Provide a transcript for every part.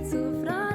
Sufra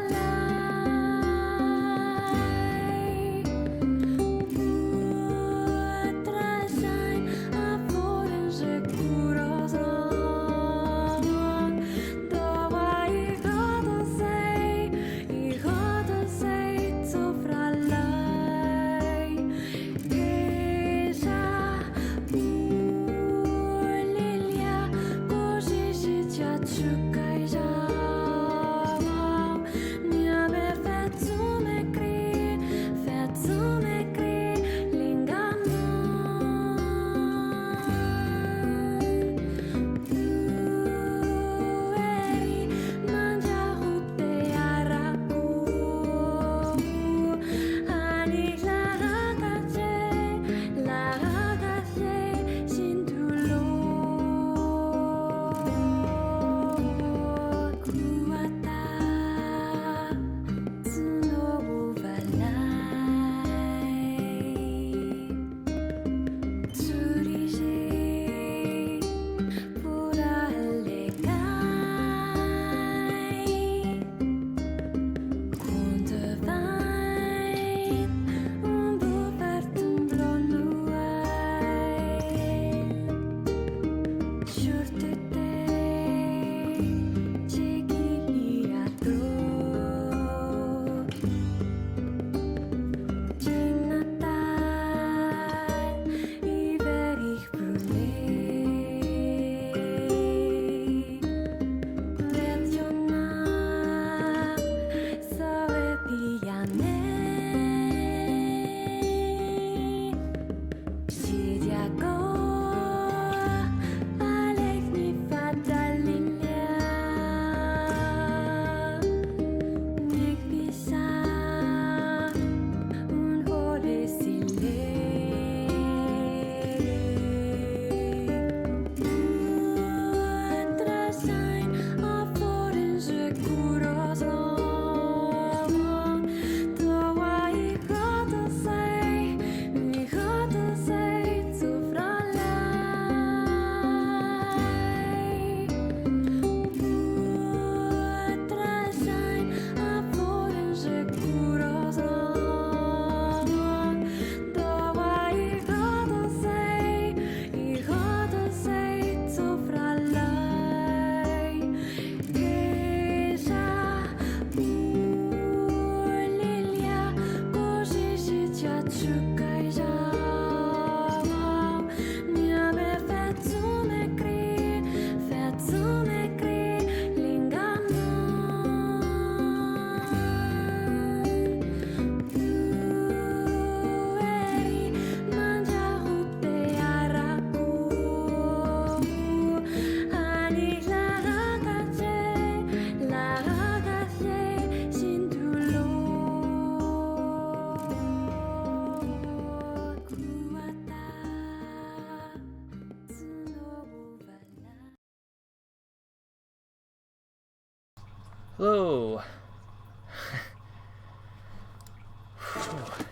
Hello.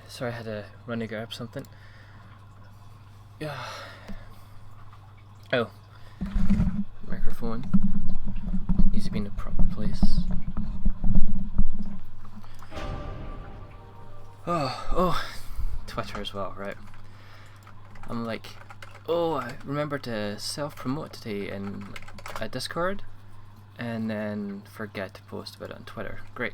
Sorry, I had to run to grab something. Yeah. Oh, microphone needs to be in the proper place. Oh, Twitter as well, right? I'm like, I remember to self-promote today in a Discord, and then forget to post about it on Twitter. Great.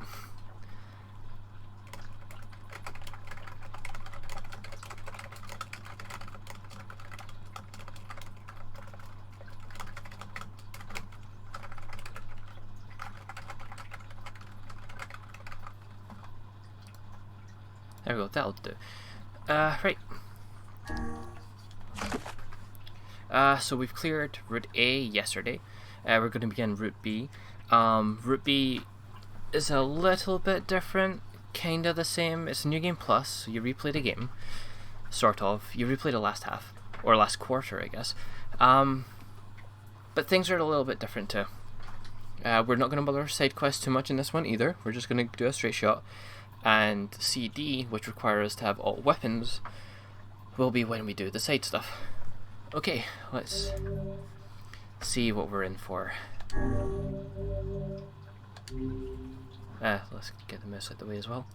There we go, that'll do. Right. So we've cleared Route A yesterday. We're going to begin Route B. Route B is a little bit different, kind of the same. It's a new game plus, so you replay the game. Sort of. You replay the last half, or last quarter, I guess. But things are a little bit different too. We're not going to bother side quests too much in this one either. We're just going to do a straight shot. And CD, which requires us to have all weapons, will be when we do the side stuff. Okay, let's see what we're in for. Let's get the mouse out the way as well.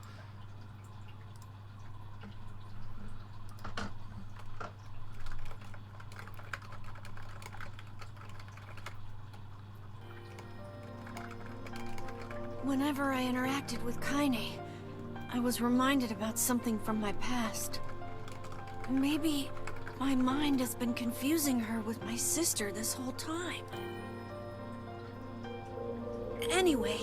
Whenever I interacted with Kaine, I was reminded about something from my past. Maybe my mind has been confusing her with my sister this whole time. Anyway...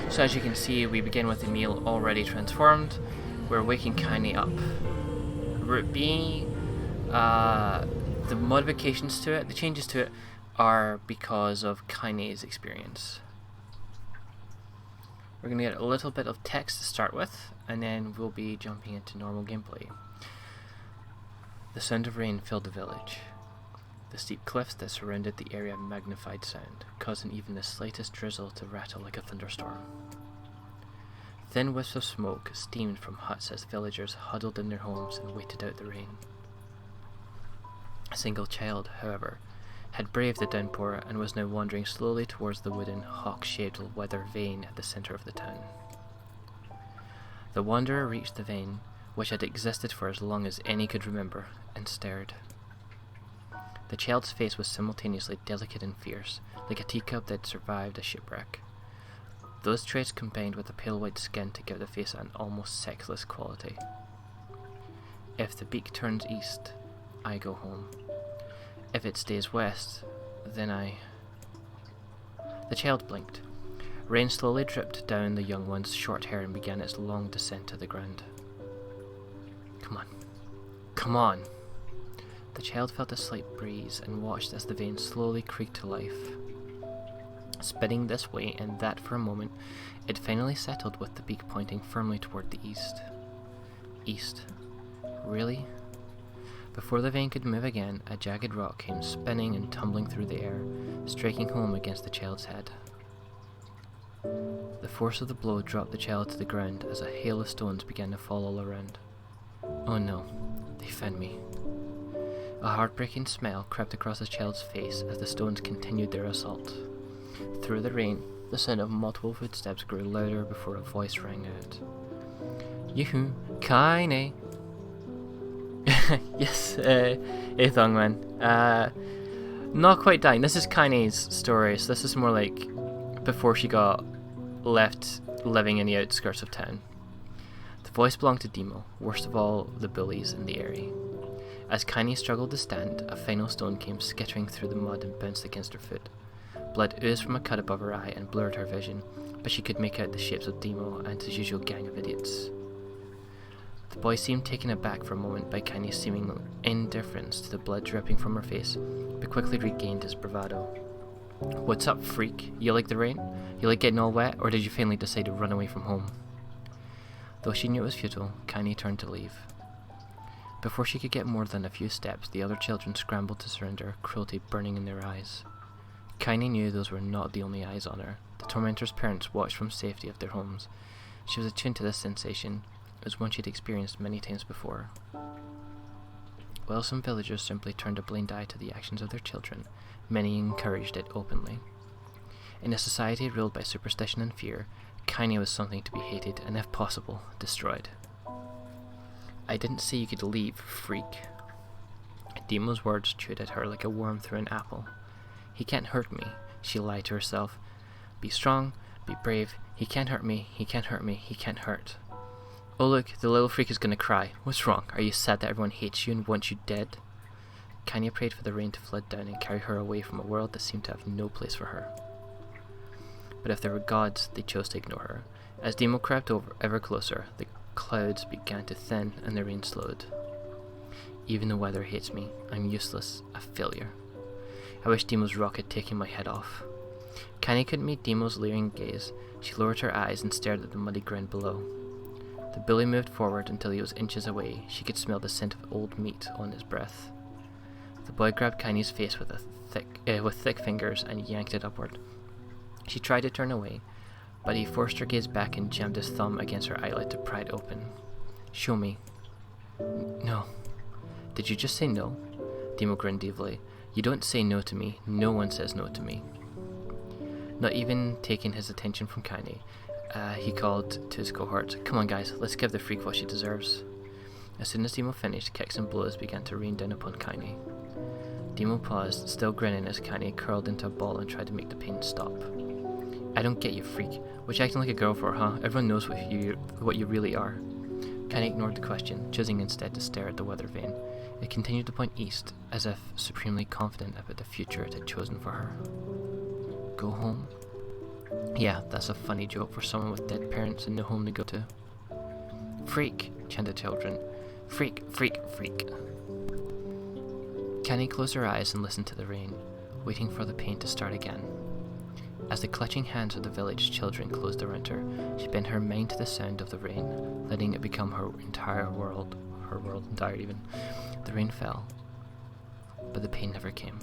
So as you can see, we begin with Emil already transformed. We're waking Kaine up. Route B, the modifications to it, the changes to it, are because of Kaine's experience. We're going to get a little bit of text to start with, and then we'll be jumping into normal gameplay. The sound of rain filled the village. The steep cliffs that surrounded the area magnified sound, causing even the slightest drizzle to rattle like a thunderstorm. Thin wisps of smoke steamed from huts as villagers huddled in their homes and waited out the rain. A single child, however, had braved the downpour and was now wandering slowly towards the wooden, hawk-shaped weather vane at the centre of the town. The wanderer reached the vane, which had existed for as long as any could remember, and stared. The child's face was simultaneously delicate and fierce, like a teacup that survived a shipwreck. Those traits combined with the pale white skin to give the face an almost sexless quality. If the beak turns east, I go home. If it stays west, then I... The child blinked. Rain slowly dripped down the young one's short hair and began its long descent to the ground. Come on. Come on! The child felt a slight breeze and watched as the vein slowly creaked to life. Spinning this way and that for a moment, it finally settled with the beak pointing firmly toward the east. East. Really? Before the vein could move again, a jagged rock came spinning and tumbling through the air, striking home against the child's head. The force of the blow dropped the child to the ground as a hail of stones began to fall all around. Oh no, they found me. A heartbreaking smile crept across the child's face as the stones continued their assault. Through the rain, the sound of multiple footsteps grew louder before a voice rang out. Yoo-hoo, Kaine! Yes, Aethong man. Not quite dying. This is Kaine's story, so this is more like before she got left living in the outskirts of town. The voice belonged to Demo, worst of all the bullies in the area. As Kaine struggled to stand, a final stone came skittering through the mud and bounced against her foot. Blood oozed from a cut above her eye and blurred her vision, but she could make out the shapes of Demo and his usual gang of idiots. The boy seemed taken aback for a moment by Kaine's seeming indifference to the blood dripping from her face, but quickly regained his bravado. What's up, freak? You like the rain? You like getting all wet, or did you finally decide to run away from home? Though she knew it was futile, Kaine turned to leave. Before she could get more than a few steps, the other children scrambled to surrender, cruelty burning in their eyes. Kaine knew those were not the only eyes on her. The tormentors' parents watched from safety of their homes. She was attuned to this sensation. It was one she'd experienced many times before. While some villagers simply turned a blind eye to the actions of their children, many encouraged it openly. In a society ruled by superstition and fear, Kaine was something to be hated and, if possible, destroyed. "I didn't say you could leave, freak." Demo's words chewed at her like a worm through an apple. "He can't hurt me," she lied to herself. "Be strong, be brave. He can't hurt me, he can't hurt me, he can't hurt." "Oh look, the little freak is gonna cry. What's wrong? Are you sad that everyone hates you and wants you dead?" Kaine prayed for the rain to flood down and carry her away from a world that seemed to have no place for her. But if there were gods, they chose to ignore her. As Demo crept ever closer, the clouds began to thin and the rain slowed. "Even the weather hates me. I'm useless, a failure. I wish Demo's rock had taken my head off." Kaine couldn't meet Demo's leering gaze. She lowered her eyes and stared at the muddy ground below. The bully moved forward until he was inches away. She could smell the scent of old meat on his breath. The boy grabbed Kaine's face with thick fingers and yanked it upward. She tried to turn away, but he forced her gaze back and jammed his thumb against her eyelid to pry it open. "Show me." "No." "Did you just say no?" Demo grinned evilly. "You don't say no to me. No one says no to me." Not even taking his attention from Kaine, he called to his cohort, "Come on guys, let's give the freak what she deserves." As soon as Demo finished, kicks and blows began to rain down upon Kaine. Demo paused, still grinning as Kaine curled into a ball and tried to make the pain stop. "I don't get you, freak. What you acting like a girl for, huh? Everyone knows what you really are." Kaine ignored the question, choosing instead to stare at the weather vane. It continued to point east, as if supremely confident about the future it had chosen for her. "Go home?" Yeah, that's a funny joke for someone with dead parents and no home to go to. "Freak," chanted children. "Freak, freak, freak." Kaine closed her eyes and listened to the rain, waiting for the pain to start again. As the clutching hands of the village children closed around her, she bent her mind to the sound of the rain, letting it become her world entire even. The rain fell, but the pain never came.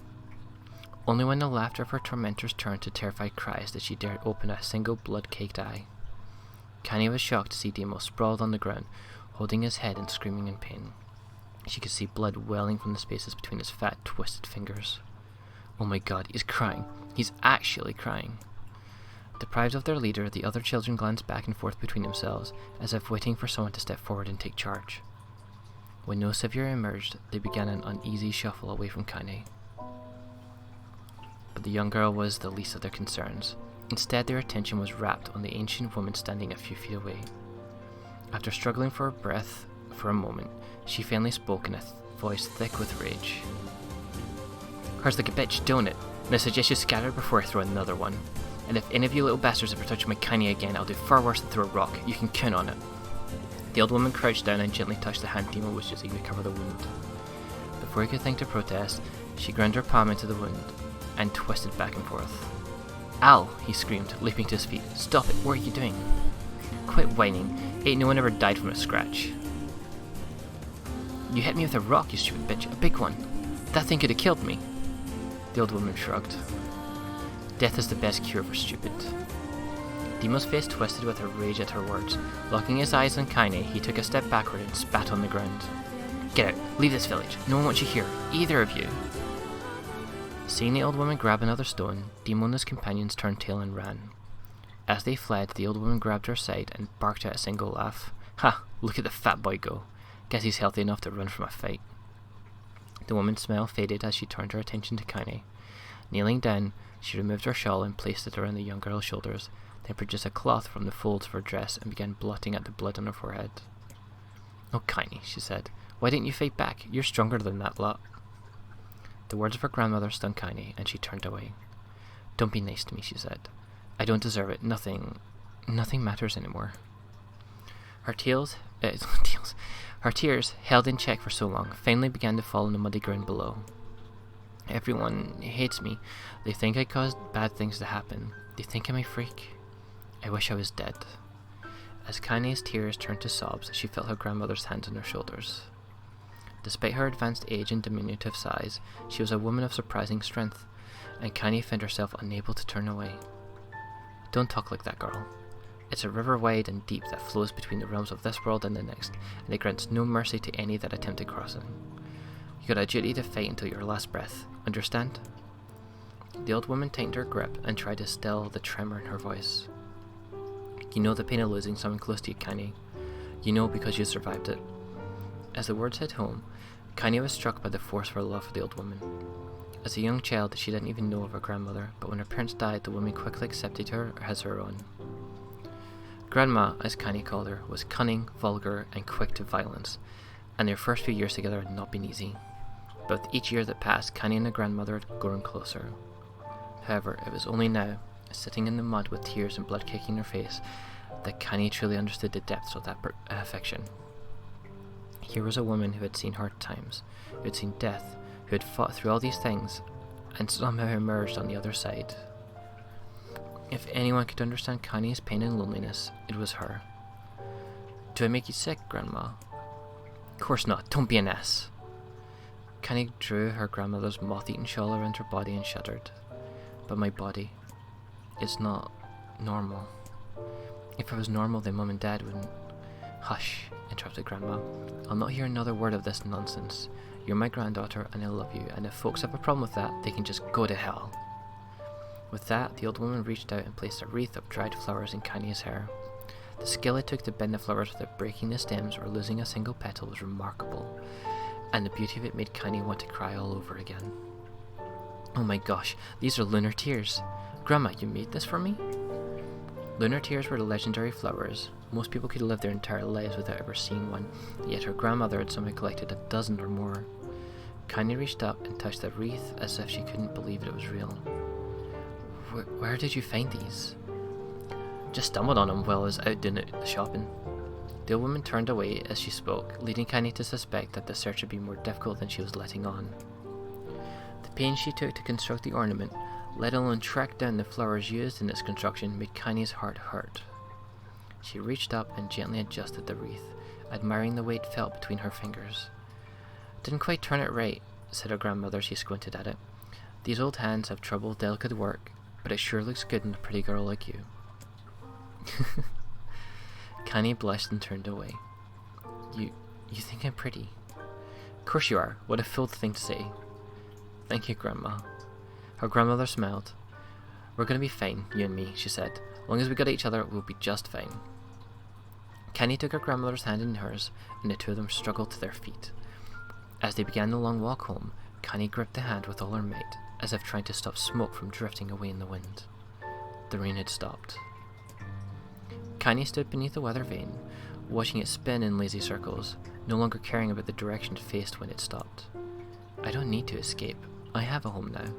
Only when the laughter of her tormentors turned to terrified cries did she dare open a single blood-caked eye. Kaine was shocked to see Demo sprawled on the ground, holding his head and screaming in pain. She could see blood welling from the spaces between his fat, twisted fingers. Oh my god, he's crying. He's actually crying. Deprived of their leader, the other children glanced back and forth between themselves, as if waiting for someone to step forward and take charge. When no savior emerged, they began an uneasy shuffle away from Kaine. But the young girl was the least of their concerns. Instead, their attention was rapt on the ancient woman standing a few feet away. After struggling for breath for a moment, she finally spoke in a voice thick with rage. "Hers like a bitch, don't it? And I suggest you scatter before I throw another one. And if any of you little bastards ever touch my Kaine again, I'll do far worse than throw a rock. You can count on it." The old woman crouched down and gently touched the hand Demo was using to cover the wound. Before he could think to protest, she ground her palm into the wound and twisted back and forth. "Ow!" he screamed, leaping to his feet. "Stop it, what are you doing?" "Quit whining. Ain't no one ever died from a scratch." "You hit me with a rock, you stupid bitch, a big one. That thing could have killed me." The old woman shrugged. "Death is the best cure for stupid." Demo's face twisted with her rage at her words. Locking his eyes on Kaine, he took a step backward and spat on the ground. "Get out! Leave this village! No one wants you here! Either of you!" Seeing the old woman grab another stone, Demo and his companions turned tail and ran. As they fled, the old woman grabbed her side and barked out a single laugh. "Ha! Look at the fat boy go! Guess he's healthy enough to run from a fight." The woman's smile faded as she turned her attention to Kaine. Kneeling down, she removed her shawl and placed it around the young girl's shoulders, then produced a cloth from the folds of her dress and began blotting out the blood on her forehead. "Oh, Kaine," she said, "why didn't you fight back? You're stronger than that lot." The words of her grandmother stung Kaine, and she turned away. "Don't be nice to me," she said. "I don't deserve it. Nothing matters anymore." Her tears, held in check for so long, finally began to fall on the muddy ground below. "Everyone hates me. They think I caused bad things to happen. They think I'm a freak. I wish I was dead." As Kaine's tears turned to sobs, she felt her grandmother's hands on her shoulders. Despite her advanced age and diminutive size, she was a woman of surprising strength, and Kaine found herself unable to turn away. Don't talk like that, girl. It's a river wide and deep that flows between the realms of this world and the next, and it grants no mercy to any that attempt to cross it. You got a duty to fight until your last breath, understand? The old woman tightened her grip and tried to still the tremor in her voice. You know the pain of losing someone close to you, Kaine. You know because you survived it. As the words hit home, Kaine was struck by the forceful love of the old woman. As a young child, she didn't even know of her grandmother, but when her parents died, the woman quickly accepted her as her own. Grandma, as Kaine called her, was cunning, vulgar, and quick to violence, and their first few years together had not been easy. But with each year that passed, Kaine and her grandmother had grown closer. However, it was only now, sitting in the mud with tears and blood kicking her face, that Kaine truly understood the depths of that affection. Here was a woman who had seen hard times, who had seen death, who had fought through all these things, and somehow emerged on the other side. If anyone could understand Kaine's pain and loneliness, it was her. Do I make you sick, Grandma? Of course not, don't be an ass. Kaine drew her grandmother's moth-eaten shawl around her body and shuddered. But my body is not normal. If I was normal, then Mum and Dad wouldn't... Hush, interrupted Grandma. I'll not hear another word of this nonsense. You're my granddaughter and I love you, and if folks have a problem with that, they can just go to hell. With that, the old woman reached out and placed a wreath of dried flowers in Kaine's hair. The skill it took to bend the flowers without breaking the stems or losing a single petal was remarkable, and the beauty of it made Kaine want to cry all over again. Oh my gosh, these are lunar tears. Grandma, you made this for me? Lunar tears were legendary flowers. Most people could live their entire lives without ever seeing one, yet her grandmother had somehow collected a dozen or more. Kaine reached up and touched the wreath as if she couldn't believe it was real. Where did you find these? Just stumbled on them while I was out doing the shopping. The old woman turned away as she spoke, leading Kaine to suspect that the search would be more difficult than she was letting on. The pains she took to construct the ornament, let alone track down the flowers used in its construction, made Kaine's heart hurt. She reached up and gently adjusted the wreath, admiring the way it felt between her fingers. Didn't quite turn it right, said her grandmother as she squinted at it. These old hands have trouble with delicate work, but it sure looks good in a pretty girl like you. Kaine blushed and turned away. You think I'm pretty? Of course you are. What a fool thing to say. Thank you, Grandma. Her grandmother smiled. We're going to be fine, you and me, she said. As long as we got each other, we'll be just fine. Kaine took her grandmother's hand in hers, and the two of them struggled to their feet. As they began the long walk home, Kaine gripped the hand with all her might, as if trying to stop smoke from drifting away in the wind. The rain had stopped. Kaine stood beneath the weather vane, watching it spin in lazy circles, no longer caring about the direction it faced when it stopped. I don't need to escape. I have a home now.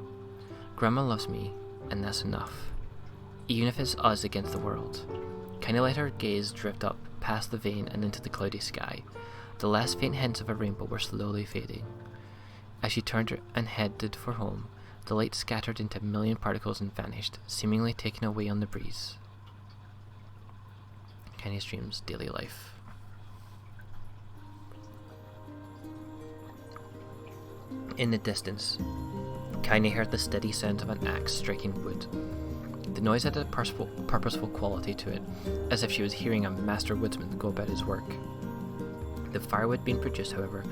Grandma loves me, and that's enough. Even if it's us against the world. Kaine let her gaze drift up past the vane and into the cloudy sky. The last faint hints of a rainbow were slowly fading. As she turned and headed for home, the light scattered into a million particles and vanished, seemingly taken away on the breeze. Kaine's Dreams Daily Life. In the distance, Kaine heard the steady sound of an axe striking wood. The noise had a purposeful quality to it, as if she was hearing a master woodsman go about his work. The firewood being produced, however,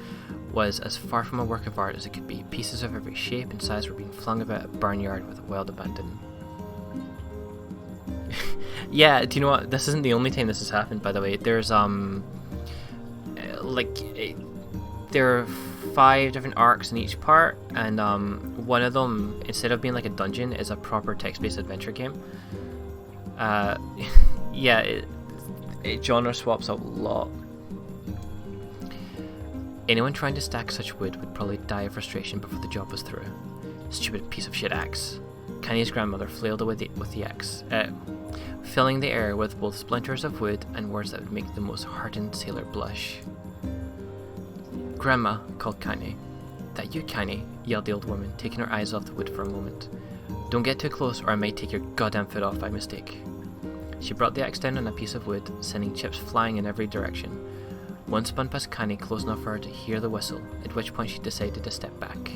was as far from a work of art as it could be. Pieces of every shape and size were being flung about a barnyard with wild abandon. Yeah, do you know what? This isn't the only time this has happened, by the way. There's, there are 5 different arcs in each part, and one of them, instead of being like a dungeon, is a proper text-based adventure game. Yeah, it genre swaps a lot. Anyone trying to stack such wood would probably die of frustration before the job was through. Stupid piece of shit axe. Kaine's grandmother flailed away with the axe, filling the air with both splinters of wood and words that would make the most hardened sailor blush. Grandma, called Kaine. That you, Kaine? Yelled the old woman, taking her eyes off the wood for a moment. Don't get too close or I might take your goddamn foot off by mistake. She brought the axe down on a piece of wood, sending chips flying in every direction. One spun past Connie close enough for her to hear the whistle, at which point she decided to step back.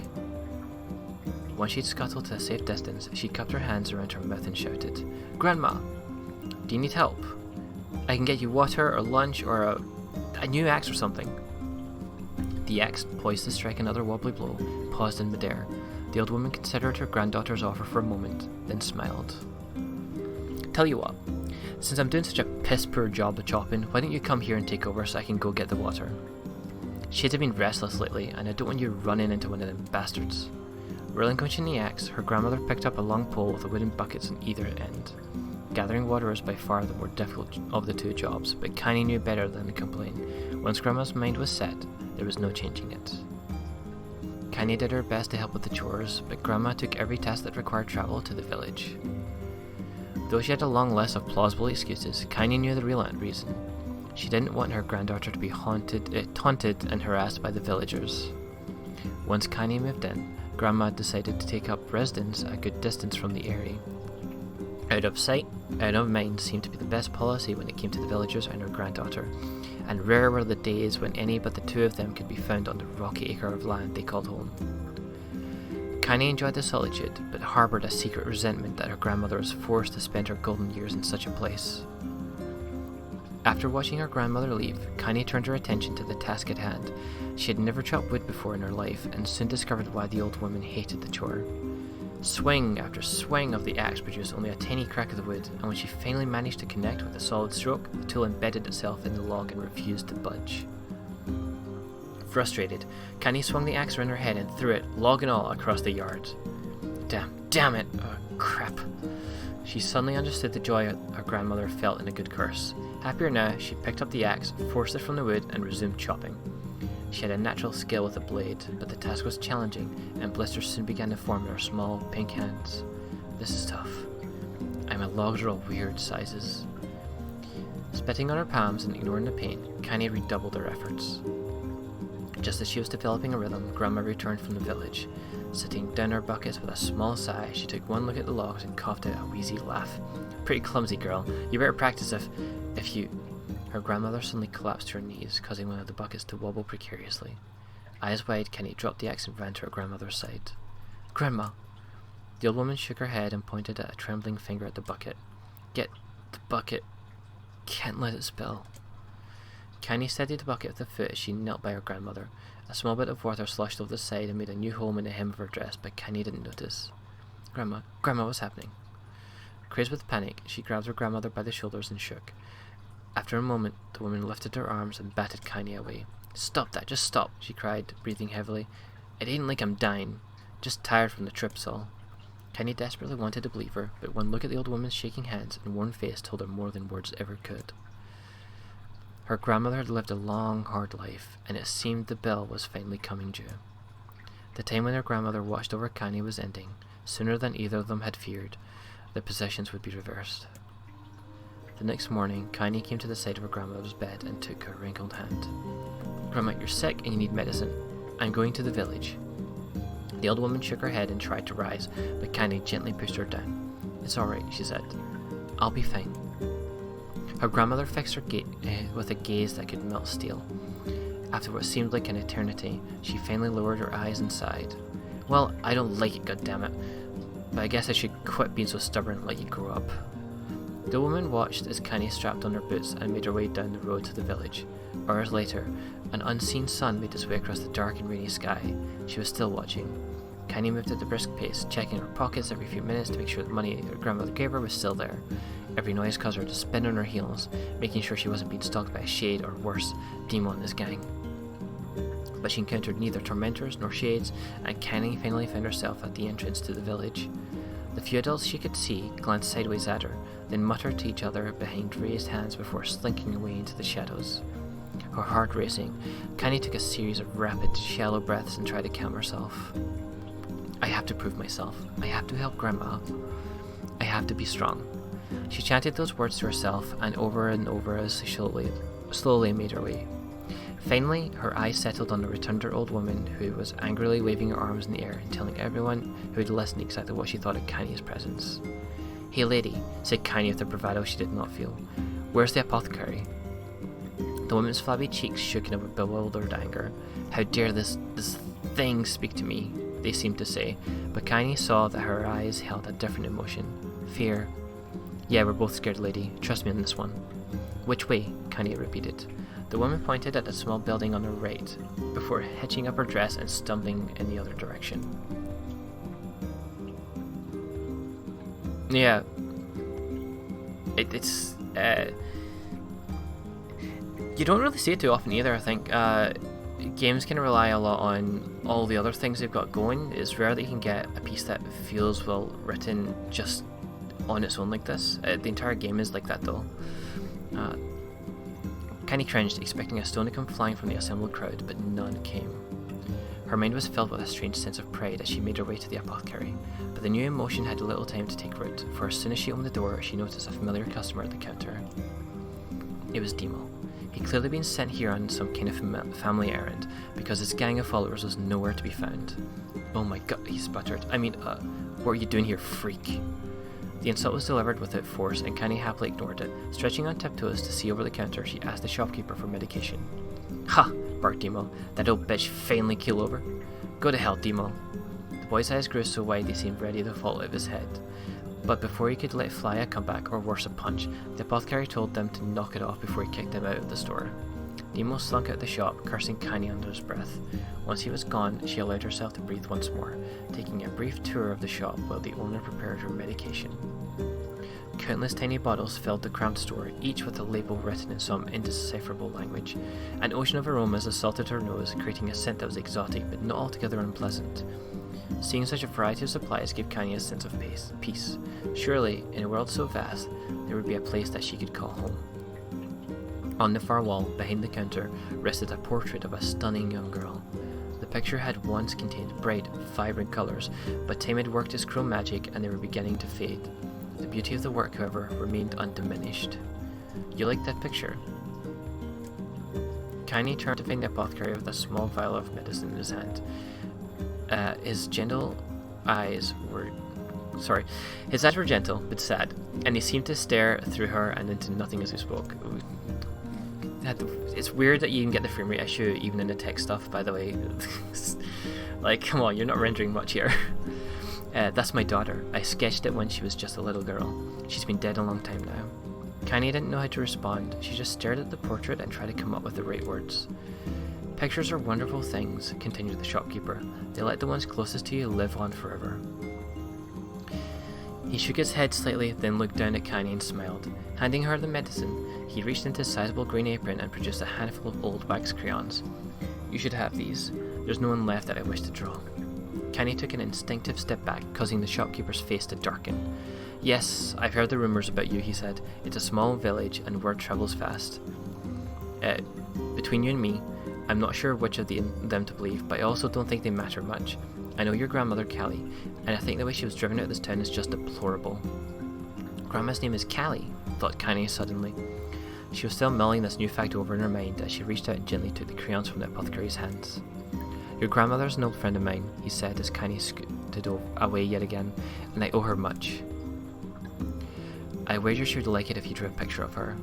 Once she'd scuttled to a safe distance, she cupped her hands around her mouth and shouted, "Grandma, do you need help? I can get you water or lunch or a new axe or something." The axe, poised to strike another wobbly blow, paused in midair. The old woman considered her granddaughter's offer for a moment, then smiled. "Tell you what, since I'm doing such a piss-poor job of chopping, why don't you come here and take over so I can go get the water? Shades have been restless lately, and I don't want you running into one of them bastards." Relinquishing the axe, her grandmother picked up a long pole with wooden buckets on either end. Gathering water was by far the more difficult of the two jobs, but Connie knew better than to complain. Once Grandma's mind was set, there was no changing it. Connie did her best to help with the chores, but Grandma took every task that required travel to the village. Though she had a long list of plausible excuses, Connie knew the real reason. She didn't want her granddaughter to be taunted and harassed by the villagers. Once Connie moved in, Grandma decided to take up residence a good distance from the area. Out of sight, out of mind seemed to be the best policy when it came to the villagers and her granddaughter, and rare were the days when any but the two of them could be found on the rocky acre of land they called home. Connie enjoyed the solitude, but harboured a secret resentment that her grandmother was forced to spend her golden years in such a place. After watching her grandmother leave, Connie turned her attention to the task at hand. She had never chopped wood before in her life, and soon discovered why the old woman hated the chore. Swing after swing of the axe produced only a tiny crack of the wood, and when she finally managed to connect with a solid stroke, the tool embedded itself in the log and refused to budge. Frustrated, Connie swung the axe around her head and threw it, log and all, across the yard. Damn it! Oh, crap. She suddenly understood the joy her grandmother felt in a good curse. Happier now, she picked up the axe, forced it from the wood, and resumed chopping. She had a natural skill with the blade, but the task was challenging, and blisters soon began to form in her small, pink hands. This is tough. Logs are all weird sizes. Spitting on her palms and ignoring the pain, Connie redoubled her efforts. Just as she was developing a rhythm, Grandma returned from the village. Sitting down her buckets with a small sigh, she took one look at the logs and coughed out a wheezy laugh. "Pretty clumsy, girl. You better practice if you..." Her grandmother suddenly collapsed to her knees, causing one of the buckets to wobble precariously. Eyes wide, Connie dropped the axe and ran to her grandmother's side. "Grandma!" The old woman shook her head and pointed a trembling finger at the bucket. "Get the bucket. Can't let it spill." Connie steadied the bucket with a foot as she knelt by her grandmother. A small bit of water sloshed over the side and made a new hole in the hem of her dress, but Connie didn't notice. Grandma, what's happening?" Crazed with panic, she grabbed her grandmother by the shoulders and shook. After a moment, the woman lifted her arms and batted Connie away. "Stop that, just stop," she cried, breathing heavily. "It ain't like I'm dying. Just tired from the trip's all." Connie desperately wanted to believe her, but one look at the old woman's shaking hands and worn face told her more than words ever could. Her grandmother had lived a long, hard life, and it seemed the bill was finally coming due. The time when her grandmother watched over Connie was ending. Sooner than either of them had feared, the positions would be reversed. The next morning, Connie came to the side of her grandmother's bed and took her wrinkled hand. "Grandma, you're sick and you need medicine. I'm going to the village." The old woman shook her head and tried to rise, but Connie gently pushed her down. "It's all right," she said. "I'll be fine." Her grandmother fixed her with a gaze that could melt steel. After what seemed like an eternity, she finally lowered her eyes and sighed. "Well, I don't like it, goddammit, but I guess I should quit being so stubborn and let you grow up." The woman watched as Connie strapped on her boots and made her way down the road to the village. Hours later, an unseen sun made its way across the dark and rainy sky. She was still watching. Connie moved at a brisk pace, checking her pockets every few minutes to make sure the money her grandmother gave her was still there. Every noise caused her to spin on her heels, making sure she wasn't being stalked by a shade or worse, demon in his gang. But she encountered neither tormentors nor shades, and Connie finally found herself at the entrance to the village. The few adults she could see glanced sideways at her, then muttered to each other behind raised hands before slinking away into the shadows. Her heart racing, Connie took a series of rapid, shallow breaths and tried to calm herself. "I have to prove myself. I have to help Grandma. I have to be strong." She chanted those words to herself and over as she slowly made her way. Finally, her eyes settled on the rotund old woman who was angrily waving her arms in the air and telling everyone who would listen exactly what she thought of Connie's presence. "Hey lady," said Connie with a bravado she did not feel. "Where's the apothecary?" The woman's flabby cheeks shook in a bewildered anger. How dare this thing speak to me, they seemed to say, but Kaine saw that her eyes held a different emotion. Fear. Yeah, we're both scared, lady. Trust me on this one. Which way? Kaine repeated. The woman pointed at a small building on her right, before hitching up her dress and stumbling in the other direction. Yeah. It's you don't really see it too often either, I think. Games can rely a lot on all the other things they've got going. It's rare that you can get a piece that feels well written just on its own like this. The entire game is like that though. Kaine cringed, expecting a stone to come flying from the assembled crowd, but none came. Her mind was filled with a strange sense of pride as she made her way to the apothecary, but the new emotion had little time to take root, for as soon as she opened the door, she noticed a familiar customer at the counter. It was Demo. He'd clearly been sent here on some kind of family errand, because his gang of followers was nowhere to be found. Oh my god, he sputtered. What are you doing here, freak? The insult was delivered without force, and Kaine happily ignored it. Stretching on tiptoes to see over the counter, she asked the shopkeeper for medication. Ha! Barked Demo. That old bitch finally keel over. Go to hell, Demo. The boy's eyes grew so wide they seemed ready to fall out of his head. But before he could let fly a comeback, or worse a punch, the apothecary told them to knock it off before he kicked him out of the store. Demo slunk out the shop, cursing Kaine under his breath. Once he was gone, she allowed herself to breathe once more, taking a brief tour of the shop while the owner prepared her medication. Countless tiny bottles filled the cramped store, each with a label written in some indecipherable language. An ocean of aromas assaulted her nose, creating a scent that was exotic but not altogether unpleasant. Seeing such a variety of supplies gave Kaine a sense of peace. Surely, in a world so vast, there would be a place that she could call home. On the far wall, behind the counter, rested a portrait of a stunning young girl. The picture had once contained bright, vibrant colours, but time had worked its cruel magic and they were beginning to fade. The beauty of the work, however, remained undiminished. You like that picture? Kaine turned to find the apothecary with a small vial of medicine in his hand. His eyes were gentle but sad, and he seemed to stare through her and into nothing as he spoke. It's weird that you can get the frame rate issue even in the tech stuff, by the way. Like, come on, you're not rendering much here. That's my daughter. I sketched it when she was just a little girl. She's been dead a long time now. Kaine didn't know how to respond. She just stared at the portrait and tried to come up with the right words. Pictures are wonderful things, continued the shopkeeper. They let the ones closest to you live on forever. He shook his head slightly, then looked down at Kaine and smiled. Handing her the medicine, he reached into his sizable green apron and produced a handful of old wax crayons. You should have these. There's no one left that I wish to draw. Kaine took an instinctive step back, causing the shopkeeper's face to darken. Yes, I've heard the rumours about you, he said. It's a small village and word travels fast. Between you and me, I'm not sure which of them to believe, but I also don't think they matter much. I know your grandmother, Callie, and I think the way she was driven out of this town is just deplorable. Grandma's name is Callie, thought Kaine suddenly. She was still mulling this new fact over in her mind as she reached out and gently took the crayons from the apothecary's hands. Your grandmother's an old friend of mine, he said as Kaine scooted away yet again, and I owe her much. I wager she would like it if you drew a picture of her.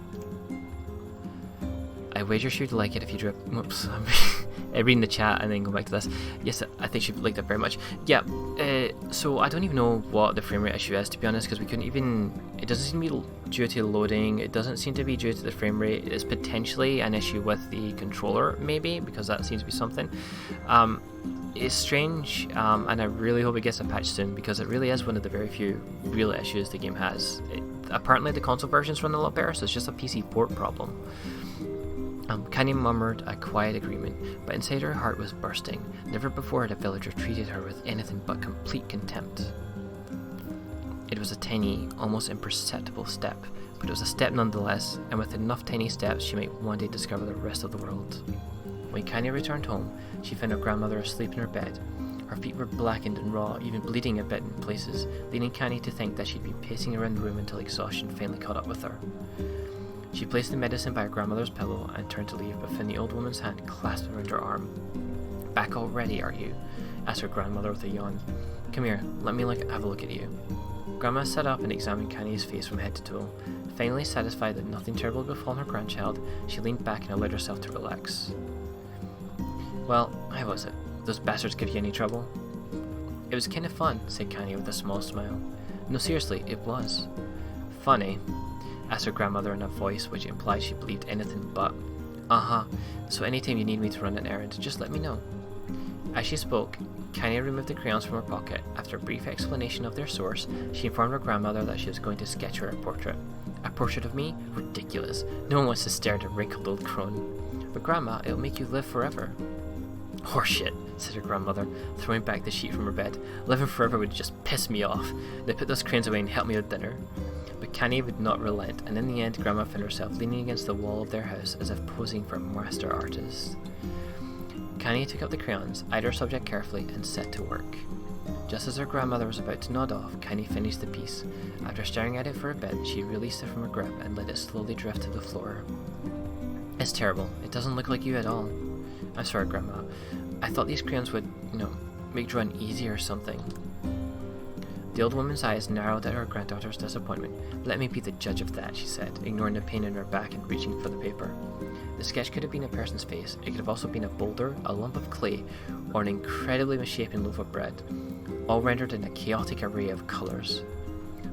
Whoops, I'm reading the chat and then go back to this. Yes, I think she'd like that very much. Yeah, so I don't even know what the frame rate issue is, to be honest, because we couldn't even... It doesn't seem to be due to loading, it doesn't seem to be due to the frame rate. It's potentially an issue with the controller, maybe, because that seems to be something. It's strange, and I really hope it gets a patch soon, because it really is one of the very few real issues the game has. Apparently the console version's run a lot better, so it's just a PC port problem. Kaine murmured a quiet agreement, but inside her heart was bursting. Never before had a villager treated her with anything but complete contempt. It was a tiny, almost imperceptible step, but it was a step nonetheless, and with enough tiny steps she might one day discover the rest of the world. When Kaine returned home, she found her grandmother asleep in her bed. Her feet were blackened and raw, even bleeding a bit in places, leading Kaine to think that she'd been pacing around the room until exhaustion finally caught up with her. She placed the medicine by her grandmother's pillow and turned to leave, but found the old woman's hand clasped around her arm. Back already, are you? Asked her grandmother with a yawn. Come here, let me have a look at you. Grandma sat up and examined Kaine's face from head to toe. Finally satisfied that nothing terrible had befallen her grandchild, she leaned back and allowed herself to relax. Well, how was it? Those bastards give you any trouble? It was kind of fun, said Kanye with a small smile. No, seriously, it was. Funny? Asked her grandmother in a voice which implied she believed anything but. Uh-huh, so anytime you need me to run an errand, just let me know. As she spoke, Kanye removed the crayons from her pocket. After a brief explanation of their source, she informed her grandmother that she was going to sketch her a portrait. A portrait of me? Ridiculous. No one wants to stare at a wrinkled old crone. But Grandma, it'll make you live forever. Horseshit, said her grandmother, throwing back the sheet from her bed. Living forever would just piss me off. Now put those crayons away and help me with dinner. But Kanye would not relent, and in the end Grandma found herself leaning against the wall of their house as if posing for a master artist. Kanye took up the crayons, eyed her subject carefully, and set to work. Just as her grandmother was about to nod off, Kanye finished the piece. After staring at it for a bit, she released it from her grip and let it slowly drift to the floor. It's terrible. It doesn't look like you at all. I'm sorry, Grandma. I thought these crayons would, make drawing easier or something. The old woman's eyes narrowed at her granddaughter's disappointment. Let me be the judge of that, she said, ignoring the pain in her back and reaching for the paper. The sketch could have been a person's face. It could have also been a boulder, a lump of clay, or an incredibly misshapen loaf of bread, all rendered in a chaotic array of colours.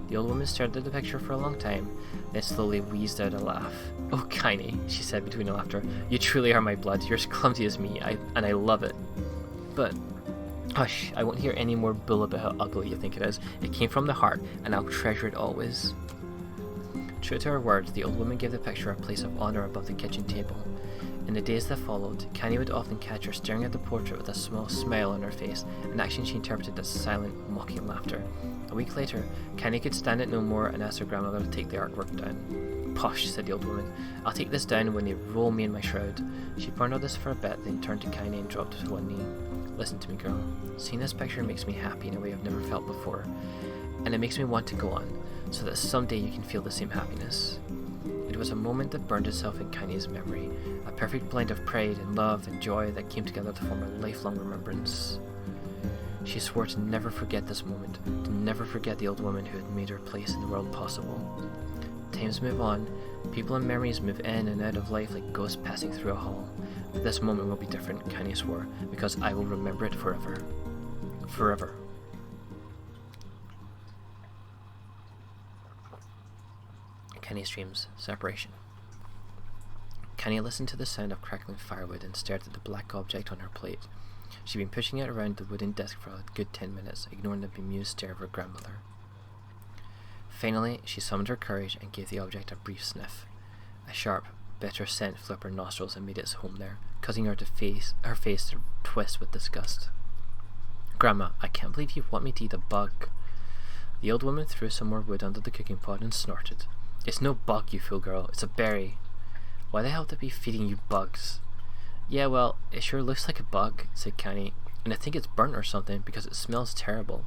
The old woman stared at the picture for a long time, then slowly wheezed out a laugh. Oh, Kanye, she said between the laughter, you truly are my blood. You're as clumsy as me, and I love it. But, hush, I won't hear any more bull about how ugly you think it is. It came from the heart, and I'll treasure it always. True to her words, the old woman gave the picture a place of honour above the kitchen table. In the days that followed, Kanye would often catch her staring at the portrait with a small smile on her face, an action she interpreted as silent, mocking laughter. A week later, Kanye could stand it no more and asked her grandmother to take the artwork down. Posh, said the old woman. I'll take this down when they roll me in my shroud. She pondered this for a bit, then turned to Kanye and dropped to one knee. Listen to me, girl. Seeing this picture makes me happy in a way I've never felt before. And it makes me want to go on, so that someday you can feel the same happiness. It was a moment that burned itself in Kanye's memory, a perfect blend of pride and love and joy that came together to form a lifelong remembrance. She swore to never forget this moment, to never forget the old woman who had made her place in the world possible. Times move on, people and memories move in and out of life like ghosts passing through a hall. But this moment will be different, Kanye swore, because I will remember it forever. Forever. Kanye's dreams, separation. Kanye listened to the sound of crackling firewood and stared at the black object on her plate. She'd been pushing it around the wooden desk for a good 10 minutes, ignoring the bemused stare of her grandmother. Finally, she summoned her courage and gave the object a brief sniff. A sharp, bitter scent flew up her nostrils and made its home there, causing her face to twist with disgust. Grandma, I can't believe you want me to eat a bug. The old woman threw some more wood under the cooking pot and snorted. It's no bug, you fool girl, it's a berry. Why the hell would I be feeding you bugs? Yeah, well, it sure looks like a bug, said Kanye, and I think it's burnt or something because it smells terrible.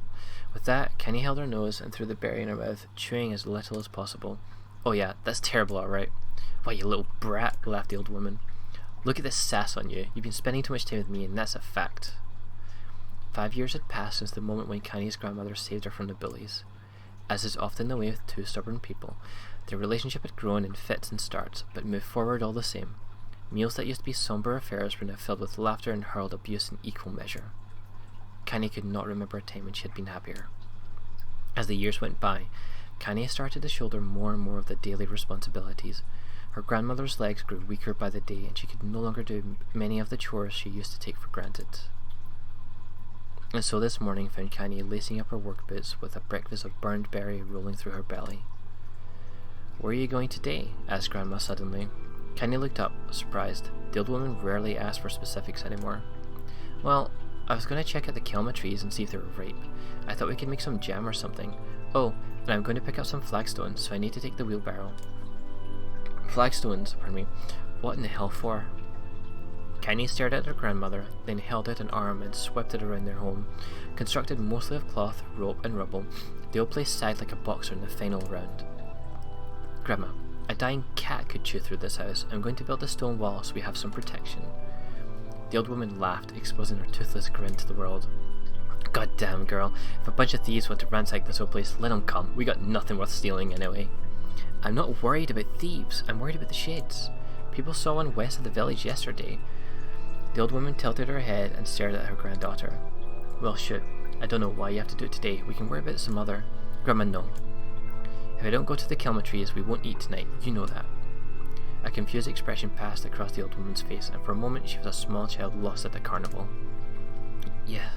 With that, Kanye held her nose and threw the berry in her mouth, chewing as little as possible. Oh yeah, that's terrible, alright. Why, you little brat, laughed the old woman. Look at this sass on you. You've been spending too much time with me, and that's a fact. 5 years had passed since the moment when Kanye's grandmother saved her from the bullies. As is often the way with two stubborn people, their relationship had grown in fits and starts, but moved forward all the same. Meals that used to be somber affairs were now filled with laughter and hurled abuse in equal measure. Kanye could not remember a time when she had been happier. As the years went by, Kanye started to shoulder more and more of the daily responsibilities. Her grandmother's legs grew weaker by the day, and she could no longer do many of the chores she used to take for granted. And so this morning found Kanye lacing up her work boots with a breakfast of burned berry rolling through her belly. Where are you going today? Asked Grandma suddenly. Kanye looked up, surprised. The old woman rarely asked for specifics anymore. Well, I was going to check out the kelma trees and see if they were ripe. I thought we could make some jam or something. Oh, and I'm going to pick up some flagstones, so I need to take the wheelbarrow. Flagstones, pardon me. What in the hell for? Kanye stared at her grandmother, then held out an arm and swept it around their home. Constructed mostly of cloth, rope, and rubble, the old place sighed like a boxer in the final round. Grandma, a dying cat could chew through this house. I'm going to build a stone wall so we have some protection. The old woman laughed, exposing her toothless grin to the world. God damn, girl. If a bunch of thieves want to ransack this old place, let them come. We got nothing worth stealing anyway. I'm not worried about thieves. I'm worried about the shades. People saw one west of the village yesterday. The old woman tilted her head and stared at her granddaughter. Well, shoot. I don't know why you have to do it today. We can worry about it some other. Grandma, no. If I don't go to the Kilma trees, we won't eat tonight. You know that. A confused expression passed across the old woman's face, and for a moment she was a small child lost at the carnival. Yeah,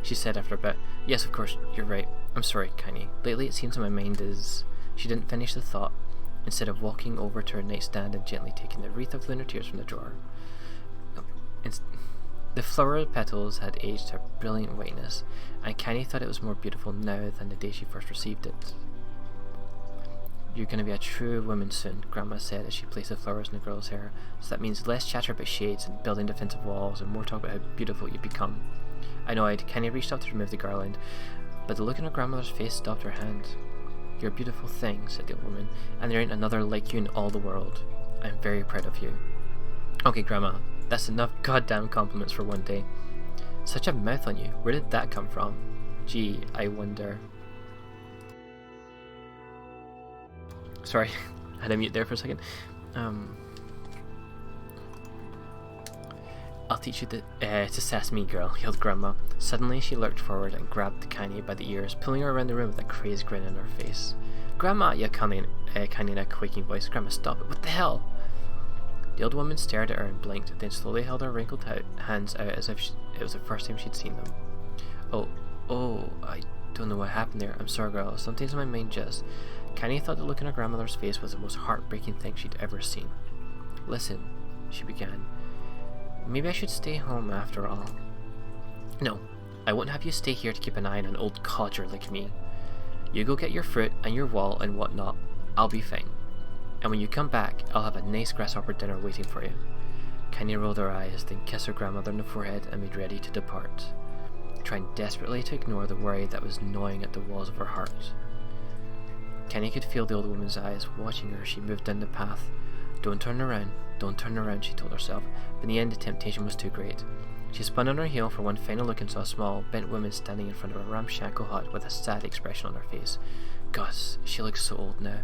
she said after a bit. Yes, of course, you're right. I'm sorry, Kaini. Lately it seems my mind is... She didn't finish the thought, instead of walking over to her nightstand and gently taking the wreath of lunar tears from the drawer. The flower petals had aged to brilliant whiteness, and Kaini thought it was more beautiful now than the day she first received it. You're going to be a true woman soon, Grandma said as she placed the flowers in the girl's hair. So that means less chatter about shades and building defensive walls and more talk about how beautiful you become. I nodded. Kaini reached up to remove the garland, but the look on her grandmother's face stopped her hand. You're a beautiful thing, said the old woman, and there ain't another like you in all the world. I'm very proud of you. Okay, Grandma, that's enough goddamn compliments for one day. Such a mouth on you. Where did that come from? Gee, I wonder. Sorry, I had to mute there for a second. I'll teach you to sass me, girl, yelled Grandma. Suddenly she lurched forward and grabbed Kaini by the ears, pulling her around the room with a crazed grin on her face. Grandma, yelled Kaini in a quaking voice. Grandma, stop it. What the hell? The old woman stared at her and blinked, then slowly held her wrinkled hands out as if it was the first time she'd seen them. Oh, I don't know what happened there. I'm sorry, girl. Something's in my mind just... Kaini thought the look on her grandmother's face was the most heartbreaking thing she'd ever seen. Listen, she began. Maybe I should stay home after all. No, I won't have you stay here to keep an eye on an old codger like me. You go get your fruit and your wall and whatnot. I'll be fine. And when you come back, I'll have a nice grasshopper dinner waiting for you. Kaini rolled her eyes, then kissed her grandmother on the forehead and made ready to depart, trying desperately to ignore the worry that was gnawing at the walls of her heart. Kaini could feel the old woman's eyes watching her as she moved down the path. Don't turn around, she told herself, but in the end the temptation was too great. She spun on her heel for one final look and saw a small, bent woman standing in front of a ramshackle hut with a sad expression on her face. Gosh, she looks so old now.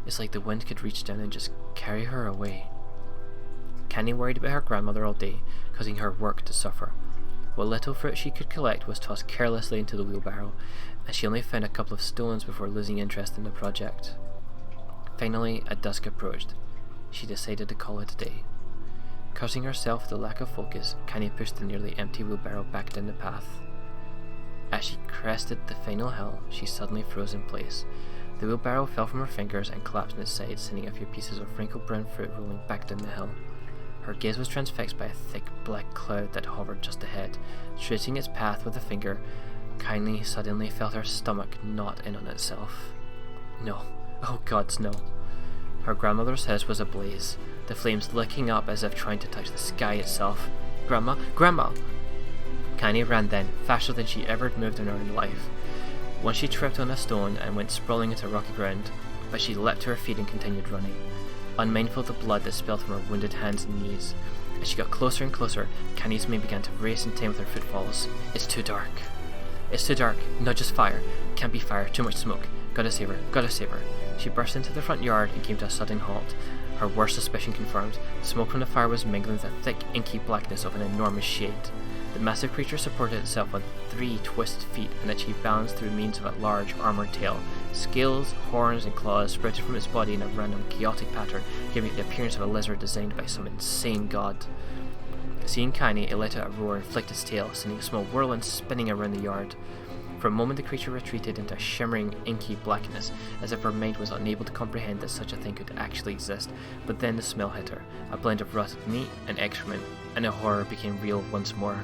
It's like the wind could reach down and just carry her away. Kaini worried about her grandmother all day, causing her work to suffer. What little fruit she could collect was tossed carelessly into the wheelbarrow, and she only found a couple of stones before losing interest in the project. Finally, as dusk approached, she decided to call it a day. Cursing herself for the lack of focus, Kaini pushed the nearly empty wheelbarrow back down the path. As she crested the final hill, she suddenly froze in place. The wheelbarrow fell from her fingers and collapsed on its side, sending a few pieces of wrinkled brown fruit rolling back down the hill. Her gaze was transfixed by a thick black cloud that hovered just ahead. Tracing its path with a finger, Kaini suddenly felt her stomach knot in on itself. No. Oh gods, no. Her grandmother's house was ablaze, the flames licking up as if trying to touch the sky itself. Grandma! Grandma! Kaini ran then, faster than she ever had moved in her own life. Once she tripped on a stone and went sprawling into rocky ground, but she leapt to her feet and continued running, unmindful of the blood that spilled from her wounded hands and knees. As she got closer and closer, Kaini's mane began to race in time with her footfalls. It's too dark. It's too dark. No, just fire. Can't be fire. Too much smoke. Gotta save her. Gotta save her. She burst into the front yard and came to a sudden halt. Her worst suspicion confirmed. The smoke from the fire was mingling with the thick, inky blackness of an enormous shade. The massive creature supported itself on 3 twisted feet and achieved balance through means of a large armored tail. Scales, horns, and claws sprouted from its body in a random, chaotic pattern, giving it the appearance of a lizard designed by some insane god. Seeing Kaini, it let out a roar and flicked its tail, sending a small whirlwind spinning around the yard. For a moment the creature retreated into a shimmering, inky blackness, as if her mind was unable to comprehend that such a thing could actually exist, but then the smell hit her, a blend of rotted meat and excrement, and the horror became real once more.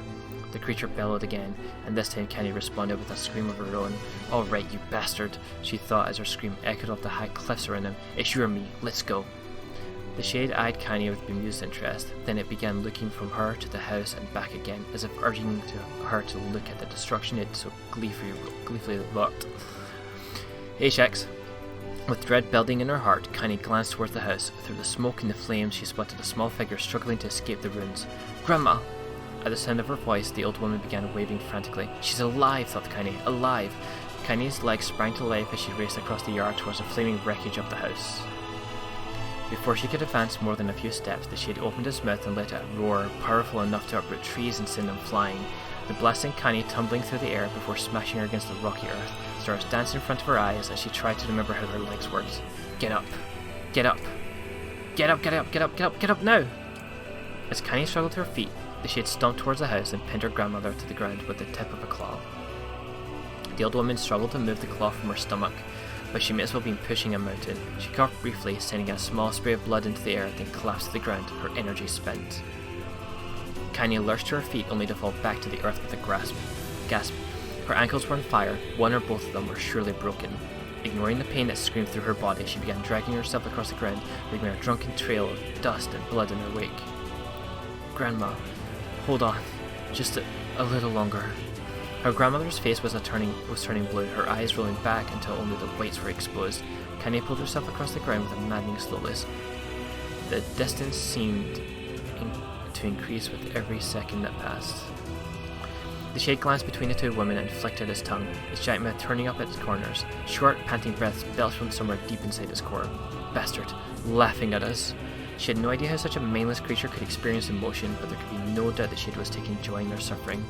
The creature bellowed again, and this time Kaini responded with a scream of her own. "All right, you bastard," she thought as her scream echoed off the high cliffs around them. "It's you or me, let's go." The shade eyed Kaini with bemused interest, then it began looking from her to the house and back again, as if urging her to look at the destruction it so gleefully wrought. Hey, Shax. With dread building in her heart, Kaini glanced towards the house. Through the smoke and the flames, she spotted a small figure struggling to escape the ruins. "Grandma!" At the sound of her voice, the old woman began waving frantically. "She's alive," thought Kaini. "Alive!" Kenny's legs sprang to life as she raced across the yard towards the flaming wreckage of the house. Before she could advance more than a few steps, the shade opened its mouth and let out a roar powerful enough to uproot trees and send them flying. The blasting Kenny tumbling through the air before smashing her against the rocky earth. Stars danced in front of her eyes as she tried to remember how her legs worked. Get up! Get up! Get up, get up, get up, get up, get up now! As Kenny struggled to her feet, the shade stomped towards the house and pinned her grandmother to the ground with the tip of a claw. The old woman struggled to move the claw from her stomach, but she may as well have been pushing a mountain. She coughed briefly, sending a small spray of blood into the air, then collapsed to the ground, her energy spent. Kenny lurched to her feet only to fall back to the earth with a gasp. Her ankles were on fire, one or both of them were surely broken. Ignoring the pain that screamed through her body, she began dragging herself across the ground, leaving a drunken trail of dust and blood in her wake. Grandma, hold on, just a little longer. Her grandmother's face was turning blue, her eyes rolling back until only the whites were exposed. Kenny pulled herself across the ground with a maddening slowness. The distance seemed to increase with every second that passed. The shade glanced between the two women and flicked out his tongue, his giant mouth turning up at its corners. Short, panting breaths belched from somewhere deep inside his core. Bastard, laughing at us. She had no idea how such a mindless creature could experience emotion, but there could be no doubt that Shade was taking joy in their suffering.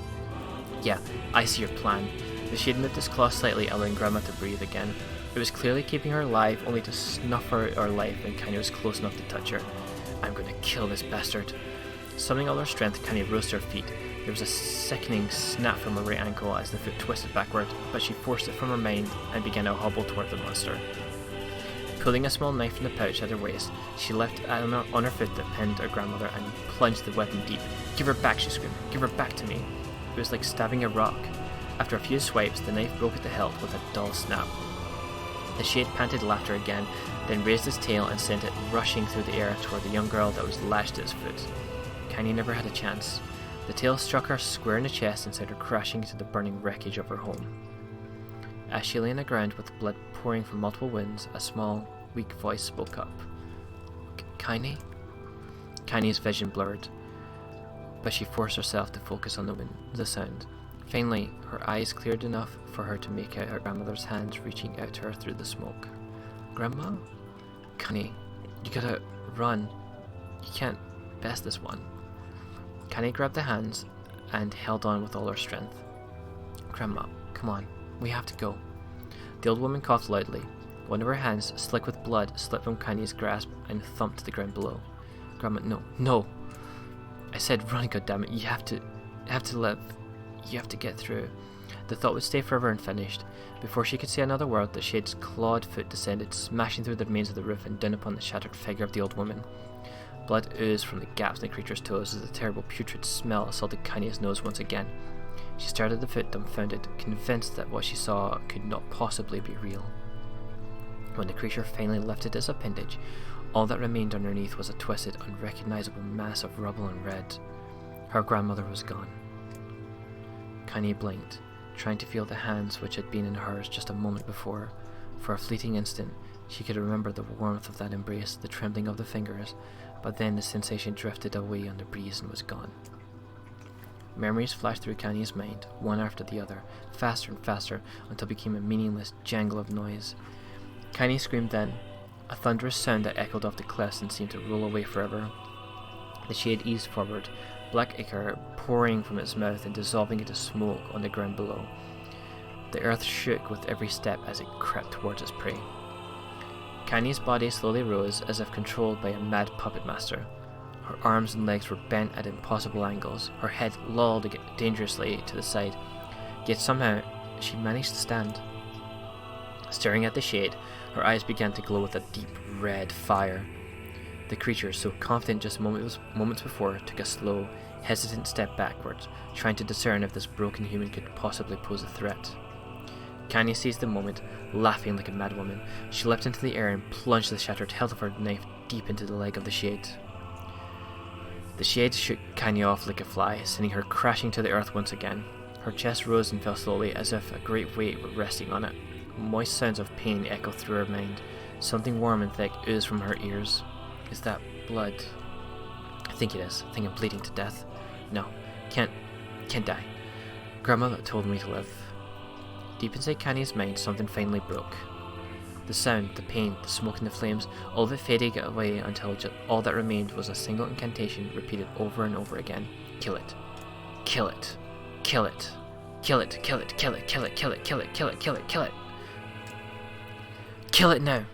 Yeah, I see your plan. The Shade moved his claw slightly, allowing Grandma to breathe again. It was clearly keeping her alive, only to snuff her life when Kenny was close enough to touch her. I'm going to kill this bastard. Summoning all her strength, Kenny rose to her feet. There was a sickening snap from her right ankle as the foot twisted backward, but she forced it from her mind and began to hobble toward the monster. Pulling a small knife from the pouch at her waist, she left on her foot that pinned her grandmother and plunged the weapon deep. Give her back, she screamed. Give her back to me. It was like stabbing a rock. After a few swipes, the knife broke at the hilt with a dull snap. The Shade panted laughter again, then raised his tail and sent it rushing through the air toward the young girl that was lashed to its foot. Kenny never had a chance. The tail struck her square in the chest and sent her crashing into the burning wreckage of her home. As she lay on the ground with blood pouring from multiple wounds, a small, weak voice spoke up. Kenny? Kenny's vision blurred, but she forced herself to focus on the sound. Finally, her eyes cleared enough for her to make out her grandmother's hands reaching out to her through the smoke. Grandma? Kenny, you gotta run. You can't best this one. Kenny grabbed the hands and held on with all her strength. Grandma, come on, we have to go. The old woman coughed loudly. One of her hands, slick with blood, slipped from Kenny's grasp and thumped to the ground below. Grandma, no. I said run, goddammit. You have to live. You have to get through. The thought would stay forever unfinished. Before she could say another word, the Shade's clawed foot descended, smashing through the remains of the roof and down upon the shattered figure of the old woman. Blood oozed from the gaps in the creature's toes as the terrible putrid smell assaulted Kenny's nose once again. She stared at the foot dumbfounded, convinced that what she saw could not possibly be real. When the creature finally lifted its appendage, all that remained underneath was a twisted, unrecognizable mass of rubble and red. Her grandmother was gone. Kenny blinked, trying to feel the hands which had been in hers just a moment before. For a fleeting instant, she could remember the warmth of that embrace, the trembling of the fingers, but then the sensation drifted away on the breeze and was gone. Memories flashed through Kenny's mind, one after the other, faster and faster, until it became a meaningless jangle of noise. Kenny screamed then, a thunderous sound that echoed off the cliffs and seemed to roll away forever. The Shade eased forward, black ichor pouring from its mouth and dissolving into smoke on the ground below. The earth shook with every step as it crept towards its prey. Kenny's body slowly rose, as if controlled by a mad puppet master. Her arms and legs were bent at impossible angles, her head lolled dangerously to the side, yet somehow she managed to stand. Staring at the Shade, her eyes began to glow with a deep red fire. The creature, so confident just moments before, took a slow, hesitant step backwards, trying to discern if this broken human could possibly pose a threat. Kenny seized the moment, laughing like a madwoman. She leapt into the air and plunged the shattered hilt of her knife deep into the leg of the Shade. The Shade shook Kenny off like a fly, sending her crashing to the earth once again. Her chest rose and fell slowly, as if a great weight were resting on it. Moist sounds of pain echoed through her mind. Something warm and thick oozed from her ears. Is that blood? I think it is. I think I'm bleeding to death. No, can't die. Grandma told me to live. Deep inside Kanye's mind, something finally broke. The sound, the pain, the smoke and the flames, all of it faded away until all that remained was a single incantation repeated over and over again. Kill it. Kill it. Kill it. Kill it. Kill it. Kill it. Kill it. Kill it. Kill it. Kill it. Kill it. Kill it. Kill it now.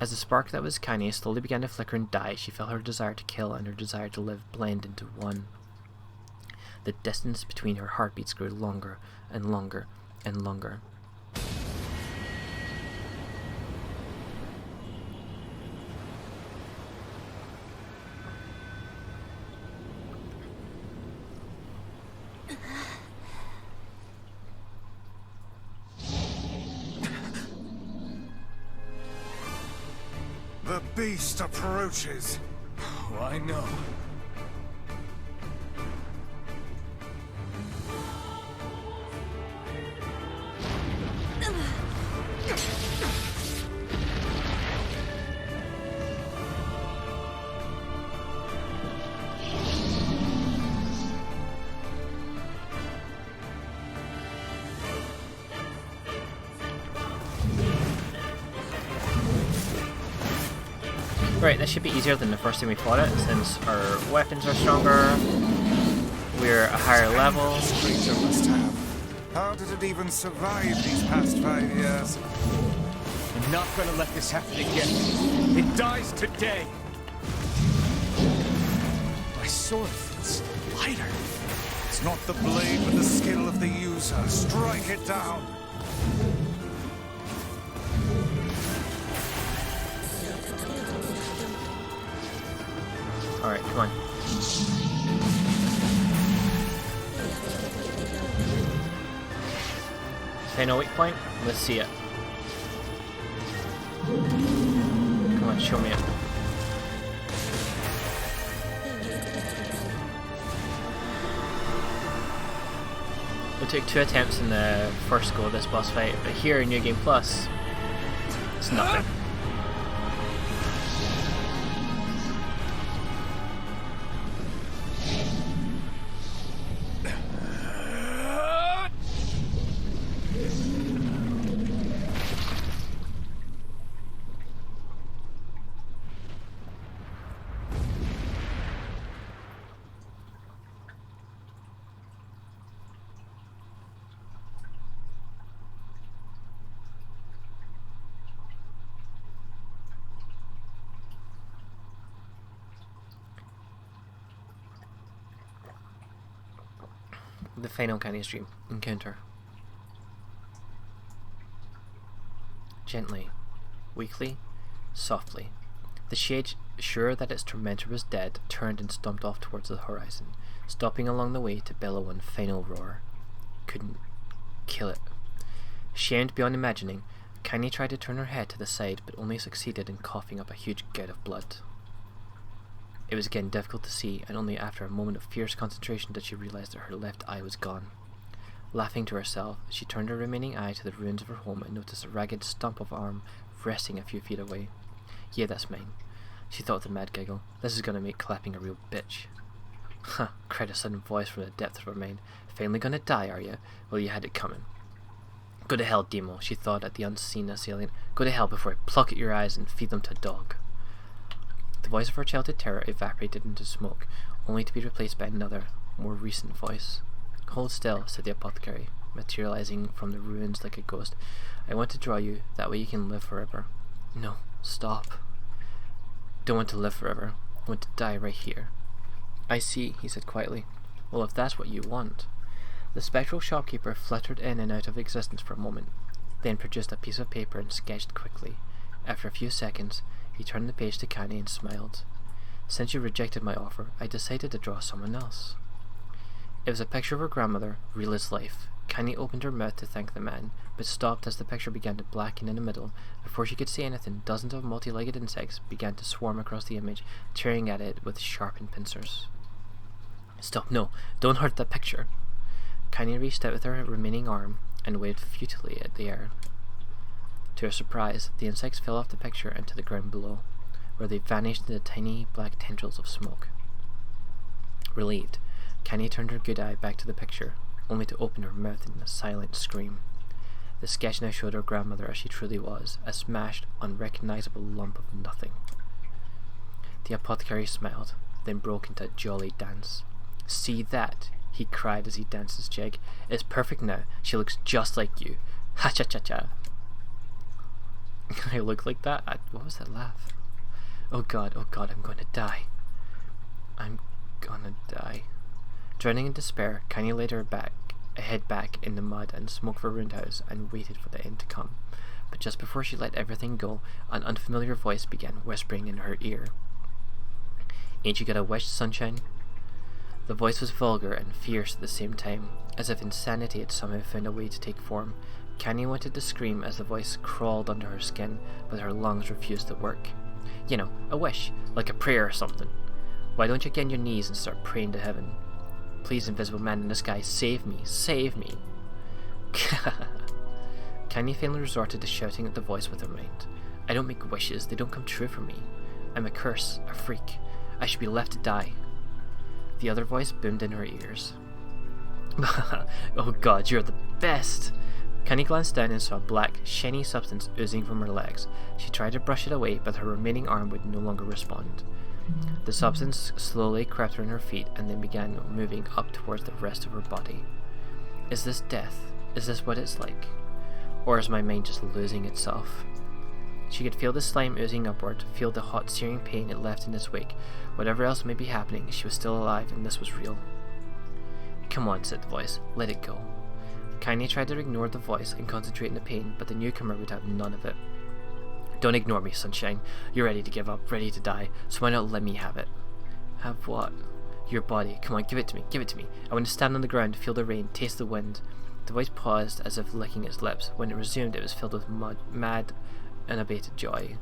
As the spark that was Kanye slowly began to flicker and die, she felt her desire to kill and her desire to live blend into one. The distance between her heartbeats grew longer and longer and longer. The beast approaches. Oh, I know. Right, this should be easier than the first time we fought it, since our weapons are stronger, we're a higher level. This creature must have. How did it even survive these past 5 years? I'm not gonna let this happen again. It dies today. My sword feels lighter. It's not the blade, but the skill of the user. Strike it down. Alright, come on. Final weak point? Let's see it. Come on, show me it. We took 2 attempts in the first go of this boss fight, but here in New Game Plus, it's nothing. The final Kanye's dream encounter. Gently, weakly, softly, the shade, sure that its tormentor was dead, turned and stomped off towards the horizon, stopping along the way to bellow one final roar. Couldn't kill it. Shamed beyond imagining, Kanye tried to turn her head to the side, but only succeeded in coughing up a huge gout of blood. It was again difficult to see, and only after a moment of fierce concentration did she realize that her left eye was gone. Laughing to herself, she turned her remaining eye to the ruins of her home and noticed a ragged stump of arm resting a few feet away. Yeah, that's mine, she thought with a mad giggle. This is gonna make clapping a real bitch. Huh, cried a sudden voice from the depths of her mind. Finally gonna die, are you? Well, you had it coming. Go to hell, Demo, she thought at the unseen assailant. Go to hell before I pluck at your eyes and feed them to a dog. The voice of her childhood terror evaporated into smoke, only to be replaced by another, more recent voice. Hold still, said the apothecary, materializing from the ruins like a ghost. I want to draw you, that way you can live forever. No, stop. Don't want to live forever. I want to die right here. I see, he said quietly. Well, if that's what you want. The spectral shopkeeper fluttered in and out of existence for a moment, then produced a piece of paper and sketched quickly. After a few seconds, he turned the page to Kanye and smiled. Since you rejected my offer, I decided to draw someone else. It was a picture of her grandmother, real as life. Kanye opened her mouth to thank the man, but stopped as the picture began to blacken in the middle. Before she could say anything, dozens of multi-legged insects began to swarm across the image, tearing at it with sharpened pincers. Stop, no, don't hurt that picture. Kanye reached out with her remaining arm and waved futilely at the air. To her surprise, the insects fell off the picture into the ground below, where they vanished into tiny black tendrils of smoke. Relieved, Kanye turned her good eye back to the picture, only to open her mouth in a silent scream. The sketch now showed her grandmother as she truly was, a smashed, unrecognizable lump of nothing. The apothecary smiled, then broke into a jolly dance. "See that?" he cried as he danced his jig. "It's perfect now. She looks just like you. Ha-cha-cha-cha." I look like that? What was that laugh? Oh god, I'm going to die. I'm gonna die. Drowning in despair, Kanye laid her head back in the mud and smoke of her ruined house and waited for the end to come. But just before she let everything go, an unfamiliar voice began whispering in her ear. "Ain't you got a wish, sunshine?" The voice was vulgar and fierce at the same time, as if insanity had somehow found a way to take form. Kanye wanted to scream as the voice crawled under her skin, but her lungs refused to work. "You know, a wish, like a prayer or something. Why don't you get on your knees and start praying to heaven? Please, invisible man in the sky, save me, save me." Kanye finally resorted to shouting at the voice with her mind. "I don't make wishes, they don't come true for me. I'm a curse, a freak. I should be left to die." The other voice boomed in her ears. "Oh god, you're the best!" Kanye glanced down and saw a black, shiny substance oozing from her legs. She tried to brush it away, but her remaining arm would no longer respond. The substance slowly crept around her feet and then began moving up towards the rest of her body. Is this death? Is this what it's like? Or is my mind just losing itself? She could feel the slime oozing upward, feel the hot searing pain it left in its wake. Whatever else may be happening, she was still alive and this was real. "Come on," said the voice. "Let it go." Kanye tried to ignore the voice and concentrate on the pain, but the newcomer would have none of it. "Don't ignore me, sunshine. You're ready to give up, ready to die, so why not let me have it?" "Have what?" "Your body. Come on, give it to me, give it to me. I want to stand on the ground, feel the rain, taste the wind." The voice paused as if licking its lips. When it resumed, it was filled with mad, unabated joy.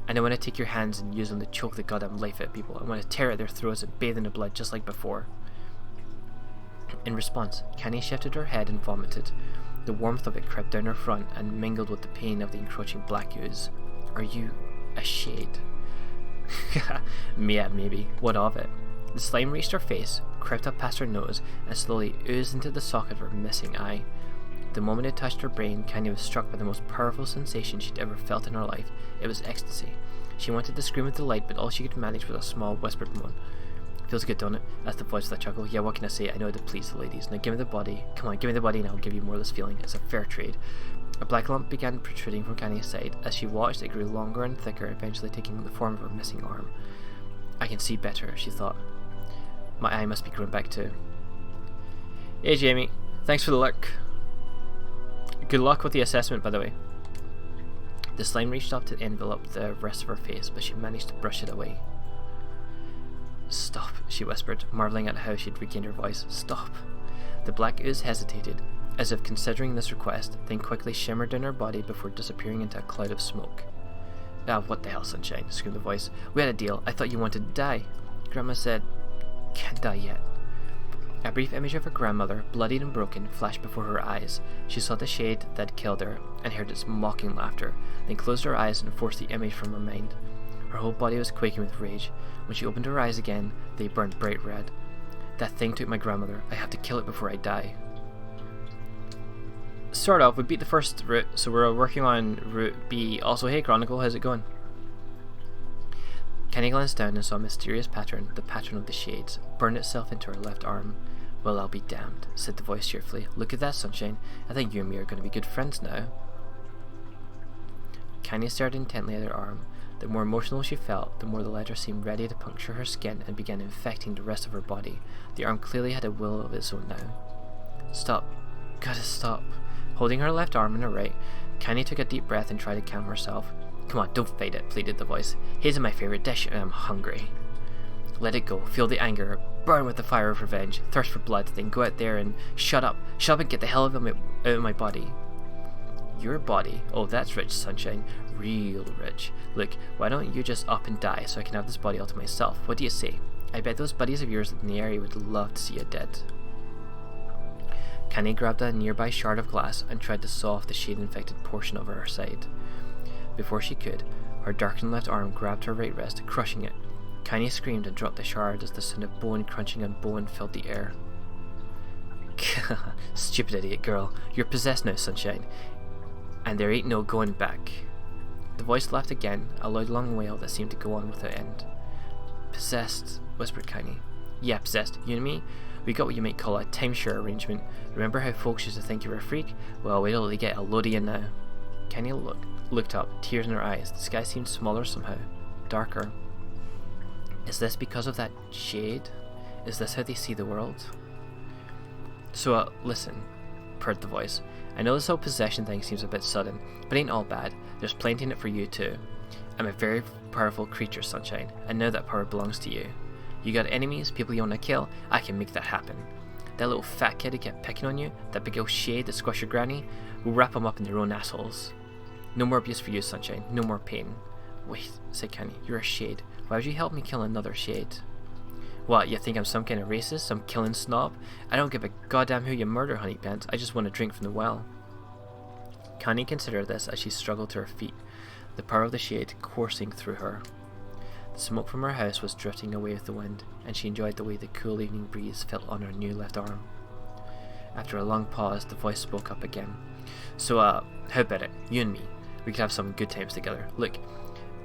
"And I want to take your hands and use them to choke the goddamn life out of people. I want to tear at their throats and bathe in their blood just like before." In response, Kanye shifted her head and vomited. The warmth of it crept down her front and mingled with the pain of the encroaching black ooze. "Are you a shade?" "Yeah, maybe. What of it?" The slime reached her face, crept up past her nose, and slowly oozed into the socket of her missing eye. The moment it touched her brain, Kanye was struck by the most powerful sensation she'd ever felt in her life. It was ecstasy. She wanted to scream with delight, but all she could manage was a small whispered moan. "Feels good, don't it?" asked the voice with a chuckle. "Yeah, what can I say? I know how to please the ladies. Now give me the body. Come on, give me the body and I'll give you more of this feeling. It's a fair trade." A black lump began protruding from Kanye's side. As she watched, it grew longer and thicker, eventually taking the form of her missing arm. "I can see better," she thought. "My eye must be growing back too." "Hey Jamie, thanks for the luck." "Good luck with the assessment, by the way." The slime reached up to envelop the rest of her face, but she managed to brush it away. "Stop," she whispered, marveling at how she'd regained her voice. "Stop." The black ooze hesitated, as if considering this request, then quickly shimmered down her body before disappearing into a cloud of smoke. "Ah, what the hell, sunshine," screamed the voice. "We had a deal. I thought you wanted to die." Grandma said, "Can't die yet." A brief image of her grandmother, bloodied and broken, flashed before her eyes. She saw the shade that had killed her, and heard its mocking laughter, then closed her eyes and forced the image from her mind. Her whole body was quaking with rage. When she opened her eyes again, they burned bright red. "That thing took my grandmother. I have to kill it before I die." Sort of. We beat the first route, so we're working on route B. Also, hey Chronicle, how's it going? Kenny glanced down and saw a mysterious pattern, the pattern of the shades, burn itself into her left arm. "Well, I'll be damned," said the voice cheerfully. "Look at that, sunshine. I think you and me are going to be good friends now." Kenny stared intently at her arm. The more emotional she felt, the more the letter seemed ready to puncture her skin and began infecting the rest of her body. The arm clearly had a will of its own now. "Stop. Gotta stop." Holding her left arm in her right, Kenny took a deep breath and tried to calm herself. "Come on, don't fight it," pleaded the voice. "Haze is my favourite dish and I'm hungry." "Let it go. Feel the anger. Burn with the fire of revenge. Thirst for blood. Then go out there and shut up. Shut up and get the hell out of my body." "Your body? Oh, that's rich, sunshine. Real rich. Look, why don't you just up and die so I can have this body all to myself? What do you say? I bet those buddies of yours in the area would love to see you dead." Kenny grabbed a nearby shard of glass and tried to saw off the shade-infected portion of her side. Before she could, her darkened left arm grabbed her right wrist, crushing it. Kenny screamed and dropped the shard as the sound of bone crunching on bone filled the air. Stupid idiot girl. You're possessed now, Sunshine. And there ain't no going back. The voice laughed again, a loud long wail that seemed to go on without end. Possessed, whispered Kiney. Yeah, possessed. You and me? We got what you might call a timeshare arrangement. Remember how folks used to think you were a freak? Well, wait till they get a load of you now. Kiney looked up, tears in her eyes. The sky seemed smaller somehow, darker. Is this because of that shade? Is this how they see the world? So, listen, purred the voice. I know this whole possession thing seems a bit sudden, but ain't all bad. There's plenty in it for you too. I'm a very powerful creature, Sunshine, and now that power belongs to you. You got enemies, people you want to kill, I can make that happen. That little fat kid who kept picking on you, that big old shade that squashed your granny, we'll wrap them up in their own assholes. No more abuse for you, Sunshine, no more pain. Wait, said Kenny, you're a shade. Why would you help me kill another shade? What, you think I'm some kind of racist, some killing snob? I don't give a goddamn who you murder, honey pants. I just want to drink from the well. Connie considered this as she struggled to her feet, the power of the shade coursing through her. The smoke from her house was drifting away with the wind, and she enjoyed the way the cool evening breeze felt on her new left arm. After a long pause, the voice spoke up again. So, how about it? You and me. We could have some good times together. Look,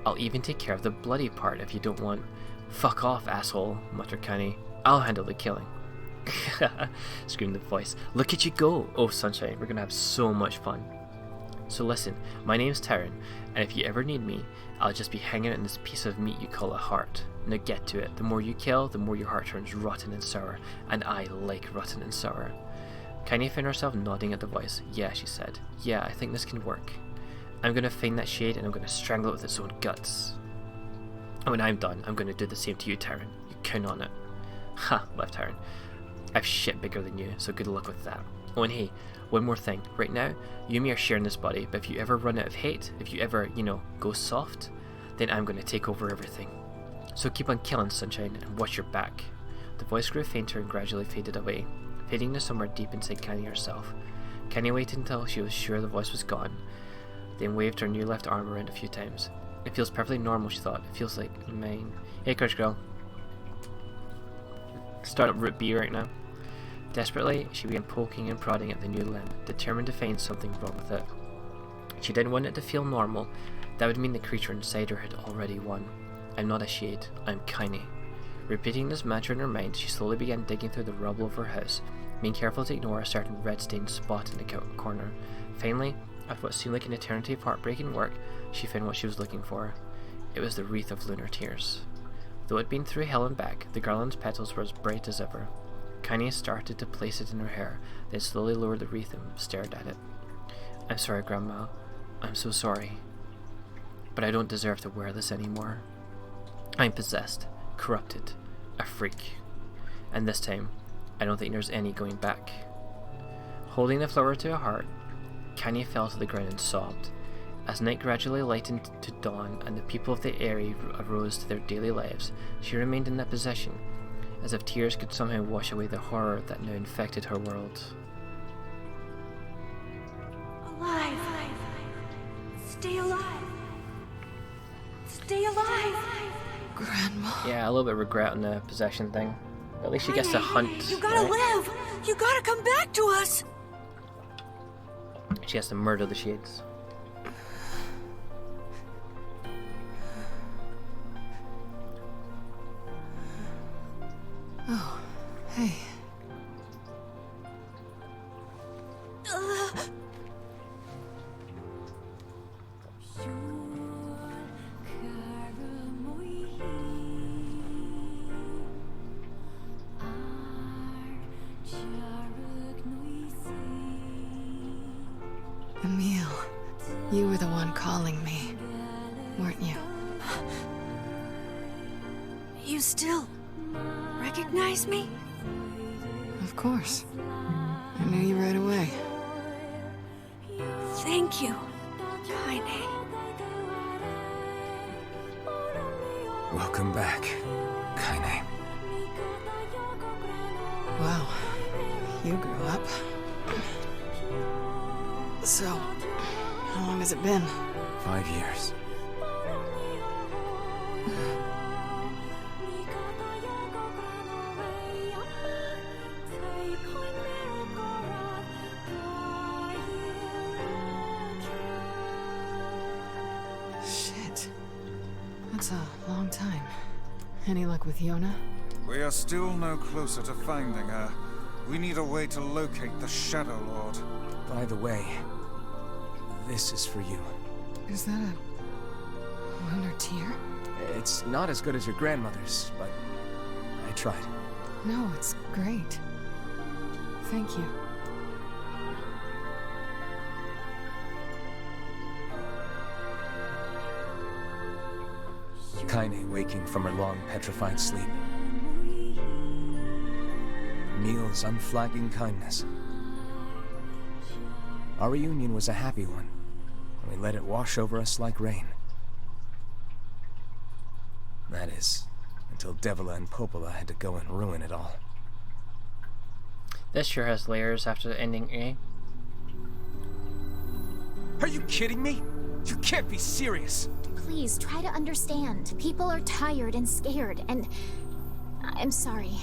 I'll even take care of the bloody part if you don't want. Fuck off, asshole, muttered Connie. I'll handle the killing. Screamed the voice. Look at you go! Oh, Sunshine, we're gonna have so much fun. So listen, my name's Taryn, and if you ever need me, I'll just be hanging out in this piece of meat you call a heart. Now get to it. The more you kill, the more your heart turns rotten and sour, and I like rotten and sour. Connie found herself nodding at the voice. Yeah, she said. Yeah, I think this can work. I'm gonna find that shade and I'm gonna strangle it with its own guts. And when I'm done, I'm gonna do the same to you, Taryn. You count on it. Ha, laughed Taryn. I've shit bigger than you, so good luck with that. Oh, and hey, one more thing. Right now, you and me are sharing this body, but if you ever run out of hate, if you ever, go soft, then I'm gonna take over everything. So keep on killing, Sunshine, and watch your back. The voice grew fainter and gradually faded away, fading to somewhere deep inside Kenny herself. Kenny waited until she was sure the voice was gone, then waved her new left arm around a few times. It feels perfectly normal, she thought. It feels like mine. Hey, Crush Girl. Start up Route B right now. Desperately, she began poking and prodding at the new limb, determined to find something wrong with it. She didn't want it to feel normal. That would mean the creature inside her had already won. I'm not a shade, I'm Kiney. Repeating this mantra in her mind, she slowly began digging through the rubble of her house, being careful to ignore a certain red-stained spot in the corner. Finally, after what seemed like an eternity of heartbreaking work, she found what she was looking for. It was the wreath of lunar tears. Though it had been through hell and back, the garland's petals were as bright as ever. Kiney started to place it in her hair, then slowly lowered the wreath and stared at it. I'm sorry, Grandma. I'm so sorry. But I don't deserve to wear this anymore. I'm possessed, corrupted, a freak. And this time, I don't think there's any going back. Holding the flower to her heart, Kiney fell to the ground and sobbed. As night gradually lightened to dawn and the people of the area arose to their daily lives, she remained in that position, as if tears could somehow wash away the horror that now infected her world. Alive! Stay alive! Stay alive! Grandma. Yeah, a little bit of regret on the possession thing. But at least she gets to hunt. You gotta right? live! You gotta come back to us! She has to murder the shades. Oh, hey. Emil, you were the one calling me, weren't you? You still recognize me? Of course. I knew you right away. Thank you, Kaine. Welcome back, Kaine. Wow, you grew up. So, how long has it been? 5 years. takes a long time. Any luck with Yona? We are still no closer to finding her. We need a way to locate the Shadow Lord. By the way, this is for you. Is that a lunar tear? It's not as good as your grandmother's, but I tried. No, it's great. Thank you. Kaine waking from her long petrified sleep. Emil's unflagging kindness. Our reunion was a happy one, and we let it wash over us like rain. That is, until Devila and Popola had to go and ruin it all. This sure has layers after the ending, eh? Are you kidding me? You can't be serious! Please, try to understand. People are tired and scared, and... I'm sorry.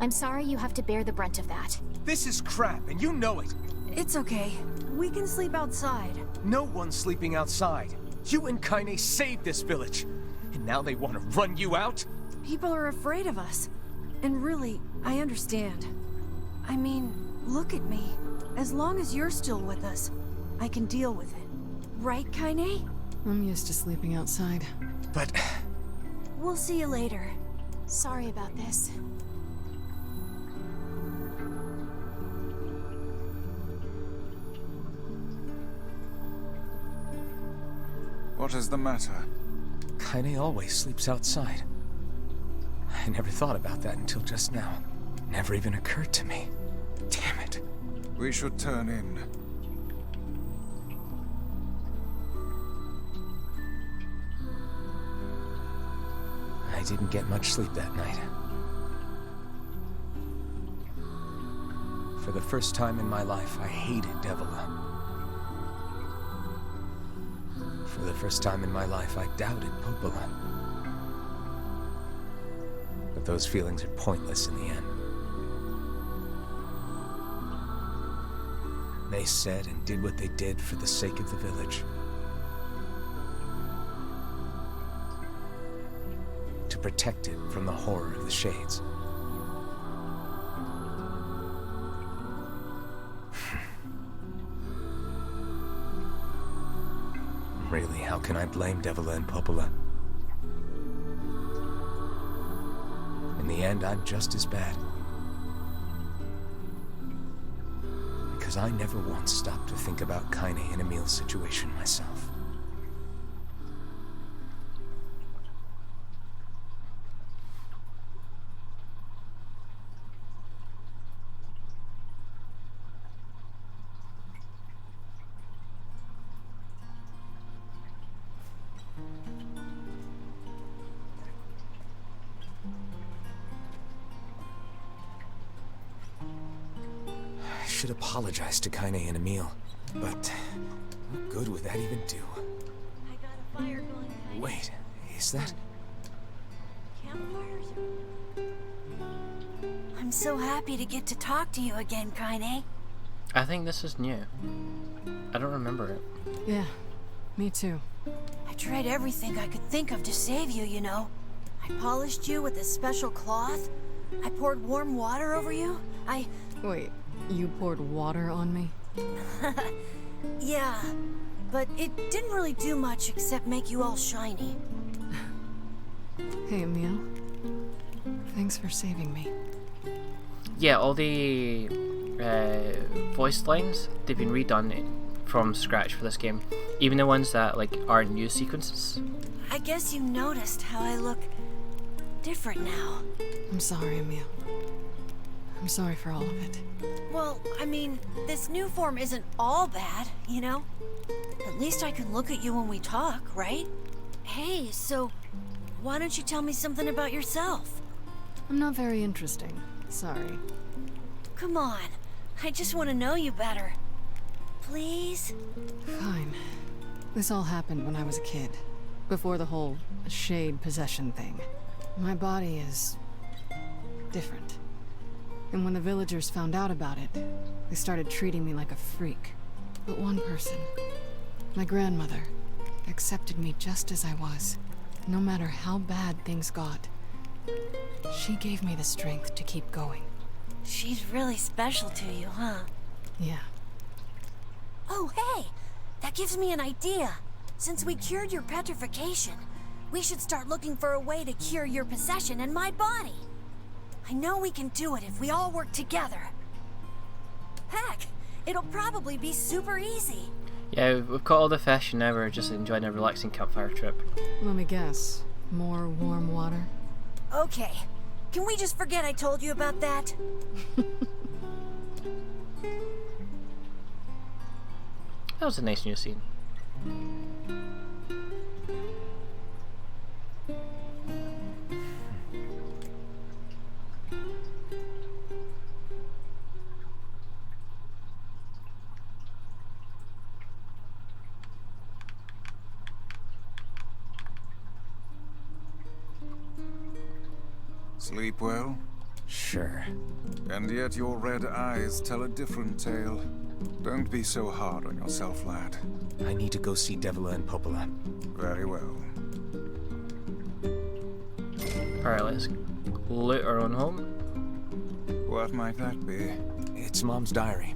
I'm sorry you have to bear the brunt of that. This is crap, and you know it! It's okay. We can sleep outside. No one's sleeping outside. You and Kaine saved this village, and now they want to run you out? People are afraid of us. And really, I understand. I mean, look at me. As long as you're still with us, I can deal with it. Right, Kaine? I'm used to sleeping outside. But... We'll see you later. Sorry about this. What is the matter? Kaine always sleeps outside. I never thought about that until just now. Never even occurred to me. Damn it. We should turn in. I didn't get much sleep that night. For the first time in my life, I hated Devila. For the first time in my life, I doubted Popola. But those feelings are pointless in the end. They said and did what they did for the sake of the village. To protect it from the horror of the Shades. Really, how can I blame Devila and Popola? In the end, I'm just as bad. Because I never once stopped to think about Kaine and Emil's situation myself. I should apologize to Kaine and Emil, but what good would that even do? I got a fire going, Kaine. Wait, is that... Campfires? I'm so happy to get to talk to you again, Kaine. I think this is new. I don't remember it. Yeah, me too. I tried everything I could think of to save you, you know. I polished you with a special cloth. I poured warm water over you. Wait, you poured water on me? Yeah, but it didn't really do much except make you all shiny. Hey, Emil. Thanks for saving me. Yeah, all the voice lines, they've been redone from scratch for this game. Even the ones that like aren't new sequences. I guess you noticed how I look different now. I'm sorry, Emil. I'm sorry for all of it. Well, I mean, this new form isn't all bad, you know? At least I can look at you when we talk, right? Hey, so why don't you tell me something about yourself? I'm not very interesting. Sorry. Come on, I just want to know you better. Please? Fine. This all happened when I was a kid. Before the whole shade possession thing. My body is... different. And when the villagers found out about it, they started treating me like a freak. But one person, my grandmother, accepted me just as I was. no matter how bad things got, she gave me the strength to keep going. She's really special to you, huh? Yeah. Oh, hey! That gives me an idea. Since we cured your petrification, we should start looking for a way to cure your possession in my body. I know we can do it if we all work together. Heck, it'll probably be super easy. Yeah, we've caught all the fish and now we're just enjoying a relaxing campfire trip. Let me guess. More warm water? Okay. Can we just forget I told you about that? That was a nice new scene. Sleep well? Sure. And yet your red eyes tell a different tale. Don't be so hard on yourself, lad. I need to go see Devila and Popola. Very well. Alright, let's loot our own home. What might that be? It's Mom's diary.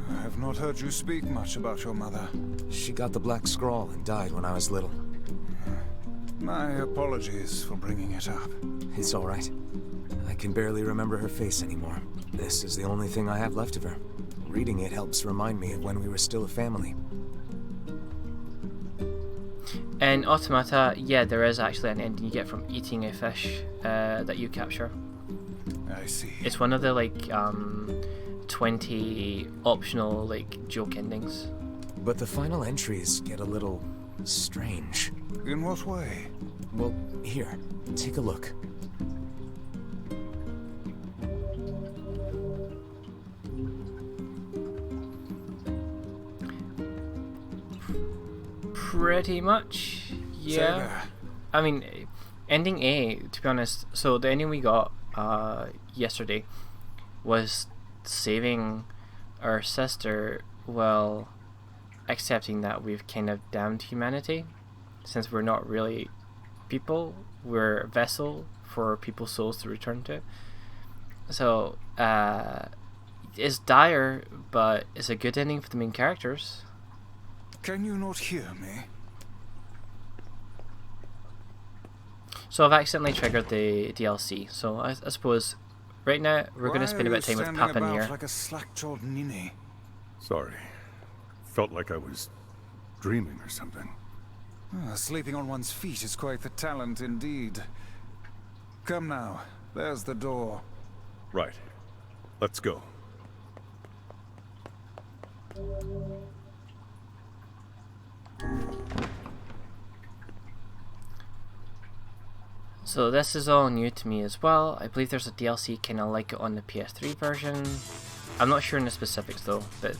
I have not heard you speak much about your mother. She got the Black Scrawl and died when I was little. My apologies for bringing it up. It's all right. I can barely remember her face anymore. This is the only thing I have left of her. Reading it helps remind me of when we were still a family. And Automata, yeah, there is actually an ending you get from eating a fish that you capture. I see. It's one of the like 20 optional like joke endings. But the final entries get a little strange. In what way? Well, here, take a look. Pretty much, yeah. I mean, ending A, to be honest, so the ending we got yesterday was saving our sister while accepting that we've kind of damned humanity. Since we're not really people, we're a vessel for people's souls to return to. So, it's dire, but it's a good ending for the main characters. Can you not hear me? So I've accidentally triggered the DLC. So I suppose right now we're going to spend a bit of time with Papa Nier. Like a slack-jawed ninny? Sorry. Felt like I was dreaming or something. Sleeping on one's feet is quite the talent indeed. Come now, there's the door. Right. Let's go. So this is all new to me as well. I believe there's a DLC kind of like it on the PS3 version. I'm not sure in the specifics though, but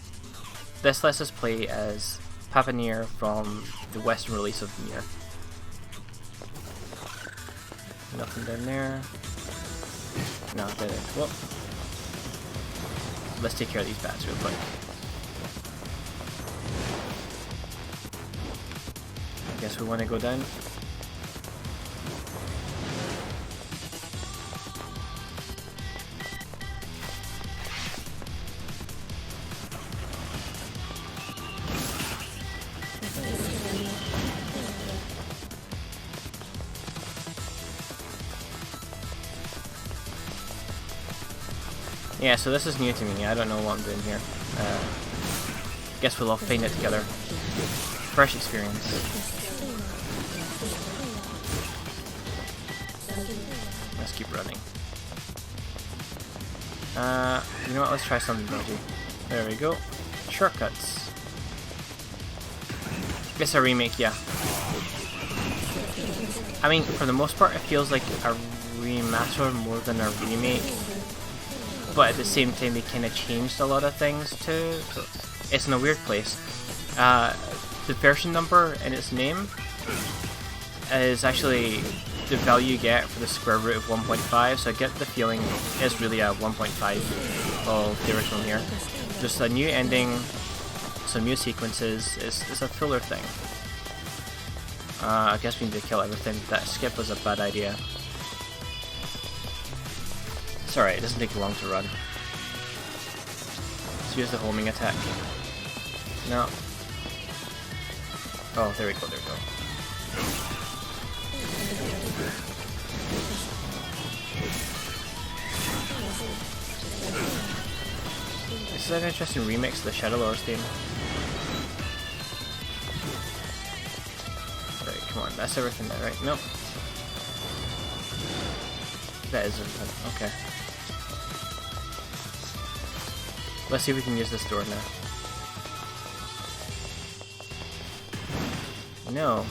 this lets us play as Papa Nier from the Western release of Nier. Nothing down there. No, did it? Whoop. Let's take care of these bats real quick. I guess we want to go down. Yeah, so this is new to me. I don't know what I'm doing here. Guess we'll all find it together. Fresh experience. Let's keep running. You know what? Let's try something dodgy. There we go. Shortcuts. It's a remake, yeah. I mean, for the most part, it feels like a remaster more than a remake. But at the same time, they kind of changed a lot of things too. So it's in a weird place. The version number in its name is actually the value you get for the square root of 1.5. So I get the feeling it's really a 1.5 of the original Nier. Just a new ending, some new sequences. It's a fuller thing. I guess we need to kill everything. That skip was a bad idea. It's alright, it doesn't take long to run. Let's use the homing attack. No. Oh, there we go, there we go. This is an interesting remix of the Shadow Lord's theme. Right, come on, that's everything there, right? Nope. That is everything, okay. Let's see if we can use this door now. No.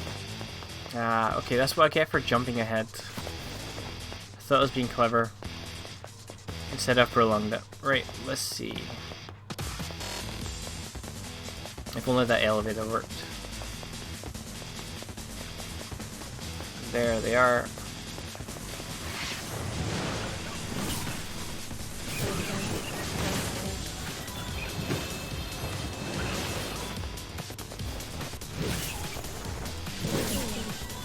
Okay, that's what I get for jumping ahead. I thought I was being clever. Instead I've prolonged it. Right, let's see. If only that elevator worked. There they are.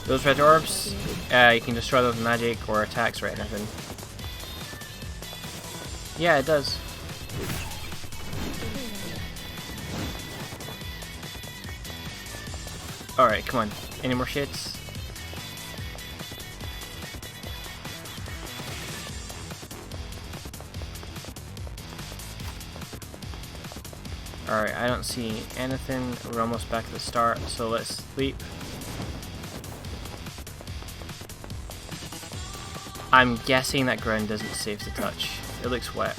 Those red orbs, you can destroy them with magic or attacks or anything. Yeah, it does. Alright, come on. Any more shits? Alright, I don't see anything. We're almost back at the start, so let's sleep. I'm guessing that ground isn't safe to touch. It looks wet.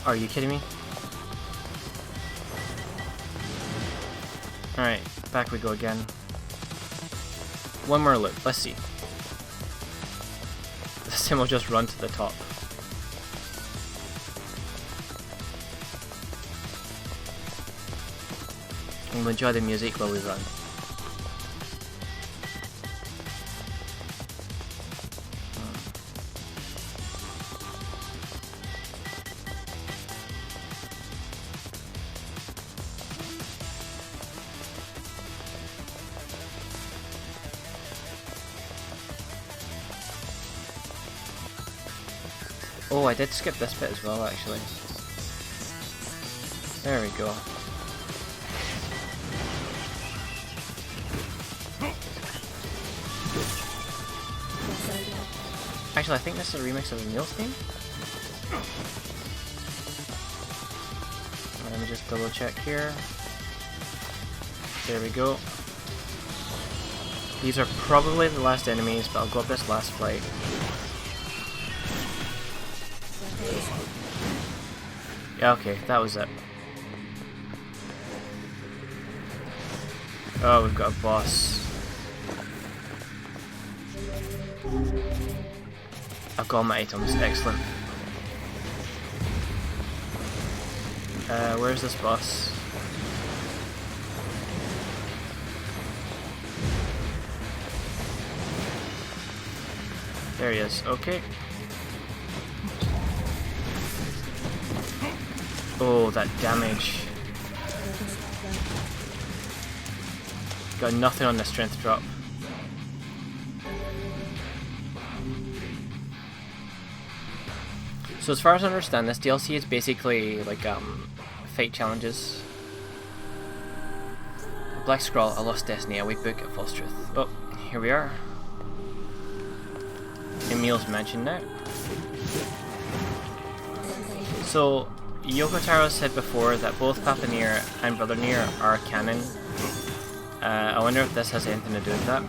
Are you kidding me? Alright, back we go again. One more loop, let's see. This time we'll just run to the top. And we'll enjoy the music while we run. Oh, I did skip this bit as well, actually. There we go. Actually, I think this is a remix of the Neil's theme. Let me just double check here. There we go. These are probably the last enemies, but I'll go up this last flight. Yeah, okay, that was it. Oh, we've got a boss. I've got all my items, excellent. Where's this boss? There he is, okay. Oh, that damage. Got nothing on the strength drop. So as far as I understand, this DLC is basically like fate challenges. Black Scroll, A Lost Destiny, a weak book, a false truth. Oh, here we are. Emil's mansion now. So Yoko Taro said before that both Papa Nier and Brother Nier are canon. I wonder if this has anything to do with that.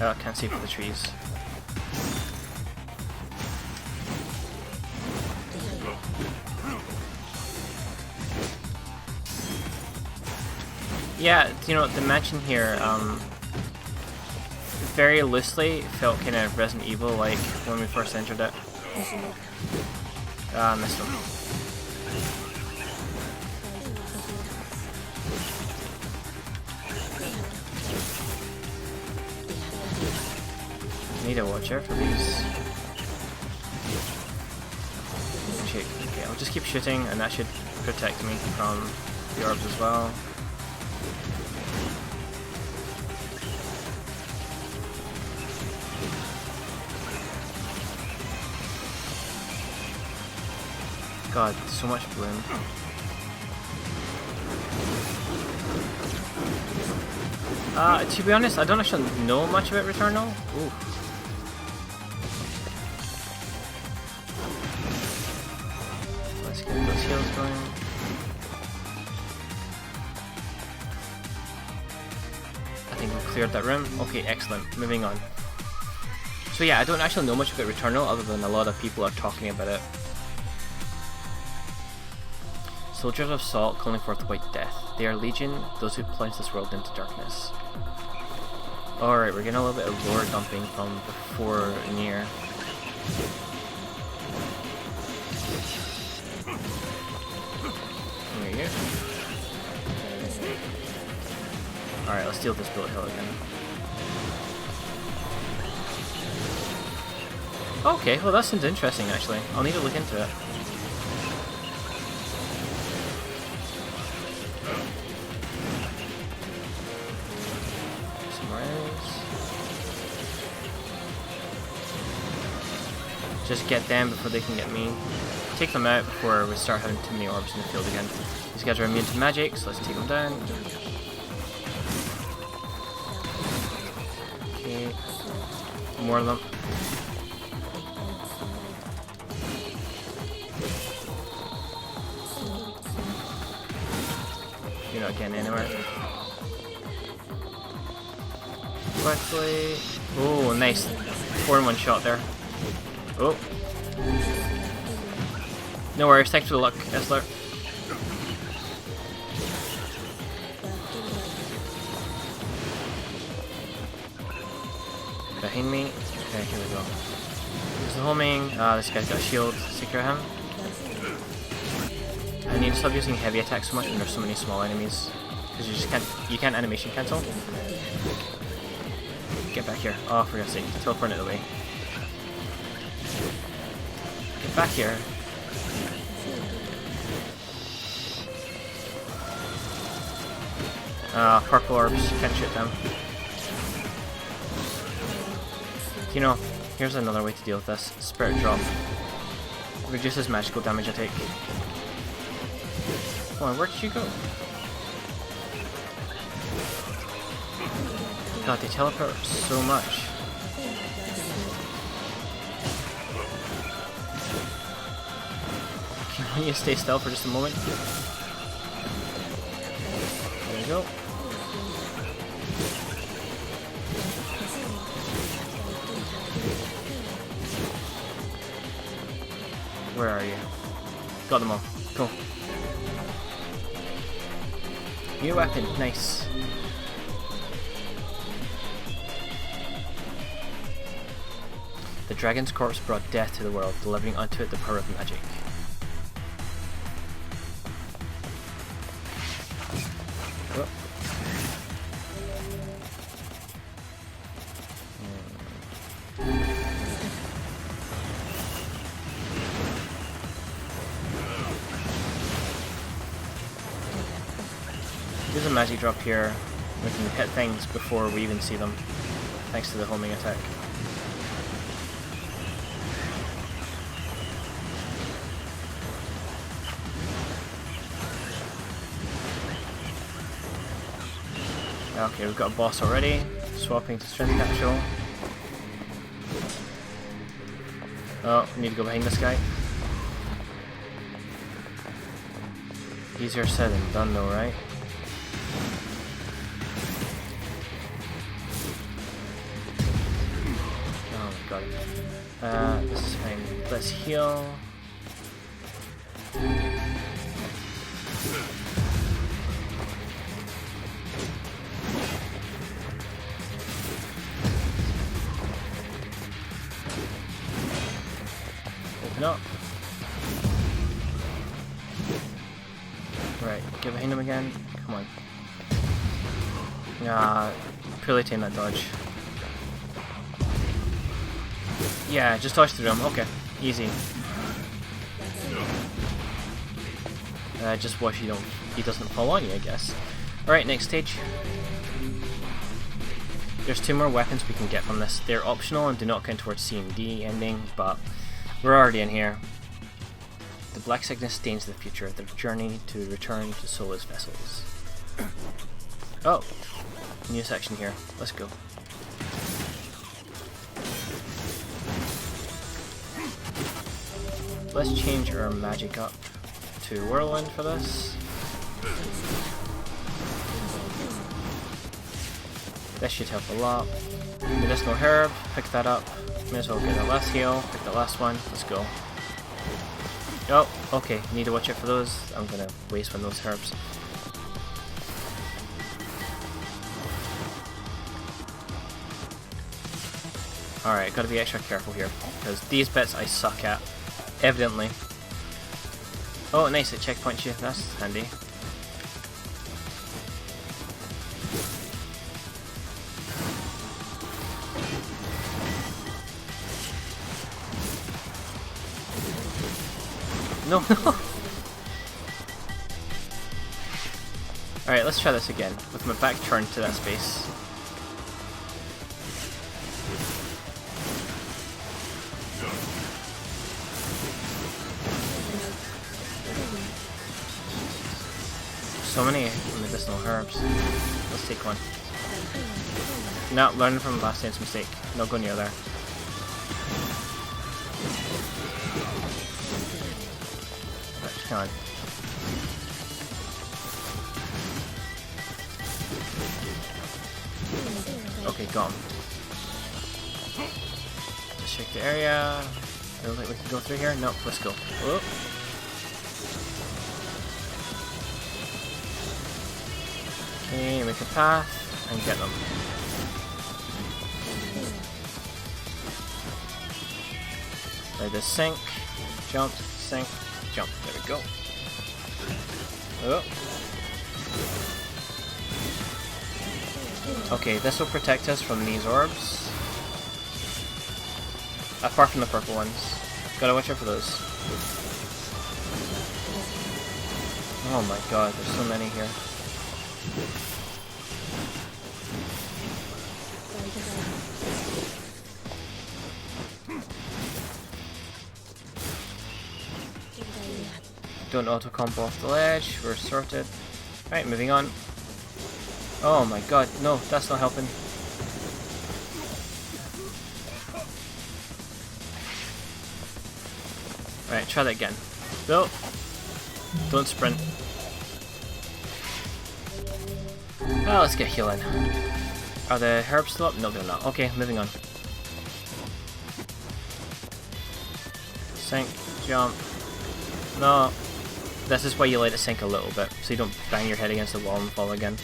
Oh, I can't see for the trees. Yeah, you know, the mansion here, very loosely felt kind of Resident Evil like when we first entered it. Ah, missed him. need a watcher for these. Okay, I'll just keep shooting, and that should protect me from the orbs as well. God, so much bloom. To be honest, I don't actually know much about Returnal. Ooh. Let's get those heals going. I think we've cleared that room. Okay, excellent. Moving on. So yeah, I don't actually know much about Returnal other than a lot of people are talking about it. Soldiers of Salt calling forth white death. They are legion, those who plunge this world into darkness. Alright, we're getting a little bit of lore dumping from before Nier. There you go. Alright, let's deal with this bullet hell again. Okay, well that seems interesting actually. I'll need to look into it. Just get them before they can get me. Take them out before we start having too many orbs in the field again. These guys are immune to magic, so let's take them down. Okay. More of them. You're not getting anywhere. Quickly. Oh, nice. 4-in-1 shot there. Oh. No worries, thanks for the luck, Esler. Behind me. Okay, here we go. There's the homing. This guy's got a shield. Secure him. I need to stop using heavy attacks so much when there's so many small enemies. Because you can't animation cancel. Get back here. Oh, for God's sake, teleport it away. Get back here. Purple orbs, can't shoot them. You know, here's another way to deal with this. Spirit drop. Reduces magical damage I take. Come on, where did you go? God, they teleport so much. Can you stay still for just a moment? There we go. Where are you? Got them all. Cool. New weapon. Nice. The dragon's corpse brought death to the world, delivering unto it the power of magic. Oh. There's a magic drop here. We can hit things before we even see them, thanks to the homing attack. Okay, we've got a boss already. Swapping to strength capsule. Oh, we need to go behind this guy. Easier said than done though, right? Oh my god. This is fine. Let's heal. No. Right, get behind him again. Come on. Purely tame that dodge. Yeah, just dodge through him. Okay, easy. Just watch he doesn't fall on you, I guess. Alright, next stage. There's 2 more weapons we can get from this. They're optional and do not count towards C and D ending, but we're already in here. The black sickness stains the future, their journey to return to soulless vessels. Oh, new section here. Let's go. Let's change our magic up to Whirlwind for this. This should help a lot. Medicinal herb, pick that up. May as well get that last heal, pick the last one. Let's go. Oh, okay, need to watch out for those. I'm gonna waste one of those herbs. Alright, gotta be extra careful here, because these bits I suck at, evidently. Oh, nice, it checkpoints you, that's handy. No, no! Alright, let's try this again, with my back turned to that space. So many medicinal herbs. Let's take one. No, learn from last night's mistake. Don't go near there. Right, come on. Okay, gone. Just check the area. I don't think we can go through here. No, let's go. Whoa. Okay, make a path and get them. Let this sink, jump, sink, jump. There we go. Oh. Okay, this will protect us from these orbs. Apart from the purple ones. Gotta watch out for those. Oh my god, there's so many here. Don't auto-combo off the ledge, we're sorted. Right, moving on. Oh my god, no, that's not helping. Right, try that again. No! Don't sprint. Oh, let's get healing. Are the herbs still up? No, they're not. Okay, moving on. Sink, jump. No. This is why you let it sink a little bit, so you don't bang your head against the wall and fall again.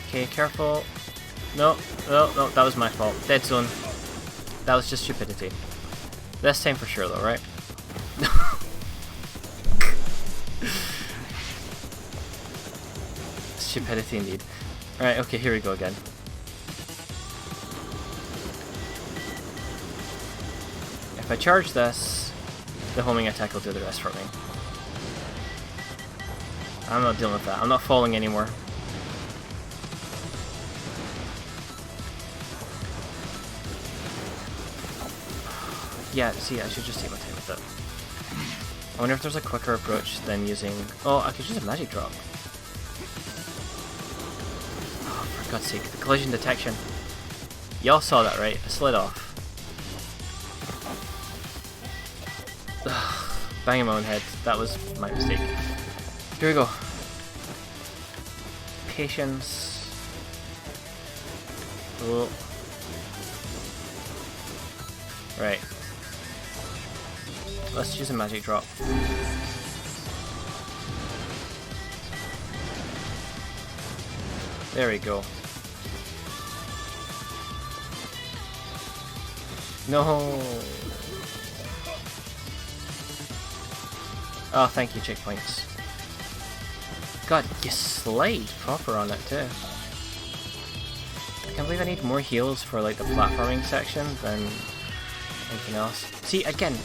Okay, careful. No, no, no, that was my fault. Dead zone. That was just stupidity. This time for sure though, right? Stupidity indeed. Alright, okay, here we go again. If I charge this, the homing attack will do the rest for me. I'm not dealing with that. I'm not falling anymore. Yeah, see, I should just take my time with it. I wonder if there's a quicker approach than using... Oh, I could use a magic drop. Oh, for God's sake, the collision detection. Y'all saw that, right? I slid off. Ugh, banging my own head. That was my mistake. Here we go. Patience. Oh. Right. Let's use a magic drop. There we go. No. Oh, thank you, checkpoints. God, you slide proper on it too. I can't believe I need more heals for like the platforming section than anything else. See, again,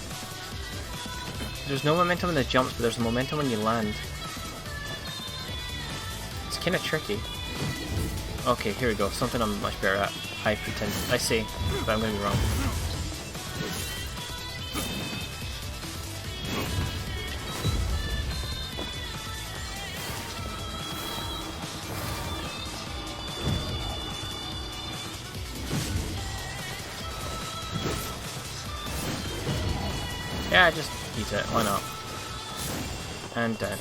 there's no momentum in the jumps, but there's momentum when you land. It's kind of tricky. Okay, here we go. Something I'm much better at. I pretend. I see, but I'm going to be wrong. Yeah, just eat it. Why not? And dead.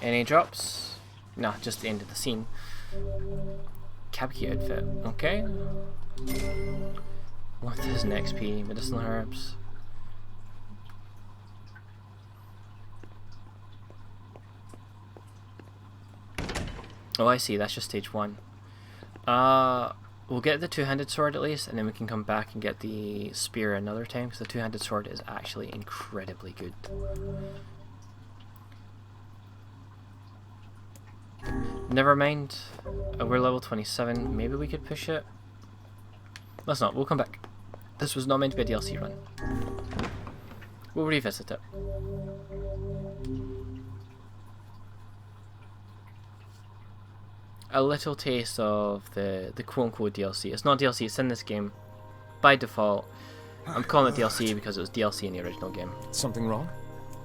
Any drops? Nah, just the end of the scene. Kabuki outfit. Okay. What is an XP? Medicinal herbs. Oh, I see. That's just stage 1. We'll get the two-handed sword at least, and then we can come back and get the spear another time, because the two-handed sword is actually incredibly good. Never mind. We're level 27. Maybe we could push it. Let's not. We'll come back. This was not meant to be a DLC run. We'll revisit it. A little taste of the quote-unquote DLC. It's not DLC, it's in this game. By default. I'm calling it DLC because it was DLC in the original game. Something wrong?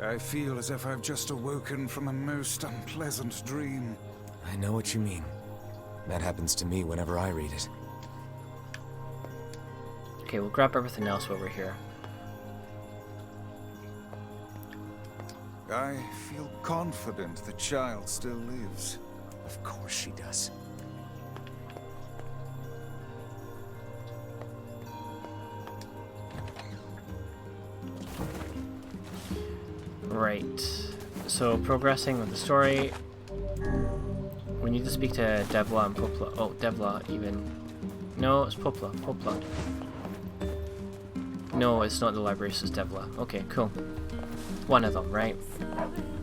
I feel as if I've just awoken from a most unpleasant dream. I know what you mean. That happens to me whenever I read it. Okay, we'll grab everything else while we're here. I feel confident the child still lives. Of course she does. Right. So, progressing with the story. We need to speak to Devla and Popla. Oh, Devla, even. No, it's Popla. Popla. No, it's not the library, it's Devla. Okay, cool. One of them, right?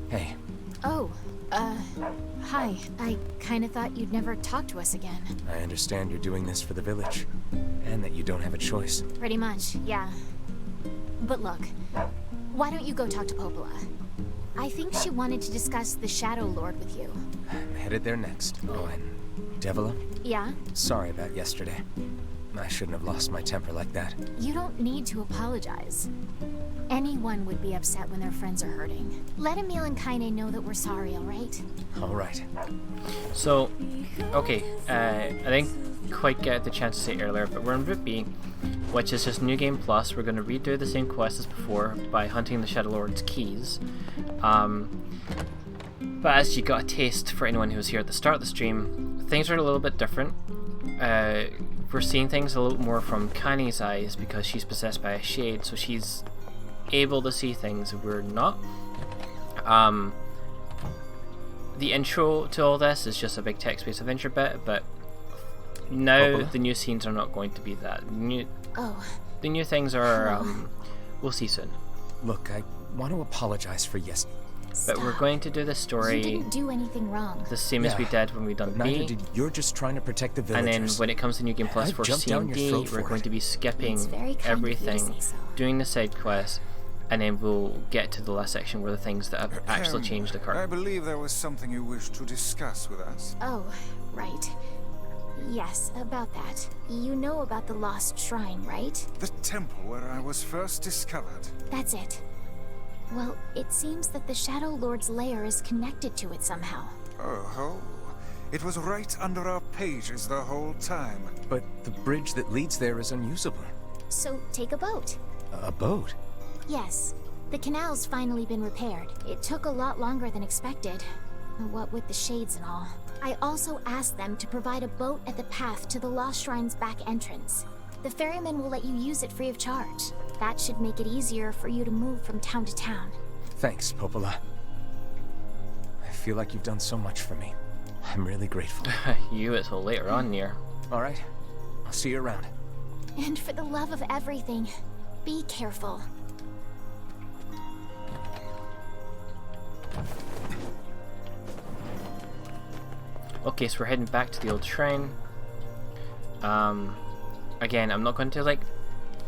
Hey. Oh, hi. I kinda thought you'd never talk to us again. I understand you're doing this for the village, and that you don't have a choice. Pretty much, yeah. But look, why don't you go talk to Popola? I think she wanted to discuss the Shadow Lord with you. I'm headed there next. Oh, and Devila? Yeah? Sorry about yesterday. I shouldn't have lost my temper like that. You don't need to apologize. Anyone would be upset when their friends are hurting. Let Emil and Kaine know that we're sorry, alright? Alright. So, okay, I didn't quite get the chance to say earlier, but we're in Route B, which is just New Game Plus. We're going to redo the same quest as before by hunting the Shadow Lord's keys. But as you got a taste for anyone who was here at the start of the stream, things are a little bit different. We're seeing things a little more from Kaine's eyes because she's possessed by a shade, so she's able to see things we're not. The intro to all this is just a big text-based adventure bit, but now the new scenes are not going to be that. The new things are, we'll see soon. Look, I want to apologize for yesterday. But we're going to do this story. You didn't do anything wrong. The same as we did when we done Neither B. did you're just trying to protect the villagers. And then when it comes to New Game Plus for C and D, we're going to be skipping everything, doing the side quest, and then we'll get to the last section where the things that have actually changed occur. I believe there was something you wished to discuss with us. Oh, right. Yes, about that. You know about the lost shrine, right? The temple where I was first discovered. That's it. Well, it seems that the Shadow Lord's lair is connected to it somehow. Oh, it was right under our pages the whole time. But the bridge that leads there is unusable. So take a boat. A boat? Yes. The canal's finally been repaired. It took a lot longer than expected. What with the shades and all. I also asked them to provide a boat at the path to the Lost Shrine's back entrance. The ferryman will let you use it free of charge. That should make it easier for you to move from town to town. Thanks, Popola. I feel like you've done so much for me. I'm really grateful. You until later on, Nier. Alright, I'll see you around. And for the love of everything, be careful. Okay, so we're heading back to the old shrine. Again, I'm not going to like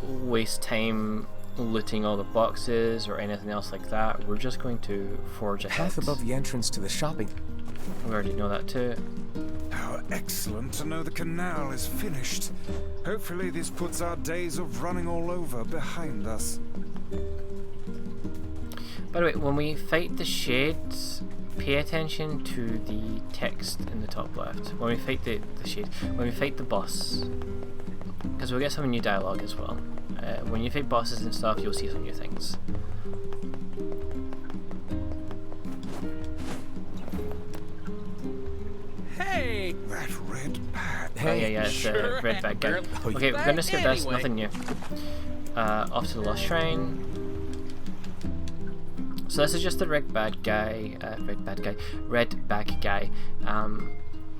waste time looting all the boxes or anything else like that. We're just going to forge ahead. Path above the entrance to the shopping. We already know that too. How excellent to know the canal is finished. Hopefully this puts our days of running all over behind us. By the way, when we fight the shades, pay attention to the text in the top left. When we fight the shade, when we fight the boss, because we'll get some new dialogue as well. When you fight bosses and stuff, you'll see some new things. Hey! That red pad. Oh yeah, it's the red bag guy. Okay, we're gonna skip this, nothing new. Off to the Lost Shrine. So this is just the red bag guy.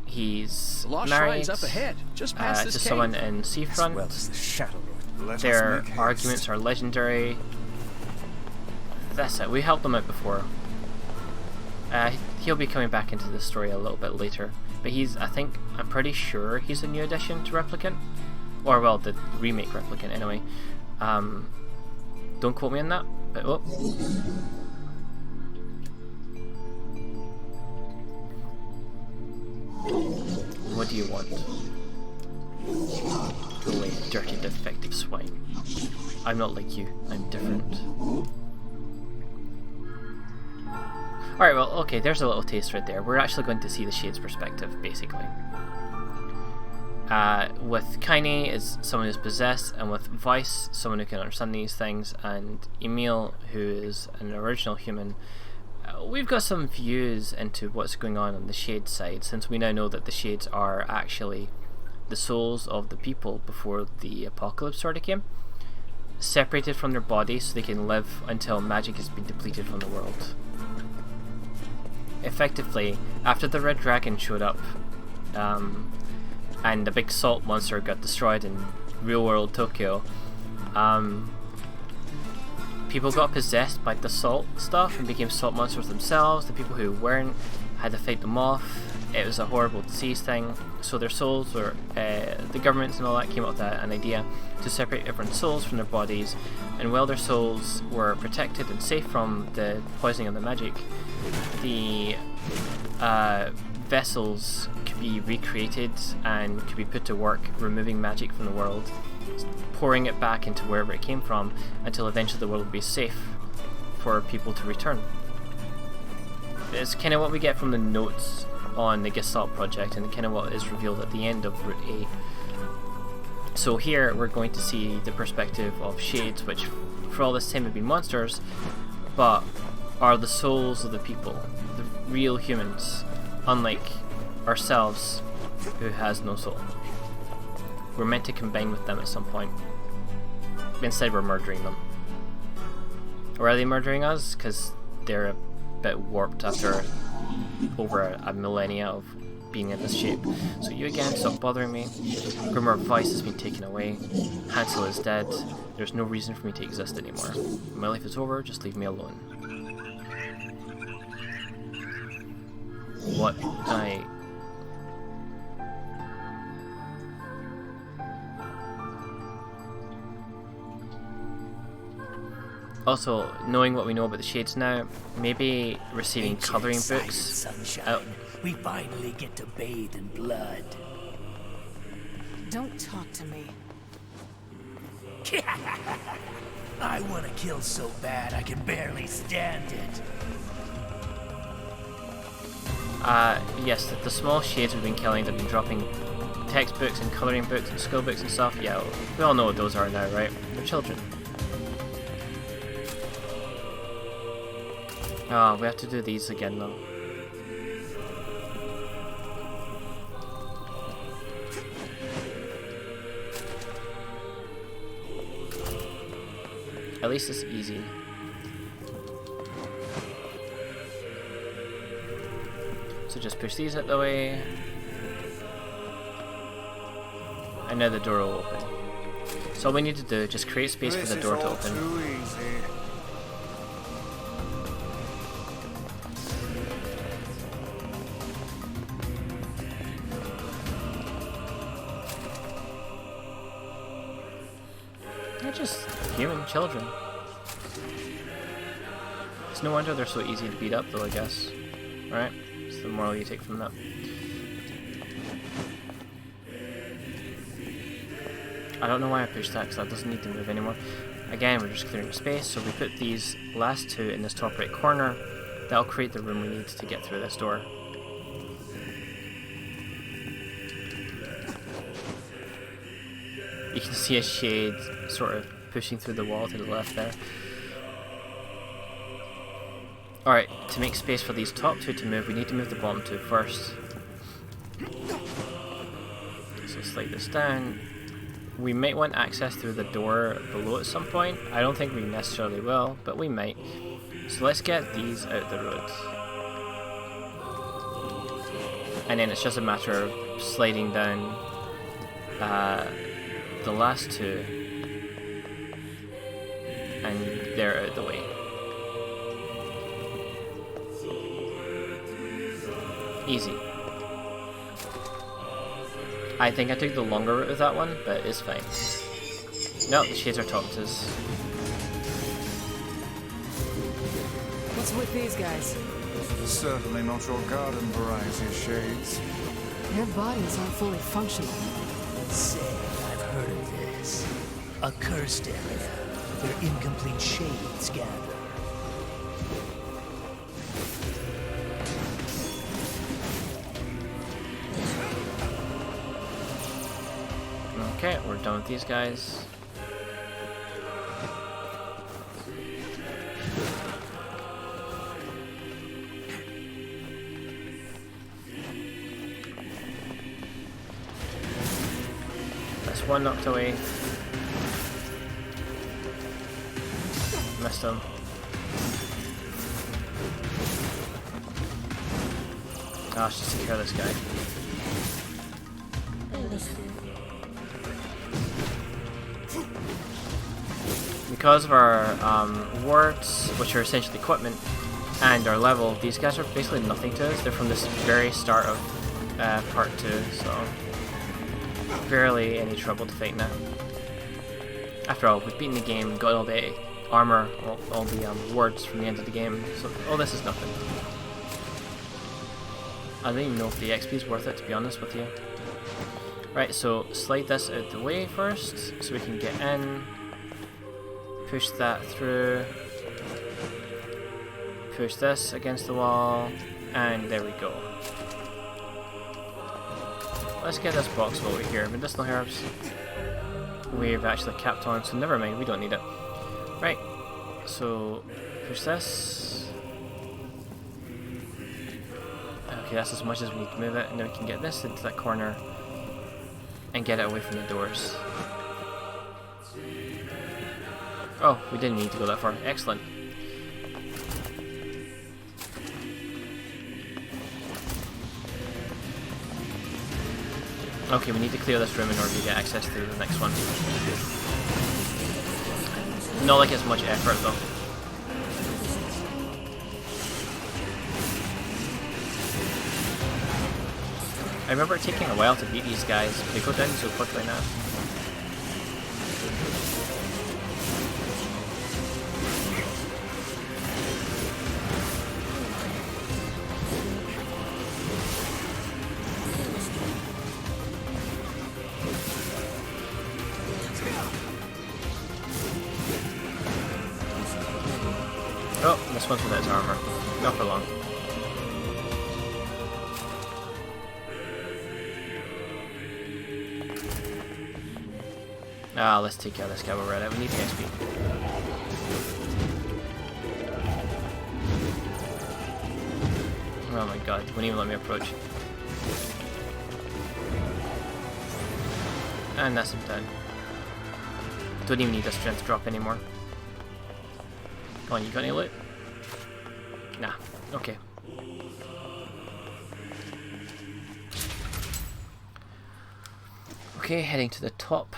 He's Lost married Shrine's up ahead, just past to this cave. someone in Seafront. Well as the Shadow Lord. Let us Their make haste. arguments are legendary. That's it. We helped him out before. He'll be coming back into the story a little bit later. But I'm pretty sure he's a new addition to Replicant. Or, well, the remake Replicant anyway. Don't quote me on that. But, oh. What do you want? Go away, dirty, defective swine. I'm not like you. I'm different. Alright, well, okay, there's a little taste right there. We're actually going to see the Shade's perspective, basically. With Kaine is someone who's possessed, and with Vice, someone who can understand these things, and Emil, who is an original human, we've got some views into what's going on the Shade side, since we now know that the Shades are actually the souls of the people before the apocalypse sort of came, separated from their bodies so they can live until magic has been depleted from the world. Effectively, after the Red Dragon showed up, and the big salt monster got destroyed in real world Tokyo, people got possessed by the salt stuff and became salt monsters themselves. The people who weren't had to fight them off. It was a horrible disease thing. So their souls were, the governments and all that came up with an idea to separate everyone's souls from their bodies. And while their souls were protected and safe from the poisoning of the magic, the vessels could be recreated and could be put to work removing magic from the world, pouring it back into wherever it came from, until eventually the world would be safe for people to return. It's kind of what we get from the notes on the Gestalt project, and kind of what is revealed at the end of Route A. So here we're going to see the perspective of Shades, which for all this time have been monsters, but are the souls of the people, the real humans, unlike ourselves, who has no soul. We're meant to combine with them at some point. Instead, we're murdering them. Or are they murdering us? Because they're a bit warped after over a millennia of being in this shape. So you again, stop bothering me. Grimmer Vice has been taken away. Hansel is dead. There's no reason for me to exist anymore. My life is over, just leave me alone. What I... Also, knowing what we know about the Shades now, maybe receiving coloring books. Sunshine. We finally get to bathe in blood. Don't talk to me. I want to kill so bad I can barely stand it. Yes, the small Shades we've been killing, they've been dropping textbooks and coloring books and school books and stuff. Yeah, we all know what those are now, right? They're children. Oh, we have to do these again though. At least it's easy. So just push these out the way. And now the door will open. So all we need to do is just create space for the door to open. Too easy. They're just human children. It's no wonder they're so easy to beat up, though, I guess. Right? It's the moral you take from that. I don't know why I pushed that, because that doesn't need to move anymore. Again, we're just clearing space, so we put these last two in this top right corner. That'll create the room we need to get through this door. You can see a shade sort of pushing through the wall to the left there. Alright, to make space for these top two to move, we need to move the bottom two first. So slide this down. We might want access through the door below at some point. I don't think we necessarily will, but we might. So let's get these out the road. And then it's just a matter of sliding down the last two. And they're out the way. Easy. I think I took the longer route with that one, but it's fine. No, the shades are talking to us. What's with these guys? Certainly not your garden variety of shades. Their bodies aren't fully functional. Say, I've heard of this. A cursed area where incomplete shades gather. Okay, we're done with these guys. That's one knocked away. Missed him. Ah, let's just secure this guy. Because of our wards, which are essentially equipment, and our level, these guys are basically nothing to us. They're from this very start of part 2, so barely any trouble to fight now. After all, we've beaten the game, got all the armor, all the wards from the end of the game, so all this is nothing. I don't even know if the XP is worth it, to be honest with you. Right, so slide this out the way first, so we can get in. Push that through. Push this against the wall. And there we go. Let's get this box over here. Medicinal herbs. We've actually capped on, so never mind, we don't need it. Right. So, push this. Okay, that's as much as we need to move it. And then we can get this into that corner. And get it away from the doors. Oh, we didn't need to go that far. Excellent. Okay, we need to clear this room in order to get access to the next one. Not like it's much effort though. I remember it taking a while to beat these guys, but they go down so quickly now. Oh, this one's without its armor. Not for long. Ah, let's take care of this guy while we're at it. We need the XP. Oh my god, wouldn't even let me approach. And that's him done. Don't even need a strength drop anymore. Come on, you got any loot? Nah, okay. Okay, heading to the top,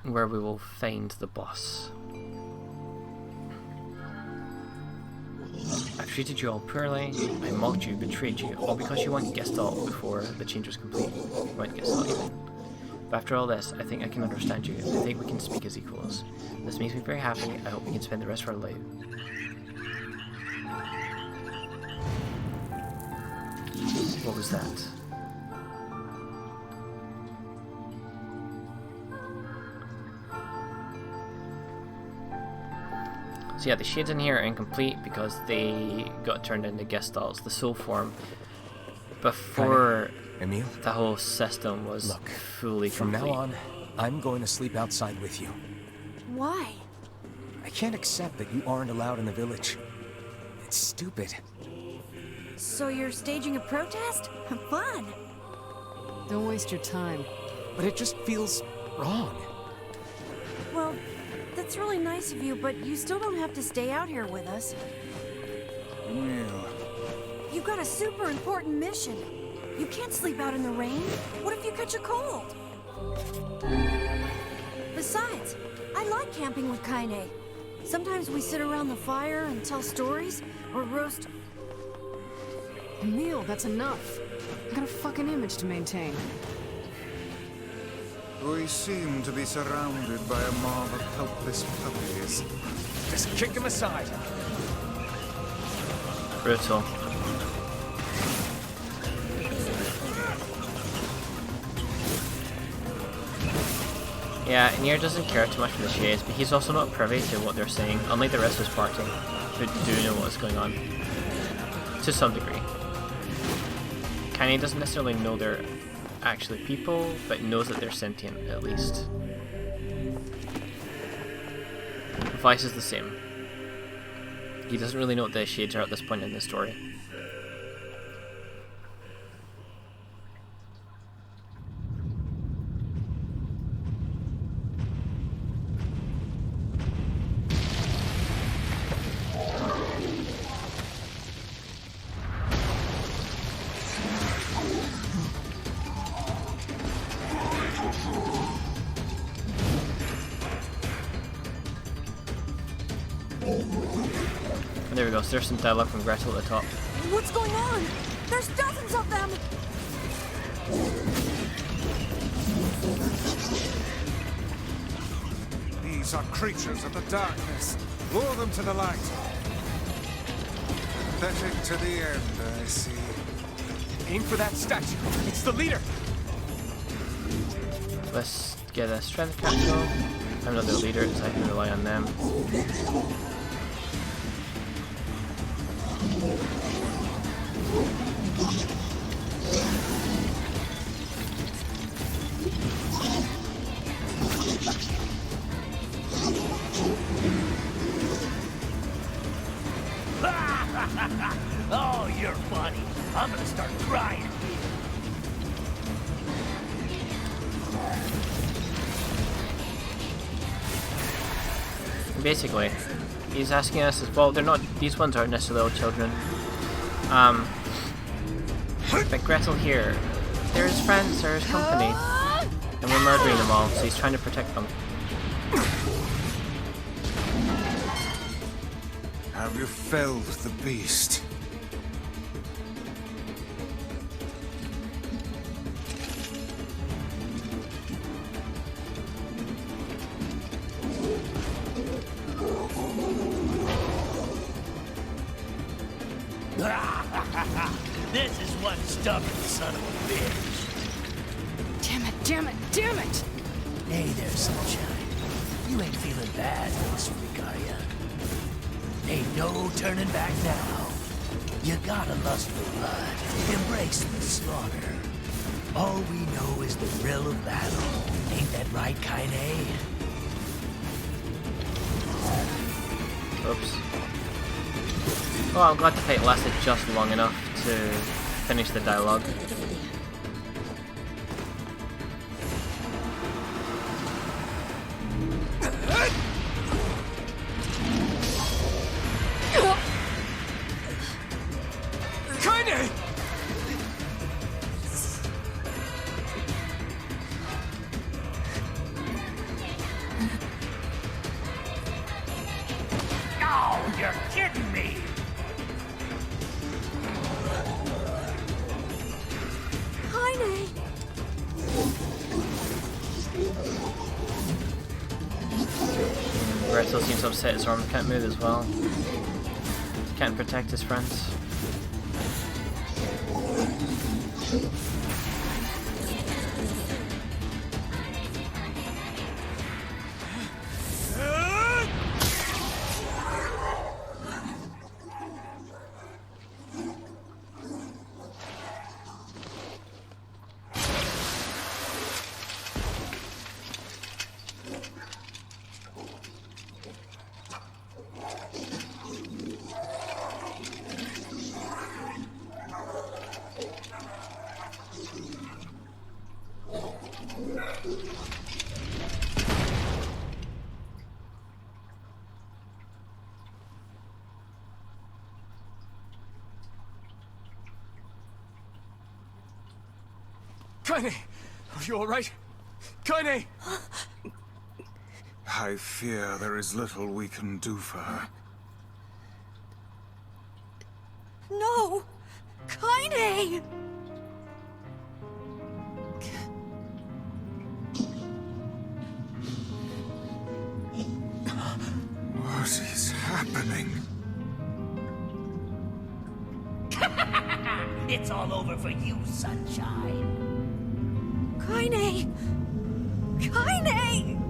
where we will find the boss. I treated you all poorly, I mocked you, betrayed you, all because you wanted Gestalt before the change was complete. You wanted Gestalt even. But after all this, I think I can understand you. I think we can speak as equals. This makes me very happy. I hope we can spend the rest of our life. What was that? So yeah, the shades in here are incomplete because they got turned into gestalts, the soul form, before Emil? the whole system was fully complete. From now on, I'm going to sleep outside with you. Why? I can't accept that you aren't allowed in the village. It's stupid. So you're staging a protest? Fun! Don't waste your time. But it just feels wrong. Well, that's really nice of you, but you still don't have to stay out here with us. Well, You've got a super important mission. You can't sleep out in the rain. What if you catch a cold? Besides, I like camping with Kaine. Sometimes we sit around the fire and tell stories, or roast... Emil, that's enough. I got a fucking image to maintain. we seem to be surrounded by a mob of helpless puppies. Just kick him aside. Brutal. Yeah, Nier doesn't care too much for the shades, but he's also not privy to what they're saying, unlike the rest of his party, who do know what's going on. To some degree. Kaine doesn't necessarily know they're actually people, but knows that they're sentient, at least. Vice is the same. He doesn't really know what the shades are at this point in the story. There we go, so there's some dialogue from Gretel at the top. What's going on? There's dozens of them! These are creatures of the darkness. Lure them to the light. Pathetic to the end, I see. Aim for that statue. It's the leader. Let's get a strength capsule. I'm not their leader, so I can rely on them. Oh, you're funny. I'm gonna start crying. Basically, he's asking us as well, they're not, these ones aren't necessarily all children. But Gretel here, they're his friends, they're his company. And we're murdering them all, so he's trying to protect them. Have you felled the beast? This is one stubborn son of a bitch. Damn it, damn it, damn it! Hey there, sunshine. You ain't feeling bad this week, are ya? Ain't no turning back now. You got a lust for blood. Embrace the slaughter. All we know is the thrill of battle. Ain't that right, Kaine? Oops. Well, I'm glad the fight lasted just long enough to finish the dialogue. Kaine! Oh, you're kidding me! still seems upset his arm can't move as well. Can't protect his friends. Kaine! Are you alright? Kaine! I fear there is little we can do for her. No! Kaine! What is happening? It's all over for you, sunshine. Kaine! Kaine!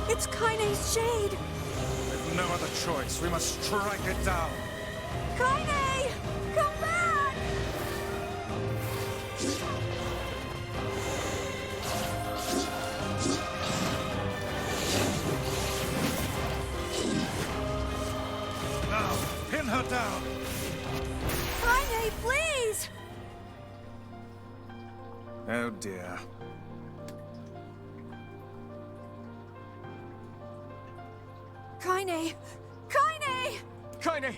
It's Kaine's shade! With no other choice, we must strike it down. Kaine! Come back! Now, pin her down. Kaine, please! Oh dear. Kaine! Kaine!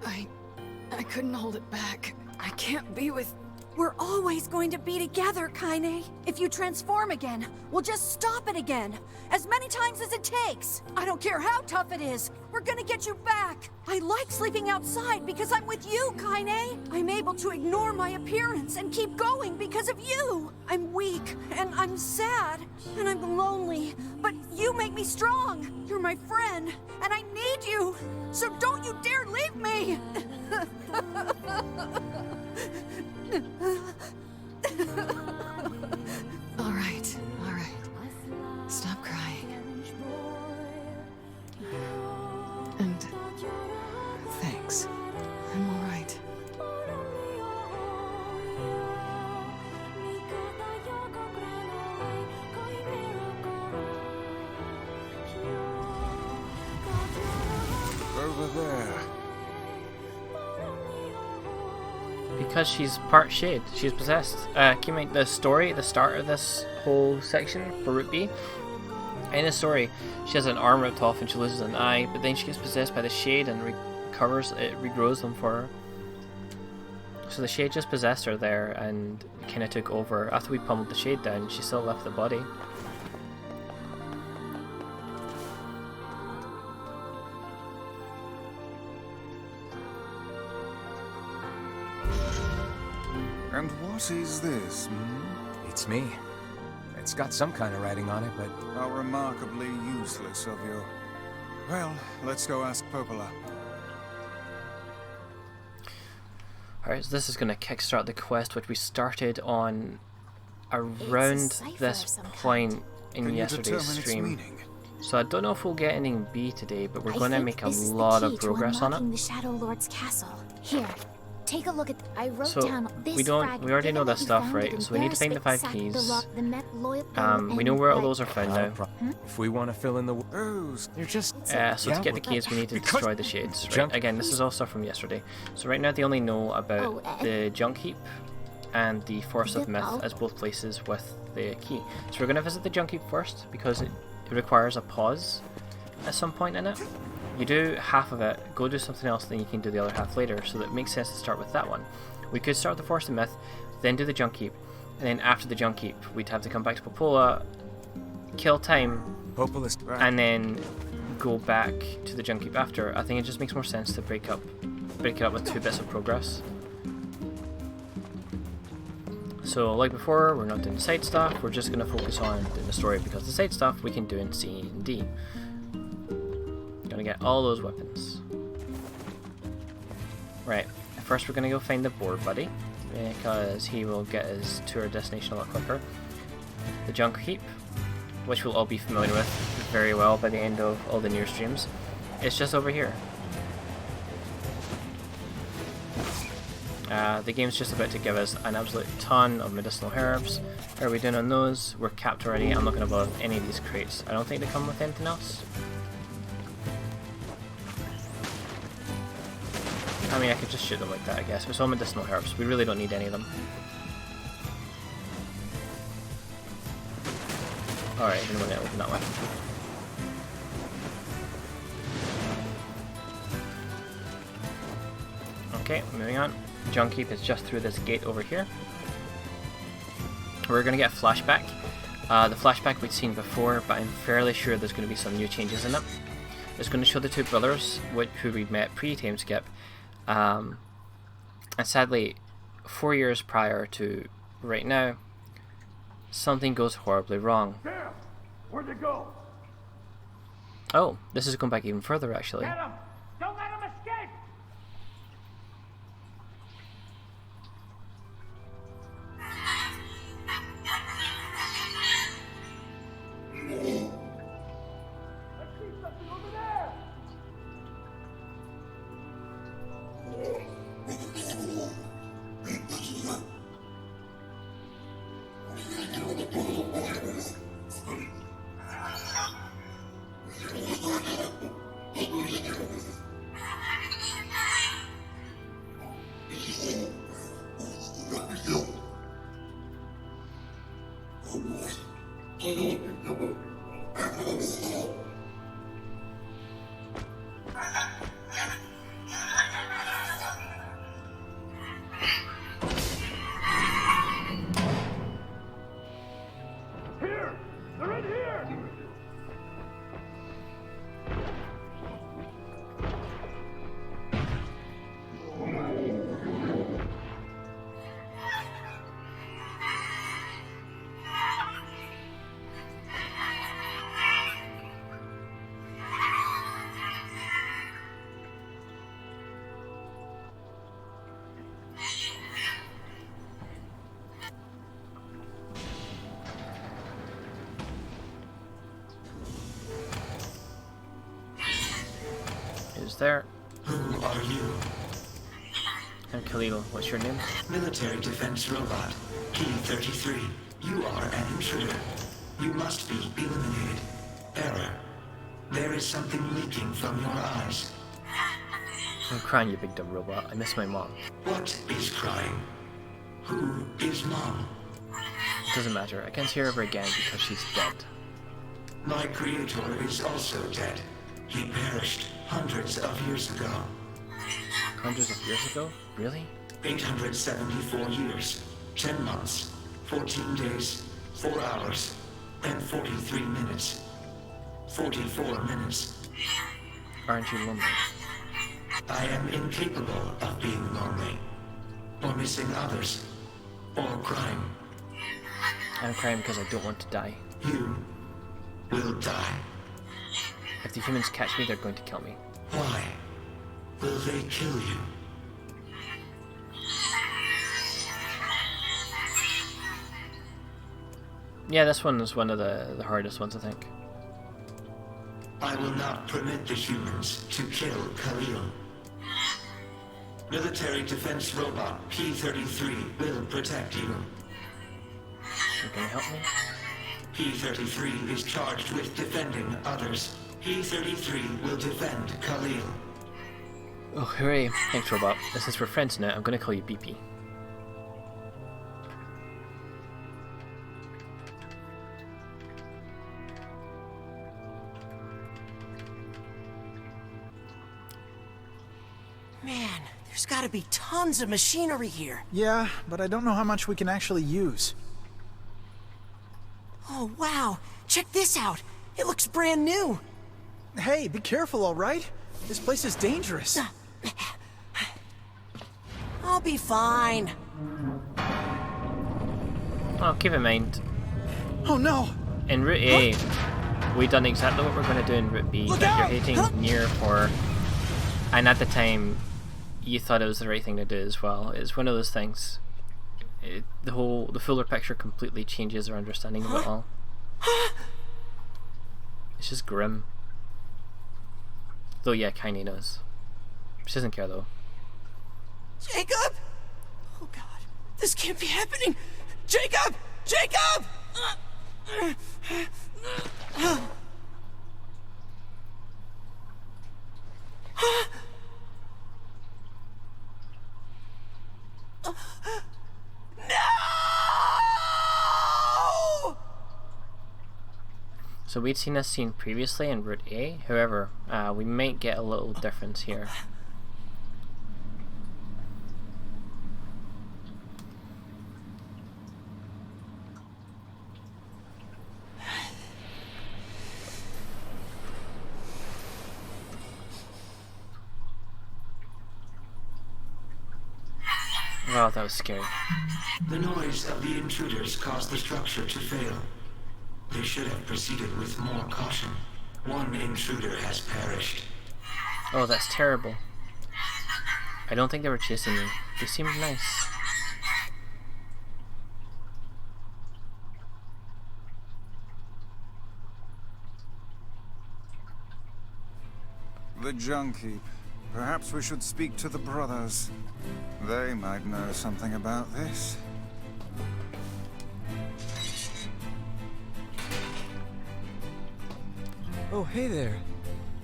Kaine! I couldn't hold it back. I can't be with... We're always going to be together, Kaine. If you transform again, we'll just stop it again. As many times as it takes. I don't care how tough it is. We're gonna get you back. I like sleeping outside because I'm with you, Kaine. I'm able to ignore my appearance and keep going because of you. I'm weak, and I'm sad, and I'm lonely. But you make me strong. You're my friend, and I need you. So don't you dare leave me. All right. Stop crying. And thanks. I'm all right. Over there. Because she's part shade, she's possessed. Keep in mind the story at the start of this whole section for Route B. In the story, she has an arm ripped off and she loses an eye, but then she gets possessed by the shade and recovers, it regrows them for her. So the shade just possessed her there and kind of took over. After we pummeled the shade down, she still left the body. And what is this, It's me. It's got some kind of writing on it, but... How remarkably useless of you. Well, let's go ask Popola. Alright, so this is going to kickstart the quest which we started on around this point in yesterday's stream. So I don't know if we'll get anything B today, but we're going to make a lot of progress on it. The Shadow Lord's castle. Here, take a look at. I wrote So down this we already know this stuff, right? So we need to find the 5 keys. We know where all those are found now. If we want to fill in the... You're just... So to get the keys, we need to destroy the shades. Right? Again, this is all stuff from yesterday. So right now they only know about the junk heap and the Forest of Myth as both places with the key. So we're going to visit the junk heap first because it requires a pause at some point in it. you do half of it, go do something else, then you can do the other half later, so that it makes sense to start with that one. We could start with the Force of Myth, then do the Junk Heap, and then after the Junk Heap, we'd have to come back to Popola, kill time, and then go back to the Junk Heap after. I think it just makes more sense to break it up with 2 bits of progress. So like before, we're not doing side stuff, we're just going to focus on doing the story, because the side stuff we can do in C and D. Gonna get all those weapons. Right, first we're gonna go find the board buddy, because he will get us to our destination a lot quicker. The Junk Heap, which we'll all be familiar with very well by the end of all the Nier streams, it's just over here. The game's just about to give us an absolute ton of medicinal herbs. How are we doing on those? We're capped already. I'm not going to bother with any of these crates. I don't think they come with anything else. I mean, I could just shoot them like that, I guess. It's all medicinal herbs. We really don't need any of them. Alright, I'm going to open that one. Okay, moving on. Junk Heap is just through this gate over here. We're going to get a flashback. The flashback we'd seen before, but I'm fairly sure there's going to be some new changes in it. It's going to show the 2 brothers who we'd met pre-time skip. And sadly, 4 years prior to right now, something goes horribly wrong. Damn! Where'd they go? Oh, this is going back even further actually. Get him! Don't let him escape! I see something over there! Here! They're in here! Who's there? Who are you? I'm Khalil. What's your name? Military defense robot, P-33. You are an intruder. You must be eliminated. Error. There is something leaking from your eyes. I'm crying, you big dumb robot. I miss my mom. What is crying? Who is Mom? It doesn't matter. I can't hear her again because she's dead. My creator is also dead. He perished hundreds of years ago. Hundreds of years ago? Really? 874 years, 10 months, 14 days, 4 hours, and 43 minutes. 44 minutes. Aren't you lonely? I am incapable of being lonely, or missing others, or crying. I'm crying because I don't want to die. You will die. If the humans catch me, they're going to kill me. Why will they kill you? Yeah, this one is one of the hardest ones, I think. I will not permit the humans to kill Khalil. Military defense robot P-33 will protect you. You're gonna help me? P-33 is charged with defending others. P-33 will defend Khalil. Oh, hooray. Thanks, robot. Since we're friends now, I'm gonna call you BP. Man, there's gotta be tons of machinery here. Yeah, but I don't know how much we can actually use. Oh, wow. Check this out. It looks brand new. Hey, be careful, all right? This place is dangerous. I'll be fine. Well, keep in mind, Oh no! in Route A, we've done exactly what we're going to do in Route B. Look That out! you're hating Nier for, and at the time, you thought it was the right thing to do as well. It's one of those things. The fuller picture completely changes our understanding of it all. It's just grim. Though yeah, Kaine knows. She doesn't care though. Jacob! Oh god, this can't be happening! Jacob! Jacob! No! So we'd seen this scene previously in Route A, however, we might get a little difference here. Wow, that was scary. The noise of the intruders caused the structure to fail. They should have proceeded with more caution. One intruder has perished. Oh, that's terrible. I don't think they were chasing me. They seemed nice. The junkie. Perhaps we should speak to the brothers. They might know something about this. Oh, hey there.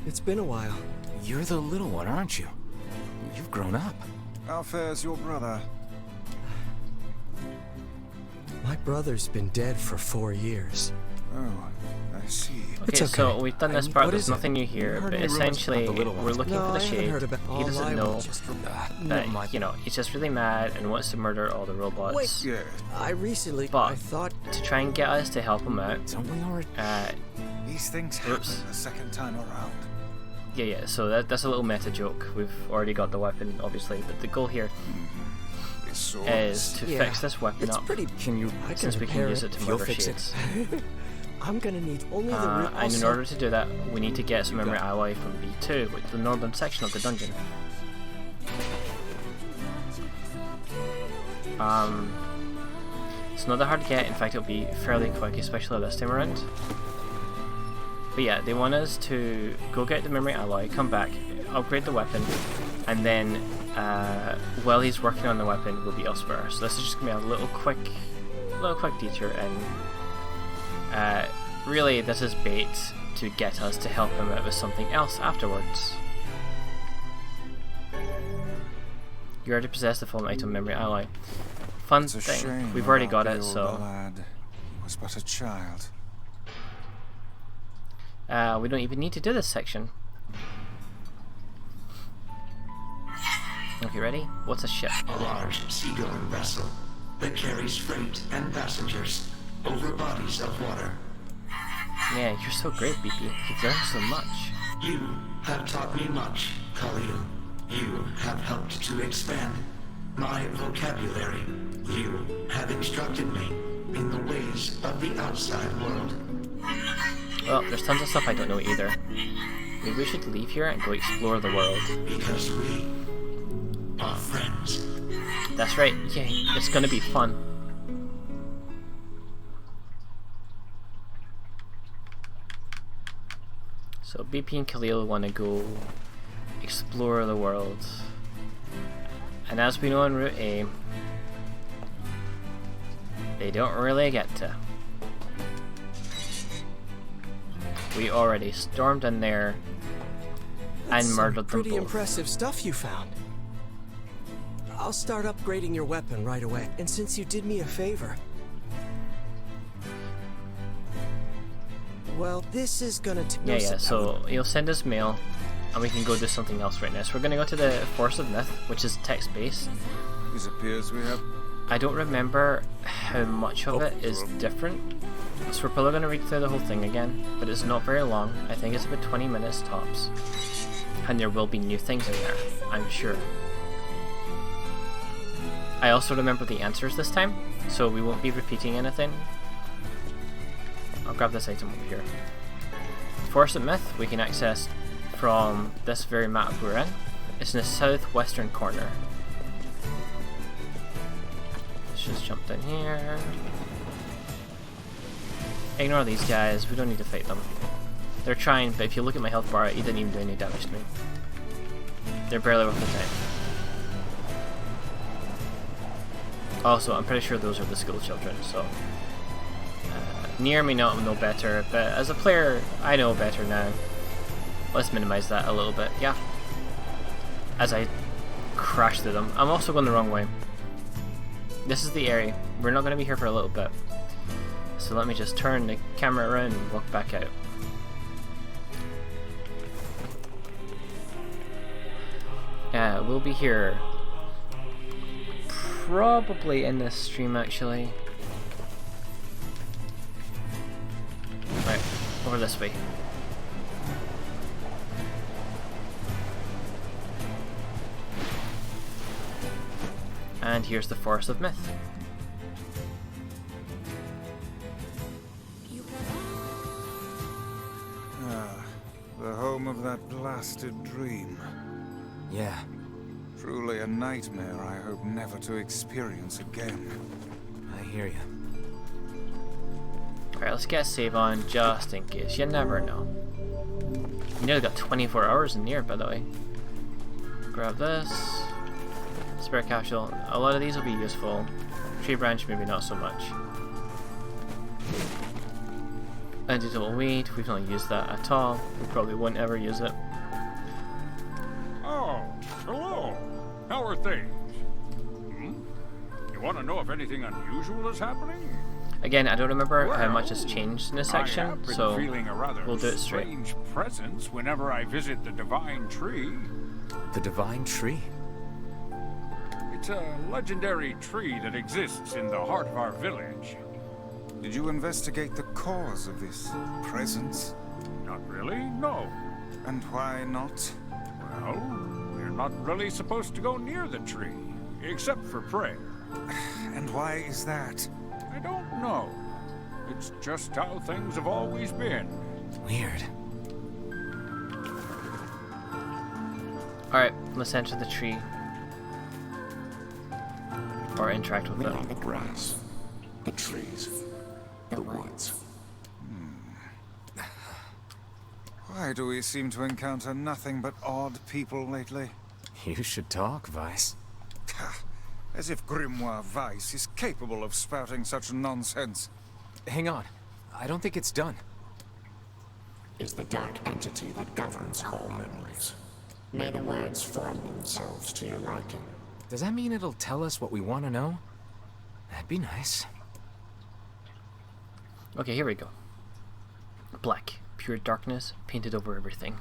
It's been a while. You're the little one, aren't you? You've grown up. How fares your brother? My brother's been dead for 4 years. Oh, I see. Okay, okay. so we've done this And part, what there's is it? nothing new here, You heard but any rumors essentially about the little one? we're looking No, for the I haven't Shade. heard about He all doesn't I know will just that, you know, he's just really mad and wants to murder all the robots. Wait. Yeah. I recently But I thought to try and get us to help him out, Don't we already? These things Oops. happen the second time around. yeah, so that's a little meta joke. We've already got the weapon, obviously, but the goal here These swords. is to Yeah, fix this weapon it's up, pretty. Can you? I can since we can repair use it to You'll murder fix Shades. it. I'm gonna need only the root. And in also- order to do that, we need to get some memory alloy from B2, which is the northern section of the dungeon. It's not that hard to get, in fact it'll be fairly quick, especially this time around. But yeah, they want us to go get the memory alloy, come back, upgrade the weapon, and then while he's working on the weapon, we'll be elsewhere. So this is just gonna be a little quick detour, and really this is bait to get us to help him out with something else afterwards. You already possess the full item memory alloy. Fun It's a thing, shame we've already about got the it, older so lad. He was but a child. we don't even need to do this section. Okay, ready? What's a ship? A large seagoing vessel that carries freight and passengers over bodies of water. Yeah, you're so great, BP. You've learned so much. You have taught me much, Khalil. You have helped to expand my vocabulary. You have instructed me in the ways of the outside world. Well, there's tons of stuff I don't know either. Maybe we should leave here and go explore the world. Because we are friends. That's right, yay, it's gonna be fun. So BP and Khalil want to go explore the world. And as we know in Route A, they don't really get to. We already stormed in there That's and some murdered them pretty both. impressive stuff you found. I'll start upgrading your weapon right away. And since you did me a favor, well, this is gonna Yeah, so he'll send us mail, and we can go do something else right now. So we're going to go to the Forest of Myth, which is text-based. It appears we have... I don't remember how much of it is different, so we're probably going to read through the whole thing again, but it's not very long. I think it's about 20 minutes tops, and there will be new things in there, I'm sure. I also remember the answers this time, so we won't be repeating anything. I'll grab this item over here. Forest of Myth we can access from this very map we're in. It's in the southwestern corner. Let's just jump down here. Ignore these guys, we don't need to fight them. They're trying, but if you look at my health bar, he didn't even do any damage to me. They're barely worth the time. Also, I'm pretty sure those are the school children, so... Nier may not know better, but as a player, I know better now. Let's minimize that a little bit, yeah. As I crash through them. I'm also going the wrong way. This is the area. We're not going to be here for a little bit. So let me just turn the camera around and walk back out. Yeah, we'll be here probably in this stream actually. Right, over this way. And here's the Forest of Myth. Ah, the home of that blasted dream. Yeah. Truly a nightmare I hope never to experience again. I hear you. Alright, let's get a save on just in case. You never know. You nearly got 24 hours in Nier, by the way. Grab this. Spare capsule. A lot of these will be useful. Tree branch, maybe not so much. Antidote weed, we've not used that at all. We probably won't ever use it. Oh, hello. How are things? You want to know if anything unusual is happening? Again, I don't remember how much has changed in this section, I have been so feeling a rather we'll do it straight. strange presence whenever I visit the Divine Tree. The Divine Tree? It's a legendary tree that exists in the heart of our village. Did you investigate the cause of this presence? Not really, no. And why not? Well, we're not really supposed to go near the tree, except for prayer. And why is that? I don't know. It's just how things have always been. Weird. Alright, let's enter the tree. Or interact with it. The grass, the trees, the woods. Why do we seem to encounter nothing but odd people lately? You should talk, Vice. As if Grimoire Weiss is capable of spouting such nonsense. Hang on. I don't think it's done. Is the dark entity that governs all memories. May the words form themselves to your liking. Does that mean it'll tell us what we want to know? That'd be nice. Okay, here we go. Black, pure darkness, painted over everything.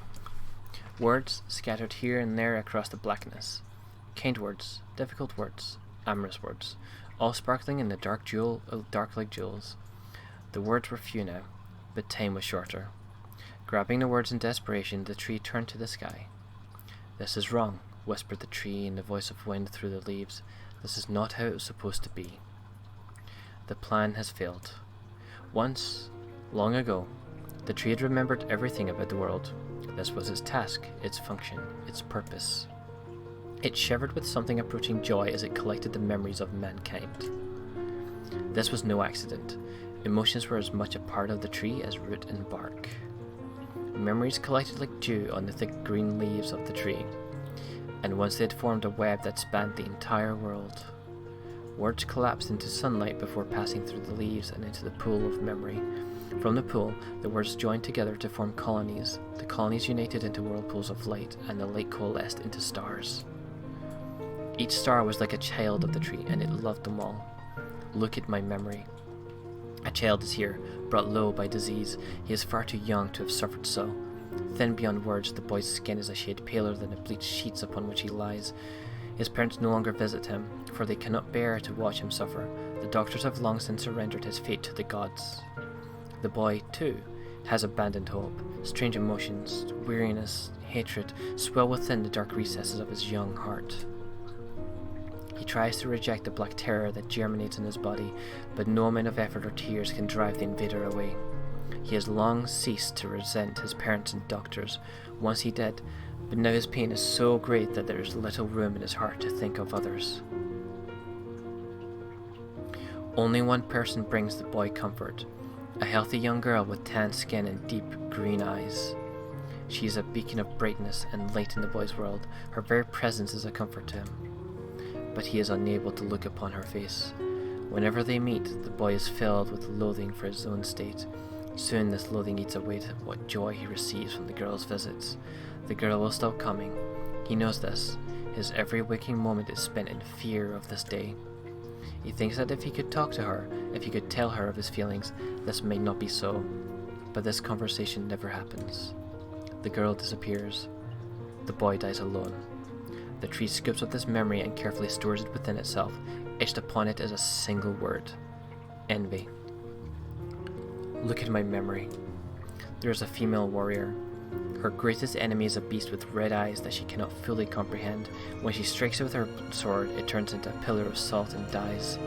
Words scattered here and there across the blackness. Kind words, difficult words, amorous words, all sparkling in the dark like jewels. The words were few now, but time was shorter. Grabbing the words in desperation, the tree turned to the sky. "This is wrong," whispered the tree in the voice of wind through the leaves. "This is not how it was supposed to be. The plan has failed. Once, long ago, the tree had remembered everything about the world. This was its task, its function, its purpose. It shivered with something approaching joy as it collected the memories of mankind. This was no accident. Emotions were as much a part of the tree as root and bark. Memories collected like dew on the thick green leaves of the tree, and once they had formed a web that spanned the entire world. Words collapsed into sunlight before passing through the leaves and into the pool of memory. From the pool, the words joined together to form colonies. The colonies united into whirlpools of light, and the light coalesced into stars. Each star was like a child of the tree, and it loved them all. Look at my memory. A child is here, brought low by disease. He is far too young to have suffered so. Thin beyond words, the boy's skin is a shade paler than the bleached sheets upon which he lies. His parents no longer visit him, for they cannot bear to watch him suffer. The doctors have long since surrendered his fate to the gods. The boy, too, has abandoned hope. Strange emotions, weariness, hatred swell within the dark recesses of his young heart. He tries to reject the black terror that germinates in his body, but no amount of effort or tears can drive the invader away. He has long ceased to resent his parents and doctors. Once he did, but now his pain is so great that there is little room in his heart to think of others. Only one person brings the boy comfort, a healthy young girl with tan skin and deep green eyes. She is a beacon of brightness and light in the boy's world. Her very presence is a comfort to him, but he is unable to look upon her face. Whenever they meet, the boy is filled with loathing for his own state. Soon this loathing eats away at what joy he receives from the girl's visits. The girl will stop coming. He knows this. His every waking moment is spent in fear of this day. He thinks that if he could talk to her, if he could tell her of his feelings, this may not be so. But this conversation never happens. The girl disappears. The boy dies alone. The tree scoops up this memory and carefully stores it within itself. Etched upon it is a single word: envy. Look at my memory. There is a female warrior. Her greatest enemy is a beast with red eyes that she cannot fully comprehend. When she strikes it with her sword, it turns into a pillar of salt and dies.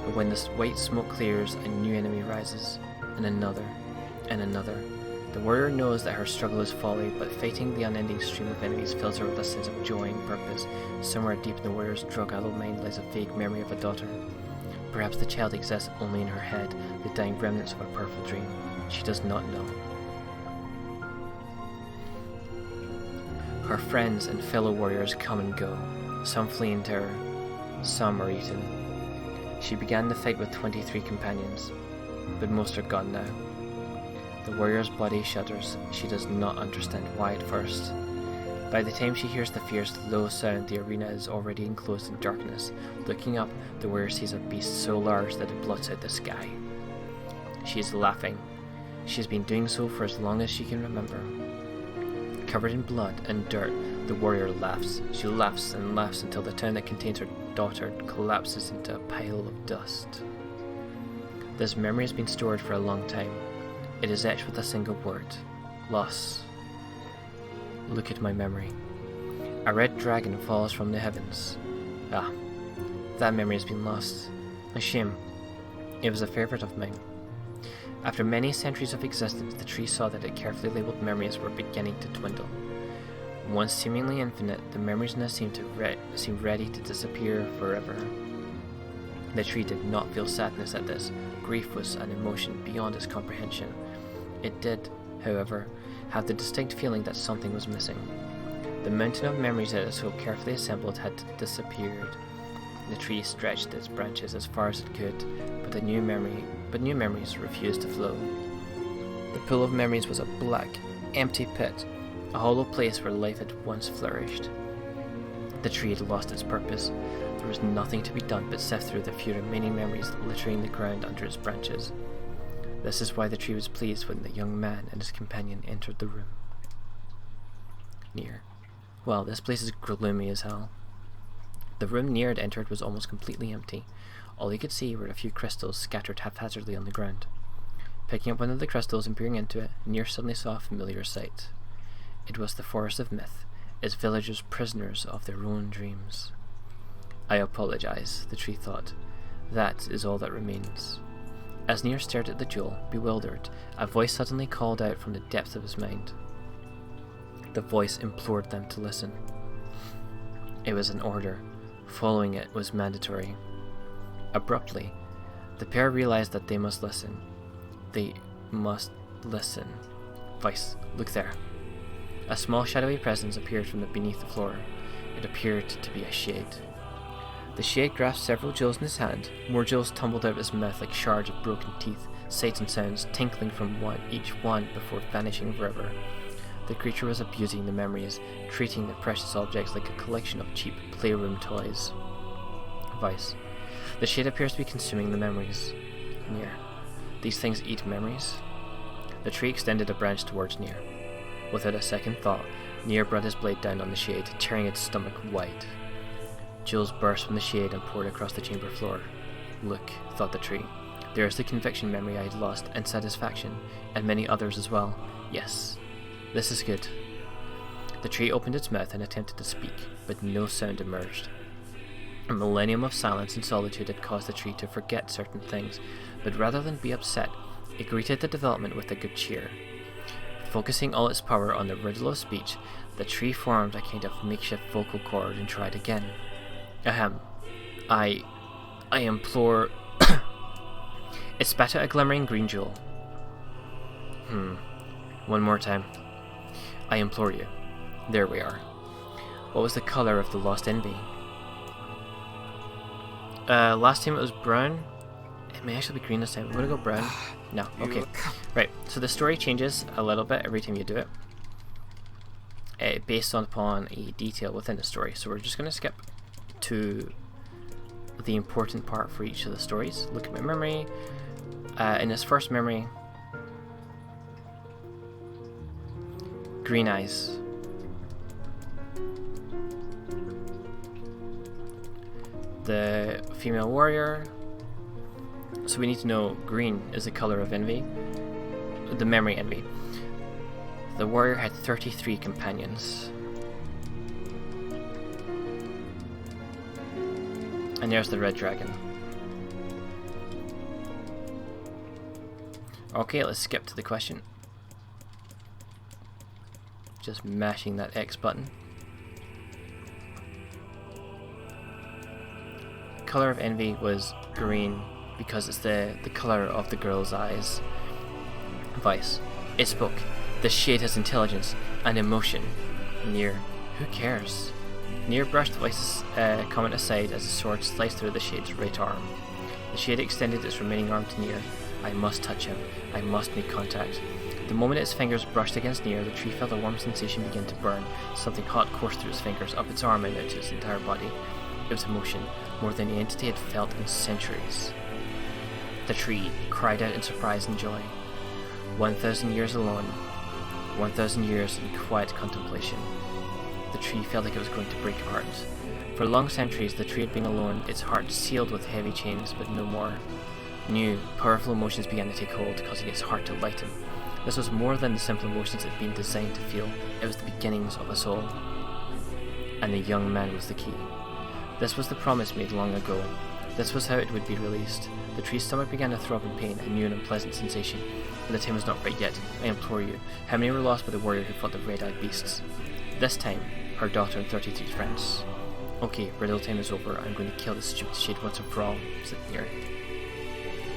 But when this white smoke clears, a new enemy rises, and another, and another. The warrior knows that her struggle is folly, but fighting the unending stream of enemies fills her with a sense of joy and purpose. Somewhere deep in the warrior's drug-addled mind lies a vague memory of a daughter. Perhaps the child exists only in her head, the dying remnants of a powerful dream. She does not know. Her friends and fellow warriors come and go. Some flee in terror, some are eaten. She began the fight with 23 companions, but most are gone now. The warrior's body shudders. She does not understand why at first. By the time she hears the fierce, low sound, the arena is already enclosed in darkness. Looking up, the warrior sees a beast so large that it blots out the sky. She is laughing. She has been doing so for as long as she can remember. Covered in blood and dirt, the warrior laughs. She laughs and laughs until the town that contains her daughter collapses into a pile of dust. This memory has been stored for a long time. It is etched with a single word: loss. Look at my memory. A red dragon falls from the heavens. Ah, that memory has been lost. A shame. It was a favorite of mine. After many centuries of existence, the tree saw that its carefully labeled memories were beginning to dwindle. Once seemingly infinite, the memories now seemed ready to disappear forever. The tree did not feel sadness at this. Grief was an emotion beyond its comprehension. It did, however, have the distinct feeling that something was missing. The mountain of memories it had so carefully assembled had disappeared. The tree stretched its branches as far as it could, but new memories refused to flow. The pool of memories was a black, empty pit, a hollow place where life had once flourished. The tree had lost its purpose. There was nothing to be done but sift through the few remaining memories littering the ground under its branches. This is why the tree was pleased when the young man and his companion entered the room. Nier. Well, this place is gloomy as hell. The room Nier had entered was almost completely empty. All he could see were a few crystals scattered haphazardly on the ground. Picking up one of the crystals and peering into it, Nier suddenly saw a familiar sight. It was the Forest of Myth, its villagers prisoners of their own dreams. I apologize, the tree thought. That is all that remains. As Nier stared at the jewel, bewildered, a voice suddenly called out from the depths of his mind. The voice implored them to listen. It was an order. Following it was mandatory. Abruptly, the pair realized that they must listen. They must listen. Voice, look there. A small shadowy presence appeared from beneath the floor. It appeared to be a shade. The shade grasped several jewels in his hand. More jewels tumbled out of his mouth like shards of broken teeth, sights and sounds tinkling from each one before vanishing forever. The creature was abusing the memories, treating the precious objects like a collection of cheap playroom toys. Vice. The shade appears to be consuming the memories. Nier. These things eat memories? The tree extended a branch towards Nier. Without a second thought, Nier brought his blade down on the shade, tearing its stomach wide. Jewels burst from the shade and poured across the chamber floor. Look, thought the tree. There is the conviction memory I had lost, and satisfaction, and many others as well. Yes, this is good. The tree opened its mouth and attempted to speak, but no sound emerged. A millennium of silence and solitude had caused the tree to forget certain things, but rather than be upset, it greeted the development with a good cheer. Focusing all its power on the riddle of speech, the tree formed a kind of makeshift vocal cord and tried again. Ahem. I implore... It spat out a glimmering green jewel. One more time. I implore you. There we are. What was the colour of the lost envy? Last time it was brown. It may actually be green this time. I'm gonna go brown. No, okay. Right, so the story changes a little bit every time you do it. Based upon a detail within the story. So we're just gonna skip to the important part for each of the stories. Look at my memory. In his first memory, green eyes. The female warrior. So we need to know green is the color of envy. The memory envy. The warrior had 33 companions. And there's the red dragon. Okay, let's skip to the question. Just mashing that X button. The color of envy was green because it's the color of the girl's eyes. Vice. It spoke. The shade has intelligence and emotion. Nier. Who cares? Nier brushed Vice's comment aside as the sword sliced through the shade's right arm. The shade extended its remaining arm to Nier. I must touch him. I must make contact. The moment its fingers brushed against Nier, the tree felt a warm sensation begin to burn. Something hot coursed through its fingers, up its arm and out to its entire body. It was emotion, more than the entity had felt in centuries. The tree cried out in surprise and joy. 1,000 years alone. 1,000 years in quiet contemplation. The tree felt like it was going to break apart. For long centuries, the tree had been alone, its heart sealed with heavy chains, but no more. New, powerful emotions began to take hold, causing its heart to lighten. This was more than the simple emotions it had been designed to feel. It was the beginnings of a soul. And the young man was the key. This was the promise made long ago. This was how it would be released. The tree's stomach began to throb in pain, a new and unpleasant sensation. But the time was not right yet. I implore you, how many were lost by the warrior who fought the red-eyed beasts? This time, her daughter and 33 friends. Okay, riddle time is over. I'm going to kill this stupid shade once and for all, said Nier.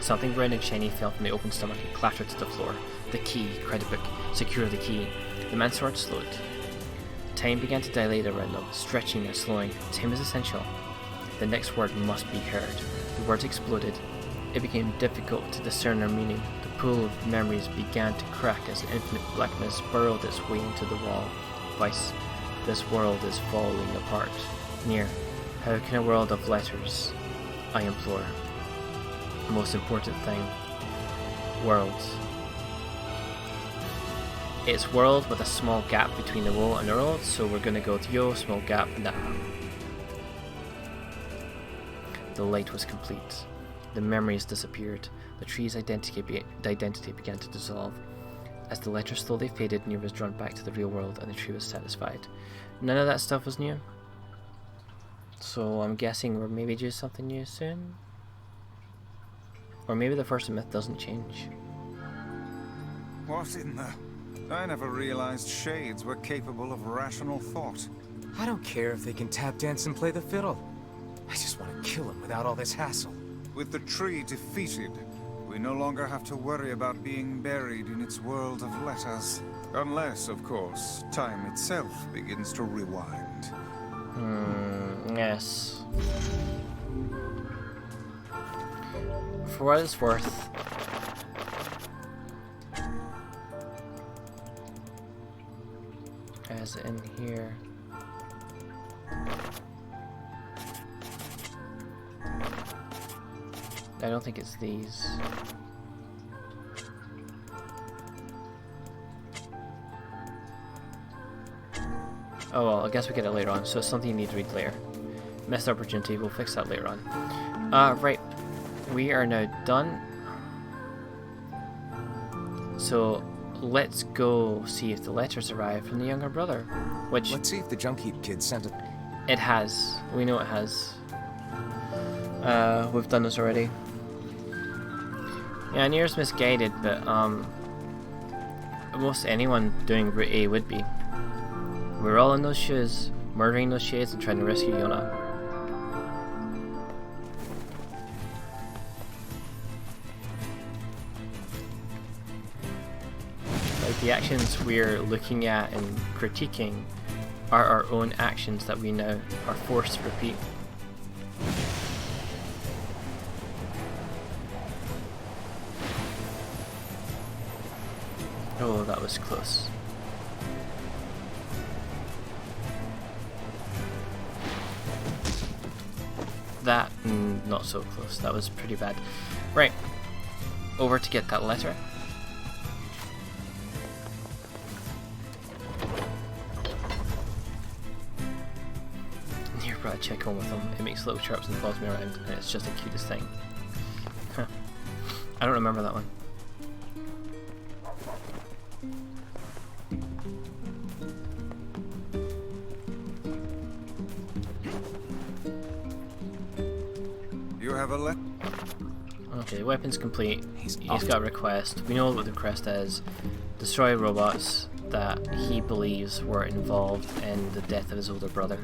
Something brown and shiny fell from the open stomach and clattered to the floor. The key, cried a book. Secure the key. The man's sword slowed. Time began to dilate around them, stretching and slowing. Time is essential. The next word must be heard. The words exploded. It became difficult to discern their meaning. The pool of memories began to crack as infinite blackness burrowed its way into the wall. Vice, this world is falling apart. Nier, how can a world of letters? I implore. The most important thing. Worlds. It's world with a small gap between the wo and the world, so we're gonna go with yo, small gap, nah. The light was complete. The memories disappeared. The tree's identity began to dissolve. As the letters slowly faded, Nier was drawn back to the real world, and the tree was satisfied. None of that stuff was new. So I'm guessing we're maybe doing something new soon? Or maybe the first myth doesn't change. What in the... I never realized shades were capable of rational thought. I don't care if they can tap dance and play the fiddle. I just want to kill him without all this hassle. With the tree defeated, we no longer have to worry about being buried in its world of letters. Unless, of course, time itself begins to rewind. Yes. For what it's worth, as in here, I don't think it's these. Oh well, I guess we get it later on, so it's something you need to read later. Missed opportunity, we'll fix that later on. Right. We are now done. So let's go see if the letters arrived from the younger brother. Which... Let's see if the junk heap kid sent it. It has. We know it has. We've done this already. Yeah, Nier's misguided, but most anyone doing Route A would be. We're all in those shoes, murdering those shades and trying to rescue Yona. Like, the actions we're looking at and critiquing are our own actions that we now are forced to repeat. Oh, that was close. That, not so close. That was pretty bad. Right. Over to get that letter. Nier brought a chick home with him. It makes little chirps and follows me around, and it's just the cutest thing. Huh. I don't remember that one. Okay, weapon's complete. He's got a request. We know what the request is. Destroy robots that he believes were involved in the death of his older brother.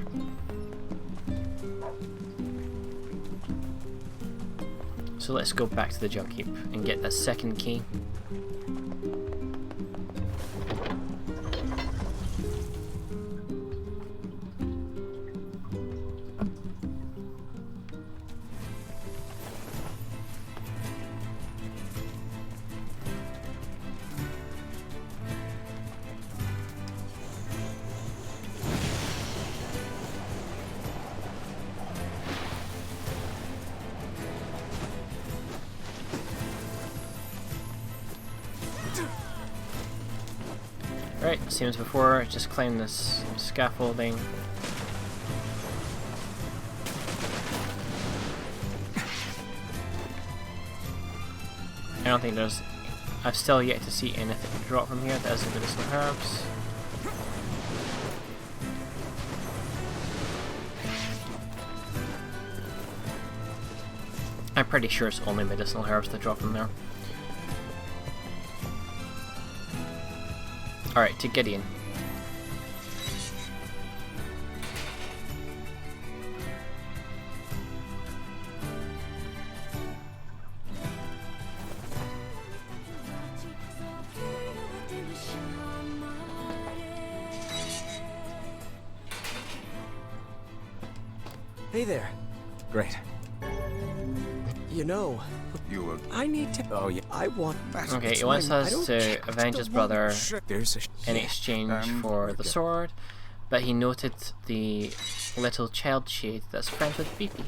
So let's go back to the junk heap and get the second key. Right, same as before, just climb this scaffolding. I don't think there's... I've still yet to see anything drop from here that isn't medicinal herbs. I'm pretty sure it's only medicinal herbs that drop from there. Alright, to Gideon. Hey there. Great. You know, I need to... Oh, yeah, I want... Okay, he wants us to avenge his brother in exchange for the sword, but he noted the little child shade that's friends with BP.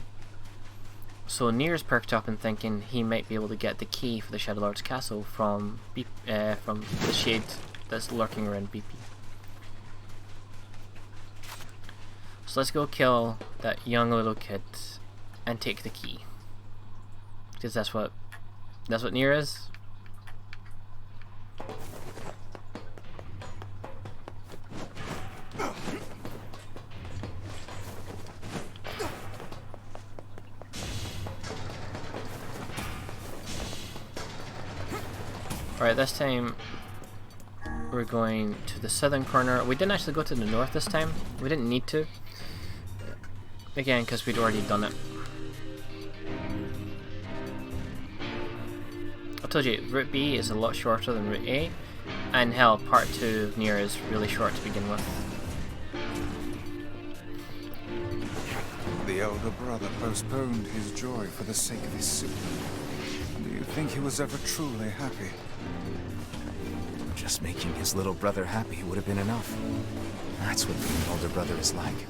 So Nier's perked up and thinking he might be able to get the key for the Shadow Lord's castle from the shade that's lurking around BP. So let's go kill that young little kid and take the key. Because that's what Nier is. Alright, this time we're going to the southern corner. We didn't actually go to the north this time. We didn't need to. Again, because we'd already done it. I told you, Route B is a lot shorter than Route A, and hell, Part 2 of Nier is really short to begin with. The elder brother postponed his joy for the sake of his sibling. Do you think he was ever truly happy? Just making his little brother happy would have been enough. That's what being an older brother is like.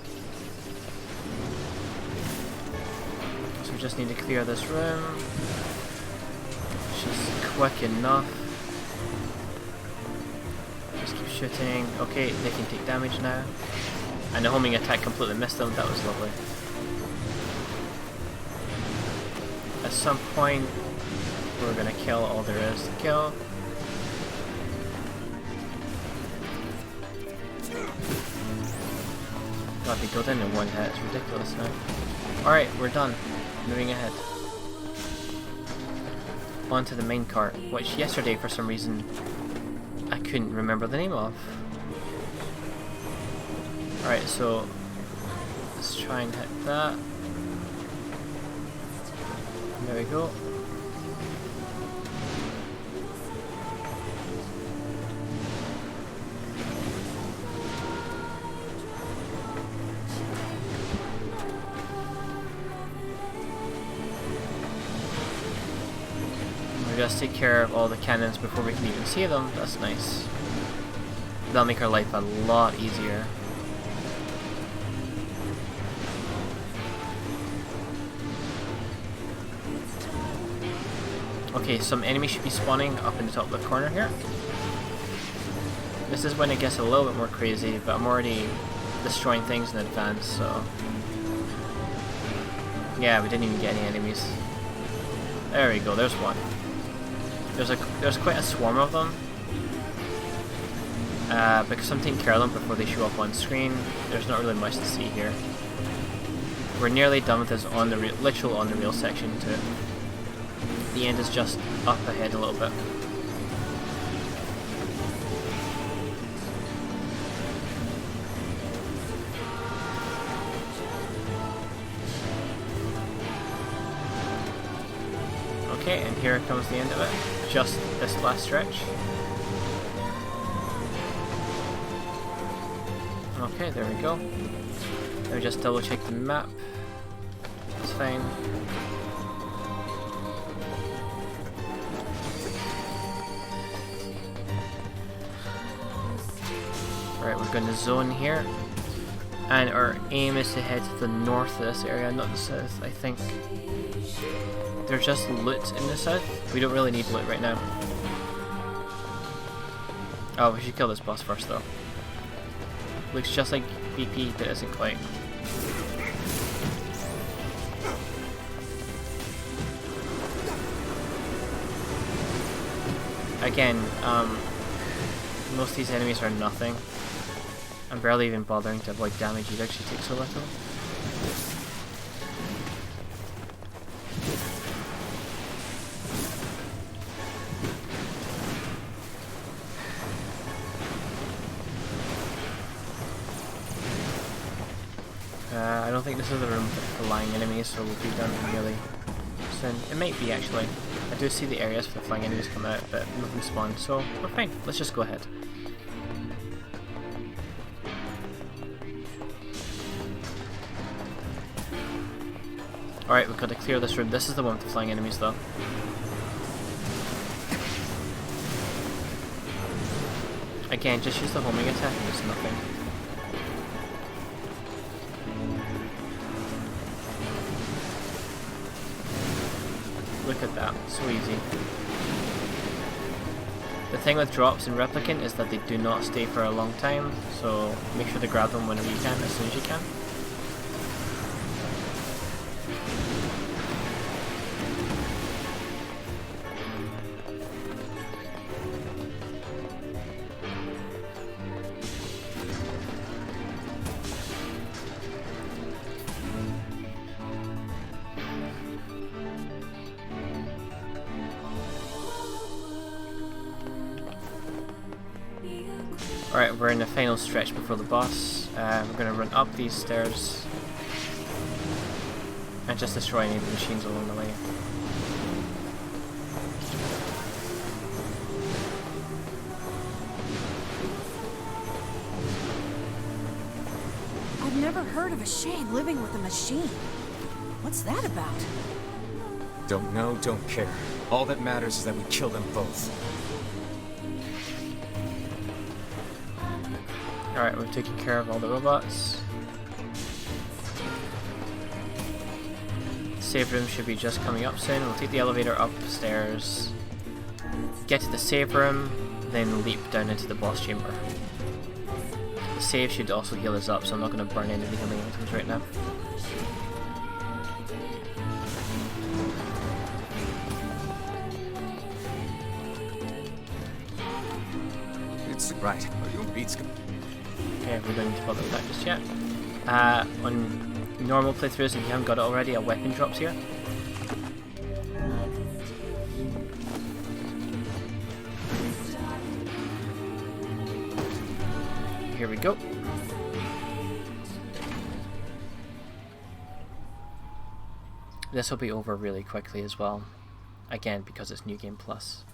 So we just need to clear this room. Just quick enough. Just keep shooting. Okay, they can take damage now. And the homing attack completely missed them. That was lovely. At some point, we're gonna kill all there is to kill. God, they go down in one hit. It's ridiculous now. Alright, we're done. Moving ahead. On to the main cart, which yesterday for some reason I couldn't remember the name of. Alright, so let's try and hit that. There we go. We just take care of all the cannons before we can even see them. That's nice. That'll make our life a lot easier. Okay, some enemies should be spawning up in the top left corner here. This is when it gets a little bit more crazy, but I'm already destroying things in advance, so... Yeah, we didn't even get any enemies. There we go, there's one. There's quite a swarm of them. Because I'm taking care of them before they show up on screen, there's not really much to see here. We're nearly done with this literal on the reel section too. The end is just up ahead a little bit. Okay, and here comes the end of it. Just this last stretch. Okay, there we go. Let me just double check the map. That's fine. Alright, we're going to zone here. And our aim is to head to the north of this area, not the south, I think. There's just loot in the south. We don't really need loot right now. Oh, we should kill this boss first though. Looks just like BP, but isn't quite. Again, most of these enemies are nothing. I'm barely even bothering to avoid damage, it actually takes so little. I don't think this is the room for flying enemies, so we'll be done really soon. It might be actually. I do see the areas for the flying enemies come out, but nothing spawned, so we're fine. Let's just go ahead. Alright, we've got to clear this room. This is the one with the flying enemies though. Again, just use the homing attack and it's nothing. Look at that, so easy. The thing with drops in Replicant is that they do not stay for a long time, so make sure to grab them whenever you can, as soon as you can. Alright, we're in the final stretch before the boss. We're going to run up these stairs and just destroy any of the machines along the way. I've never heard of a shade living with a machine. What's that about? Don't know, don't care. All that matters is that we kill them both. Alright, we've taken care of all the robots. The save room should be just coming up soon. We'll take the elevator upstairs, get to the save room, then leap down into the boss chamber. The save should also heal us up, so I'm not going to burn any of the healing items right now. It's right. Beats. Okay, we don't need to bother with that just yet. On normal playthroughs, if you haven't got it already, a weapon drops here. Here we go. This will be over really quickly as well. Again, because it's New Game Plus.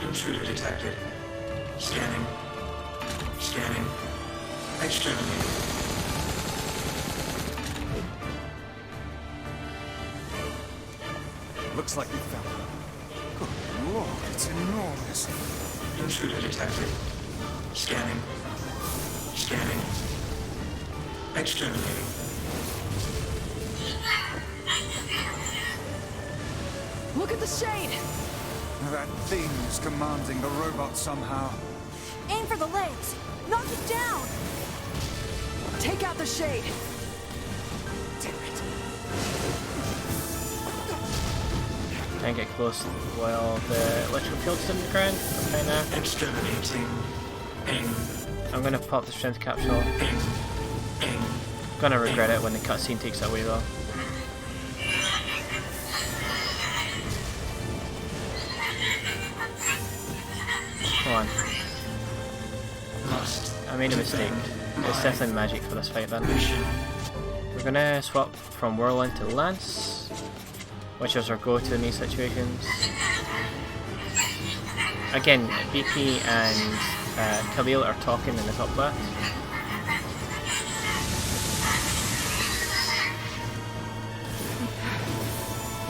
Intruder detected. Scanning. Scanning. Exterminated. Looks like we found it. Good lord, it's enormous. Intruder detected. Scanning. Scanning. Exterminating. Look at the shade! That thing is commanding the robot somehow. Aim for the legs! Knock it down! Take out the shade! Damn it. And get close while the electrical field's in the ground. Okay, now. Exterminating. Aim. I'm gonna pop the strength capsule. Aim. Aim. Gonna regret it when the cutscene takes it away though. Come on. I made a mistake. It's definitely magic for this fight then. We're gonna swap from Whirlwind to Lance, which is our go-to in these situations. Again, BP and Khalil are talking in the top left.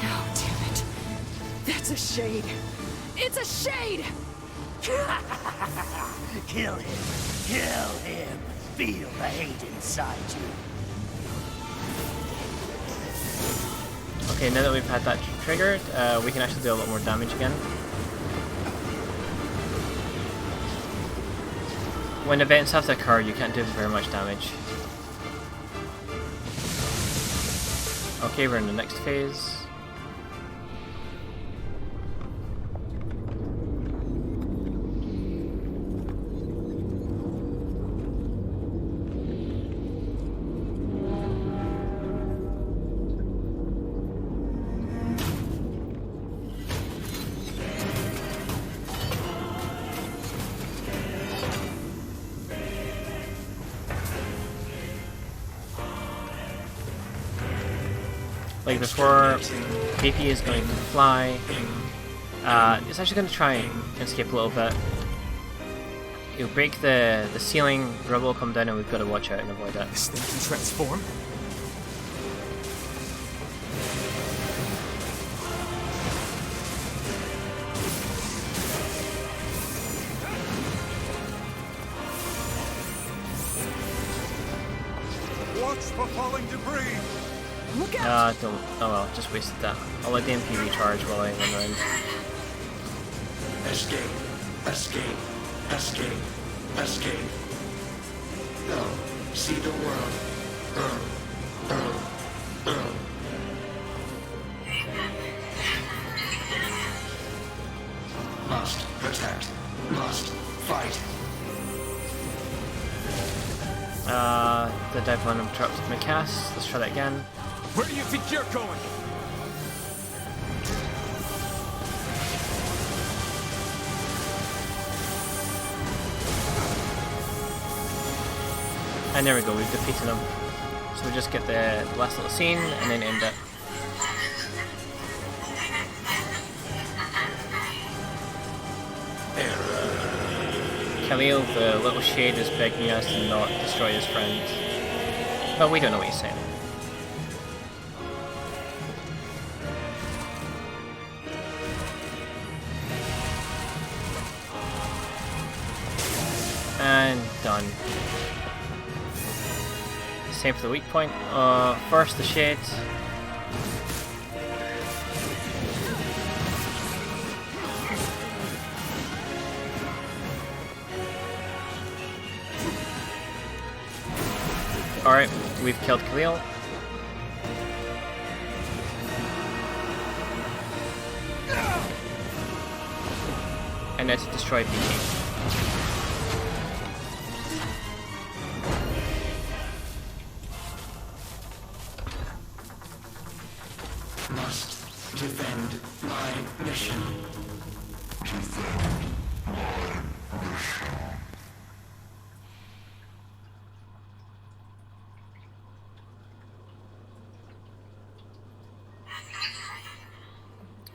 Oh, damn it. That's a shade. It's a shade! Kill him. Kill him. Feel the hate inside you. Okay, now that we've had that triggered, we can actually do a lot more damage again. When events have to occur, you can't do very much damage. Okay, we're in the next phase. Like before, BP is going to fly. It's actually going to try and escape a little bit. He'll break the ceiling, rubble will come down, and we've got to watch out and avoid that. This thing can transform? Watch for falling debris. Look out! Don't. Oh well, just wasted that. I'll let the MP recharge while I run around. Escape. Escape. Escape. Escape. Go. See the world. Must protect. Must fight. The dive one interrupted my cast. Let's try that again. Where do you think you're going? And there we go, we've defeated them. So we just get the last little scene and then end it. Khalil, the little shade, is begging us to not destroy his friend. But we don't know what he's saying. fun. Same for the weak point. First the shades. Alright, we've killed Khalil. And let's destroy BP. Must defend my mission.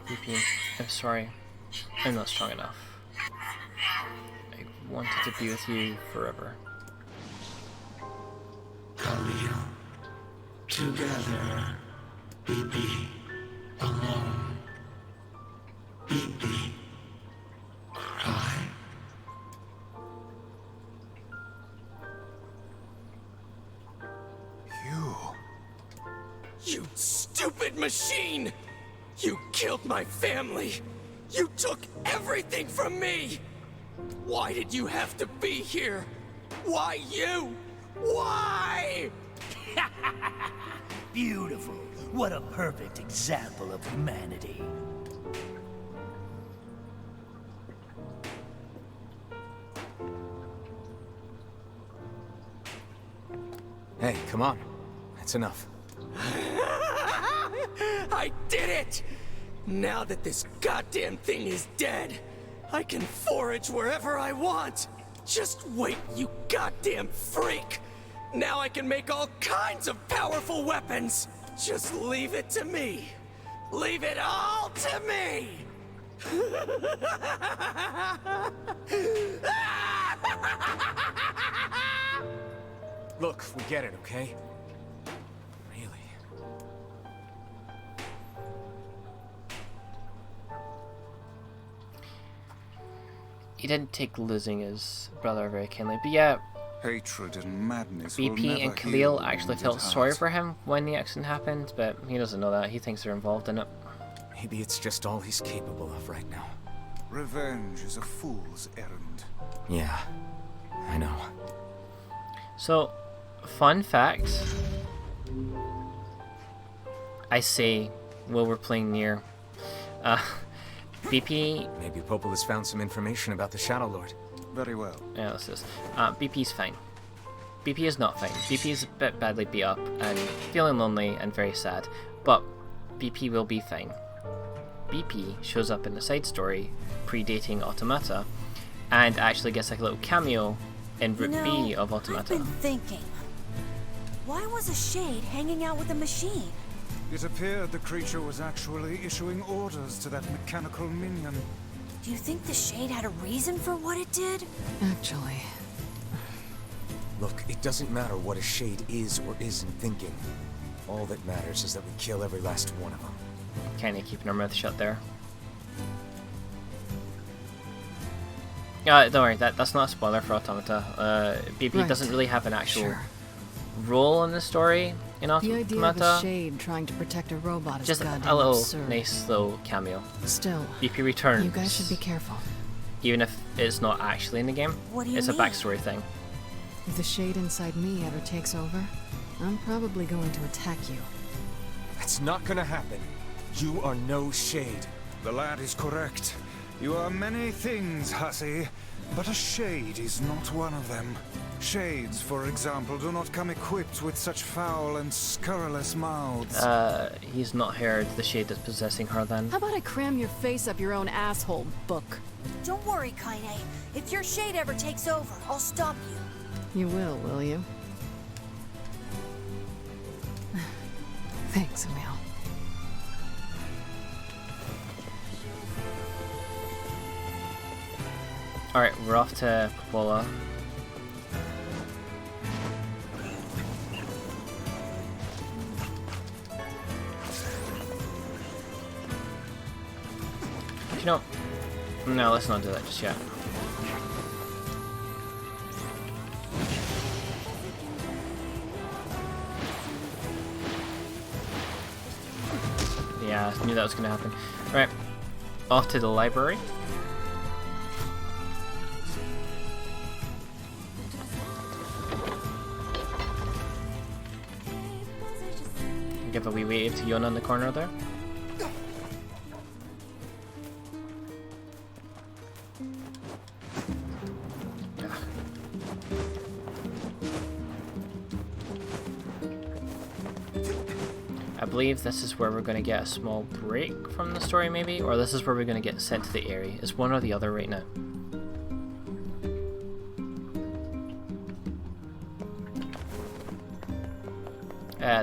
BP, I'm sorry. I'm not strong enough. I wanted to be with you forever. Khalil. Together. BP. Alone. BP. Cry. You stupid machine! You killed my family! You took everything from me! Why did you have to be here? Why you? Why? Beautiful. What a perfect example of humanity. Hey, come on. That's enough. I did it! Now that this goddamn thing is dead, I can forage wherever I want. Just wait, you goddamn freak! Now I can make all kinds of powerful weapons! Just leave it to me! Leave it all to me! Look, we get it, okay? Really? He didn't take losing his brother very kindly, but yeah, Hatred and madness will BP never and heal Khalil the actually wounded felt sorry heart. for him when the accident happened, but he doesn't know that. He thinks they're involved in it. Maybe it's just all he's capable of right now. Revenge is a fool's errand. Yeah, I know. So, fun fact. I say, while we're playing Nier, BP... Maybe Popol has found some information about the Shadow Lord. Very well. Yeah, this is. BP's fine. BP is not fine. BP is a bit badly beat up and feeling lonely and very sad, but BP will be fine. BP shows up in the side story predating Automata and actually gets like a little cameo in Route B of Automata. I've been thinking. Why was a shade hanging out with a machine? It appeared the creature was actually issuing orders to that mechanical minion. Do you think the shade had a reason for what it did? Actually, Look, it doesn't matter what a shade is or isn't thinking. All that matters is that we kill every last one of them. Kinda keeping her mouth shut there. Don't worry, that's not a spoiler for Automata. BP Right. doesn't really have an actual Sure. role in the story in the idea of a Automata. shade trying to protect a robot is Just goddamn a little absurd. nice little cameo. Still, BP returns. you guys should be careful. Even if it's not actually in the game. What do you It's mean? a backstory thing. If the shade inside me ever takes over, I'm probably going to attack you. That's not gonna happen. You are no shade. The lad is correct. You are many things, hussy, but a shade is not one of them. Shades, for example, do not come equipped with such foul and scurrilous mouths. He's not heard the shade that's possessing her then. How about I cram your face up your own asshole, book? Don't worry, Kaine. If your shade ever takes over, I'll stop you. You will you? Thanks, Emil. Alright, we're off to Popola. You know, no, let's not do that just yet. Yeah, I knew that was going to happen. Right, off to the library. Give a wee wave to Yona in the corner there. I believe this is where we're going to get a small break from the story, maybe, or this is where we're going to get sent to the area. It's one or the other right now.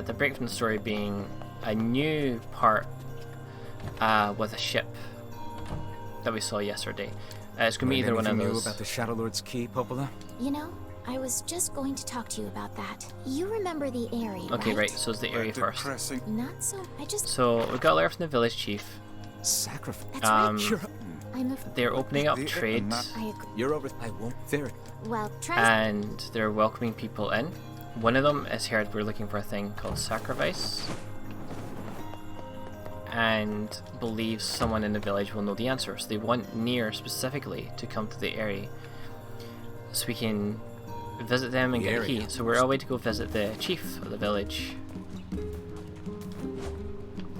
The break from the story being a new part with a ship that we saw yesterday. It's going to be either one of those. Anything new about the Shadow Lord's Key, Popola? You know, I was just going to talk to you about that. You remember the area, Okay, right, so it's the area first. Not so. I just. So we got a letter from the village chief. Sacrifice. That's right. They're opening up trade. You're over. I won't there. Well, try. And they're welcoming people in. One of them has heard we're looking for a thing called sacrifice, and believes someone in the village will know the answer. So they want Nier specifically to come to the area so we can visit them and get a key. So we're all way to go visit the chief of the village.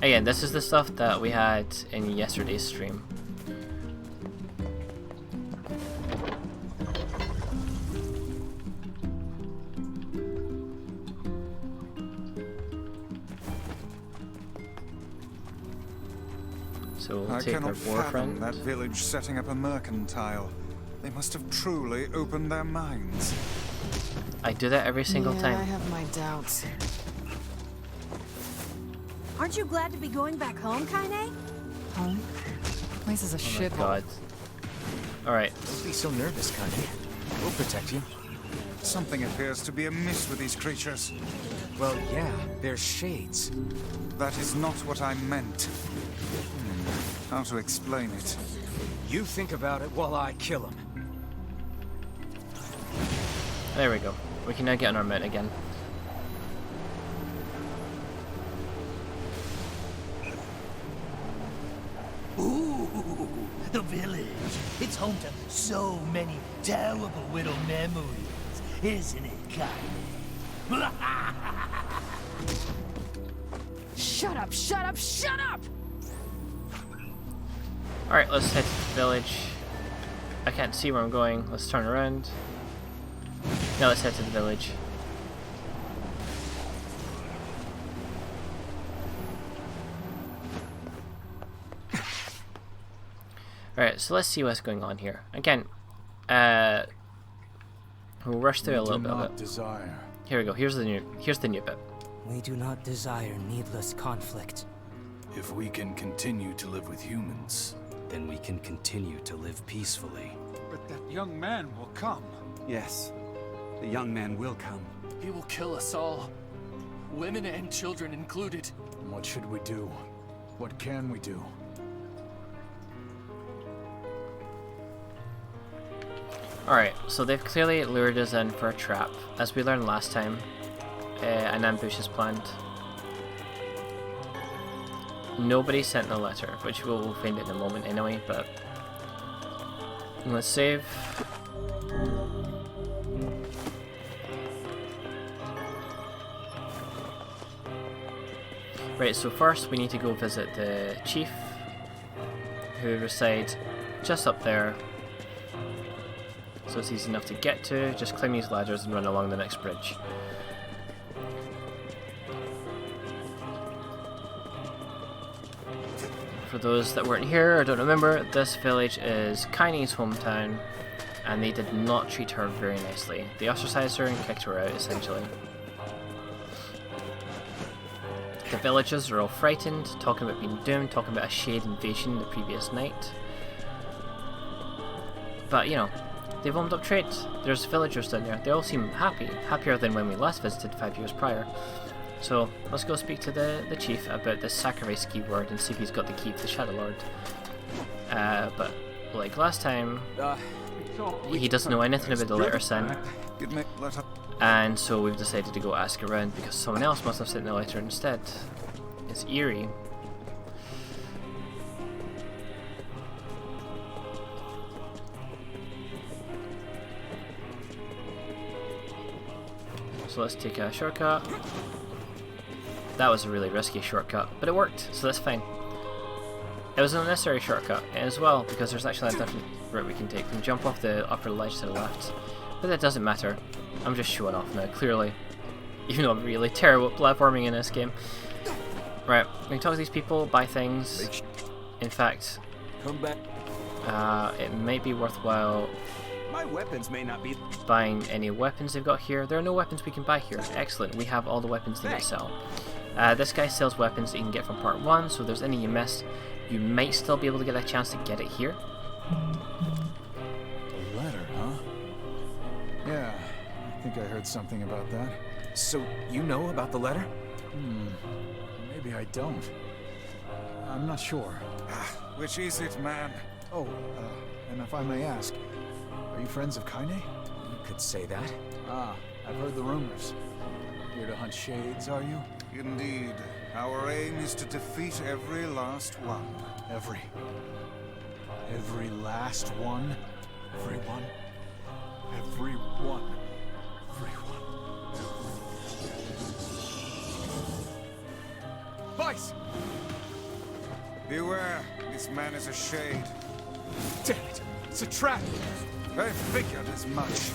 Again, this is the stuff that we had in yesterday's stream. So we'll I take our cannot boar fathom friend. that village setting up a mercantile. They must have truly opened their minds. I do that every single I time. have my doubts. Aren't you glad to be going back home, Kaine? Home? Place is a Oh my shithole. god. Alright. Don't be so nervous, Kanye. We'll protect you. Something appears to be amiss with these creatures. Well, yeah, they're shades. That is not what I meant. How to explain it? You think about it while I kill him. There we go. We can now get on our mount again. Ooh, the village. It's home to so many terrible little memories, isn't it, Kylie? Shut up, shut up, shut up! Alright, let's head to the village. I can't see where I'm going. Let's turn around. Now let's head to the village. Alright, so let's see what's going on here. Again, we'll rush through a little bit of it. Here we go. Here's the new bit. We do not desire needless conflict. If we can continue to live with humans, then we can continue to live peacefully. But that young man will come. Yes, the young man will come. He will kill us all. Women and children included. What should we do? What can we do? Alright, so they've clearly lured us in for a trap. As we learned last time, an ambush is planned. Nobody sent the letter, which we'll find in a moment anyway, but let's save. Right, so first we need to go visit the chief, who resides just up there. So it's easy enough to get to. Just climb these ladders and run along the next bridge. For those that weren't here or don't remember, this village is Kaine's hometown, and they did not treat her very nicely. They ostracized her and kicked her out, essentially. The villagers are all frightened, talking about being doomed, talking about a shade invasion the previous night. But, you know, they've opened up trade. There's villagers down there. They all seem happy. Happier than when we last visited 5 years prior. So, let's go speak to the chief about this sacrifice keyword and see if he's got the key to the Shadow Lord. But, like last time, he doesn't know anything about the letter sent. And so we've decided to go ask around because someone else must have sent the letter instead. It's eerie. So let's take a shortcut. That was a really risky shortcut, but it worked, so that's fine. It was an unnecessary shortcut as well, because there's actually a different route we can take. We can jump off the upper ledge to the left, but that doesn't matter. I'm just showing off now, clearly. Even though I'm really terrible at platforming in this game. Right, we can talk to these people, buy things. In fact, Come back. It might be worthwhile My weapons may not be. buying any weapons they've got here. There are no weapons we can buy here. Excellent, we have all the weapons they can sell. This guy sells weapons that you can get from part 1, so if there's any you missed, you might still be able to get a chance to get it here. A letter, huh? Yeah, I think I heard something about that. So, you know about the letter? Maybe I don't. I'm not sure. Which is it, man? Oh, and if I may ask, are you friends of Kaine? You could say that. Ah, I've heard the rumors. Here to hunt shades, are you? Indeed. Our aim is to defeat every last one. Every last one? Everyone? Everyone. Everyone. Vice! Beware, this man is a shade. Damn it! It's a trap! I figured as much.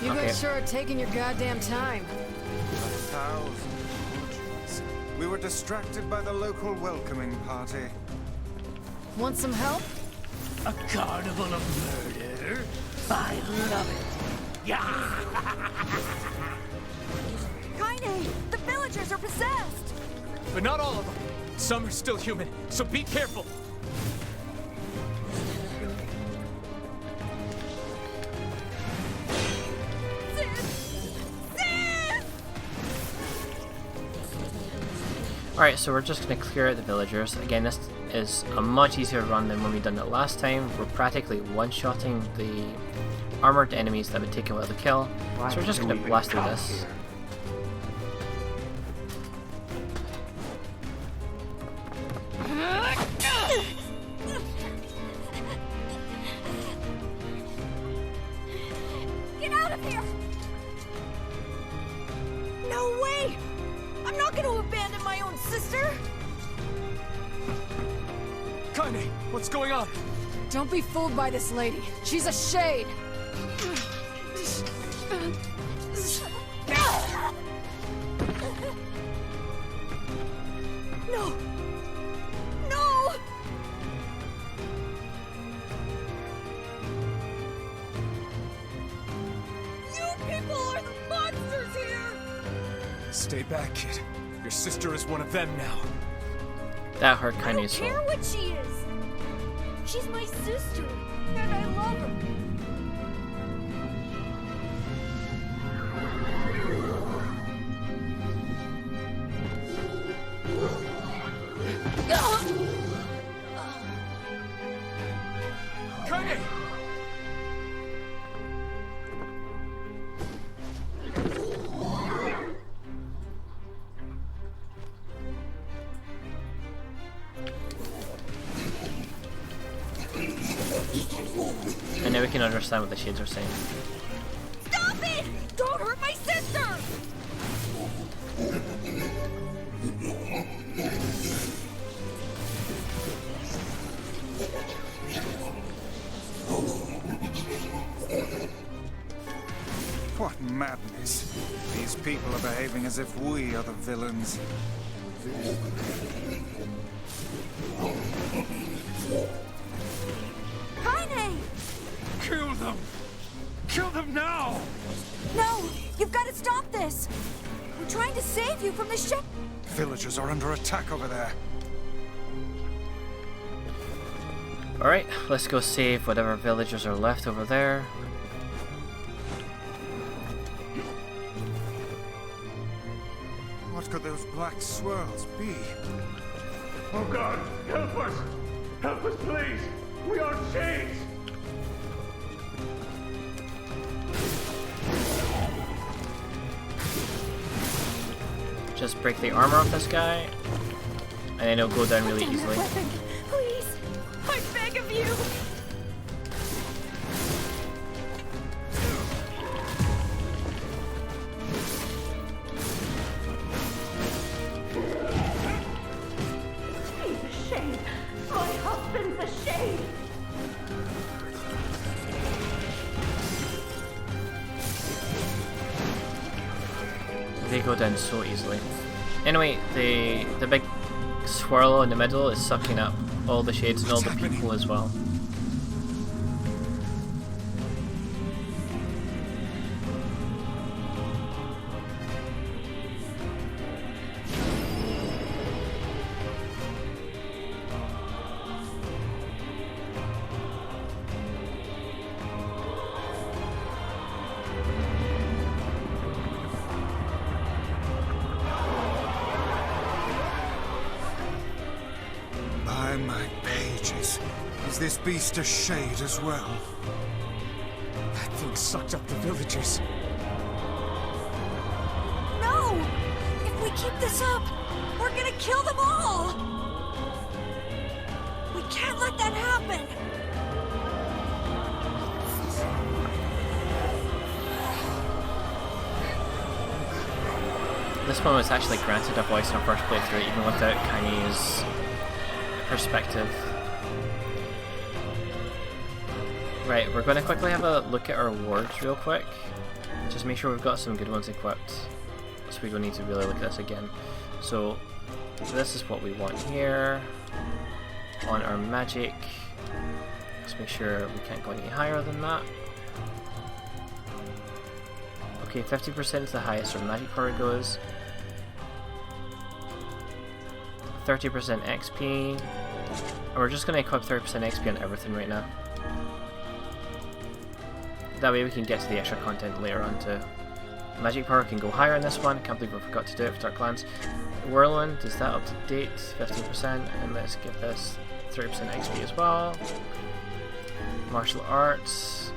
You guys sure are taking your goddamn time. 1,000 apologies. We were distracted by the local welcoming party. Want some help? A carnival of murder? I love it. Yeah! Kaine! The villagers are possessed! But not all of them. Some are still human, so be careful. Alright, so we're just going to clear out the villagers. Again, this is a much easier run than when we done it last time. We're practically one-shotting the armored enemies that would take a while to kill. So we're just going to blast through this. Get out of here! No way! I'm not gonna abandon my own sister! Kaine, what's going on? Don't be fooled by this lady. She's a shade. No! No! You people are the monsters here! Stay back, kid. Your sister is one of them now. That hurt I kind don't of care what she is! She's my sister, and I love her. Kaine! And now we can understand what the shades are saying. Stop it! Don't hurt my sister! What madness. These people are behaving as if we are the villains. Kaine! Kill them! Kill them now! No! You've got to stop this! I'm trying to save you from the ship! Villagers are under attack over there. Alright, let's go save whatever villagers are left over there. What could those black swirls be? Oh God, help us! Help us, please! We are shades! Just break the armor off this guy, and then it'll go down really easily. Please! I beg of you! down so easily. Anyway, the big swirl in the middle is sucking up all the shades and all the people as well. By my pages, is this beast a shade as well? That thing sucked up the villagers. No! If we keep this up, we're gonna kill them all! We can't let that happen! This one was actually granted a voice in our first playthrough, even without Kanye's perspective. Right, we're going to quickly have a look at our wards real quick. Just make sure we've got some good ones equipped, so we don't need to really look at this again. So this is what we want here. On our magic, let's make sure we can't go any higher than that. Okay, 50% is the highest our magic power goes. 30% XP. And we're just going to equip 30% XP on everything right now. That way we can get to the extra content later on too. Magic power can go higher in this one. Can't believe we forgot to do it for Dark Lands. Whirlwind, is that up to date? 15%. And let's give this 30% XP as well. Martial arts.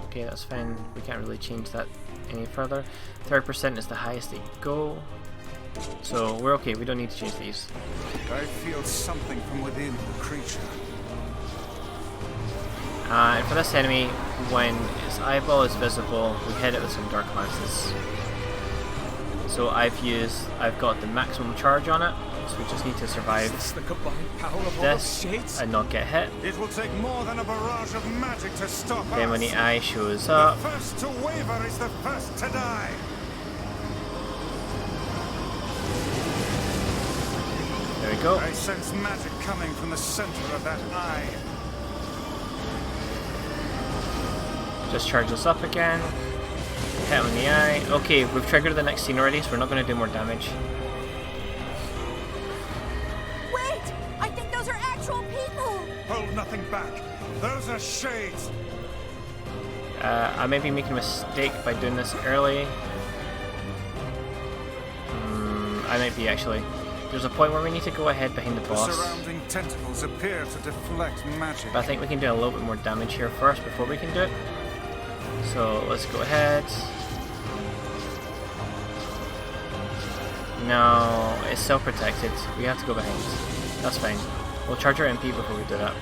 Okay, that's fine. We can't really change that any further. 30% is the highest they go. So we're okay, we don't need to change these. I feel something from within the creature. And for this enemy, when its eyeball is visible, we hit it with some Dark Lances. So I've got the maximum charge on it, so we just need to survive this and not get hit. It will take more than a barrage of magic to stop us. Then when the eye shows up, the first to waver is the first to die. There we go. I sense magic coming from the center of that eye. Just charge this up again. Hit him in the eye. Okay, we've triggered the next scene already, so we're not going to do more damage. Wait! I think those are actual people! Hold nothing back. Those are shades. I may be making a mistake by doing this early. I might be actually. There's a point where we need to go ahead behind the boss. The surrounding tentacles appear to deflect magic. But I think we can do a little bit more damage here first before we can do it. So let's go ahead. No, it's still protected. We have to go behind. That's fine. We'll charge our MP before we do that.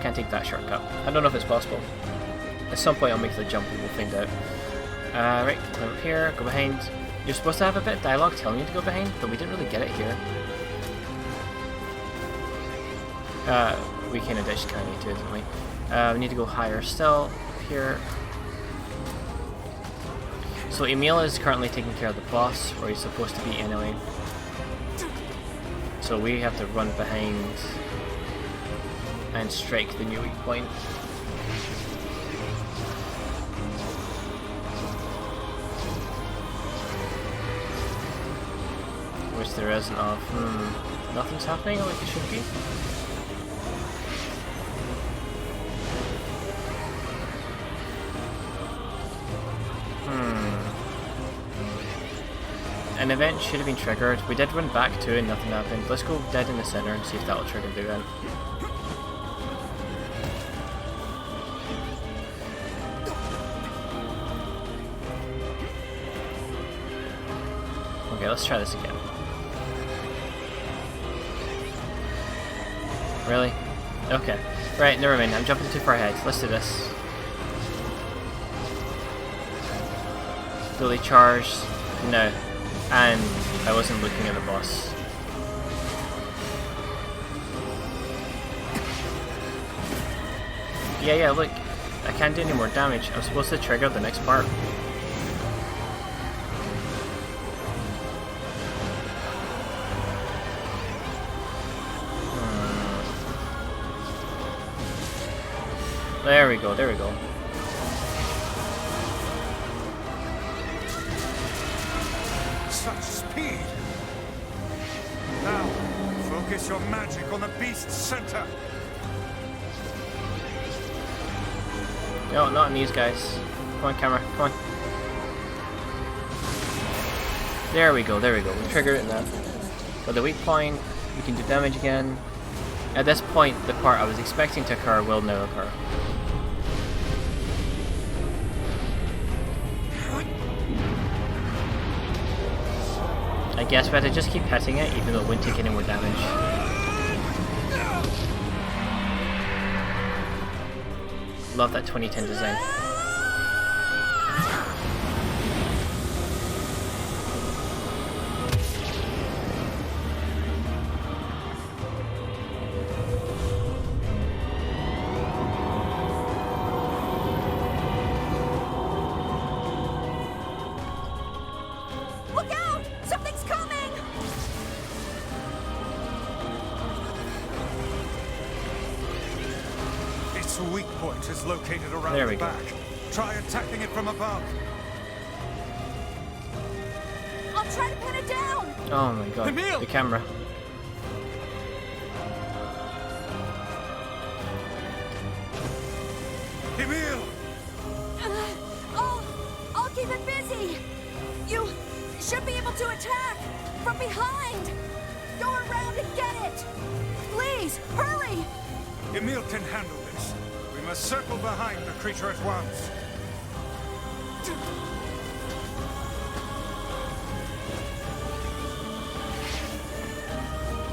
Can't take that shortcut. I don't know if it's possible. At some point I'll make the jump and we'll find out. Right, come up here, go behind. You're supposed to have a bit of dialogue telling you to go behind, but we didn't really get it here. We kind of ditched Kanye too, didn't we? We need to go higher still, up here. So Emil is currently taking care of the boss, where he's supposed to be anyway. So we have to run behind and strike the new weak point. Which there isn't of. Nothing's happening like it should be. An event should have been triggered. We did run back to and nothing happened. Let's go dead in the center and see if that'll trigger the event. Okay, let's try this again. Really? Okay. Right, never mind. I'm jumping too far ahead. Let's do this. Fully charged. No. And I wasn't looking at the boss. Yeah, look. I can't do any more damage. I'm supposed to trigger the next part. There we go, there we go. Such speed! Now, focus your magic on the beast's center. No, not on these guys. Come on, camera, come on. There we go, there we go. We triggered it now. Got the weak point, we can do damage again. At this point, the part I was expecting to occur will now occur. I guess we had to just keep hitting it, even though it wouldn't take any more damage. Love that 2010 design. Look out! Something's coming! Its weak point is located around There the we go. back. Try attacking it from above. I'll try to pin it down! Oh my god, Emil! the camera. Emil! I'll keep it busy! You should be able to attack! From behind! Go around and get it! Please, hurry! Emil can handle this. We must circle behind the creature at once.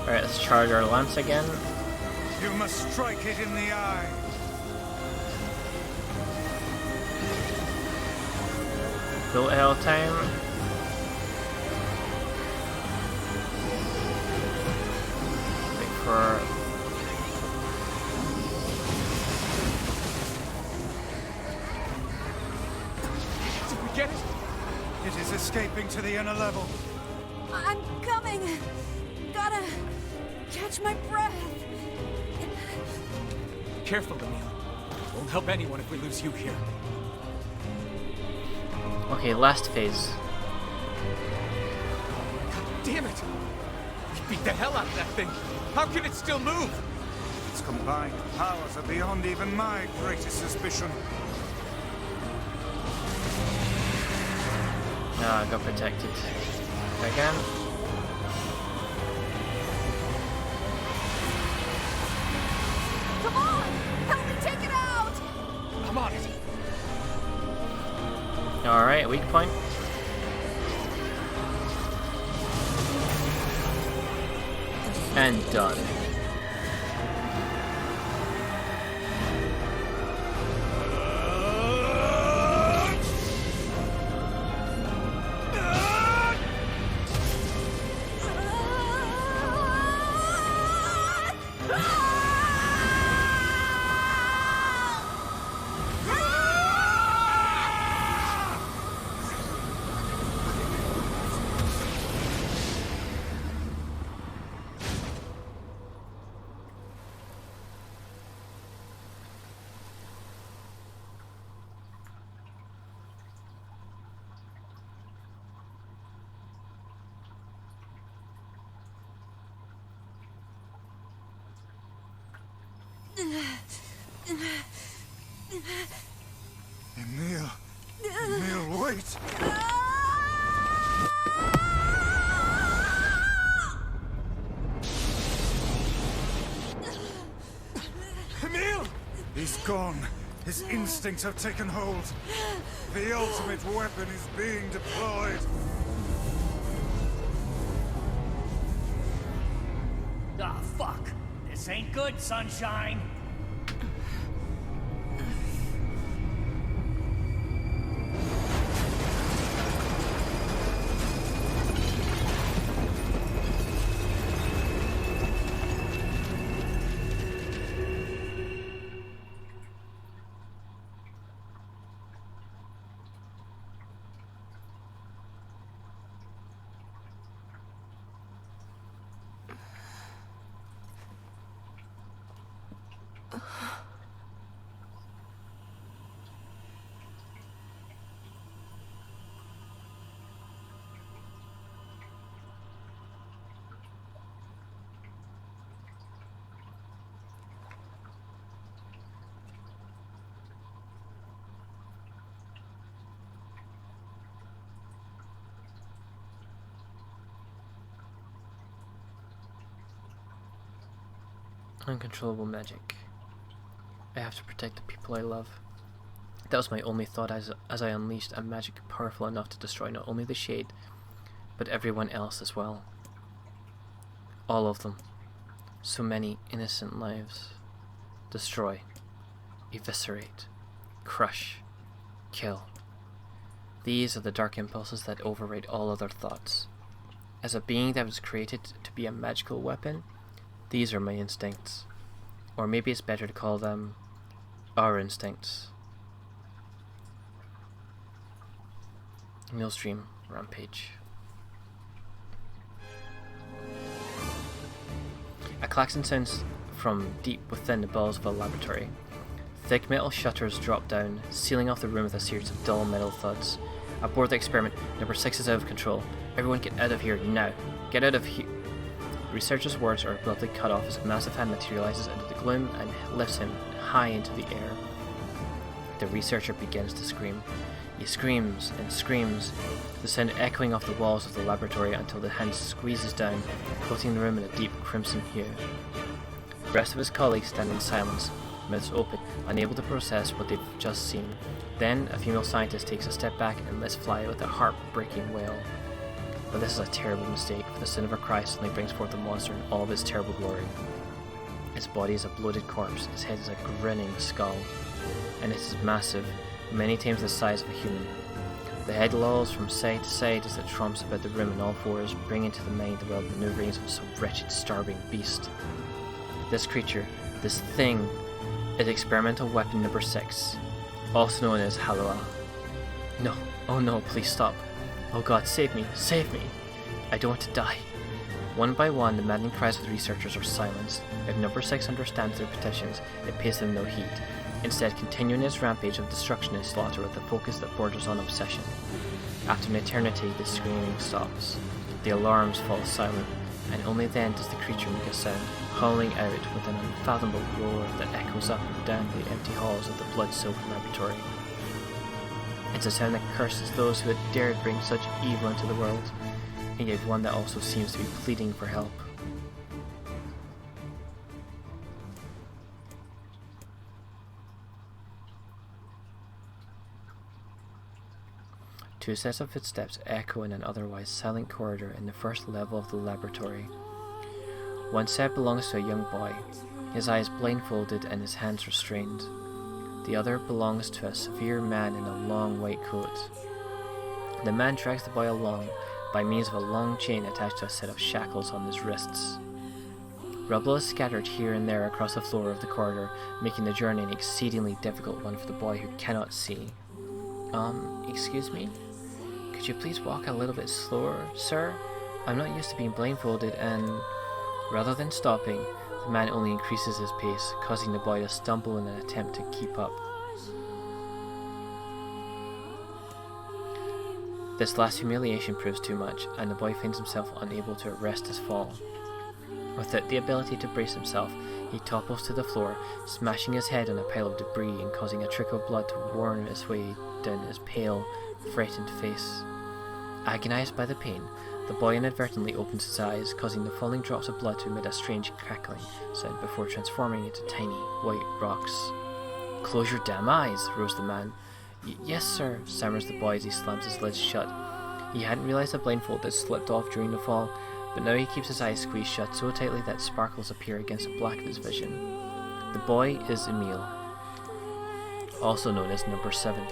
Alright, let's charge our lance again. You must strike it in the eye. Bullet hell time. Wait for... Did we get it? It is escaping to the inner level. I'm coming! Gotta catch my breath! Careful, Emil. Won't help anyone if we lose you here. Okay, last phase. Damn it! We beat the hell out of that thing! How can it still move? Its combined powers are beyond even my greatest suspicion. Ah, I got protected. Again. Come on! Help me take it out! I'm on it! Alright, weak point. And done. Emil! Emil, wait! Emil! He's gone. His instincts have taken hold. The ultimate weapon is being deployed. Ah, fuck. This ain't good, Sunshine. Uncontrollable magic. I have to protect the people I love. That was my only thought as I unleashed a magic powerful enough to destroy not only the Shade, but everyone else as well. All of them. So many innocent lives. Destroy. Eviscerate. Crush. Kill. These are the dark impulses that override all other thoughts. As a being that was created to be a magical weapon, these are my instincts. Or maybe it's better to call them our instincts. Millstream Rampage. A klaxon sounds from deep within the bowels of a laboratory. Thick metal shutters drop down, sealing off the room with a series of dull metal thuds. Aboard the experiment, number 6 is out of control. Everyone get out of here now. Get out of here. The researcher's words are abruptly cut off as a massive hand materializes out of the gloom and lifts him high into the air. The researcher begins to scream. He screams and screams, the sound echoing off the walls of the laboratory until the hand squeezes down, coating the room in a deep crimson hue. The rest of his colleagues stand in silence, mouths open, unable to process what they've just seen. Then, a female scientist takes a step back and lets fly with a heart-breaking wail. But this is a terrible mistake, for the sound of her cry suddenly brings forth the monster in all of its terrible glory. Its body is a bloated corpse, its head is a grinning skull, and it is massive, many times the size of a human. The head lolls from side to side as it tromps about the room in all fours, bringing to the mind the wild maneuverings of some wretched, starving beast. This creature, this thing, is experimental weapon number 6, also known as Haloa. No, oh no, please stop. Oh God, save me, save me! I don't want to die. One by one, the maddening cries of the researchers are silenced. If number 6 understands their petitions, it pays them no heed, instead continuing its rampage of destruction and slaughter with a focus that borders on obsession. After an eternity, the screaming stops. The alarms fall silent, and only then does the creature make a sound, howling out with an unfathomable roar that echoes up and down the empty halls of the blood-soaked laboratory. It's a sound that curses those who had dared bring such evil into the world, and yet one that also seems to be pleading for help. Two sets of footsteps echo in an otherwise silent corridor in the first level of the laboratory. One set belongs to a young boy, his eyes blindfolded and his hands restrained. The other belongs to a severe man in a long white coat. The man drags the boy along by means of a long chain attached to a set of shackles on his wrists. Rubble is scattered here and there across the floor of the corridor, making the journey an exceedingly difficult one for the boy who cannot see. Excuse me? Could you please walk a little bit slower, sir? I'm not used to being blindfolded and... Rather than stopping, the man only increases his pace, causing the boy to stumble in an attempt to keep up. This last humiliation proves too much, and the boy finds himself unable to arrest his fall. Without the ability to brace himself, he topples to the floor, smashing his head on a pile of debris and causing a trickle of blood to worm its way down his pale, frightened face. Agonized by the pain, the boy inadvertently opens his eyes, causing the falling drops of blood to emit a strange crackling sound before transforming into tiny, white rocks. "Close your damn eyes," roars the man. Yes, sir," stammers the boy as he slams his lids shut. He hadn't realized the blindfold had slipped off during the fall, but now he keeps his eyes squeezed shut so tightly that sparkles appear against the black of his vision. The boy is Emil, also known as number 7.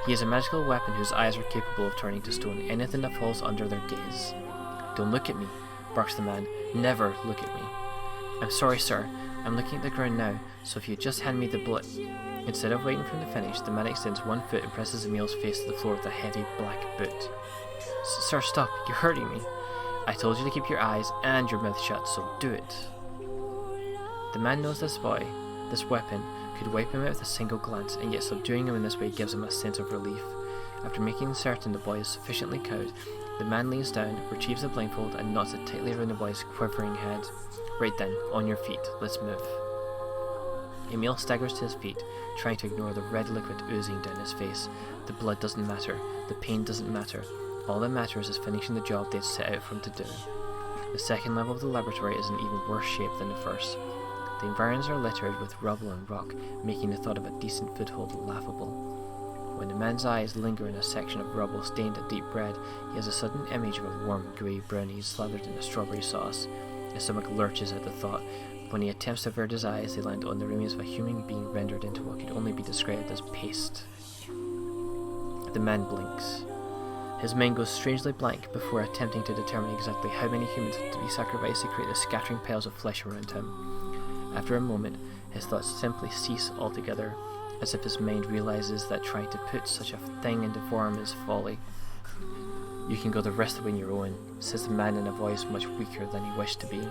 He is a magical weapon whose eyes are capable of turning to stone anything that falls under their gaze. "Don't look at me," barks the man. "Never look at me." "I'm sorry, sir. I'm looking at the ground now, so if you just hand me the bullet..." Instead of waiting for him to finish, the man extends one foot and presses Emil's face to the floor with a heavy black boot. "Sir, stop. You're hurting me. I told you to keep your eyes and your mouth shut, so do it." The man knows this boy, this weapon, could wipe him out with a single glance, and yet subduing him in this way gives him a sense of relief. After making certain the boy is sufficiently cowed, the man leans down, retrieves the blindfold, and knots it tightly around the boy's quivering head. "Right then, on your feet, let's move." Emil staggers to his feet, trying to ignore the red liquid oozing down his face. The blood doesn't matter, the pain doesn't matter. All that matters is finishing the job they'd set out for him to do. The second level of the laboratory is in even worse shape than the first. The environs are littered with rubble and rock, making the thought of a decent foothold laughable. When the man's eyes linger in a section of rubble stained a deep red, he has a sudden image of a warm grey brownie slathered in a strawberry sauce. His stomach lurches at the thought. When he attempts to avert his eyes, they land on the remains of a human being rendered into what could only be described as paste. The man blinks. His mind goes strangely blank before attempting to determine exactly how many humans have to be sacrificed to create the scattering piles of flesh around him. After a moment, his thoughts simply cease altogether, as if his mind realizes that trying to put such a thing into form is folly. "You can go the rest of the way on your own," says the man in a voice much weaker than he wished to be.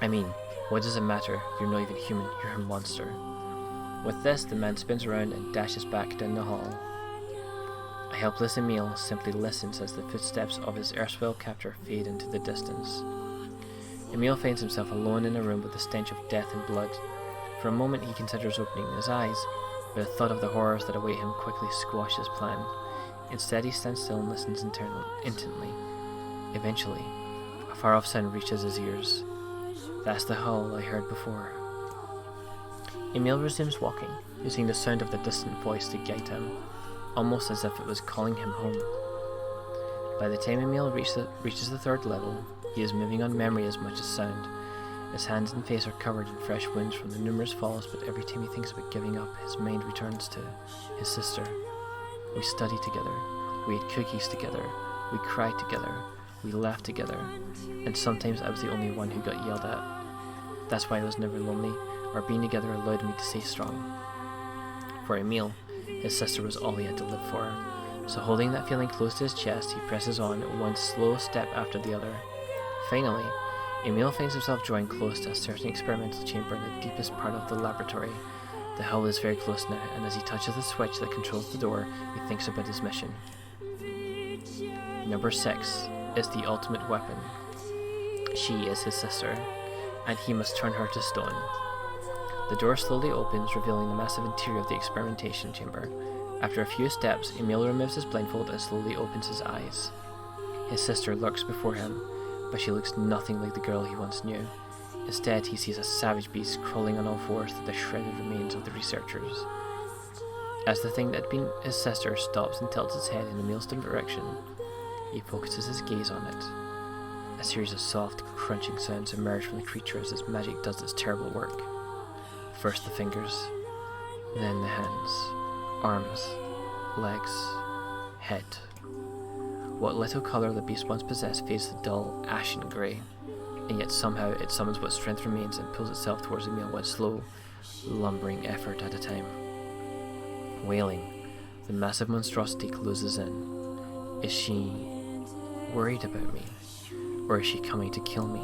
"I mean, what does it matter? You're not even human, you're a monster." With this, the man spins around and dashes back down the hall. A helpless Emil simply listens as the footsteps of his erstwhile captor fade into the distance. Emil finds himself alone in a room with the stench of death and blood. For a moment he considers opening his eyes, but the thought of the horrors that await him quickly squashes his plan. Instead he stands still and listens intently. Eventually, a far-off sound reaches his ears. "That's the howl I heard before." Emil resumes walking, using the sound of the distant voice to guide him, almost as if it was calling him home. By the time Emil reaches the third level, he is moving on memory as much as sound. His hands and face are covered in fresh wounds from the numerous falls, but every time he thinks about giving up, his mind returns to his sister. We studied together, we ate cookies together, we cried together, we laughed together, and sometimes I was the only one who got yelled at. That's why I was never lonely. Our being together allowed me to stay strong. For Emil, his sister was all he had to live for, so holding that feeling close to his chest, he presses on, one slow step after the other. Finally, Emil finds himself drawing close to a certain experimental chamber in the deepest part of the laboratory. The hull is very close now, and as he touches the switch that controls the door, he thinks about his mission. Number 6 is the ultimate weapon. She is his sister, and he must turn her to stone. The door slowly opens, revealing the massive interior of the experimentation chamber. After a few steps, Emil removes his blindfold and slowly opens his eyes. His sister lurks before him, but she looks nothing like the girl he once knew. Instead, he sees a savage beast crawling on all fours through the shredded remains of the researchers. As the thing that had been his sister stops and tilts its head in Emil's direction, he focuses his gaze on it. A series of soft, crunching sounds emerge from the creature as its magic does its terrible work. First the fingers, then the hands, arms, legs, head. What little colour the beast once possessed fades to dull, ashen grey, and yet somehow it summons what strength remains and pulls itself towards Emil one slow, lumbering effort at a time. Wailing, the massive monstrosity closes in. Is she worried about me? Or is she coming to kill me?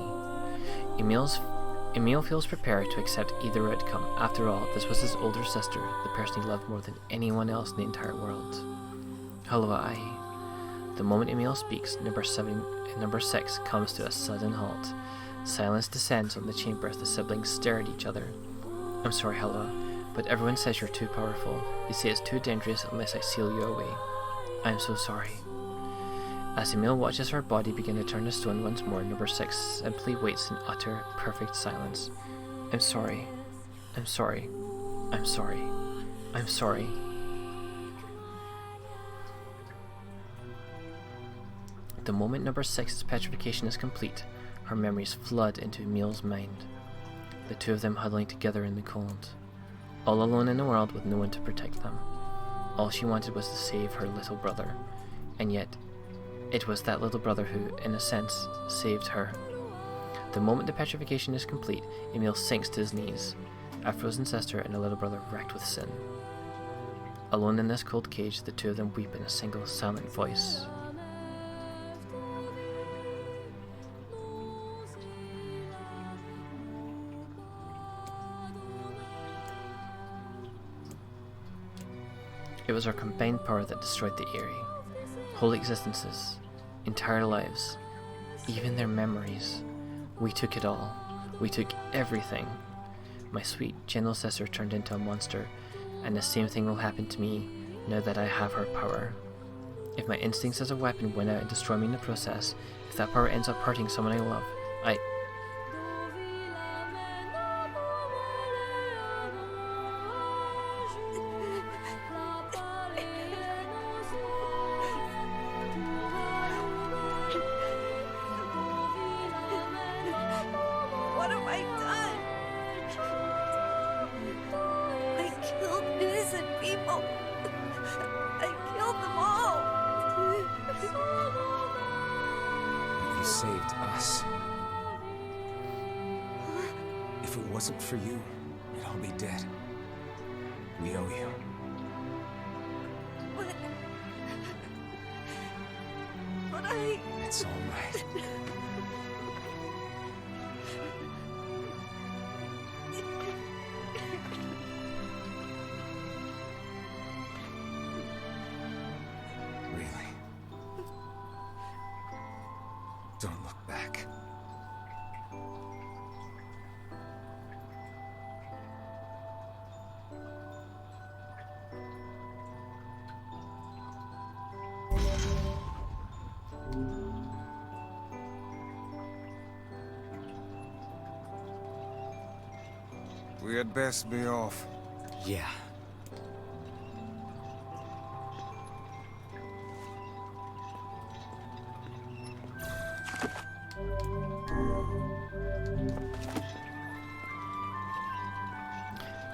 Emil feels prepared to accept either outcome. After all, this was his older sister, the person he loved more than anyone else in the entire world. Hello, I. The moment Emil speaks, number 6 comes to a sudden halt. Silence descends on the chamber as the siblings stare at each other. "I'm sorry, Hello, but everyone says you're too powerful. They say it's too dangerous unless I seal you away. I'm so sorry." As Emil watches her body begin to turn to stone once more, number 6 simply waits in utter, perfect silence. "I'm sorry. I'm sorry. I'm sorry. I'm sorry." The moment number 6's petrification is complete, her memories flood into Emil's mind. The two of them huddling together in the cold. All alone in the world with no one to protect them. All she wanted was to save her little brother. And yet, it was that little brother who, in a sense, saved her. The moment the petrification is complete, Emil sinks to his knees, a frozen sister and a little brother wrecked with sin. Alone in this cold cage, the two of them weep in a single silent voice. It was our combined power that destroyed the Eyrie. Whole existences, entire lives, even their memories. We took it all. We took everything. My sweet, gentle sister turned into a monster, and the same thing will happen to me now that I have her power. If my instincts as a weapon win out and destroy me in the process, if that power ends up hurting someone I love, If it wasn't for you, we'd all be dead. We owe you. But I... It's all right. Really? Don't look back. We had best be off. Yeah.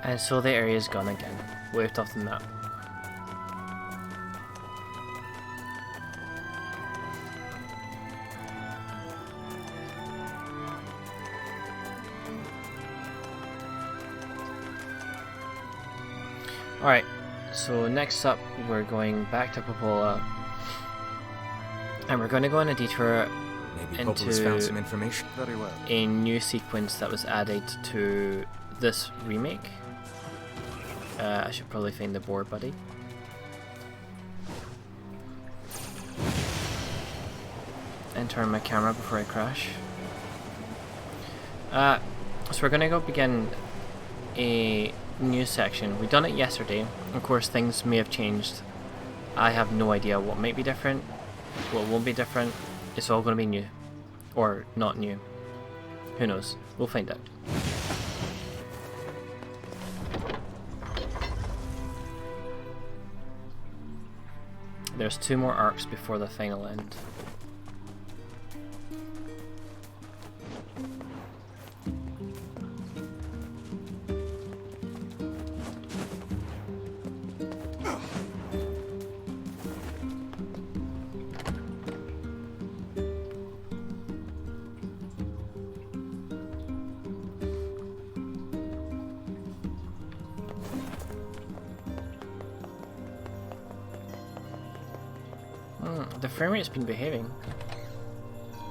And so the area's gone again, waved off the map. Alright, so next up we're going back to Popola. And we're going to go on a detour Maybe Popola's found some information. Very well. A new sequence that was added to this remake. I should probably find the board, buddy. And turn my camera before I crash. So we're gonna go begin a new section. We done it yesterday. Of course, things may have changed. I have no idea what might be different, what won't be different. It's all gonna be new, or not new. Who knows? We'll find out. There's 2 more arcs before the final end. The frame rate's been behaving.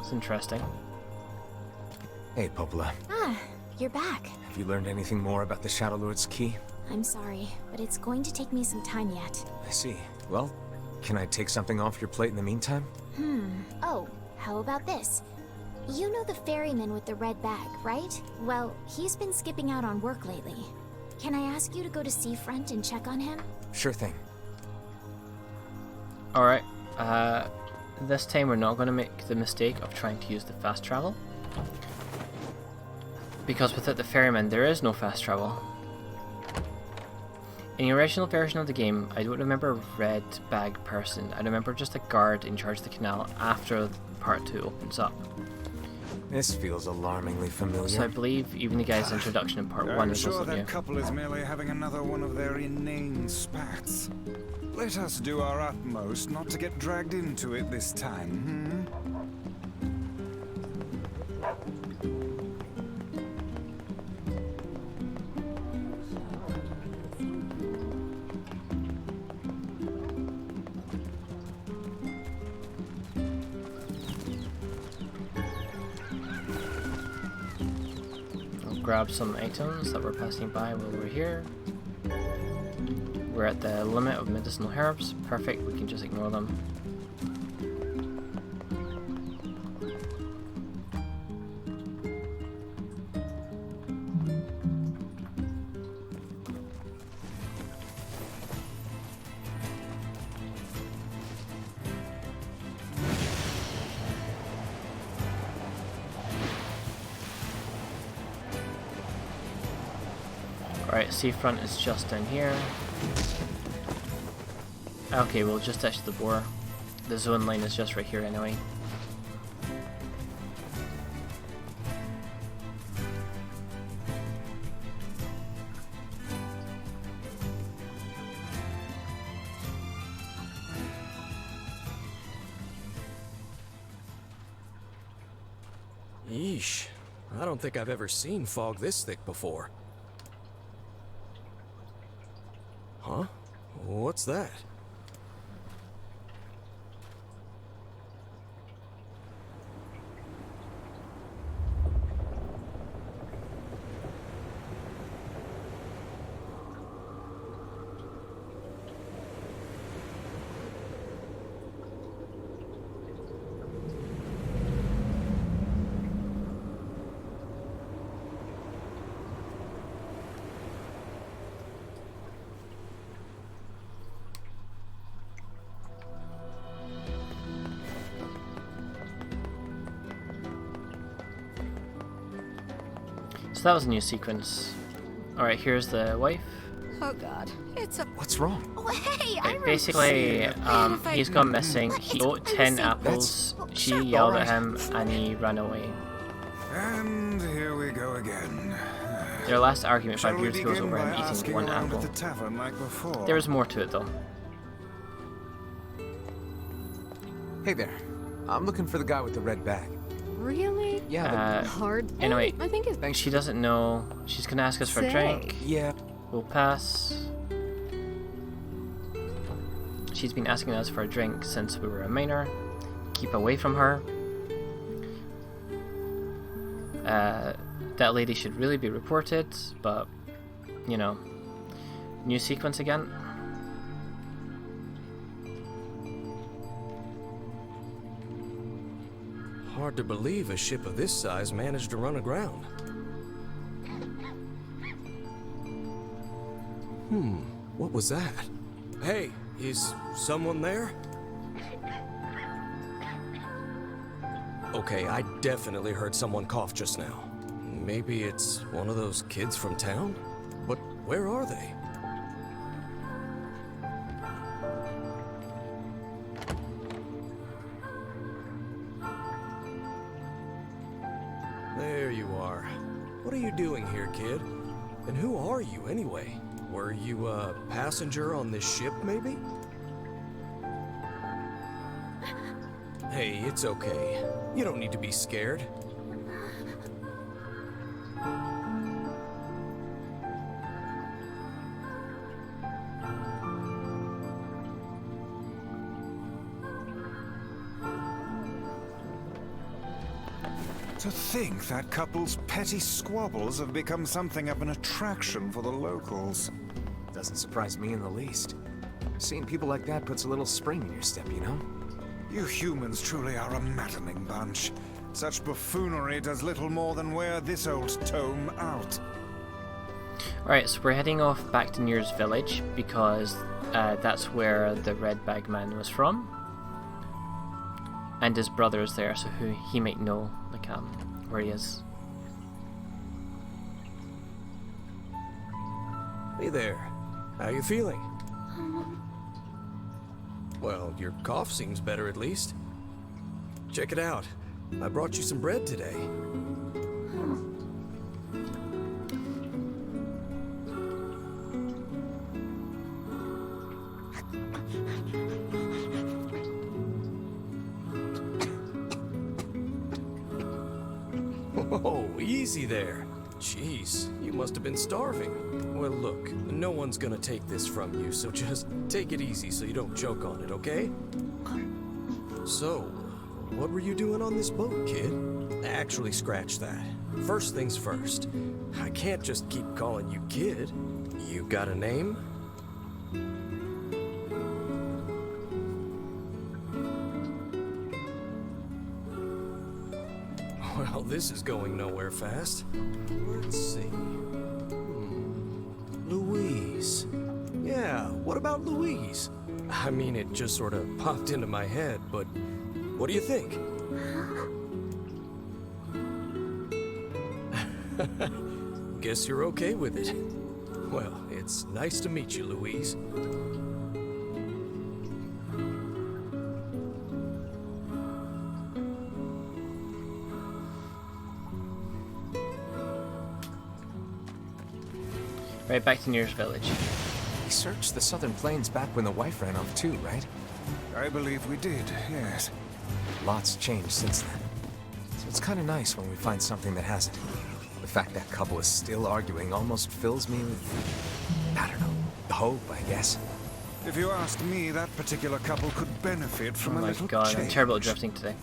It's interesting. Hey, Popola. Ah, you're back. Have you learned anything more about the Shadow Lord's key? I'm sorry, but it's going to take me some time yet. I see. Well, can I take something off your plate in the meantime? Oh, how about this? You know the ferryman with the red bag, right? Well, he's been skipping out on work lately. Can I ask you to go to Seafront and check on him? Sure thing. Alright, this time we're not going to make the mistake of trying to use the fast travel. Because without the ferryman, there is no fast travel. In the original version of the game, I don't remember a red bag person. I remember just a guard in charge of the canal after part 2 opens up. This feels alarmingly familiar. So I believe even the guy's introduction in part 1 is I'm also sure new. that couple is merely having another one of their inane spats. Let us do our utmost not to get dragged into it this time, I'll grab some items that we're passing by while we're here. We're at the limit of medicinal herbs. Perfect, we can just ignore them. Alright, seafront is just down here. Okay, we'll just ditch the boar. The zone line is just right here anyway. Yeesh. I don't think I've ever seen fog this thick before. Huh? What's that? So that was a new sequence. Alright, here's the wife. Oh god, it's a... What's wrong? Oh, hey, I Basically, he's gone missing. He ate 10 apples, she yelled at him, and he ran away. And here we go again. Their last argument 5 Shall we years ago was begin over by him eating asking one around apple. at the tavern like before? There was more to it though. Hey there. I'm looking for the guy with the red bag. Really? Yeah, the hard. Anyway, I think it's she doesn't know. She's gonna ask us for a drink. Yeah. We'll pass. She's been asking us for a drink since we were a minor. Keep away from her. That lady should really be reported, but, you know. New sequence again. Hard to believe a ship of this size managed to run aground. What was that? Hey, is someone there? Okay, I definitely heard someone cough just now. Maybe it's one of those kids from town? But where are they? There you are. What are you doing here, kid? And who are you, anyway? Were you a passenger on this ship, maybe? Hey, it's okay. You don't need to be scared. To think that couple's petty squabbles have become something of an attraction for the locals. Doesn't surprise me in the least. Seeing people like that puts a little spring in your step, you know? You humans truly are a maddening bunch. Such buffoonery does little more than wear this old tome out. Alright, so we're heading off back to Nier's village because that's where the red bag man was from. And his brother is there, so he might know like where he is. Hey there. How you feeling? Well, your cough seems better at least. Check it out. I brought you some bread today. Oh, easy there. Jeez, you must have been starving. Well, look, no one's gonna take this from you, so just take it easy so you don't choke on it, okay? So, what were you doing on this boat, kid? Actually, scratch that. First things first. I can't just keep calling you kid. You got a name? Well, this is going nowhere fast. Let's see. Louise. Yeah, what about Louise? I mean, it just sort of popped into my head, but what do you think? Guess you're okay with it. Well, it's nice to meet you, Louise. Right back to Nier's village. We searched the southern plains back when the wife ran off too, right? I believe we did, yes. Lots changed since then. So it's kind of nice when we find something that hasn't. The fact that couple is still arguing almost fills me with, I don't know, hope, I guess. If you asked me, that particular couple could benefit from a little Oh my god, I'm change. terrible at drifting today.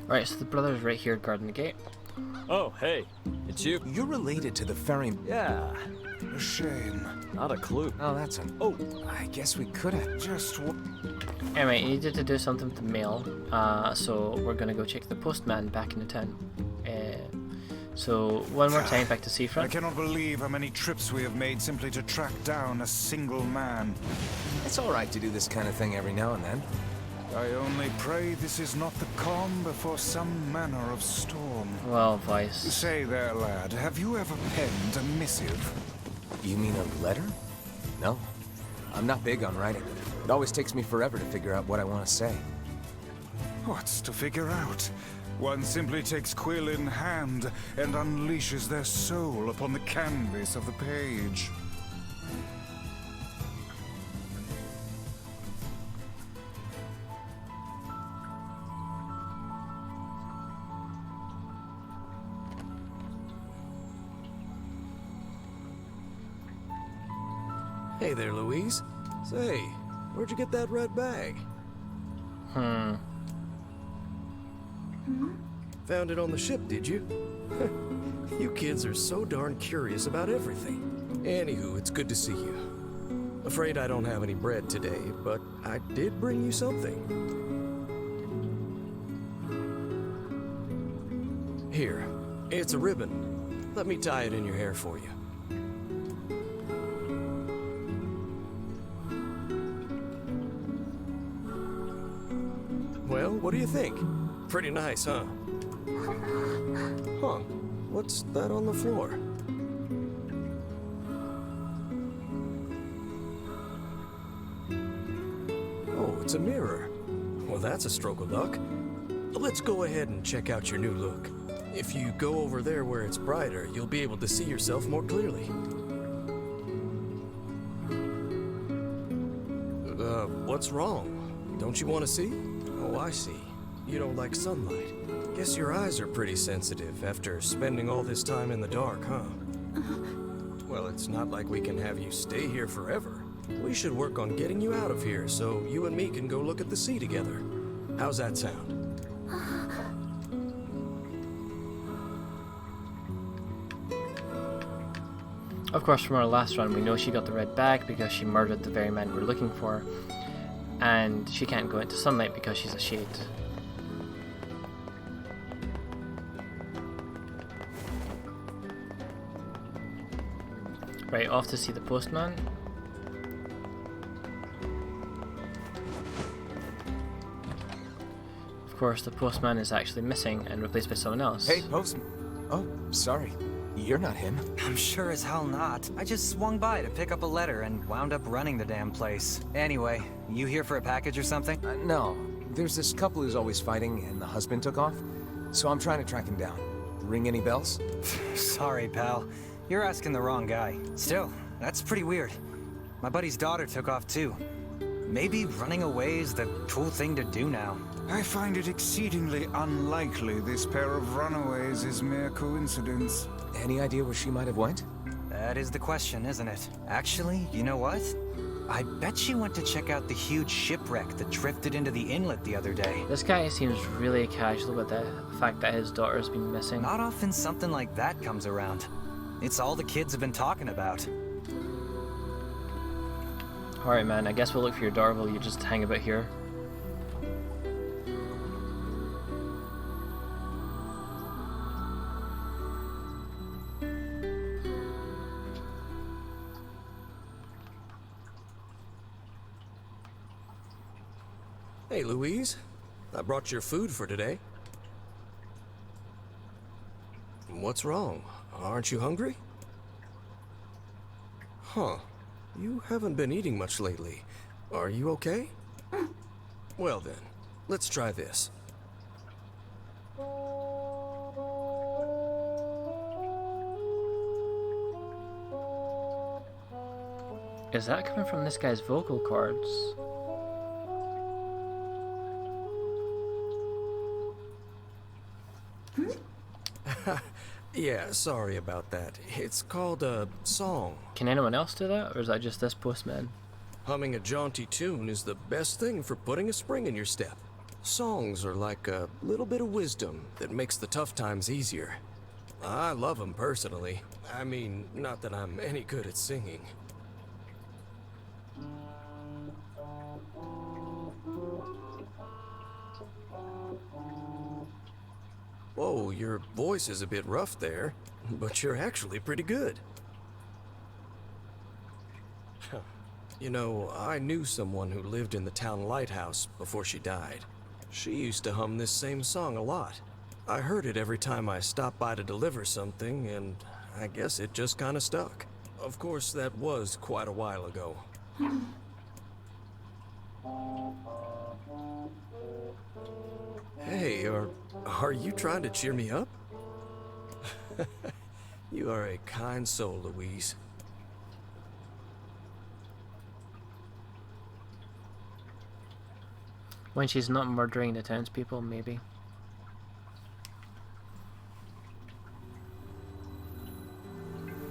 Alright, so the brother's right here guarding the gate. Oh, hey, it's you. You're related to the ferry. Yeah. A shame. Not a clue. Oh, that's an... Oh, I guess we could have just... Anyway, you needed to do something with the mail, so we're gonna go check the postman back in the town. So, one more time back to Seafront. I cannot believe how many trips we have made simply to track down a single man. It's alright to do this kind of thing every now and then. I only pray this is not the calm before some manner of storm. Well, Vice. Say there, lad, have you ever penned a missive? You mean a letter? No. I'm not big on writing. It always takes me forever to figure out what I want to say. What's to figure out? One simply takes quill in hand and unleashes their soul upon the canvas of the page. Hey there, Louise. Say, where'd you get that red bag? Found it on the ship, did you? You kids are so darn curious about everything. Anywho, it's good to see you. Afraid I don't have any bread today, but I did bring you something. Here, it's a ribbon. Let me tie it in your hair for you. Well, what do you think? Pretty nice, huh? Huh. What's that on the floor? Oh, it's a mirror. Well, that's a stroke of luck. Let's go ahead and check out your new look. If you go over there where it's brighter, you'll be able to see yourself more clearly. What's wrong? Don't you want to see? Oh, I see. You don't like sunlight. Guess your eyes are pretty sensitive after spending all this time in the dark, huh? Well, it's not like we can have you stay here forever. We should work on getting you out of here so you and me can go look at the sea together. How's that sound? Of course, from our last run, we know she got the red bag because she murdered the very man we're looking for. And she can't go into sunlight because she's a shade. Right, off to see the postman. Of course, the postman is actually missing and replaced by someone else. Hey, postman. Oh, sorry. You're not him. I'm sure as hell not. I just swung by to pick up a letter and wound up running the damn place. Anyway, you here for a package or something? No. There's this couple who's always fighting and the husband took off. So I'm trying to track him down. Ring any bells? Sorry, pal. You're asking the wrong guy. Still, that's pretty weird. My buddy's daughter took off too. Maybe running away is the cool thing to do now. I find it exceedingly unlikely this pair of runaways is mere coincidence. Any idea where she might have went? That is the question, isn't it? Actually, you know what? I bet she went to check out the huge shipwreck that drifted into the inlet the other day. This guy seems really casual with the fact that his daughter's been missing. Not often something like that comes around. It's all the kids have been talking about. Alright, man, I guess we'll look for your daughter while you just hang about here. Hey, Louise. I brought your food for today. What's wrong? Aren't you hungry? Huh. You haven't been eating much lately. Are you okay? Well then, let's try this. Is that coming from this guy's vocal cords? Yeah, sorry about that. It's called a song. Can anyone else do that, or is that just this postman? Humming a jaunty tune is the best thing for putting a spring in your step. Songs are like a little bit of wisdom that makes the tough times easier. I love them personally. I mean, not that I'm any good at singing. Whoa, your voice is a bit rough there, but you're actually pretty good. You know, I knew someone who lived in the town lighthouse before she died. She used to hum this same song a lot. I heard it every time I stopped by to deliver something, and I guess it just kinda stuck. Of course, that was quite a while ago. Hey, are you trying to cheer me up? You are a kind soul, Louise. When she's not murdering the townspeople, maybe.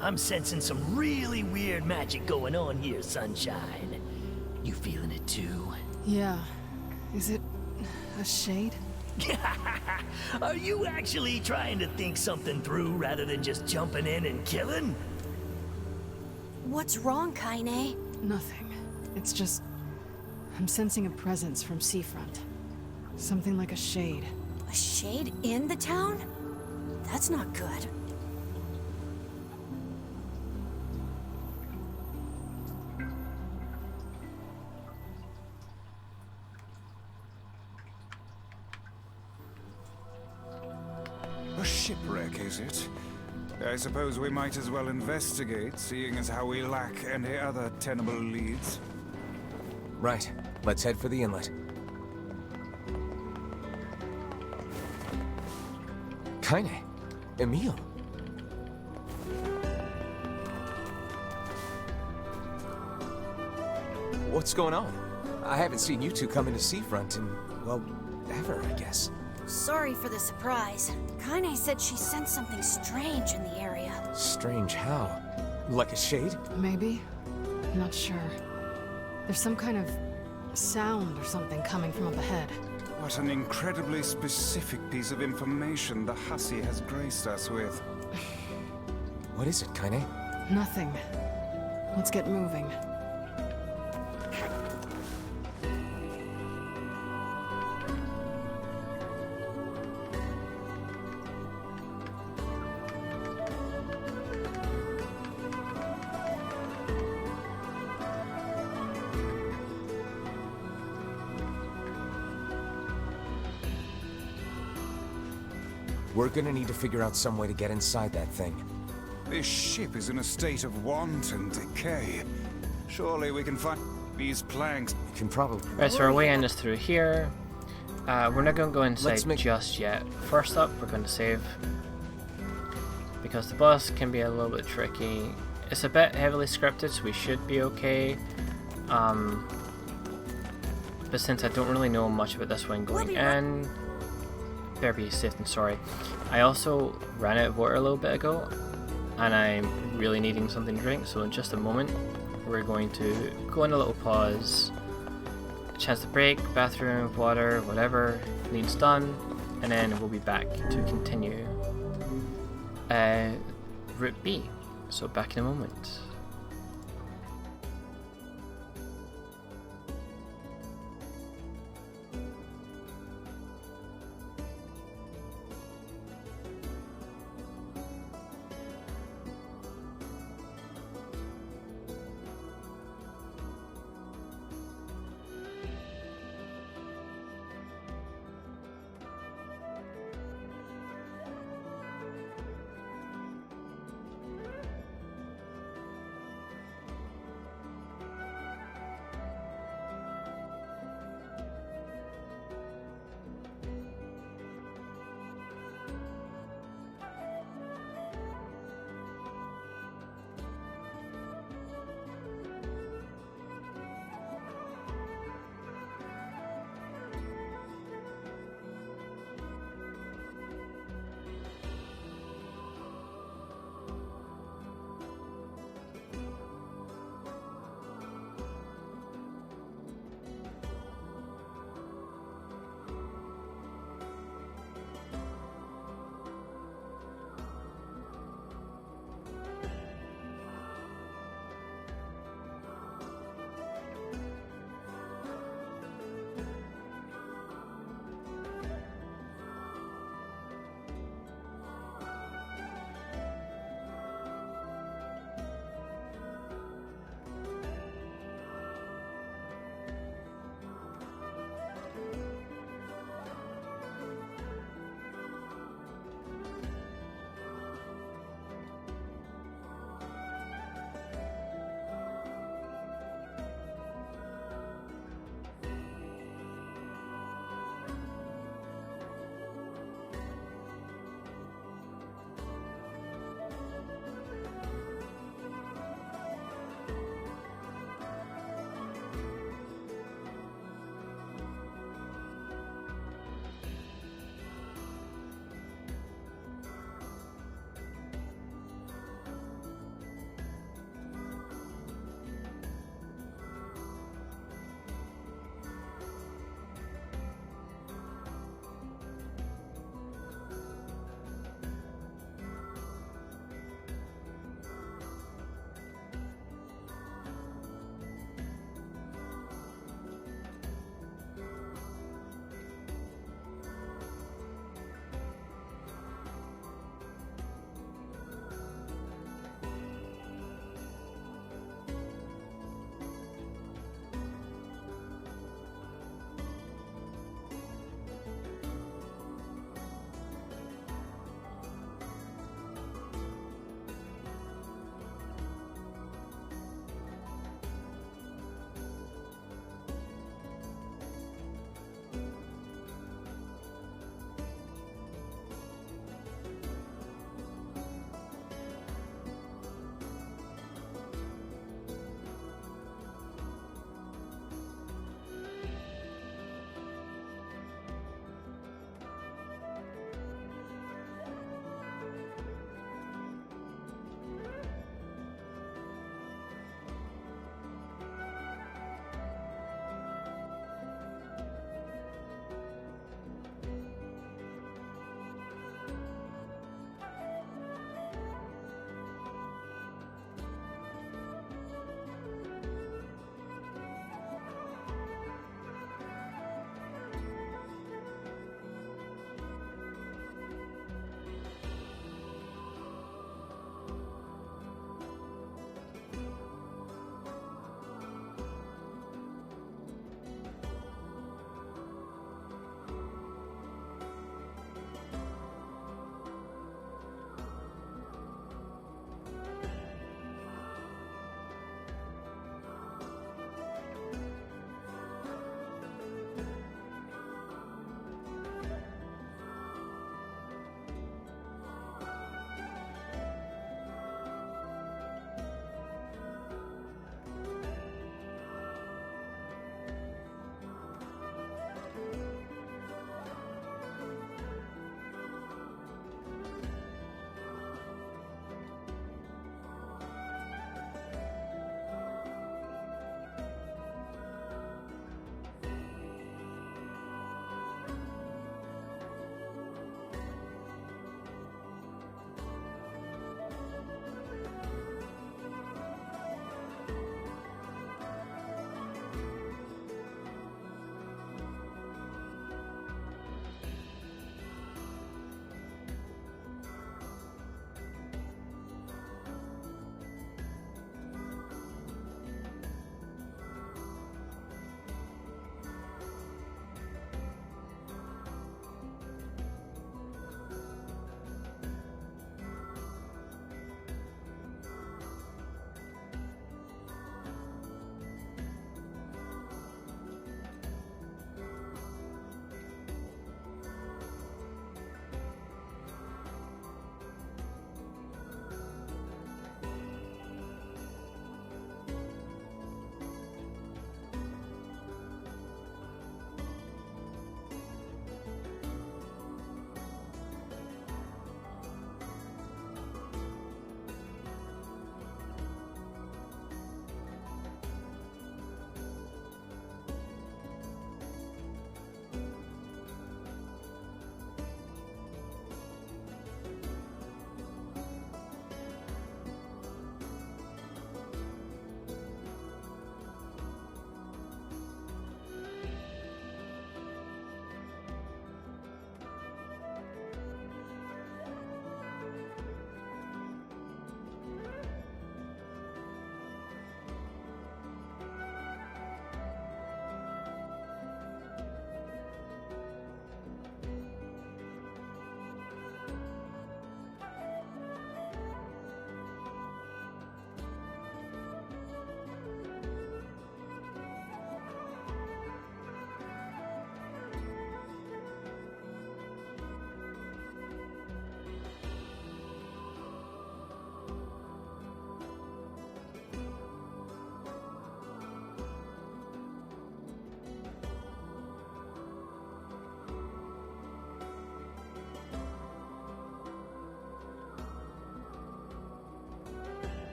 I'm sensing some really weird magic going on here, Sunshine. You feeling it too? Yeah. Is it a shade? Are you actually trying to think something through rather than just jumping in and killing? What's wrong, Kaine? Nothing. It's just... I'm sensing a presence from seafront. Something like a shade. A shade in the town? That's not good. A shipwreck, is it? I suppose we might as well investigate, seeing as how we lack any other tenable leads. Right. Let's head for the inlet. Kaine. Emil. What's going on? I haven't seen you two come into Seafront in, well, ever, I guess. Sorry for the surprise. Kaine said she sensed something strange in the area. Strange how? Like a shade? Maybe. Not sure. There's some kind of sound or something coming from up ahead. What an incredibly specific piece of information the hussy has graced us with. What is it, Kaine? Nothing. Let's get moving. We're gonna need to figure out some way to get inside that thing. This ship is in a state of wanton decay. Surely we can find these planks. We can probably... Right, so our way in is through here. We're not going to go inside just yet. First up, we're going to save. Because the boss can be a little bit tricky. It's a bit heavily scripted, so we should be okay. But since I don't really know much about this one going in, better be safe than sorry. I also ran out of water a little bit ago, and I'm really needing something to drink, so in just a moment we're going to go on a little pause, a chance to break, bathroom, water, whatever needs done, and then we'll be back to continue Route B. So back in a moment.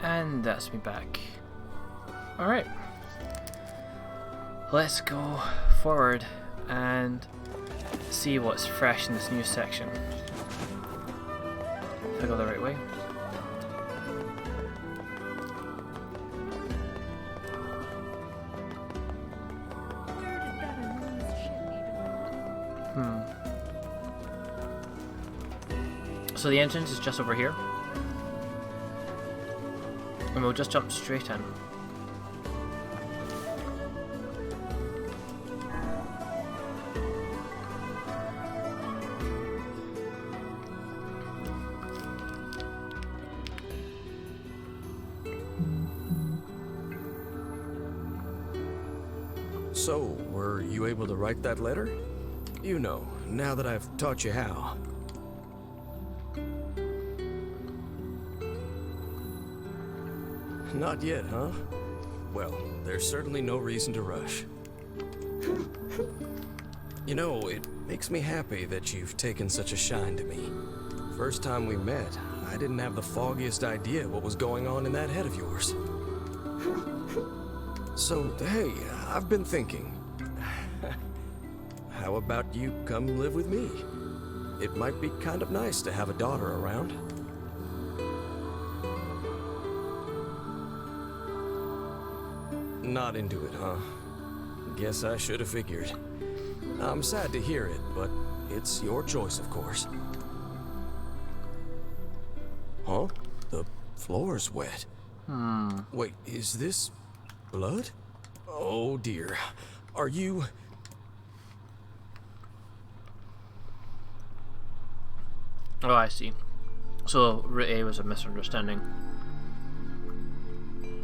And that's me back. Alright. Let's go forward and see what's fresh in this new section. If I go the right way. So the entrance is just over here. And we'll just jump straight in. So, were you able to write that letter? You know, now that I've taught you how. Not yet, huh? Well, there's certainly no reason to rush. You know, it makes me happy that you've taken such a shine to me. First time we met, I didn't have the foggiest idea what was going on in that head of yours. So, hey, I've been thinking. How about you come live with me? It might be kind of nice to have a daughter around. Not into it, huh? Guess I should have figured. I'm sad to hear it, but it's your choice, of course. Huh? The floor's wet. Wait, is this blood? Oh dear. Are you... Oh, I see. So, Route A was a misunderstanding.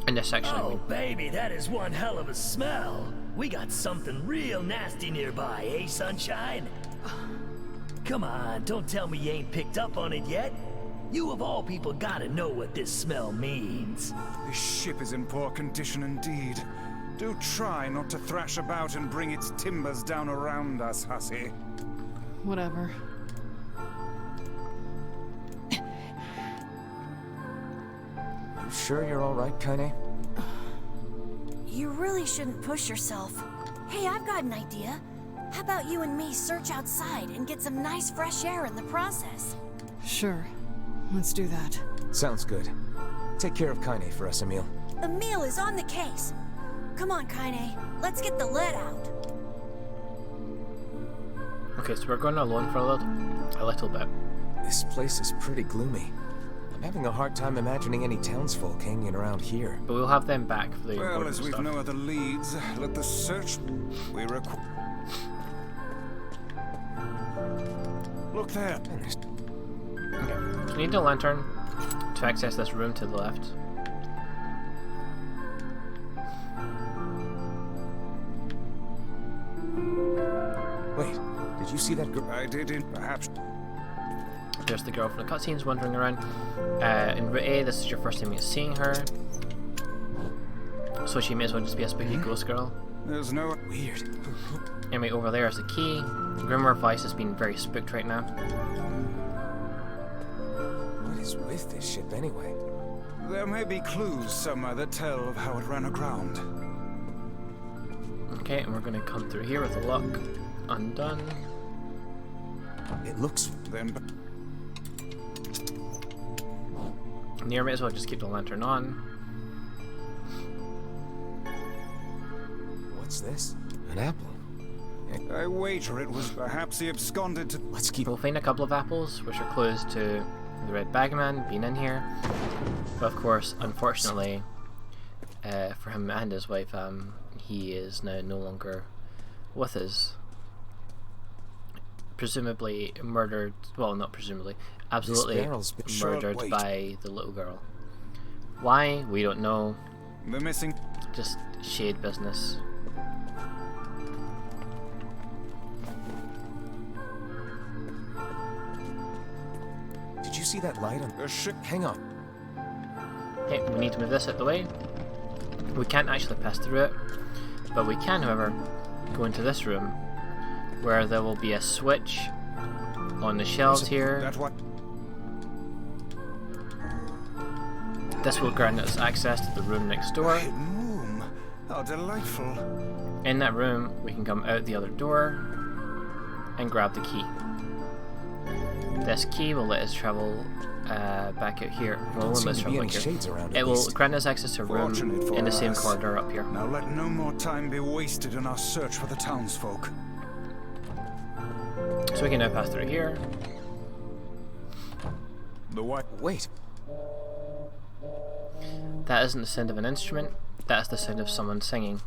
In this section. Oh, baby, that is one hell of a smell. We got something real nasty nearby, eh, Sunshine? Come on, don't tell me you ain't picked up on it yet. You of all people gotta know what this smell means. This ship is in poor condition indeed. Do try not to thrash about and bring its timbers down around us, hussy. Whatever. You sure you're all right, Kaine? You really shouldn't push yourself. Hey, I've got an idea. How about you and me search outside and get some nice fresh air in the process? Sure. Let's do that. Sounds good. Take care of Kaine for us, Emil. Emil is on the case. Come on, Kaine. Let's get the lead out. Okay, so we're going alone for a little bit. This place is pretty gloomy. I'm having a hard time imagining any townsfolk hanging around here. But we'll have them back for the Well, as we've stuff. no other leads, let the search we require. Look there. Okay, so we need a lantern to access this room to the left. Wait, did you see that girl? I did, perhaps. There's the girl from the cutscenes wandering around. In Route A, this is your first time seeing her. So she may as well just be a spooky ghost girl. There's no... Weird. Anyway, over there is the key. Grimmer Vice has been very spooked right now. What is with this ship anyway? There may be clues somewhere that tell of how it ran aground. Okay, and we're going to come through here with the lock undone. It looks... Then... Nier may as well just keep the lantern on. What's this? An apple. I wager it was perhaps he absconded to... Let's keep... We'll find a couple of apples, which are clues to the Red Bagman being in here. But of course, unfortunately, for him and his wife, he is now no longer with us. Presumably murdered, well, not presumably, absolutely murdered by the little girl. Why? We don't know. The missing... Just shade business. Did you see that light on the ship? Hang on. Okay, we need to move this out of the way. We can't actually pass through it, but we can, however, go into this room, where there will be a switch on the shelves here. That what? This will grant us access to the room next door. Hidden room. How delightful. In that room, we can come out the other door and grab the key. This key will let us travel back out here. Well, Don't let us seem to be travel any back here. shades around, It at will least. grant us access to a room Fortunate for in the same us. corridor up here. Now let no more time be wasted in our search for the townsfolk. So we can now pass through here. The what? Wait. That isn't the sound of an instrument. That's the sound of someone singing.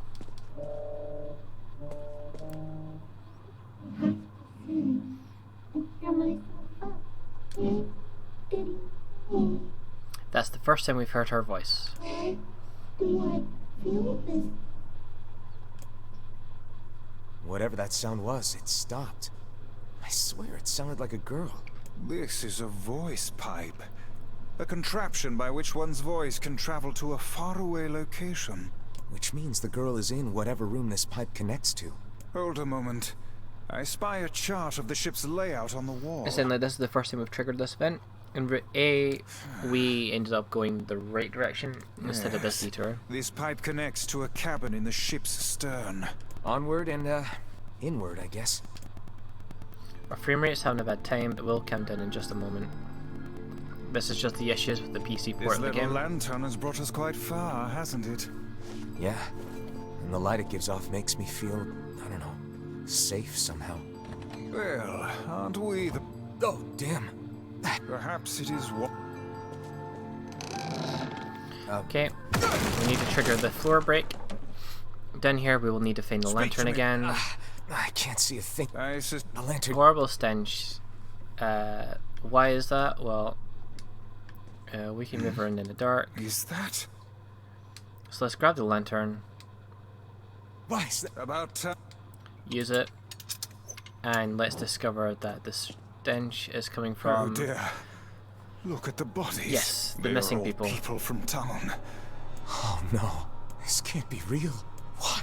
That's the first time we've heard her voice. Whatever that sound was, it stopped. I swear it sounded like a girl. This is a voice pipe. A contraption by which one's voice can travel to a faraway location. Which means the girl is in whatever room this pipe connects to. Hold a moment. I spy a chart of the ship's layout on the wall. Essentially, this is the first time we've triggered this event. In route A, we ended up going the right direction instead of this detour. This pipe connects to a cabin in the ship's stern. Onward and, inward, I guess. Our frame rate's having a bad time, but we'll calm down in just a moment. This is just the issues with the PC port This of the little game. lantern has brought us quite far, hasn't it? Yeah. And the light it gives off makes me feel, I don't know, safe somehow. Well, aren't we the... Oh, damn. Perhaps it is what... Okay, we need to trigger the floor break. Down here, we will need to find the lantern again. I can't see a thing. The lantern. Horrible stench. Why is that? Well, we can move around in the dark. Is that? So let's grab the lantern. Why is that? About use it, and let's discover that the stench is coming from... Oh dear. Look at the bodies. Yes, the They are missing all people. people from town. Oh no. This can't be real. Why?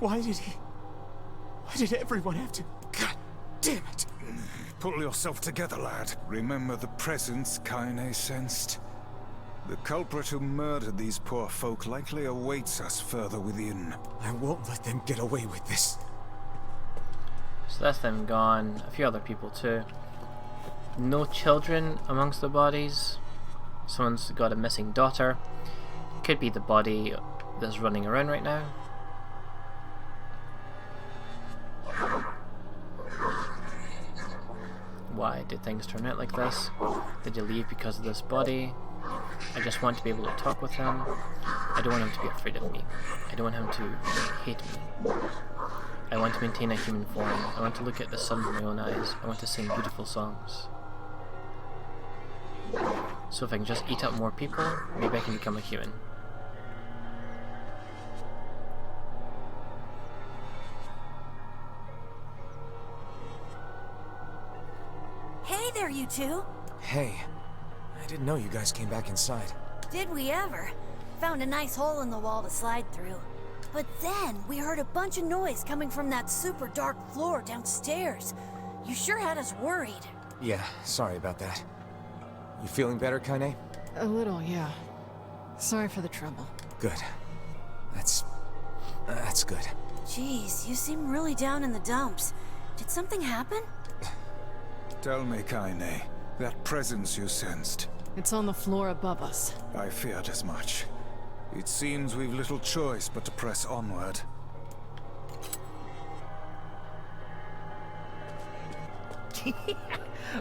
Why did everyone have to... God damn it. Pull yourself together, lad. Remember the presence Kaine sensed. The culprit who murdered these poor folk likely awaits us further within. I won't let them get away with this. So that's them gone. A few other people too. No children amongst the bodies. Someone's got a missing daughter. Could be the body that's running around right now. Why did things turn out like this? Did you leave because of this body? I just want to be able to talk with him. I don't want him to be afraid of me. I don't want him to hate me. I want to maintain a human form. I want to look at the sun with my own eyes. I want to sing beautiful songs. So if I can just eat up more people, maybe I can become a human. Hey there, you two. Hey. I didn't know you guys came back inside. Did we ever? Found a nice hole in the wall to slide through. But then we heard a bunch of noise coming from that super dark floor downstairs. You sure had us worried. Yeah, sorry about that. You feeling better, Kaine? A little, yeah. Sorry for the trouble. Good. That's good. Jeez, you seem really down in the dumps. Did something happen? Tell me, Kaine, that presence you sensed. It's on the floor above us. I feared as much. It seems we've little choice but to press onward.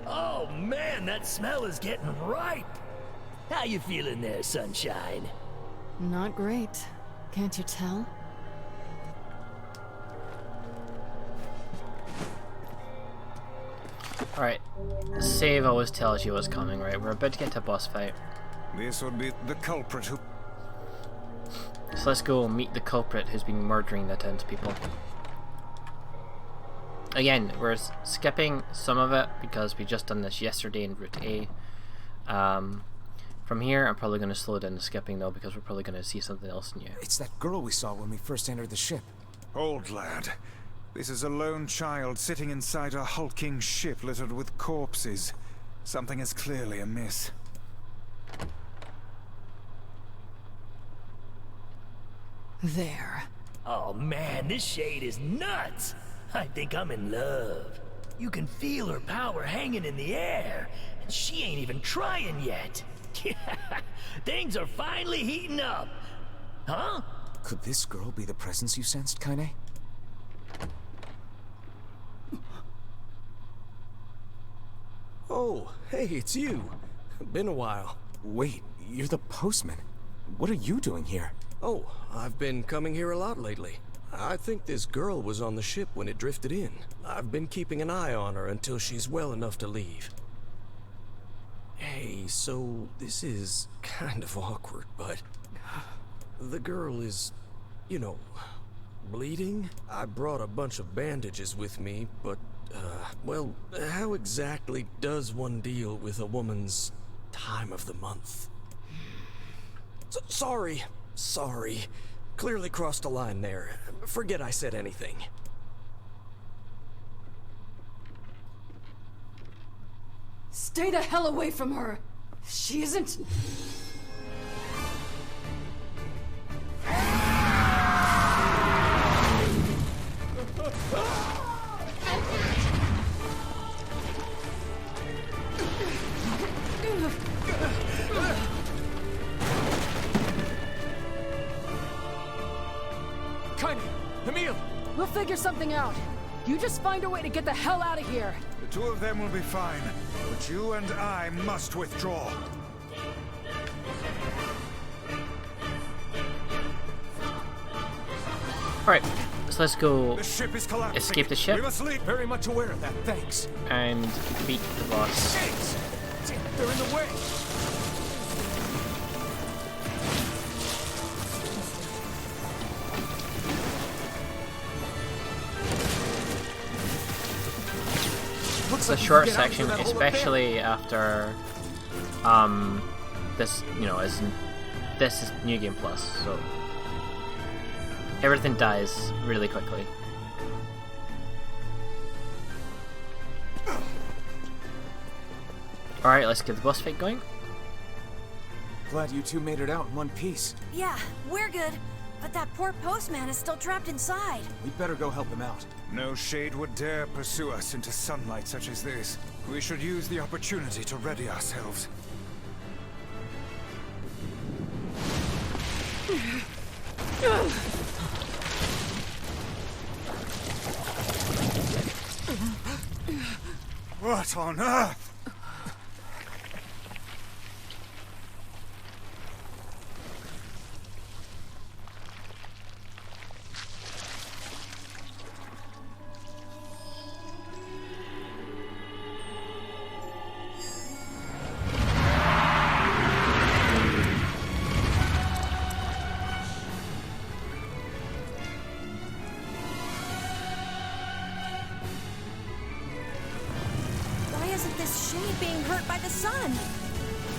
Oh man, that smell is getting ripe. How you feeling there, Sunshine? Not great. Can't you tell? Alright, save always tells you what's coming, right? We're about to get to a boss fight. This would be the culprit who... So let's go meet the culprit who's been murdering the townspeople. Again, we're skipping some of it because we just done this yesterday in Route A. From here, I'm probably going to slow down the skipping though because we're probably going to see something else new. It's that girl we saw when we first entered the ship. Hold, lad. This is a lone child sitting inside a hulking ship littered with corpses. Something is clearly amiss. There. Oh man, this shade is nuts! I think I'm in love. You can feel her power hanging in the air, and she ain't even trying yet. Things are finally heating up. Huh? Could this girl be the presence you sensed, Kaine? Oh, hey, it's you. Been a while. Wait, you're the postman. What are you doing here? Oh, I've been coming here a lot lately. I think this girl was on the ship when it drifted in. I've been keeping an eye on her until she's well enough to leave. Hey, so this is kind of awkward, but the girl is, you know, bleeding. I brought a bunch of bandages with me, but, well, how exactly does one deal with a woman's time of the month? Sorry. Clearly crossed a line there. Forget I said anything. Stay the hell away from her! She isn't... Kaine! Emil! We'll figure something out. You just find a way to get the hell out of here. The two of them will be fine, but you and I must withdraw. Alright, so let's go The ship is collapsing. escape the ship We must leave. Very much aware of that, thanks. and beat the boss. Shades! Damn, they're in the way! It's a short section, especially after this, you know, this is New Game Plus, so everything dies really quickly. Alright, let's get the boss fight going. Glad you two made it out in one piece. Yeah, we're good. But that poor postman is still trapped inside. We'd better go help him out. No shade would dare pursue us into sunlight such as this. We should use the opportunity to ready ourselves. What on earth?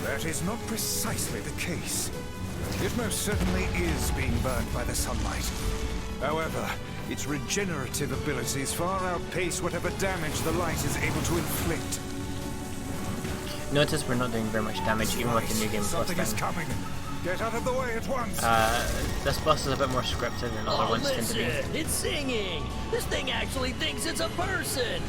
That is not precisely the case. It most certainly is being burned by the sunlight. However, its regenerative abilities far outpace whatever damage the light is able to inflict. Notice we're not doing very much damage even with the New Game Plus Something is thing. coming. Get out of the way at once. This boss is a bit more scripted than other ones tend to be. Listen, it's singing. This thing actually thinks it's a person.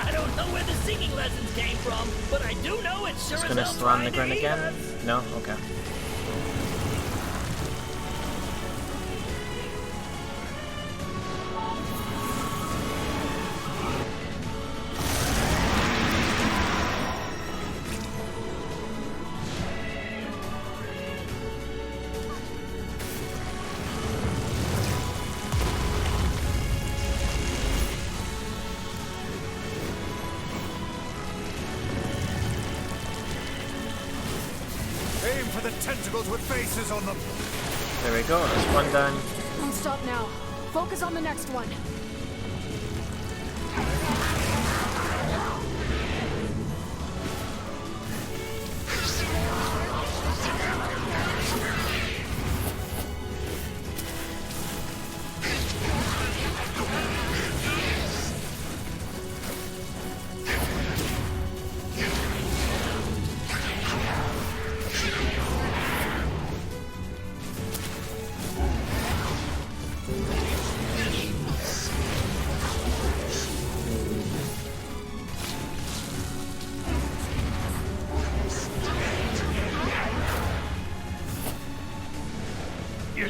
I don't know where the singing lessons came from, but I do know it sure Just as gonna hell slam the trying ground to eat again? us. No? Okay. Aim for the tentacles with faces on them. There we go, that's one done. Don't stop now. Focus on the next one.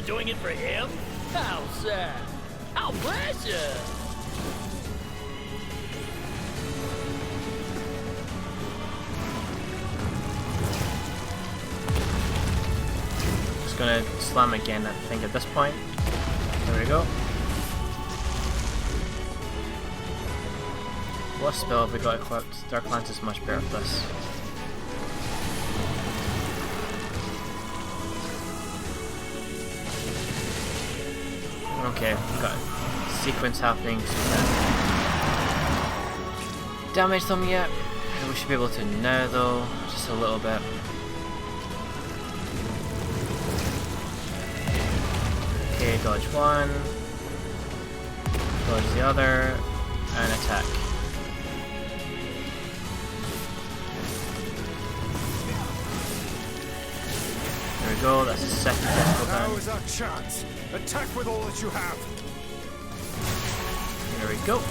doing it for him? How sad. How precious. Just gonna slam again, I think, at this point. There we go. What spell have we got equipped? Dark Lance is much better for this. Okay, we've got a sequence happening, so we can't damage them yet. We should be able to now though, just a little bit. Okay, dodge one, dodge the other, and attack. There we go, that's the second difficult Now time. is our chance. Attack with all that you have. There we go.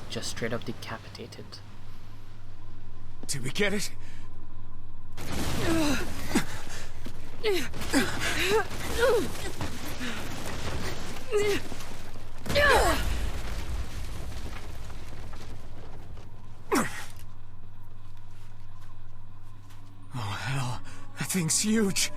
Just straight up decapitated. Did we get it? Oh hell, that thing's huge.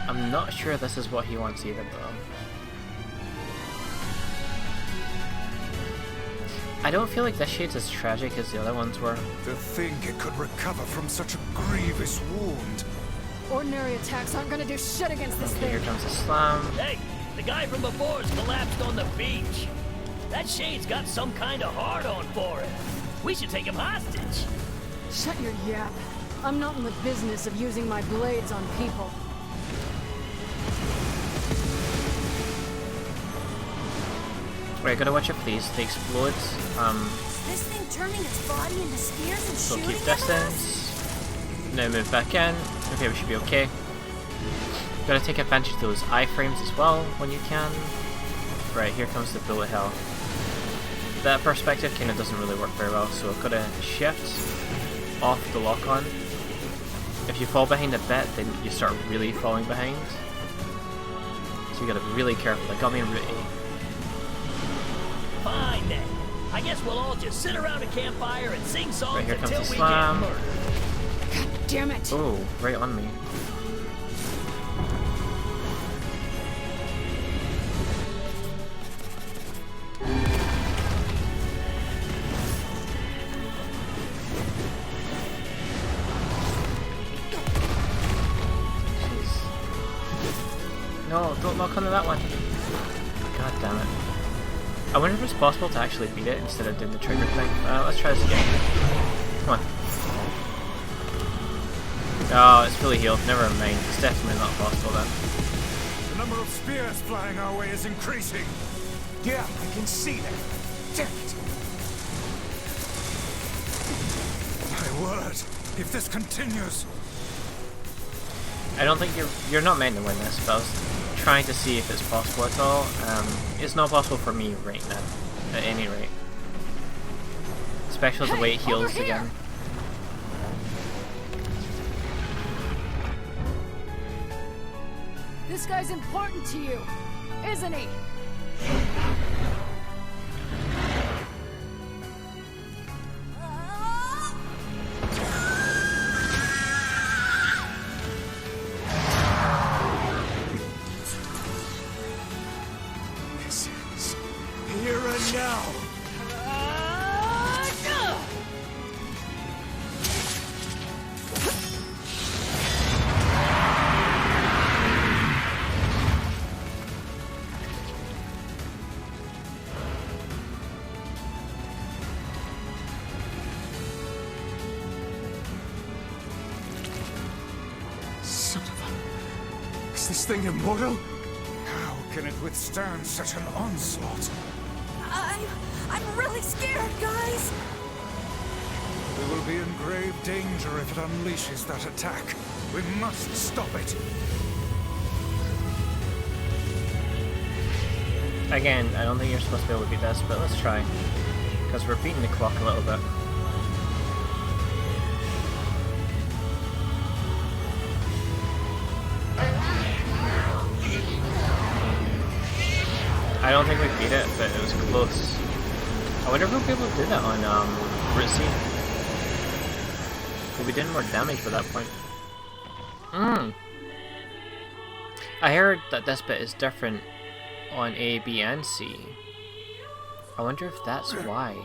I'm not sure this is what he wants either, though. I don't feel like this shade's as tragic as the other ones were. To think it could recover from such a grievous wound. Ordinary attacks aren't gonna do shit against this Okay, thing. here comes the slam. Hey, the guy from before's collapsed on the beach. That shade's got some kind of hard-on for it. We should take him hostage. Shut your yap. I'm not in the business of using my blades on people. Right, gotta watch out for these. They explode. Is this thing turning its body into spears and So shooting keep at us? distance. Now move back in. Okay, we should be okay. Gotta take advantage of those iframes as well when you can. Right, here comes the bullet hell. That perspective kind of doesn't really work very well, so I've gotta shift off the lock-on. If you fall behind a bit, then you start really falling behind. So you gotta be really careful. That got me in route A. Fine then. I guess we'll all just sit around a campfire and sing songs Right, here comes until the we slam. get murdered. God damn it! Oh, right on me. Jeez. No, don't knock onto that one. God damn it. I wonder if it's possible to actually beat it instead of doing the trigger thing. Let's try this again. Come on. Oh, it's fully healed. Never mind. It's definitely not possible then. The number of spears flying our way is increasing. Yeah, I can see that. Damn it. My word, if this continues. I don't think you're not meant to win this, but I was trying to see if it's possible at all. It's not possible for me right now, at any rate. Especially the way it heals again. This guy's important to you, isn't he? This is here and now. Is this thing immortal? How can it withstand such an onslaught? I'm really scared, guys. We will be in grave danger if it unleashes that attack. We must stop it. Again, I don't think you're supposed to be able to beat this, but let's try. Because we're beating the clock a little bit. I don't think we beat it, but it was close. I wonder if we'll be able to do that on Route C. We'll be doing more damage by that point. I heard that this bit is different on A, B, and C. I wonder if that's why.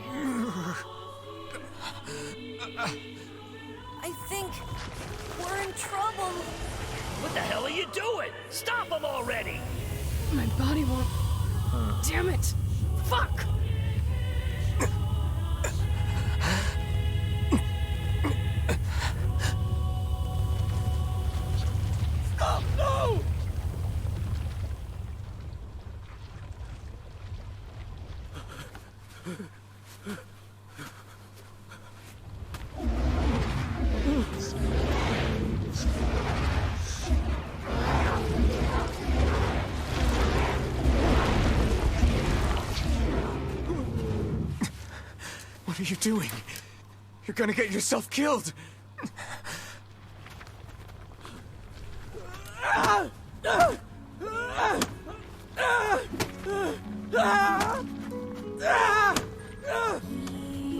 I think we're in trouble. What the hell are you doing? Stop him already! My body won't... Damn it! Fuck! Stop! No! What are you doing? You're gonna get yourself killed!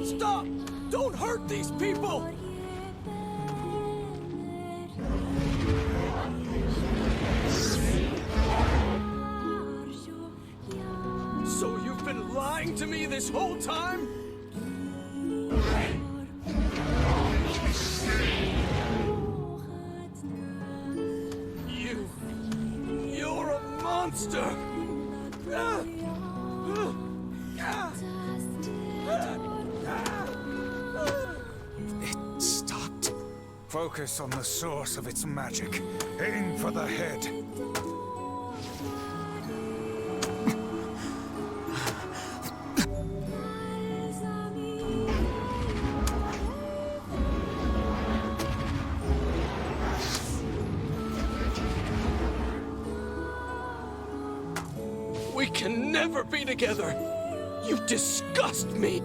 Stop! Don't hurt these people! So you've been lying to me this whole time? You're a monster! It stopped. Focus on the source of its magic. Aim for the head. We can never be together! You disgust me!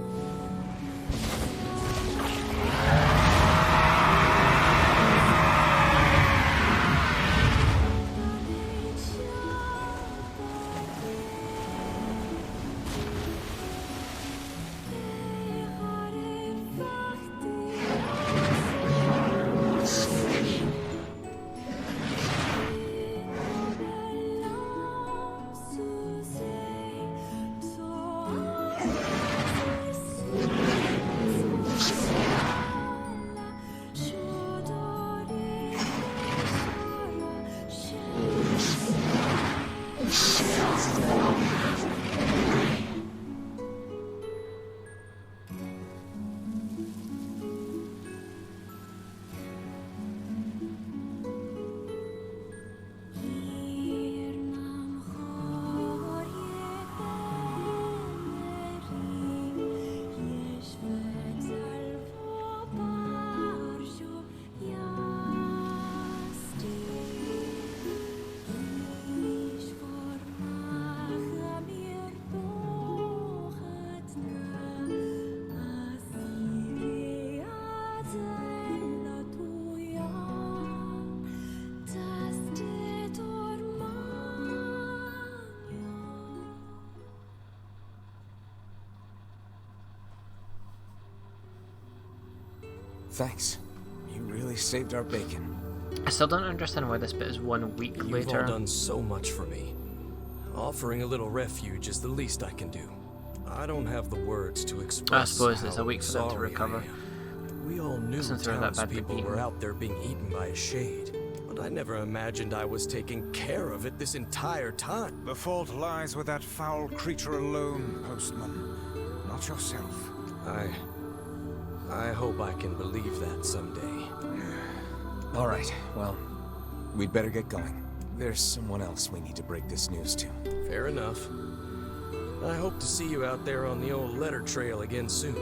Thanks. You really saved our bacon. I still don't understand why this bit is 1 week You've later. all done so much for me. Offering a little refuge is the least I can do. I don't have the words to express. I suppose how it's a week for them to sorry recover. I am. We all knew Since they were that bad townspeople beaten. were out there being eaten by a shade, but I never imagined I was taking care of it this entire time. The fault lies with that foul creature alone, Postman. Not yourself. I hope I can believe that someday. All right, well, we'd better get going. There's someone else we need to break this news to. Fair enough. I hope to see you out there on the old letter trail again soon.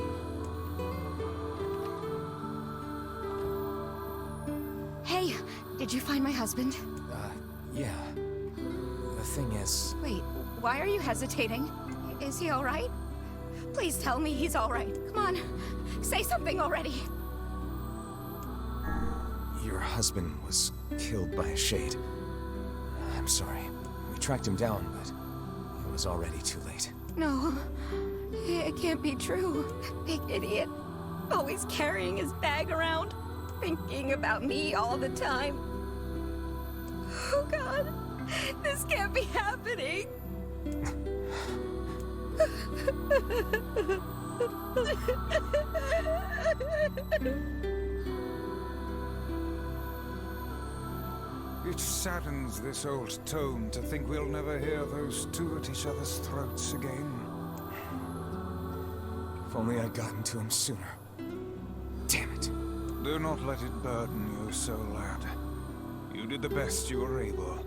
Hey, did you find my husband? Yeah. The thing is... Wait, why are you hesitating? Is he alright? Please tell me he's alright. Come on, say something already. Your husband was killed by a shade. I'm sorry. We tracked him down, but it was already too late. No, it can't be true. Big idiot. Always carrying his bag around, thinking about me all the time. Oh God, this can't be happening. It saddens this old tome to think we'll never hear those two at each other's throats again. If only I'd gotten to him sooner. Damn it. Do not let it burden you so, lad. You did the best you were able.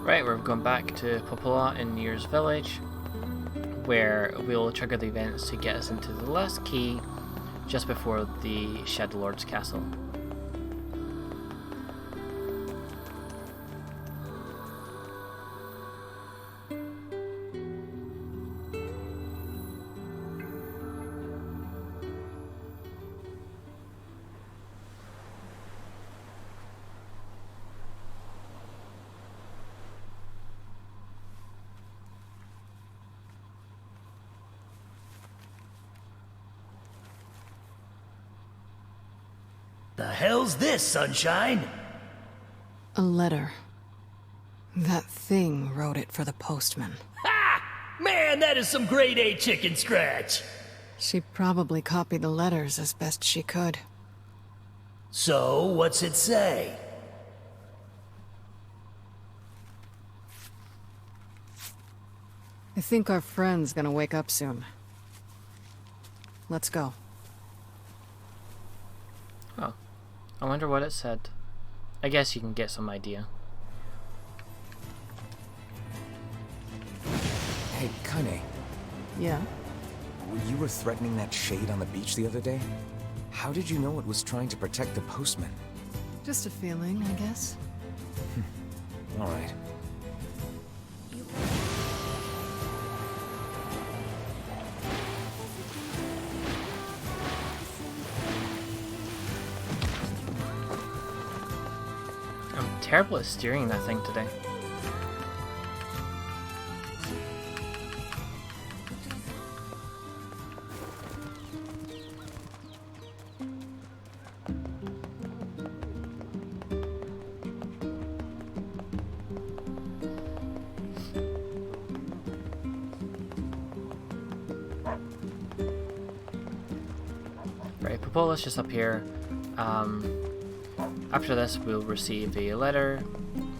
Right, we're going back to Popola in Nier's village, where we'll trigger the events to get us into the last key just before the Shadow Lord's castle. The hell's this, Sunshine? A letter. That thing wrote it for the postman. Ha! Man, that is some grade A chicken scratch. She probably copied the letters as best she could. So, what's it say? I think our friend's gonna wake up soon. Let's go. Oh. I wonder what it said. I guess you can get some idea. Hey, Kane. Yeah? You were threatening that shade on the beach the other day? How did you know it was trying to protect the postman? Just a feeling, I guess. All right. I'm terrible at steering that thing today. Right, Popola's just up here. After this, we'll receive a letter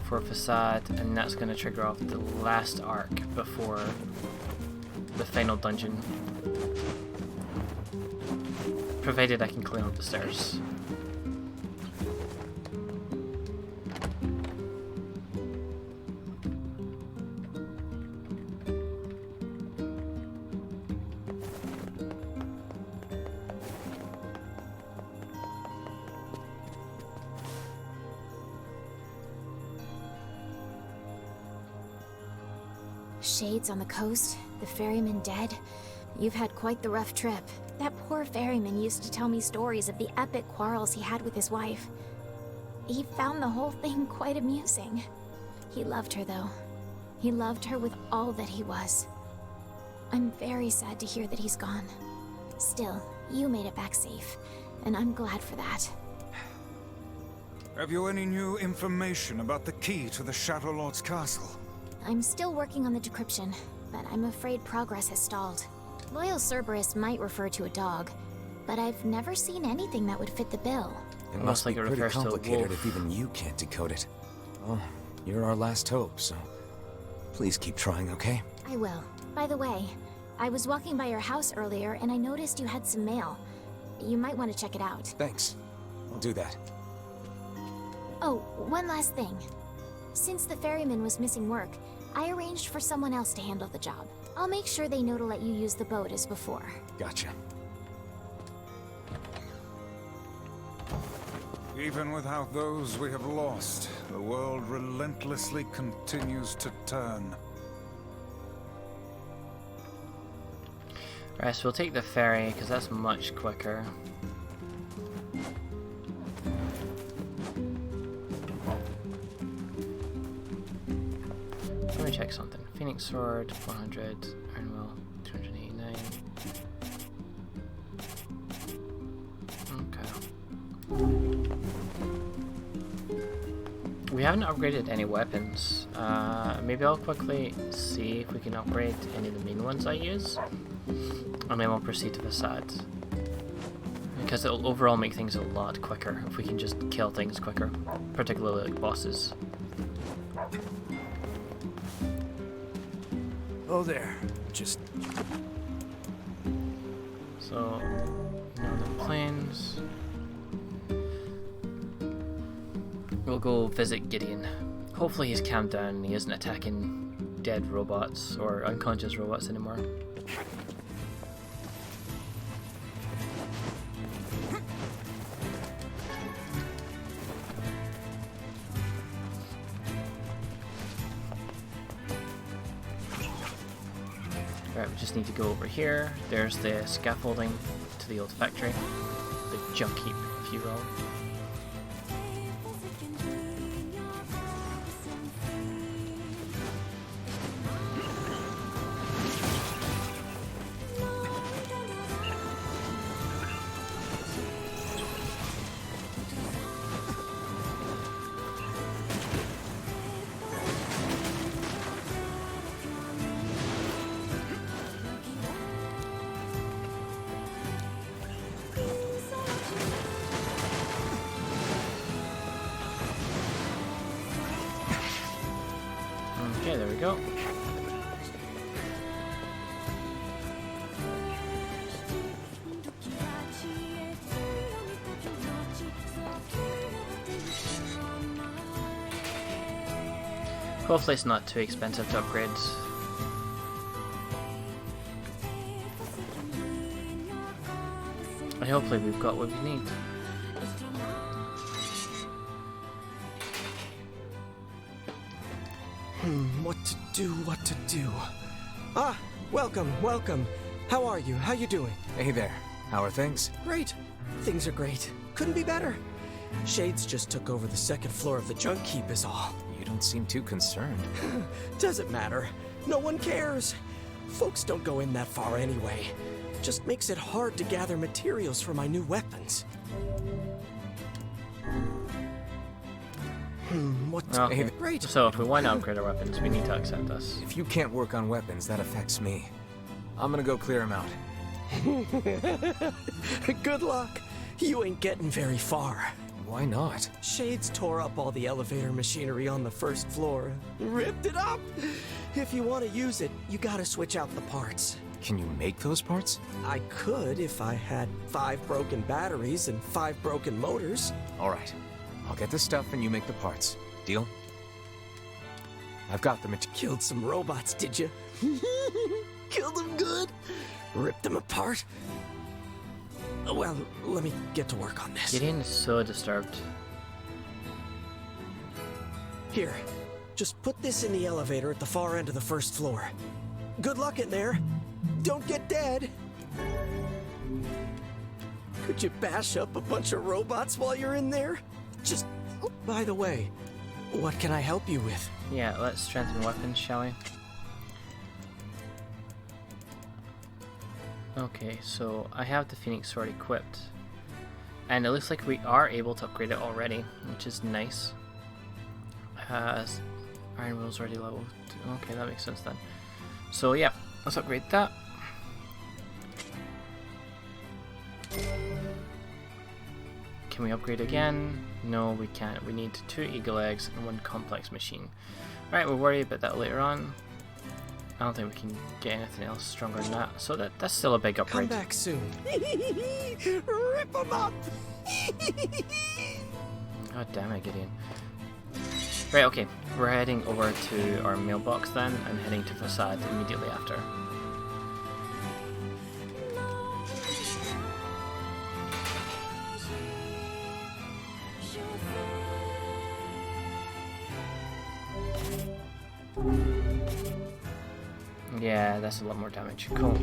for Facade, and that's going to trigger off the last arc before the final dungeon. Provided I can climb up the stairs. Shades on the coast, the ferryman dead. You've had quite the rough trip. That poor ferryman used to tell me stories of the epic quarrels he had with his wife. He found the whole thing quite amusing. He loved her, though. He loved her with all that he was. I'm very sad to hear that he's gone. Still, you made it back safe, and I'm glad for that. Have you any new information about the key to the Shadow Lord's castle? I'm still working on the decryption, but I'm afraid progress has stalled. Loyal Cerberus might refer to a dog, but I've never seen anything that would fit the bill. It must be pretty complicated if even you can't decode it. Well, you're our last hope, so please keep trying, okay? I will. By the way, I was walking by your house earlier and I noticed you had some mail. You might want to check it out. Thanks. I'll do that. Oh, one last thing. Since the ferryman was missing work, I arranged for someone else to handle the job. I'll make sure they know to let you use the boat as before. Gotcha. Even without those we have lost, the world relentlessly continues to turn. Right, so we'll take the ferry, because that's much quicker. Let me check something. Phoenix Sword, 400. Ironwell, 289. Okay. We haven't upgraded any weapons. Maybe I'll quickly see if we can upgrade any of the main ones I use. And then we'll proceed to Facade. Because it'll overall make things a lot quicker if we can just kill things quicker. Particularly like bosses. Oh there. Just... So, Northern Plains. We'll go visit Gideon. Hopefully he's calmed down and he isn't attacking dead robots or unconscious robots anymore. Right, we just need to go over here. There's the scaffolding to the old factory. The junk heap, if you will. Okay, there we go. Hopefully it's not too expensive to upgrade. And hopefully we've got what we need. What to do. Ah, welcome. How are you? How you doing? Hey there. How are things? Great. Things are great. Couldn't be better. Shades just took over the second floor of the junk heap is all. You don't seem too concerned. Doesn't matter. No one cares. Folks don't go in that far anyway. Just makes it hard to gather materials for my new weapons. Okay. Great. So if we want to upgrade our weapons, we need to accept this. If you can't work on weapons, that affects me. I'm gonna go clear them out. Good luck. You ain't getting very far. Why not? Shades tore up all the elevator machinery on the first floor. Ripped it up! If you want to use it, you gotta switch out the parts. Can you make those parts? I could if I had 5 broken batteries and 5 broken motors. Alright. I'll get the stuff and you make the parts. Deal? I've got the material. Killed some robots, did you? Killed them good? Ripped them apart? Well, let me get to work on this. Gideon is so disturbed. Here, just put this in the elevator at the far end of the first floor. Good luck in there. Don't get dead. Could you bash up a bunch of robots while you're in there? Just, by the way, what can I help you with? Yeah, let's strengthen weapons, shall we? Okay, so I have the Phoenix Sword equipped. And it looks like we are able to upgrade it already, which is nice. Iron Will's already level 2. Okay, that makes sense then. So yeah, let's upgrade that. Can we upgrade again? No, we can't. We need 2 eagle eggs and 1 complex machine. Alright, we'll worry about that later on. I don't think we can get anything else stronger than that. So that's still a big upgrade. Come back soon. Rip them up! God God damn it, Gideon. Right, okay. We're heading over to our mailbox then, and heading to Facade immediately after. Yeah, that's a lot more damage. Cool.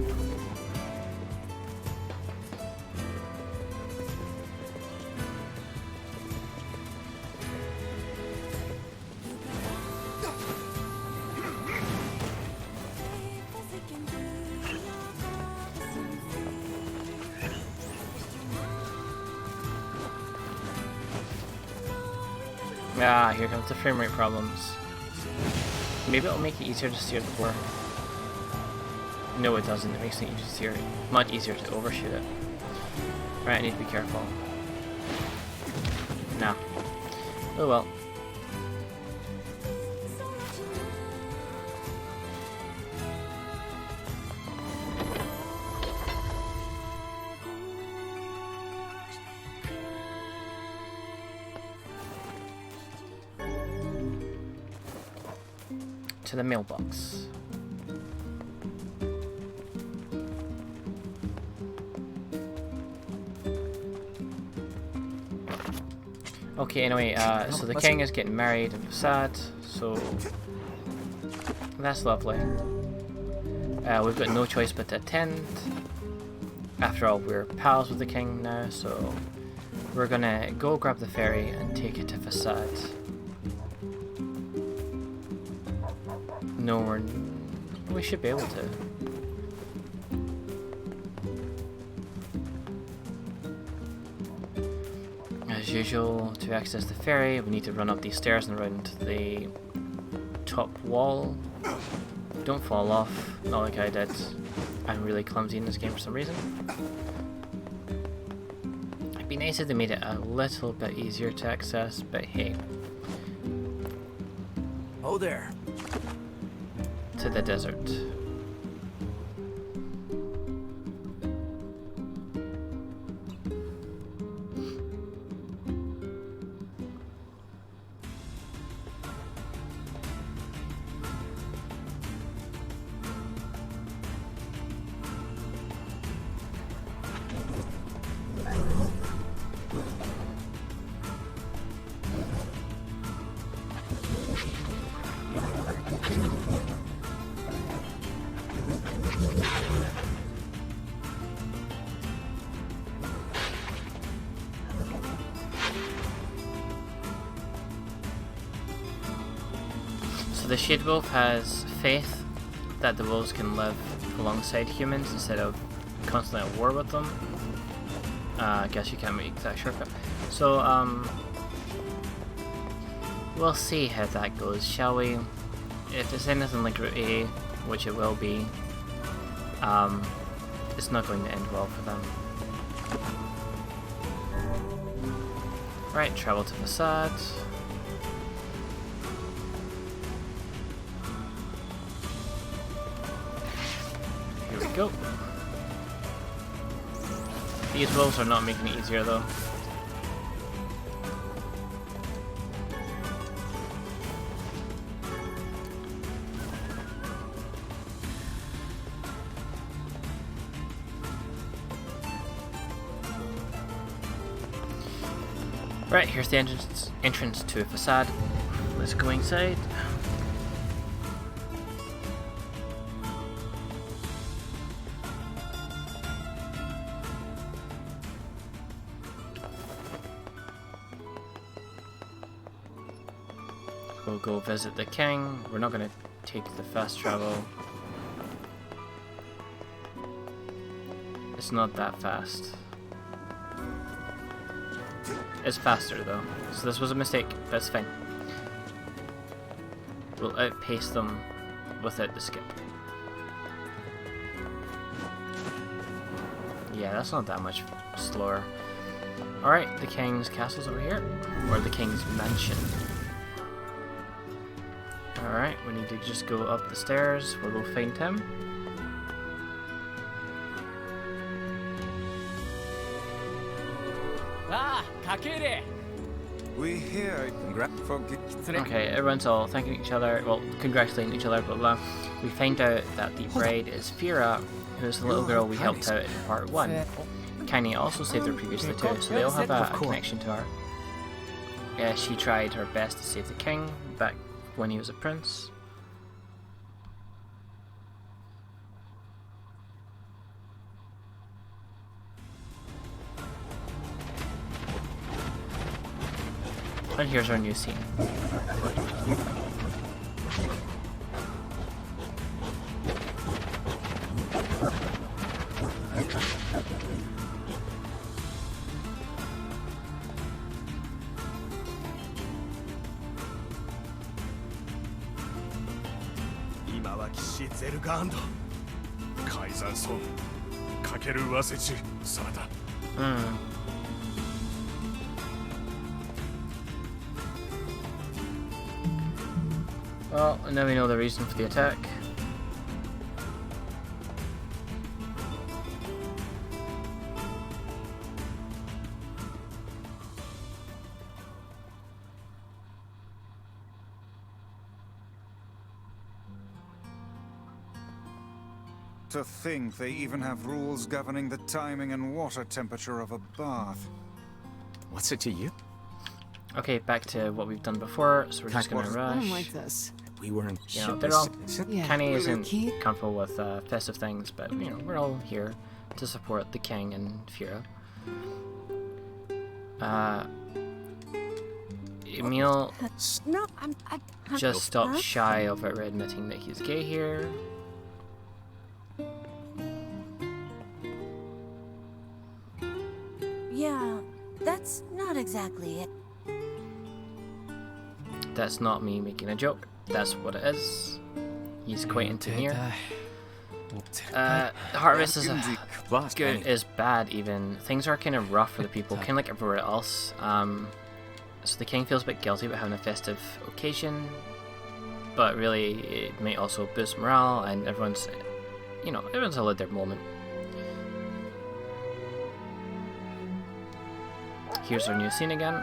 Ah, here comes the frame rate problems. Maybe it'll make it easier to steer the board. No, it doesn't. It makes it easier, much easier to overshoot it. Right, I need to be careful. No. Oh well. To the mailbox. Okay, anyway, so the king is getting married in Facade, so that's lovely. We've got no choice but to attend. After all, we're pals with the king now, so we're gonna go grab the ferry and take it to Facade. No, we should be able to. As usual, to access the ferry, we need to run up these stairs and around the top wall. Don't fall off, not like I did. I'm really clumsy in this game for some reason. It'd be nice if they made it a little bit easier to access, but hey. Oh there. To the desert. So the Shade Wolf has faith that the wolves can live alongside humans instead of constantly at war with them. I guess you can't make that shortcut. So, we'll see how that goes, shall we? If it's anything like Route A, which it will be, it's not going to end well for them. Right, travel to Facade. Here we go. These wolves are not making it easier though. Right, here's the entrance to a Facade. Let's go inside. We'll go visit the king. We're not going to take the fast travel. It's not that fast. It's faster though, so this was a mistake, but it's fine. We'll outpace them without the skip. Yeah, that's not that much slower. Alright, the king's castle's over here, or the king's mansion. Alright, we need to just go up the stairs, we'll go find him. Ah, Kakere! We here Okay, everyone's all thanking each other, well, congratulating each other, blah blah. We find out that the bride is Fira, who's the little girl we helped out in part 1. Kaine also saved her previously too, so they all have a connection to her. Yeah, she tried her best to save the king back when he was a prince. And here's our new scene. Well, and now we know the reason for the attack. To think they even have rules governing the timing and water temperature of a bath. What's it to you? Okay, back to what we've done before, so we're just gonna rush. I don't like this. We weren't. You know, they're all. Kaine isn't comfortable with festive things, but you know, we're all here to support the king and Fira. Emil just stopped shy of admitting that he's gay here. Yeah, that's not exactly it. That's not me making a joke. That's what it is. He's quite into Nier. Harvest is good, is bad even. Things are kind of rough for the people, kind of like everywhere else. So the king feels a bit guilty about having a festive occasion, but really it may also boost morale, and everyone's allowed their moment. Here's our new scene again.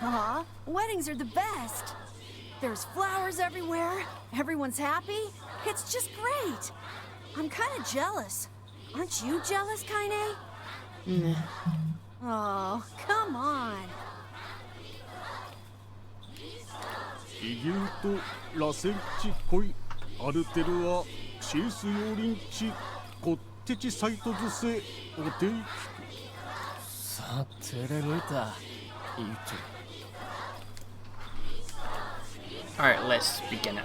Aw, weddings are the best. There's flowers everywhere. Everyone's happy. It's just great. I'm kind of jealous. Aren't you jealous, Kaine? Nah. Oh, come on. イギューと螺旋地恋アルテルアシースヨリンチコッテチサイトズセおていさてれるたいいと Alright, let's begin it.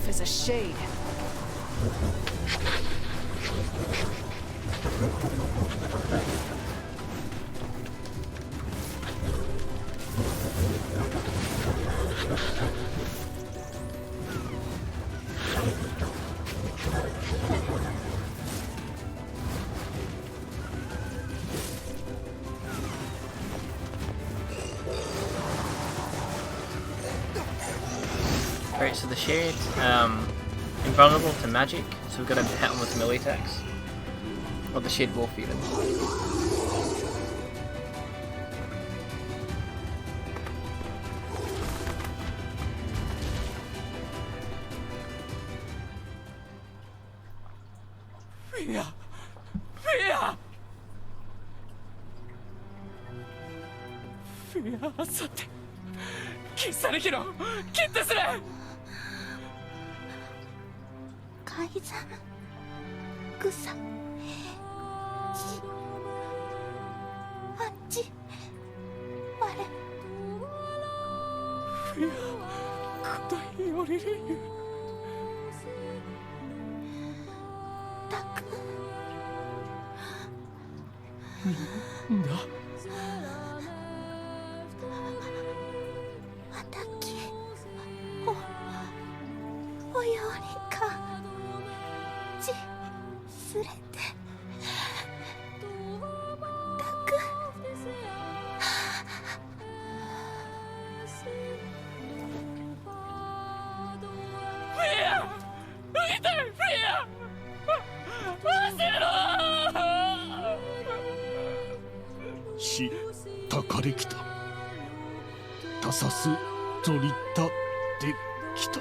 life as a shade. Alright, so the Shade's invulnerable to magic, so we've got to hit him with melee attacks. Or the Shade Wolf even. Fear! Fear! Fear さて消されきろ切ってすれ改ざん草あっちあれフィア答えよりるたくんだあたきおよりかちすれてたくフィア浮いてるフィアし、たかれきた。たさす、とりた、できた。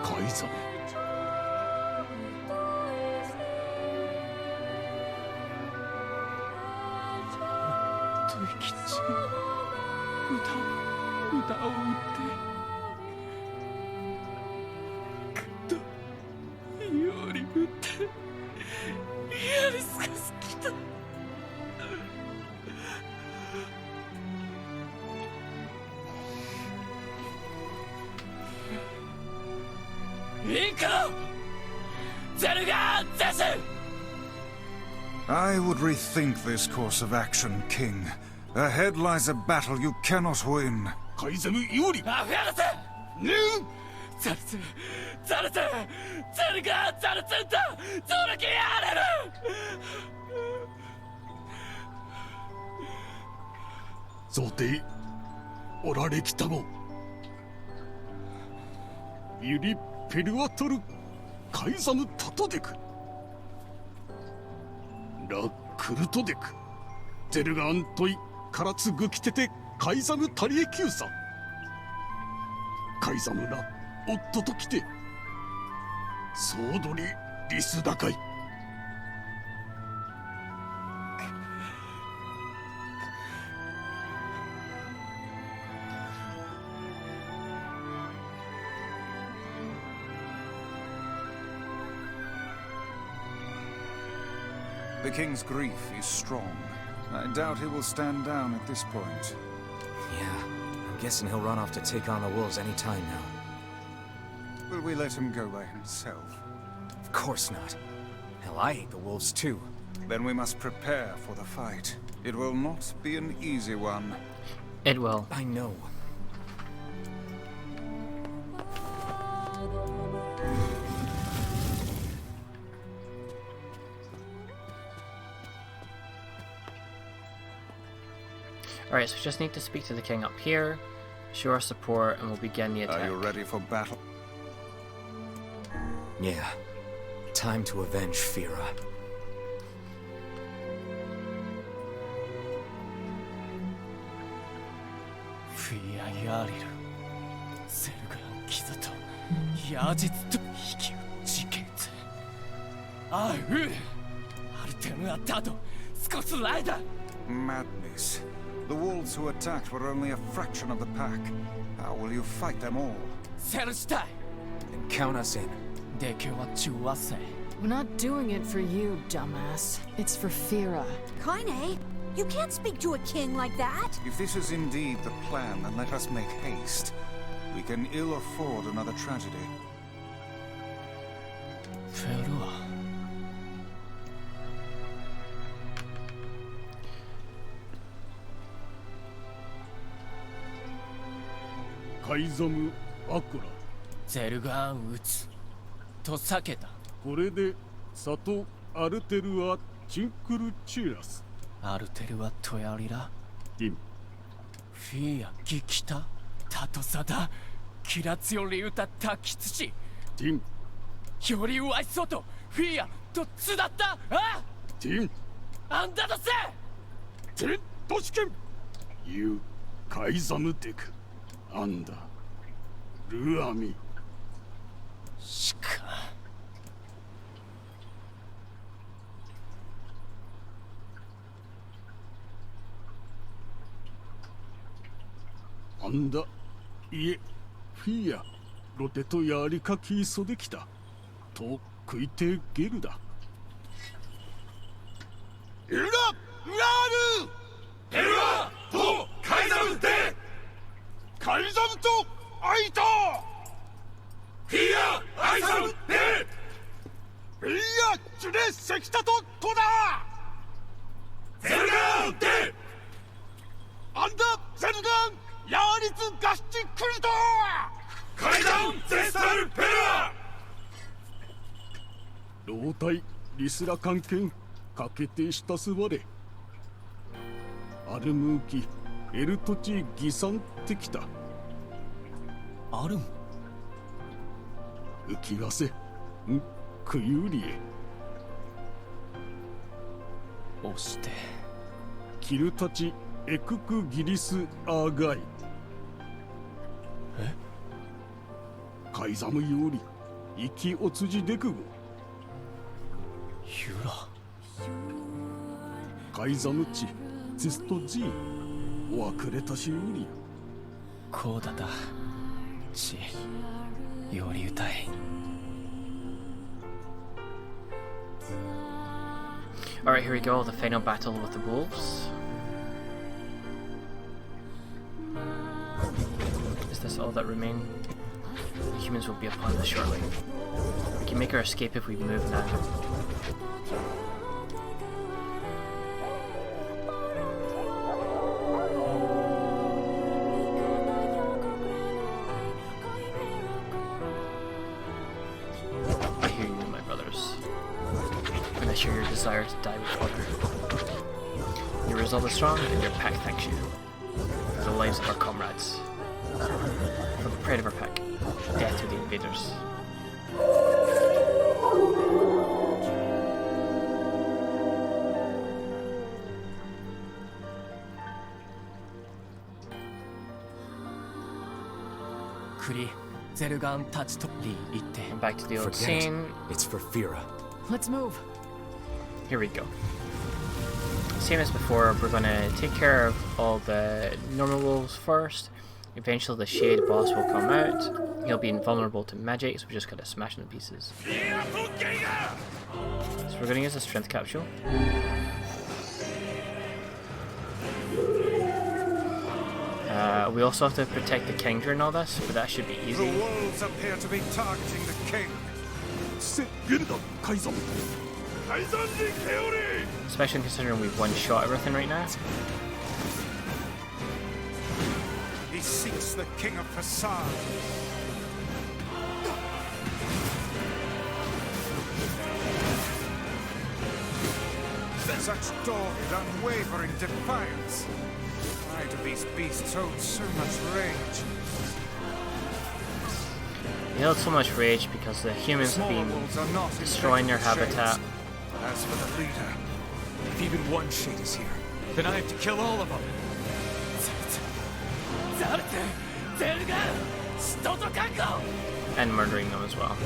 改ざん。歌を歌ってくっとよりぶってやりすかすきたいいかゼルガーゼス I would rethink this course of action, King. Ahead lies a battle you cannot win. 改ざむ有利アフェアルセヌーンザルツザルツゼルガーザルツンとゾルキアレルゾテおられきたもユリペルアトルカイザムタトデクラクルトデクゼルガアントイカラツグキテテカイザムタリエキューサカイザムラ夫と来てソードリリスダカイThe king's grief is strong. I doubt he will stand down at this point. Yeah, I'm guessing he'll run off to take on the wolves any time now. Will we let him go by himself? Of course not. Hell, I hate the wolves too. Then we must prepare for the fight. It will not be an easy one. It will. I know. Alright, so we just need to speak to the king up here, show our support, and we'll begin the attack. Are you ready for battle? Yeah. Time to avenge Fira. Fia Yariru. Zelgan Kizato. Yajitsu to Hikiu Jiketsu. Ah, Artemu Atato. Skotsu Raida. Madness. The wolves who attacked were only a fraction of the pack. How will you fight them all? Serushtai. Then Count us in. We're not doing it for you, dumbass. It's for Fira. Kaine, you can't speak to a king like that. If this is indeed the plan, then let us make haste. We can ill afford another tragedy. Fira. カイザム・アクラ。ゼルガン撃つと避けた。これでサト・アルテルア・チンクルチュラス。アルテルはトヤリラ。ディン。フィアギキタタトサダキラツヨリウタタキツチ。ディン。よりわいそうとフィアとつだったあディン。あんだとせディントシケンユーカイザムテクアンダルアミしかアンダいえフィアロテとやりかきそできたと食いてゲルだエルラ・ラールエルラとカイザムでカイザムとアイタフィアアイザムでフィアチュレセキタとトダゼルガンでアンダゼルガンヤーリツガッチクリトカイザムゼスタルペラ老体リスラ関係かけてしたすわれアルムーキエルトチギサンってきたアルム浮きがせんクユリエ押してキルタチエククギリスアーガイえカイザムより生きおつじでくごユラカイザムチゼストジーわくれたしよりこうだだちより歌い Alright, here we go, the final battle with the wolves. Is this all that remain? The humans will be upon us shortly. We can make our escape if we move now. I hear you, my brothers. And I share your desire to die with honor. Your resolve is strong, and your pack thanks you. For the lives of our comrades. For the pride of our pack. Death to the invaders. And back to the old scene. It's for Fira. Let's move. Here we go. Same as before, we're gonna take care of all the normal wolves first. Eventually the Shade boss will come out. He'll be invulnerable to magic, so we just gotta smash him to pieces. So we're gonna use a strength capsule. We also have to protect the king during all this, but that should be easy. The wolves appear to be targeting the king. Especially considering we've one-shot everything right now. He seeks the king of Facade. Such dogged, unwavering defiance. Why do these beasts hold so much rage? They held so much rage because the humans have been destroying their habitat. As for the leader, if even one shade is here, then I have to kill all of them. And murdering them as well.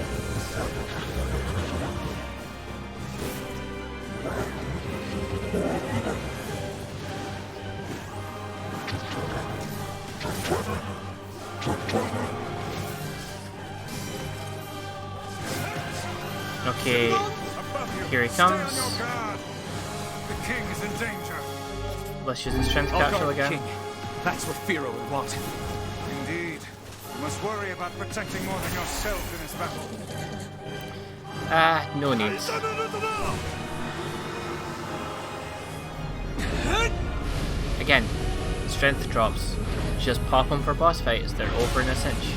Okay, here he comes. The king is in danger. Let's use the strength capsule again. King. That's what Firo would want. Indeed. You must worry about protecting more than yourself in this battle. No need. Again, strength drops. Just pop them for boss fights, they're over in a cinch.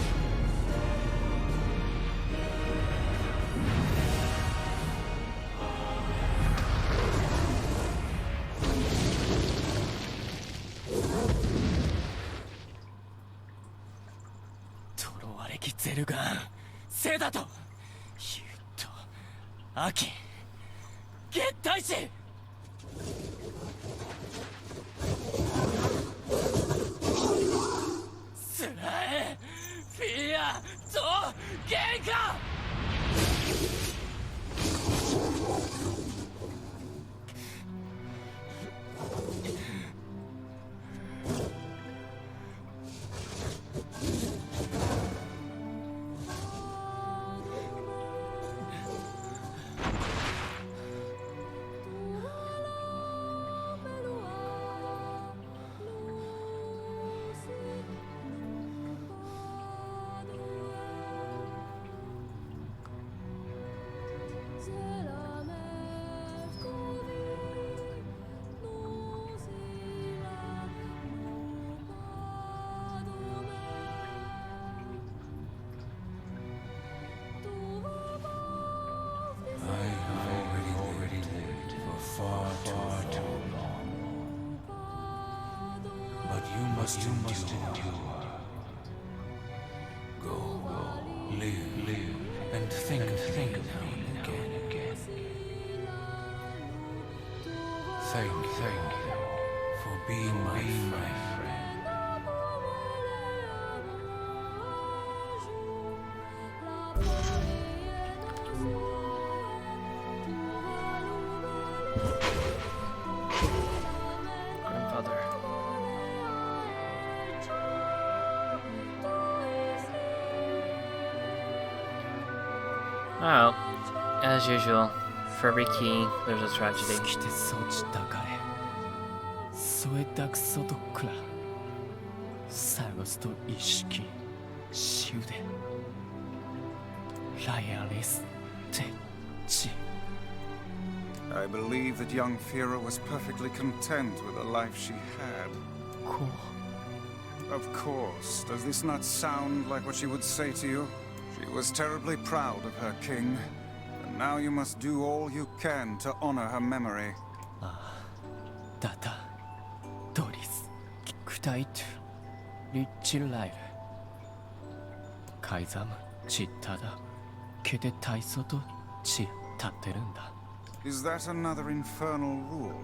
You must endure. Go, live, and think of me again. Thank you for being my friend. Well, as usual, for every key, there's a tragedy. I believe that young Fira was perfectly content with the life she had. Of course. Does this not sound like what she would say to you? She was terribly proud of her king, and now you must do all you can to honor her memory. Is that another infernal rule?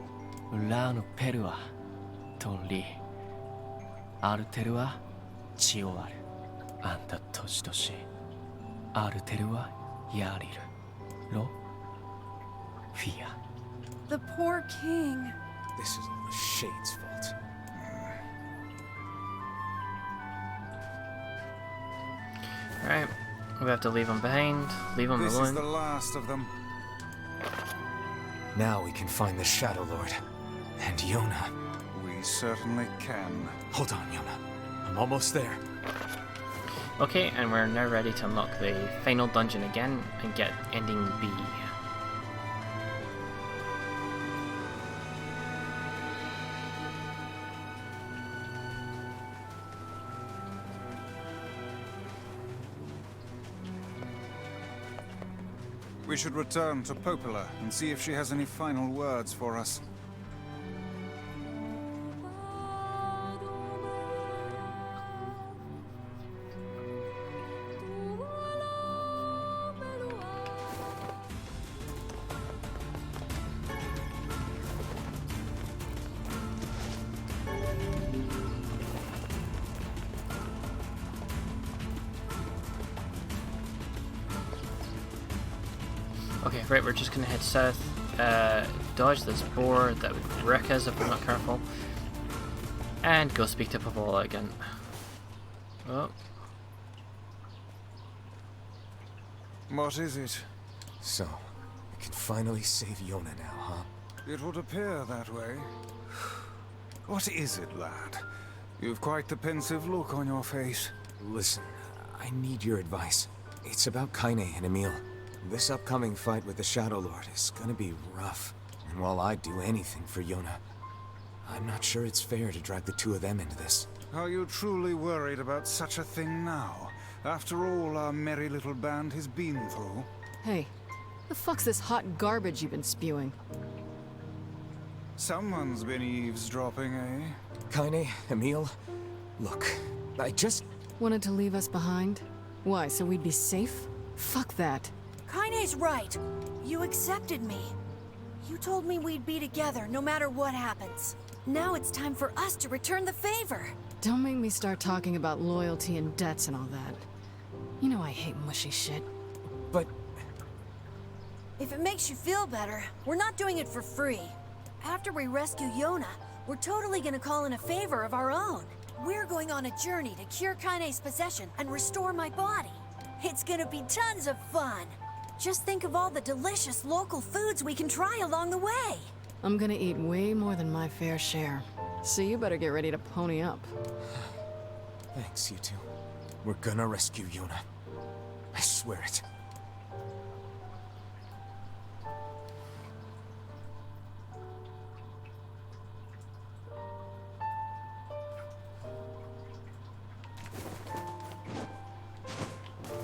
The poor king. This is all the Shade's fault. Alright, we have to leave him behind, leave him alone. This is the last of them. Now we can find the Shadow Lord. And Yona. We certainly can. Hold on, Yona. I'm almost there. Okay, and we're now ready to unlock the final dungeon again and get ending B. We should return to Popola and see if she has any final words for us. Okay, right, we're just gonna head south, dodge this boar that would wreck us if we're not careful, and go speak to Popola again. Oh. What is it? So, we can finally save Yona now, huh? It would appear that way. What is it, lad? You've quite the pensive look on your face. Listen, I need your advice. It's about Kaine and Emil. This upcoming fight with the Shadow Lord is gonna be rough. And while I'd do anything for Yona, I'm not sure it's fair to drag the two of them into this. Are you truly worried about such a thing now? After all our merry little band has been through? Hey, the fuck's this hot garbage you've been spewing? Someone's been eavesdropping, eh? Kaine, Emil, look, I just... Wanted to leave us behind? Why, so we'd be safe? Fuck that. Kaine's right. You accepted me. You told me we'd be together no matter what happens. Now it's time for us to return the favor. Don't make me start talking about loyalty and debts and all that. You know I hate mushy shit. But... If it makes you feel better, we're not doing it for free. After we rescue Yona, we're totally gonna call in a favor of our own. We're going on a journey to cure Kaine's possession and restore my body. It's gonna be tons of fun. Just think of all the delicious local foods we can try along the way. I'm gonna eat way more than my fair share. So you better get ready to pony up. Thanks, you two. We're gonna rescue Yona. I swear it.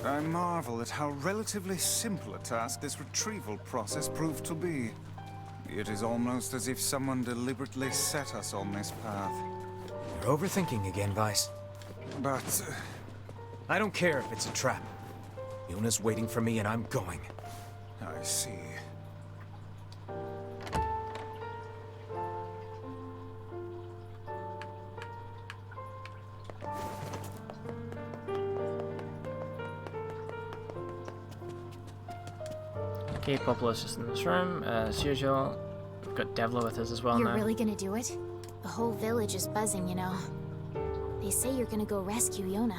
I marvel at how relatively simple a task this retrieval process proved to be. It is almost as if someone deliberately set us on this path. You're overthinking again, Vice. But... I don't care if it's a trap. Yona's waiting for me and I'm going. I see. Okay, Popolo's just in this room, as usual. We've got Devla with us as well You're now. really gonna do it? The whole village is buzzing, you know. They say you're gonna go rescue Yona.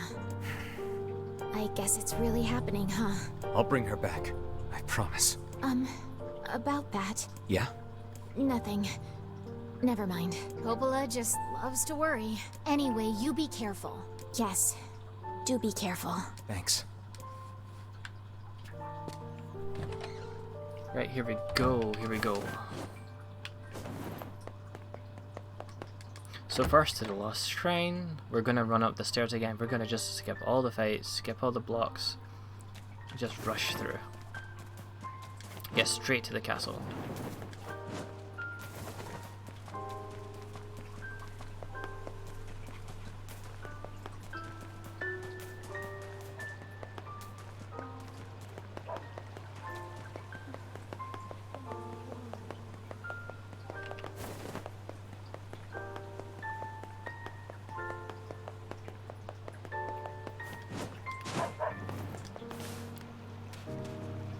I guess it's really happening, huh? I'll bring her back. I promise. About that. Yeah? Nothing. Never mind. Popola just loves to worry. Anyway, you be careful. Yes. Do be careful. Thanks. Right, here we go, here we go. So first to the Lost Shrine, we're gonna run up the stairs again. We're gonna just skip all the fights, skip all the blocks, just rush through. Get straight to the castle.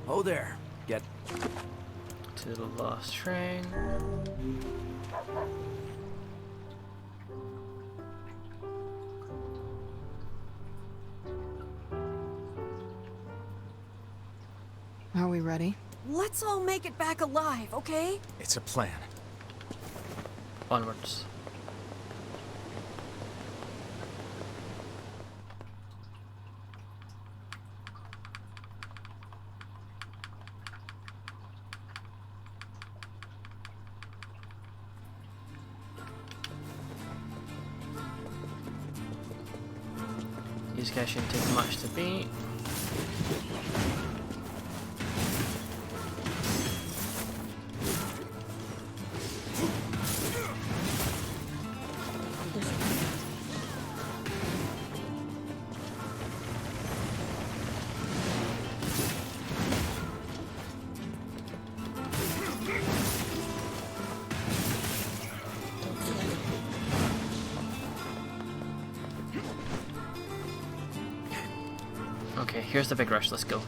Oh there. Get to the Lost Shrine. Are we ready? Let's all make it back alive, okay? It's a plan. Onwards. These guys shouldn't take much to beat. Okay, here's the big rush, let's go.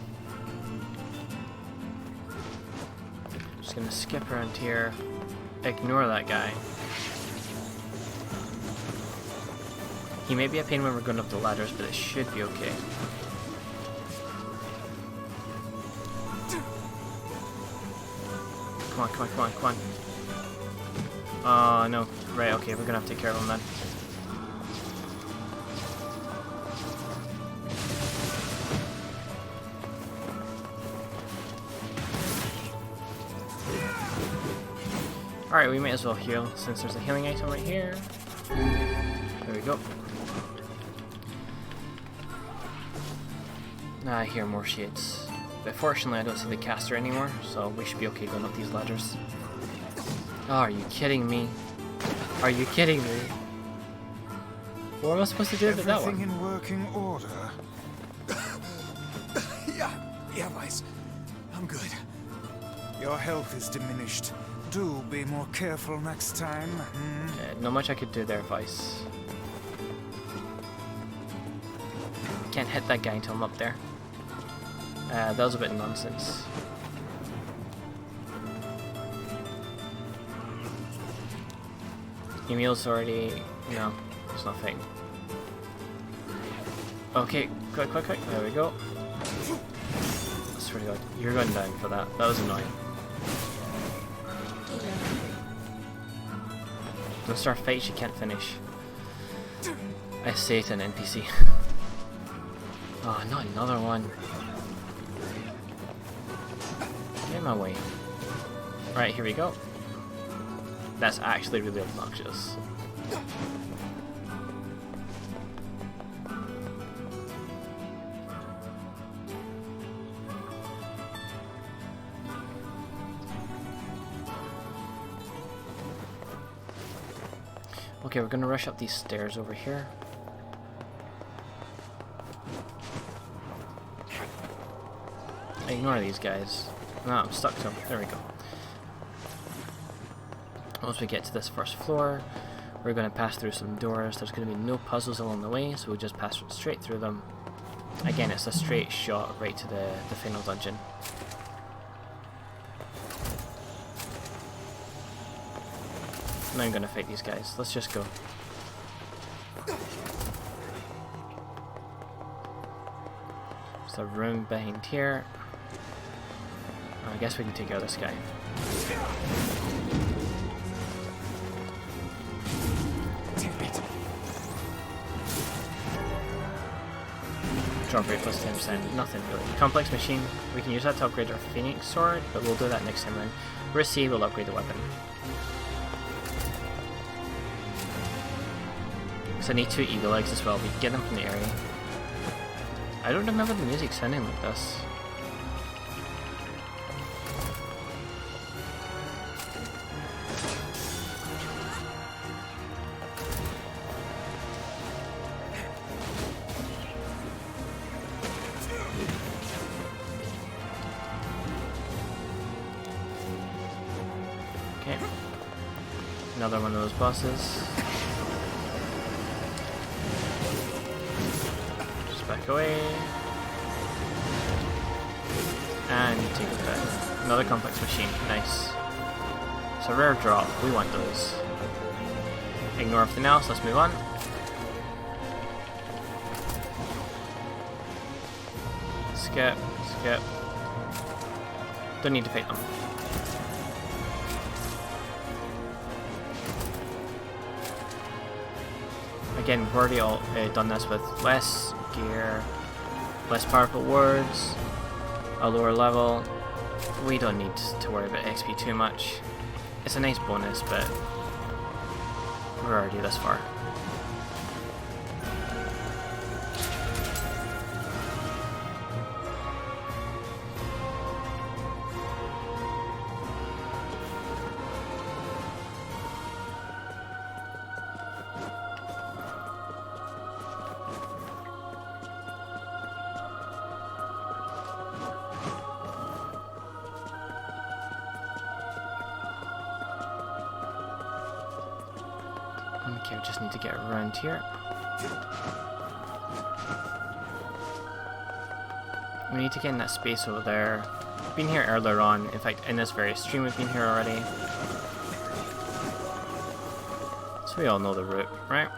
Just gonna skip around here, ignore that guy. He may be a pain when we're going up the ladders, but it should be okay. Come on, come on, come on, come on. Oh, no. Right, okay, we're gonna have to take care of him then. Alright, we may as well heal since there's a healing item right here. There we go. I hear more shades. But fortunately I don't see the caster anymore, so we should be okay going up these ladders. Oh, are you kidding me? Are you kidding me? What am I supposed to do with that one? Everything in working order? Yeah, Vice. I'm good. Your health is diminished. Do be more careful next time. Not much I could do there, Vice. Can't hit that guy until I'm up there. That was a bit nonsense. Emil's already... No, it's nothing. Okay, quick, quick, quick. There we go. I swear to God, you're going down for that. That was annoying. Don't start fights you can't finish. I say it to an NPC. Oh, not another one. Get in my way. Right, here we go. That's actually really obnoxious. Okay, we're gonna rush up these stairs over here. Ignore these guys. No, I'm stuck to them. There we go. Once we get to this first floor, we're going to pass through some doors. There's going to be no puzzles along the way, so we'll just pass straight through them. Again, it's a straight shot right to the final dungeon. Now I'm going to fight these guys. Let's just go. There's a room behind here. I guess we can take out this guy. Drop rate plus 10%. Nothing really. Complex machine. We can use that to upgrade our Phoenix sword, but we'll do that next time then. Receive will upgrade the weapon. So I need 2 eagle eggs as well. We can get them from the area. I don't remember the music sounding like this. Okay. Another one of those bosses. Just back away. And take it down. Another complex machine. Nice. It's a rare drop. We want those. Ignore everything else. Let's move on. Skip. Skip. Don't need to fight them. Again, we've already all, done this with less gear, less powerful words, a lower level. We don't need to worry about XP too much. It's a nice bonus, but we're already this far. Okay, we just need to get around here. We need to get in that space over there. We've been here earlier on. In fact, in this very stream we've been here already. So we all know the route, right?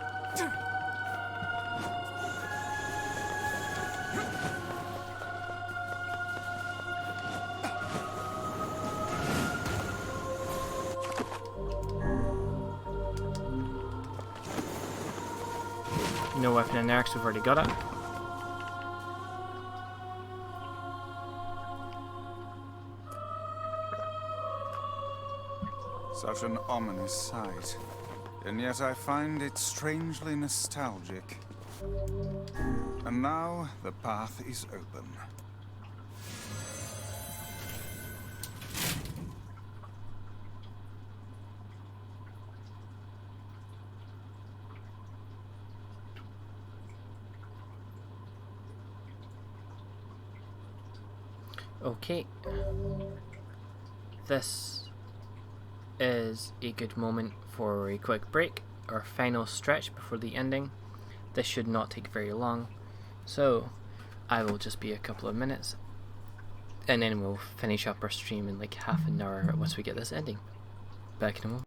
No weapon in there because we've already got it. Such an ominous sight, and yet I find it strangely nostalgic. And now the path is open. Okay. This is a good moment for a quick break, our final stretch before the ending. This should not take very long, so I will just be a couple of minutes and then we'll finish up our stream in like half an hour once we get this ending. Back in a moment.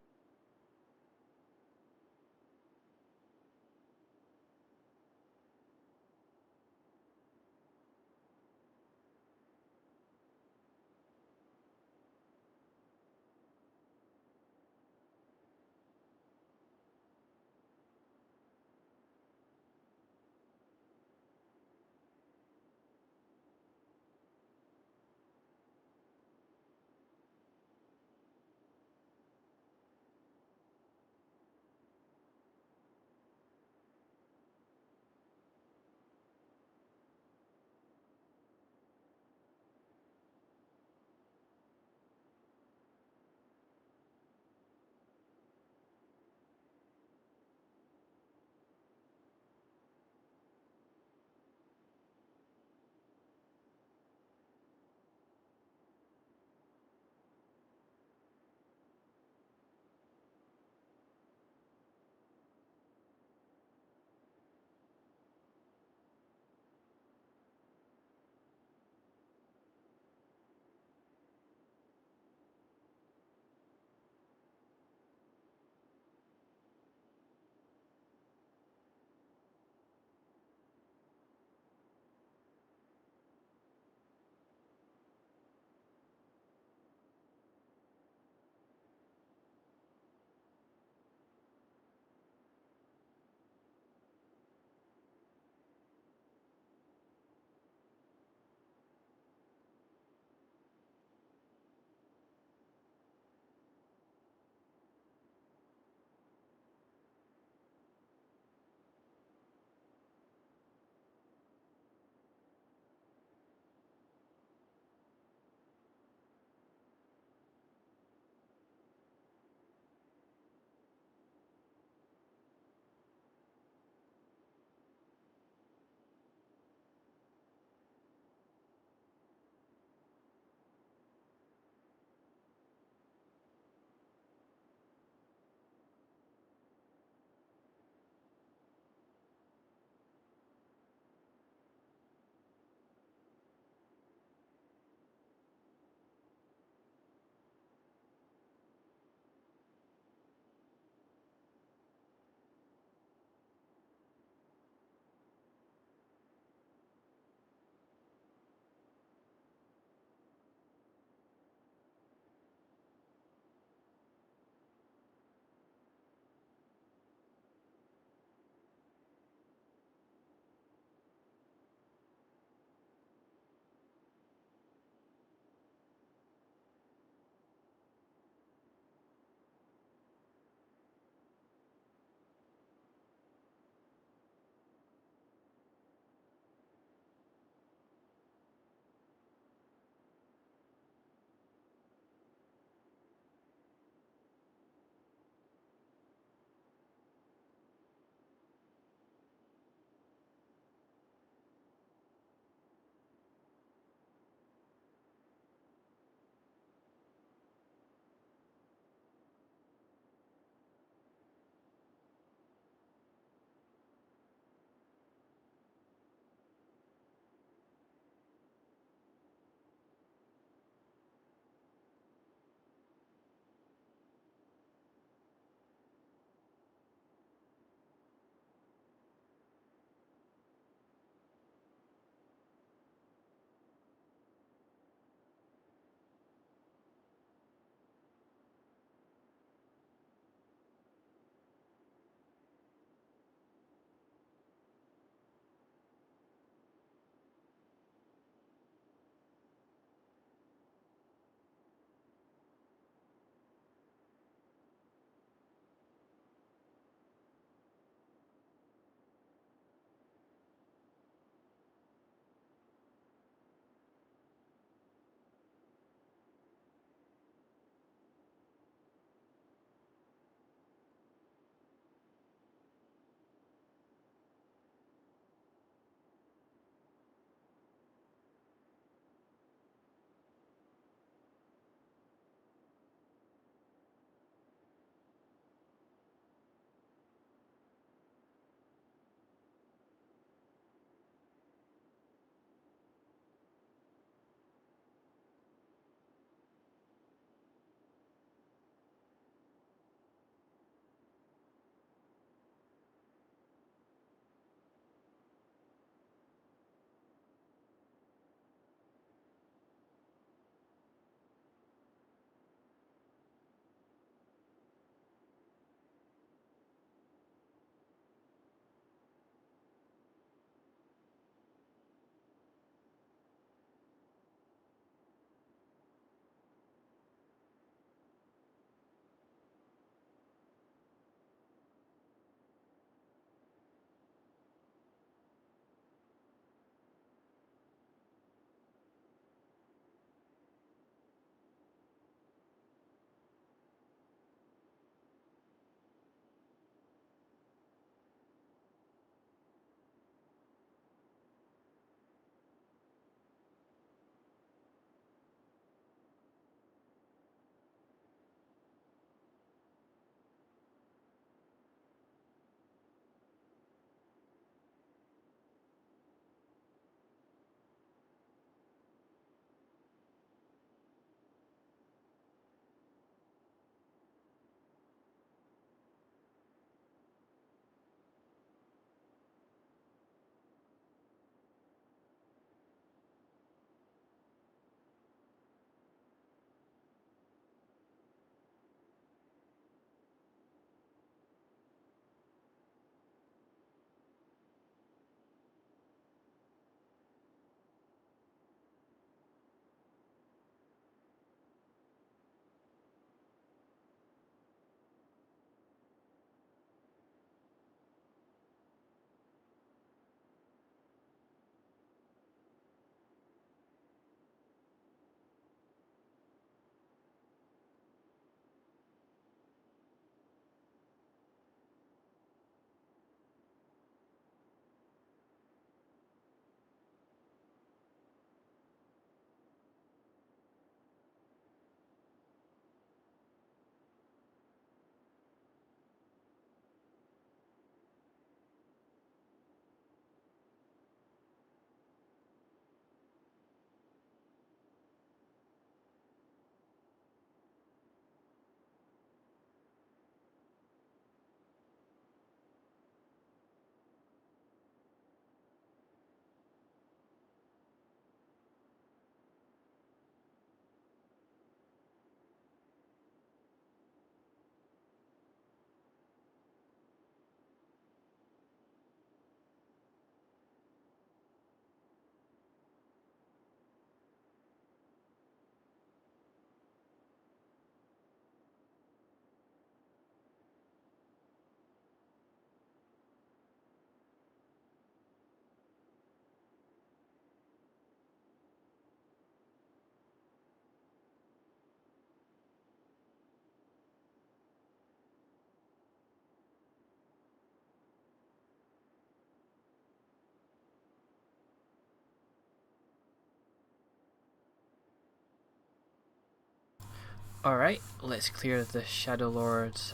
Alright, let's clear the Shadow Lord's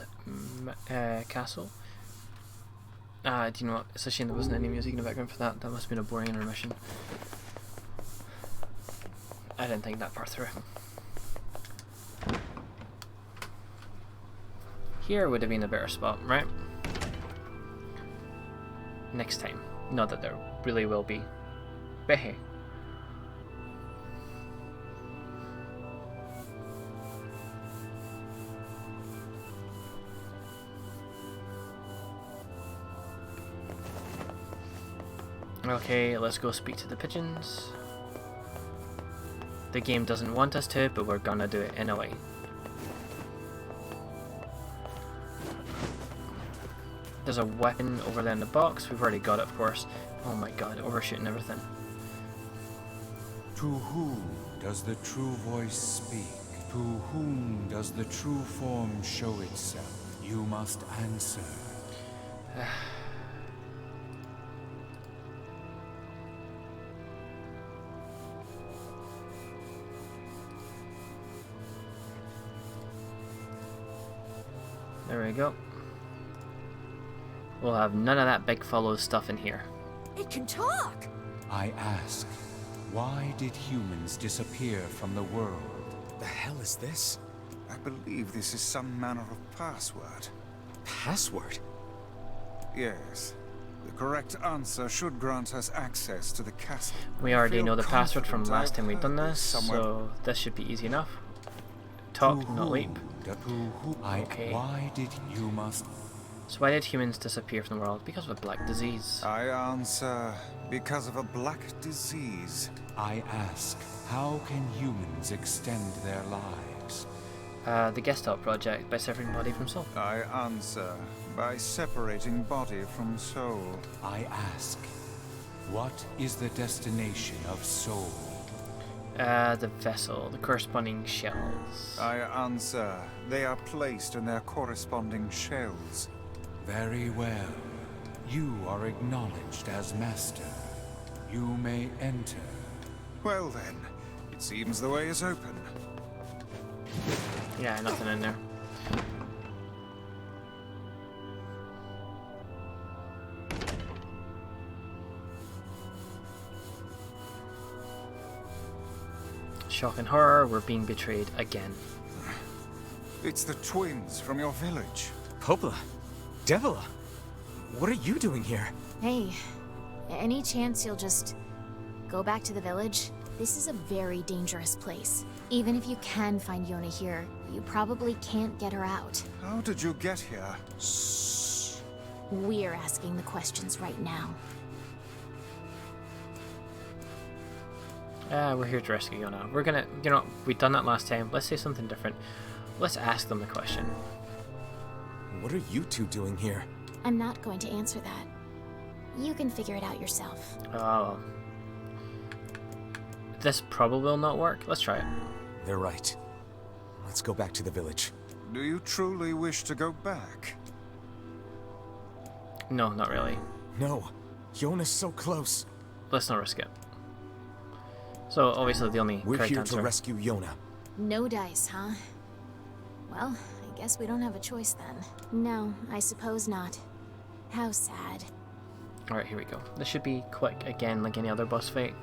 castle. Do you know what? It's a shame there wasn't any music in the background for that. That must have been a boring intermission. I didn't think that far through. Here would have been a better spot, right? Next time. Not that there really will be. But hey. Okay, let's go speak to the pigeons. The game doesn't want us to, but we're gonna do it anyway. There's a weapon over there in the box. We've already got it, of course. Oh my god, overshooting everything. To whom does the true voice speak? To whom does the true form show itself? You must answer. There we go. We'll have none of that big follow stuff in here. It can talk! I ask, why did humans disappear from the world? The hell is this? I believe this is some manner of password. Password? Yes. The correct answer should grant us access to the castle. We already know the password from last time we've done this, so this should be easy enough. Talk, not leap. Okay. Why did you must... So why did humans disappear from the world? Because of a black disease. I answer, because of a black disease. I ask, how can humans extend their lives? The Gestalt Project, by severing body from soul. I answer, by separating body from soul. I ask, what is the destination of soul? The vessel, the corresponding shells. I answer, they are placed in their corresponding shells. Very well. You are acknowledged as master. You may enter. Well then, it seems the way is open. Yeah, nothing in there. Shock and horror, we're being betrayed again. It's the twins from your village. Popla, Devila, what are you doing here? Hey, any chance you'll just go back to the village? This is a very dangerous place. Even if you can find Yona here, you probably can't get her out. How did you get here? Shh. We're asking the questions right now. We're here to rescue Yona. We're gonna, you know, we done that last time. Let's say something different. Let's ask them the question. What are you two doing here? I'm not going to answer that. You can figure it out yourself. Oh. This probably will not work. Let's try it. They're right. Let's go back to the village. Do you truly wish to go back? No, not really. No. Yona's so close. Let's not risk it. So, obviously the only We're correct here answer. to rescue Yona. No dice, huh? Well, I guess we don't have a choice then. No, I suppose not. How sad. Alright, here we go. This should be quick again, like any other boss fight.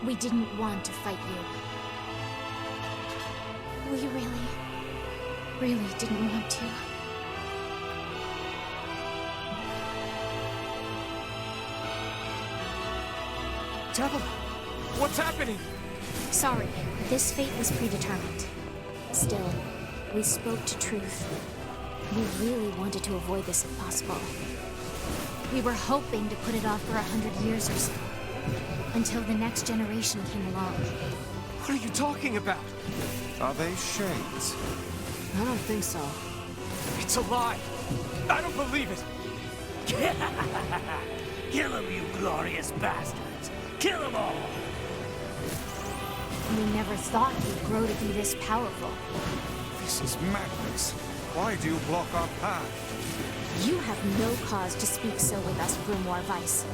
We didn't want to fight you. We really didn't want to. Devil, what's happening? Sorry, this fate was predetermined. Still, we spoke to truth. We really wanted to avoid this if possible. We were hoping to put it off for 100 years or so. Until the next generation came along. What are you talking about? Are they shades? I don't think so. It's a lie. I don't believe it. Kill them, you glorious bastards! Kill them all! We never thought we'd grow to be this powerful. This is madness. Why do you block our path? You have no cause to speak so with us, Grimoire Weiss.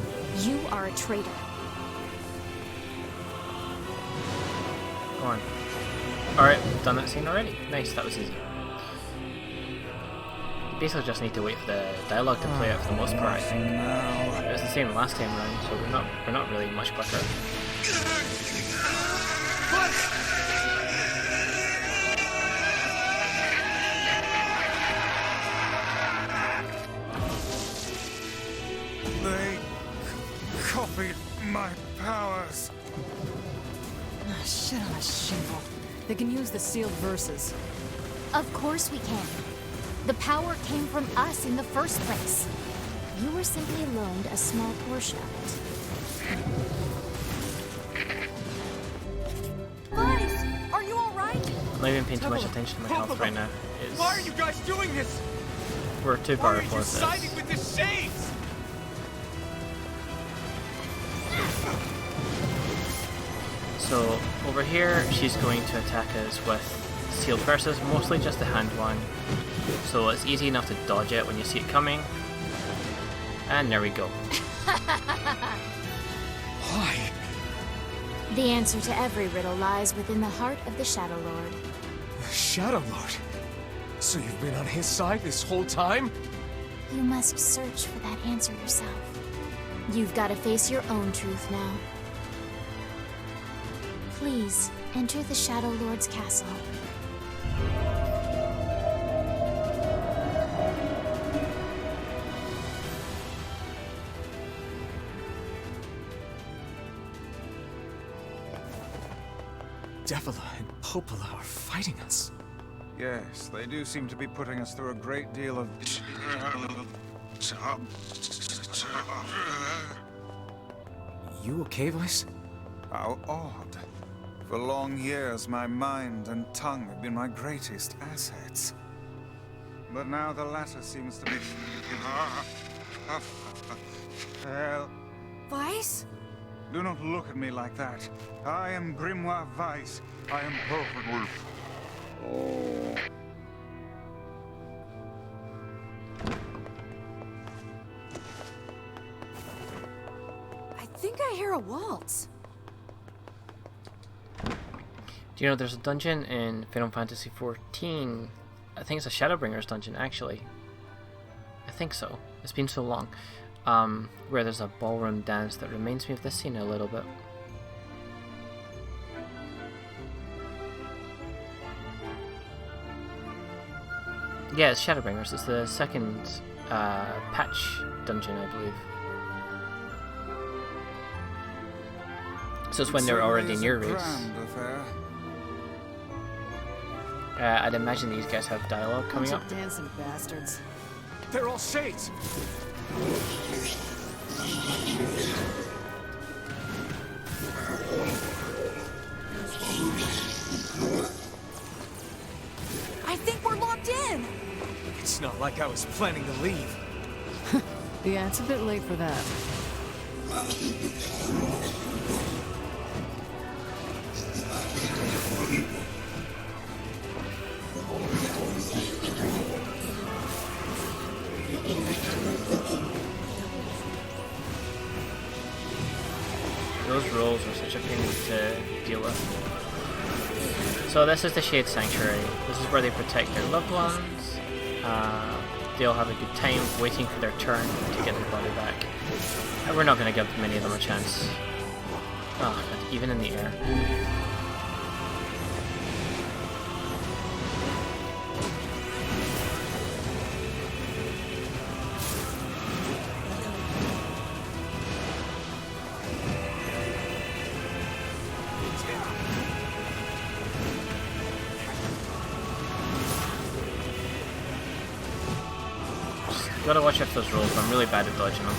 You are a traitor. Go on. Alright, we've done that scene already. Nice, that was easy. You basically just need to wait for the dialogue to play out for the most part, I think. It was the same last time round, so we're not really much quicker. They copied my powers. Ah, shit on a shingle. They can use the sealed verses. Of course we can. The power came from us in the first place. You were simply loaned a small portion of it. Vice, are you alright? I'm not even paying too much attention to my health right now. Why are you guys doing this? We're too Why are powerful you at this. siding with the Shades? So over here, she's going to attack us with sealed verses, mostly just the hand one. So it's easy enough to dodge it when you see it coming. And there we go. Why? The answer to every riddle lies within the heart of the Shadow Lord. Shadow Lord? So you've been on his side this whole time? You must search for that answer yourself. You've got to face your own truth now. Please, enter the Shadow Lord's castle. Devila and Popola are fighting us. Yes, they do seem to be putting us through a great deal of... You okay, Vice? How odd. For long years, my mind and tongue have been my greatest assets. But now the latter seems to be... Well... Vice? Do not look at me like that. I am Grimoire Vice. I am perfectly... Oh... I think I hear a waltz. Do you know there's a dungeon in Final Fantasy XIV? I think it's a Shadowbringers dungeon, actually. I think so. It's been so long. Where there's a ballroom dance that reminds me of this scene a little bit. Yeah, it's Shadowbringers. It's the second patch dungeon, I believe. So it's when they're already near race. I'd imagine these guys have dialogue coming up. Bunch of dancing bastards. They're all Shades! I think we're locked in! It's not like I was planning to leave. Yeah, it's a bit late for that. Those rolls are such a pain to deal with. So this is the Shade Sanctuary. This is where they protect their loved ones. They'll have a good time waiting for their turn to get their body back. And we're not going to give many of them a chance. Oh, God, even in the air. Gotta watch out for those rolls, I'm really bad at dodging them.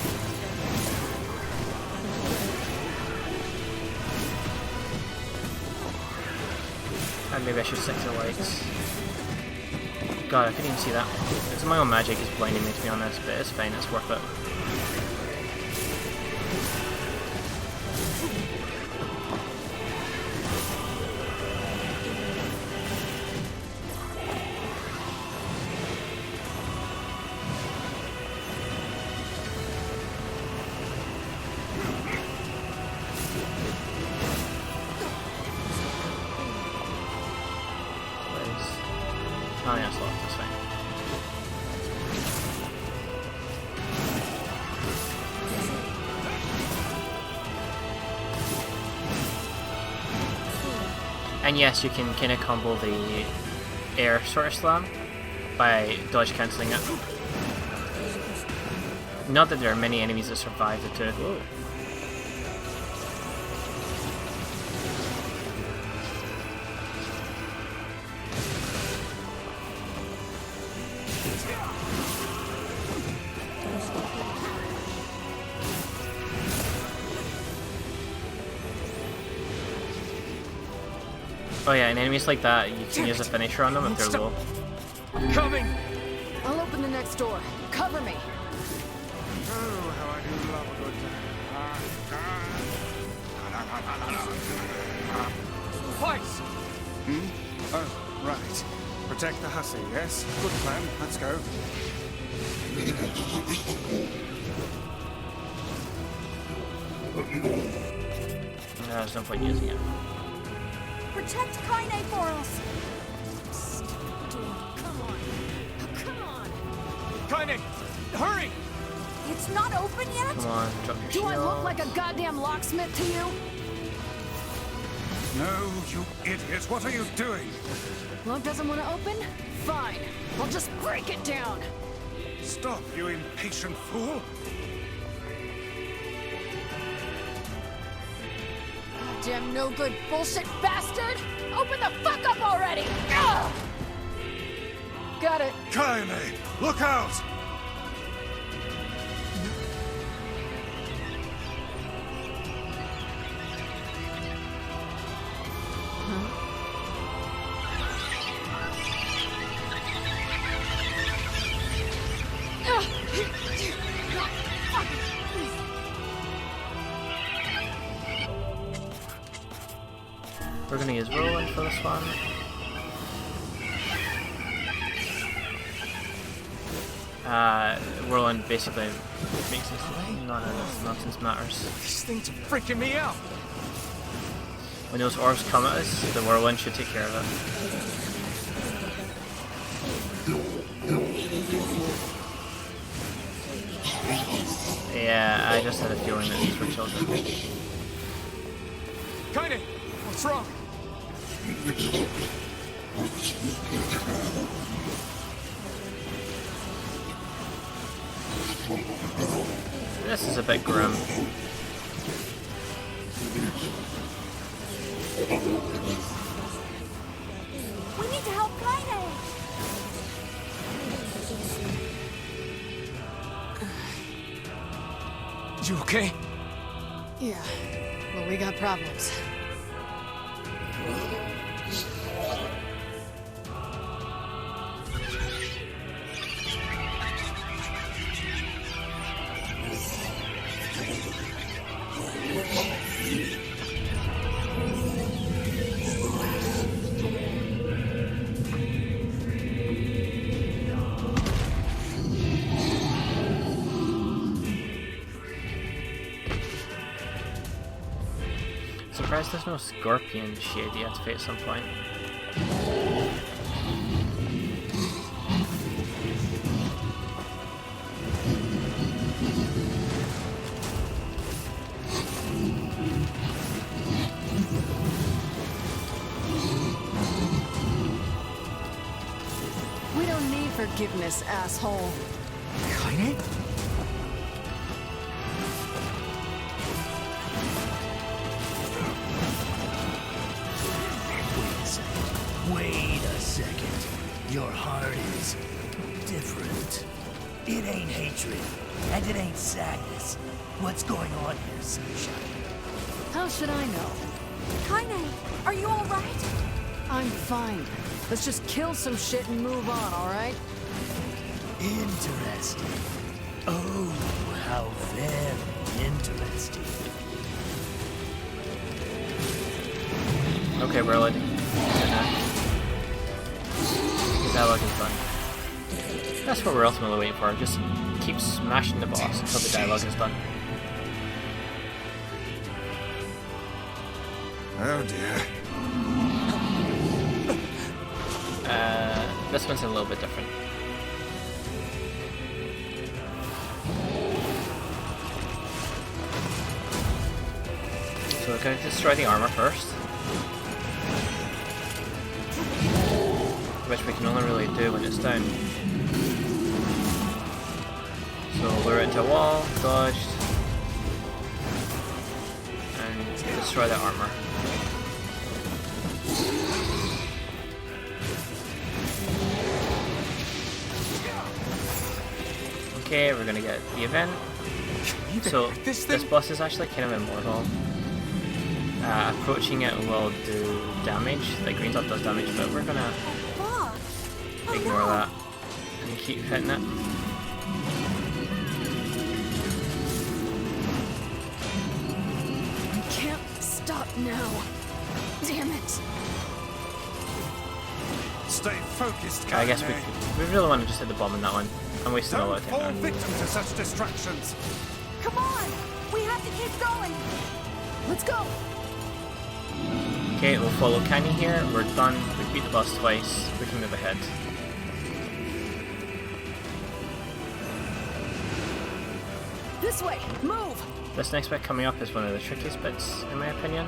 And maybe I should stick to the lights. God, I couldn't even see that. It's my own magic is blinding me, to be honest, but it's fine, it's worth it. And yes, you can kind of combo the air sort of slam by dodge cancelling it. Not that there are many enemies that survive the two. Whoa. Oh yeah, and enemies like that, you can use a finisher on them if they're low. I'm coming! I'll open the next door. Cover me! Oh, how I do love a good Twice! Oh, right. Protect the hussy, yes? Good plan. Let's go. There's no point using it. Protect Kaine for us! Kaine! Hurry! It's not open yet? Come on, drop your shield. Do I look like a goddamn locksmith to you? No, you idiot. What are you doing? Lock doesn't want to open? Fine. I'll just break it down. Stop, you impatient fool. Goddamn no good bullshit bastard! Open the fuck up already! Ugh! Got it. Kaine, look out! We're gonna use Whirlwind for this one. Whirlwind basically makes this none of this nonsense matters. These things are freaking me out! When those orbs come at us, the Whirlwind should take care of it. Yeah, I just had a feeling that these were children. Kaine! What's wrong? This is a bit grim. We need to help Kaine! You okay? Yeah, but we got problems. Surprised there's no scorpion shade you have to pay at some point. We don't need forgiveness, asshole. Kaine? Wait a second. Your heart is different. It ain't hatred, and it ain't sadness. What's going on here, Sunshine? How should I know? Kaine, are you alright? I'm fine. Let's just kill some shit and move on, alright? Interesting. Oh, how very interesting. Okay, Whirlwind. Dialogue is done. That's what we're ultimately waiting for. Just keep smashing the boss until the dialogue is done. Oh dear. This one's a little bit different. So we're going to destroy the armor first. which we can only really do when it's down. So lure it into a wall, dodged, and destroy the armor. Okay, we're gonna get the event. So this boss is actually kind of immortal. Approaching it will do damage, like green dot does damage, but we're gonna ignore that and keep hitting it. I can't stop now. Damn it. Stay focused, I guess Kaine. we really want to just hit the bomb in that one. I'm wasting a lot of time Fall now. victim to such distractions. Come on! We have to keep going! Let's go! Okay, we'll follow Kaine here. We're done. We beat the boss twice. We can move ahead. This way! Move! This next bit coming up is one of the trickiest bits, in my opinion.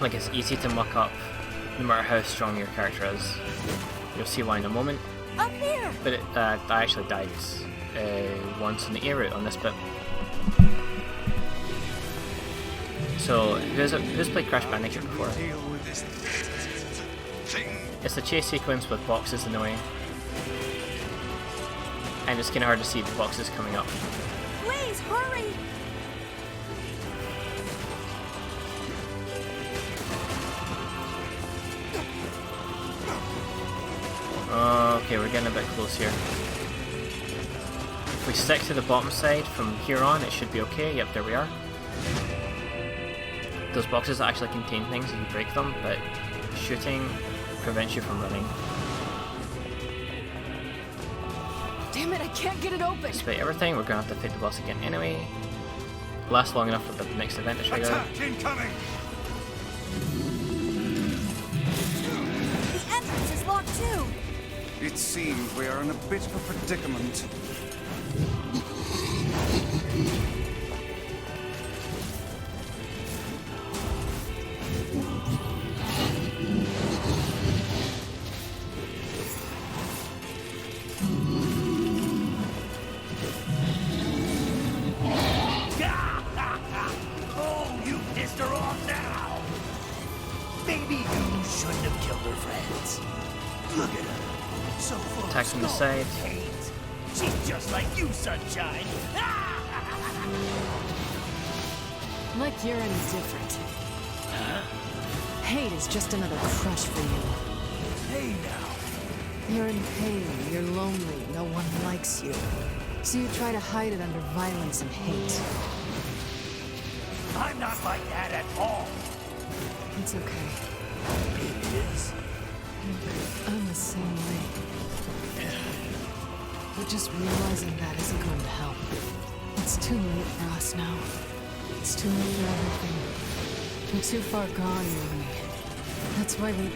Like, it's easy to muck up, no matter how strong your character is. You'll see why in a moment. Up here! But I actually died once in the air route on this bit. So, who's played Crash Bandicoot before? It's a chase sequence with boxes in the way. And it's kind of hard to see the boxes coming up. Please, hurry! Okay, we're getting a bit close here. If we stick to the bottom side from here on, it should be okay. Yep, there we are. Those boxes actually contain things if you break them, but shooting prevents you from running. Damn it, I can't get it open! Despite everything, we're gonna have to fight the boss again anyway. Last long enough for the next event to trigger. Attack incoming! The entrance is locked too! It seems we are in a bit of a predicament. Oh, you pissed her off now! Maybe you shouldn't have killed her friends. Look at her. So full Attack from the side. hate. She's just like you, Sunshine. Like you're any different. Huh? Hate is just another crush for you. Hey now. You're in pain, you're lonely, no one likes you. So you try to hide it under violence and hate. I'm not like that at all. It's okay. It is. I'm the same way. But just realizing that isn't going to help. It's too late for us now. It's too late for everything. We're too far gone, you and me. That's why we...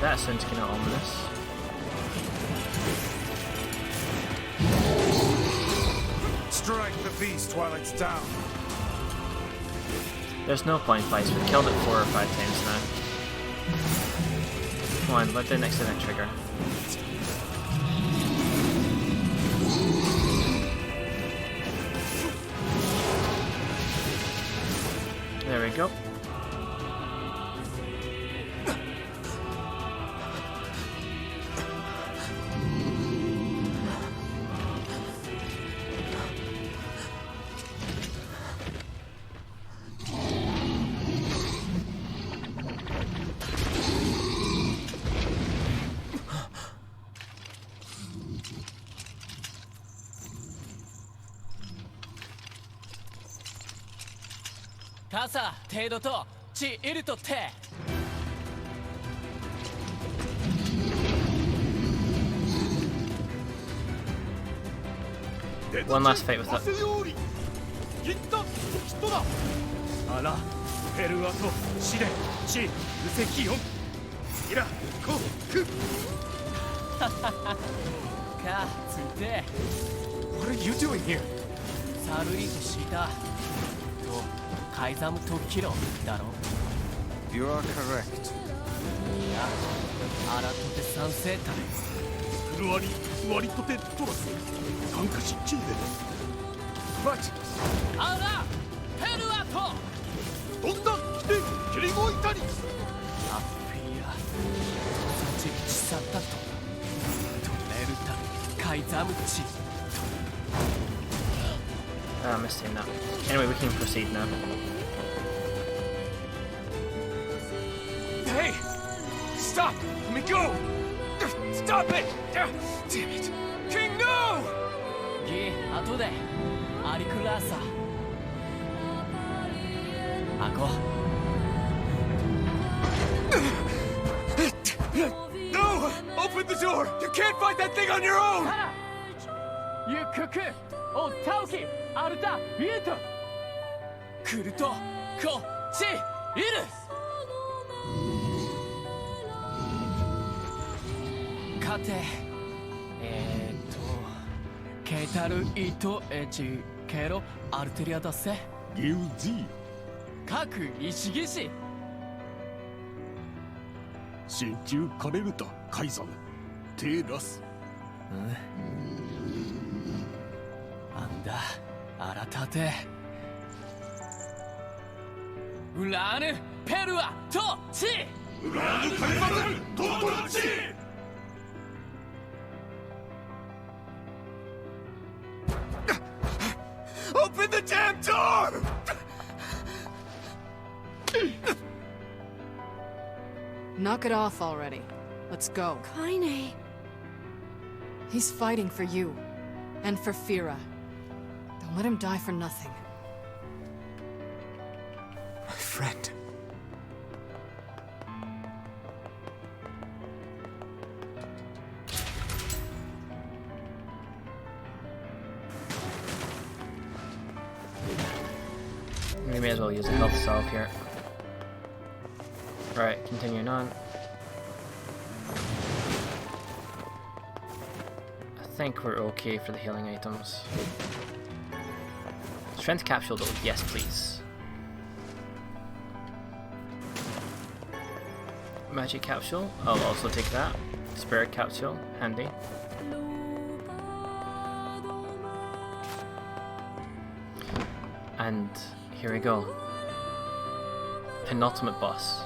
That sounds kind of ominous. Strike the beast while it's down. There's no point fights. We've killed it 4 or 5 times now. Come on, let the next event trigger. There we go. Kasa, Teido to, Chi iru to te. One last fight with that. あら、ペルアト、シレン、チ、ウセキヨン、イラ、コ、ク。か、つて。 What are you doing here? サルリとした。と、カイザムとキロだろ。 You are correct. いや、アラトテ三世隊。フルアリ割とてトラス感化しチーデ。バチ。アラペルアト。どんだ来てキリゴイタリ。アフィア。そちちさったと。トレルタカイザムチ。 I missed him that. Anyway, we can proceed now. Hey! Stop! Let me go! Stop it! Damn it! King, no! ギ後でアリクラーサアコ No! Open the door! You can't fight that thing on your own! ユククオタオキアルタビートクルトコチイルカテケータルイトエチケロアルテリアだせゲウジー各石技師真鍮カレルタカイザムテラスなんだアラタテウラーヌペルアトチウラーヌカイザムトトチ Open the damn door! Knock it off already. Let's go. Kaine. He's fighting for you. And for Fira. Don't let him die for nothing. My friend. We may as well use a health salve here. Alright, continuing on. I think we're okay for the healing items. Strength capsule though, yes please. Magic capsule, I'll also take that. Spirit capsule, handy. And here we go. Penultimate boss.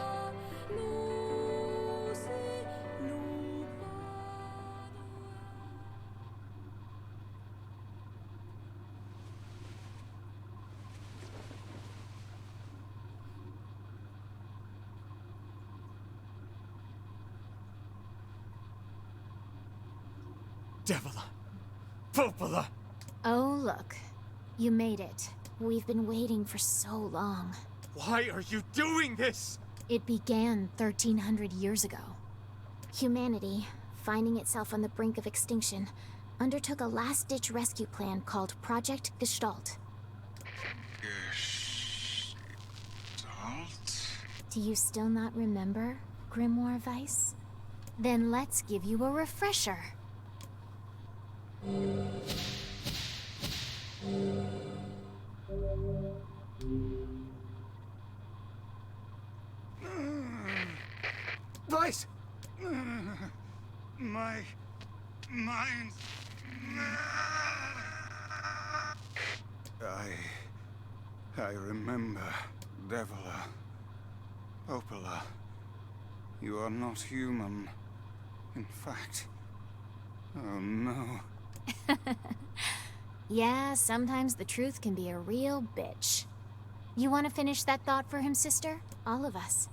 Devila. Popola. Oh, look. You made it. We've been waiting for so long. Why are you doing this? It began 1300 years ago. Humanity, finding itself on the brink of extinction, undertook a last-ditch rescue plan called Project Gestalt. Gestalt? Do you still not remember, Grimoire Weiss? Then let's give you a refresher. Weiss! My mind. I remember, Devila. Popola. You are not human. In fact. Oh no. Yeah, sometimes the truth can be a real bitch. You want to finish that thought for him, sister? All of us.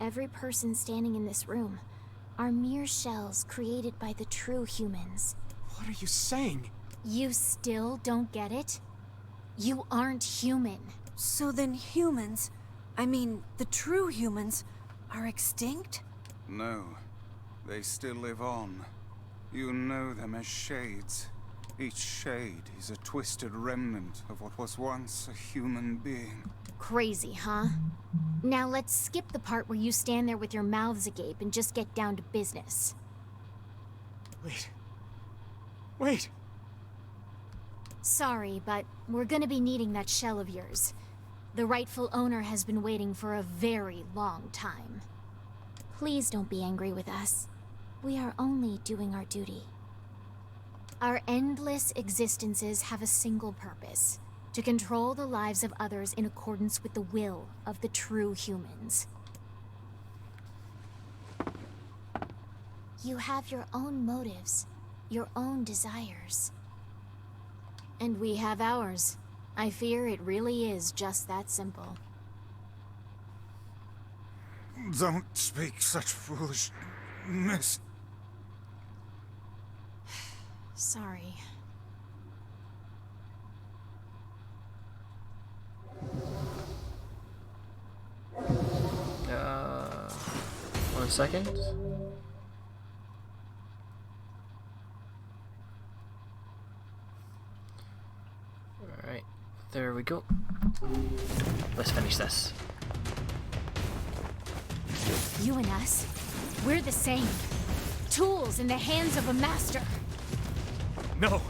Every person standing in this room are mere shells created by the true humans. What are you saying? You still don't get it? You aren't human. So then humans, I mean, the true humans, are extinct? No. They still live on. You know them as shades. Each shade is a twisted remnant of what was once a human being. Crazy, huh? Now let's skip the part where you stand there with your mouths agape and just get down to business. Wait. Wait! Sorry, but we're gonna be needing that shell of yours. The rightful owner has been waiting for a very long time. Please don't be angry with us. We are only doing our duty. Our endless existences have a single purpose: to control the lives of others in accordance with the will of the true humans. You have your own motives, your own desires. And we have ours. I fear it really is just that simple. Don't speak such foolishness. Sorry. One second. Alright, there we go. Let's finish this. You and us, we're the same. Tools in the hands of a master. No,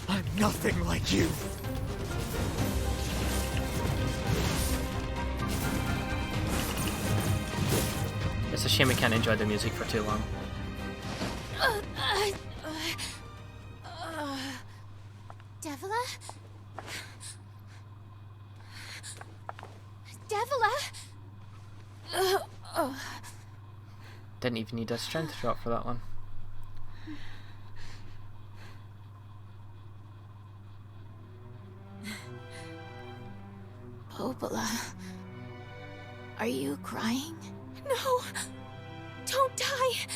I'm nothing like you. It's a shame we can't enjoy the music for too long. Devila? Devila? Didn't even need a strength drop for that one. Popola, are you crying? No! Don't die!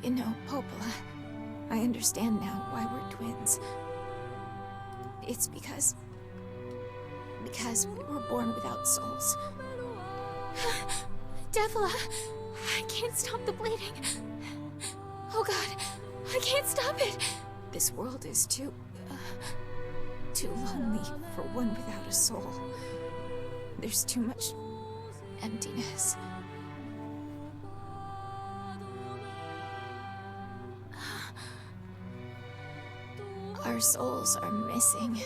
You know, Popola, I understand now why we're twins. It's because we were born without souls. Devila, I can't stop the bleeding. Oh God, I can't stop it. This world is too lonely for one without a soul. There's too much emptiness. Our souls are missing.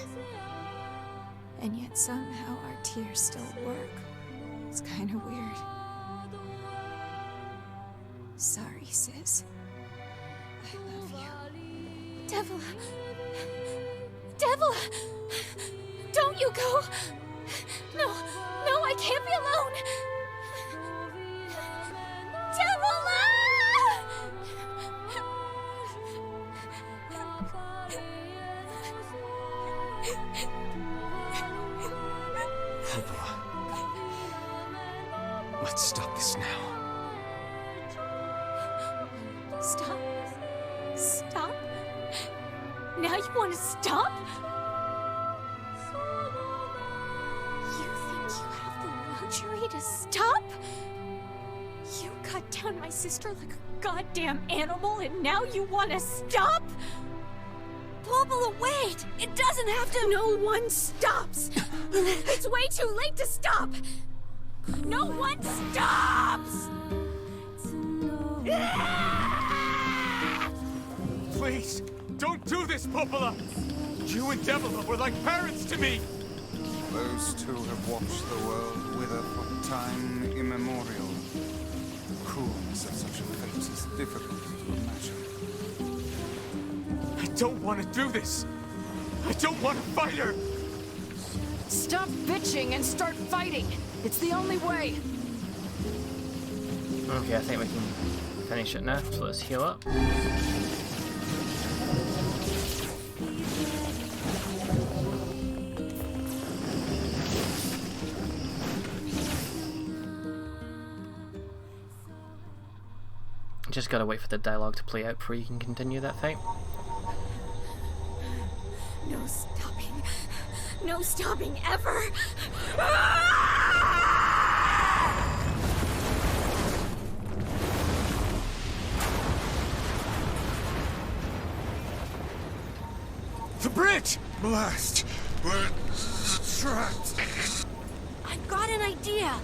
And yet somehow our tears still work. It's kind of weird. Sorry, sis. I love you. Devila! Devila! Don't you go! No, I can't be alone! Devila! Popola. Let's stop this now. Stop? Stop? Now you want to stop? You think you have the luxury to stop? You cut down my sister like a goddamn animal and now you want to stop? Popola, wait! It doesn't have to— No one stops! It's way too late to stop! No one stops! Please, don't do this, Popola! You and Devila were like parents to me! Those two have watched the world wither for time immemorial. The cruelness of such a fate is difficult to imagine. I don't want to do this! I don't want to fight her! Stop bitching and start fighting! It's the only way! Okay, I think we can finish it now, so let's heal up. Just gotta wait for the dialogue to play out before you can continue that fight. No stopping. No stopping ever! The bridge! Blast! We're trapped. I've got an idea!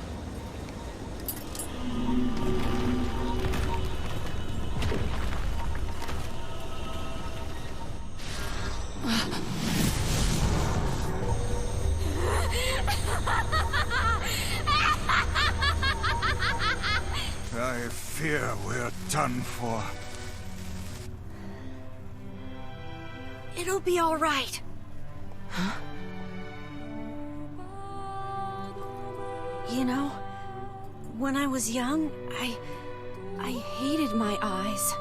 fear we're done for. It'll be all right. Huh? You know, when I was young, I hated my eyes.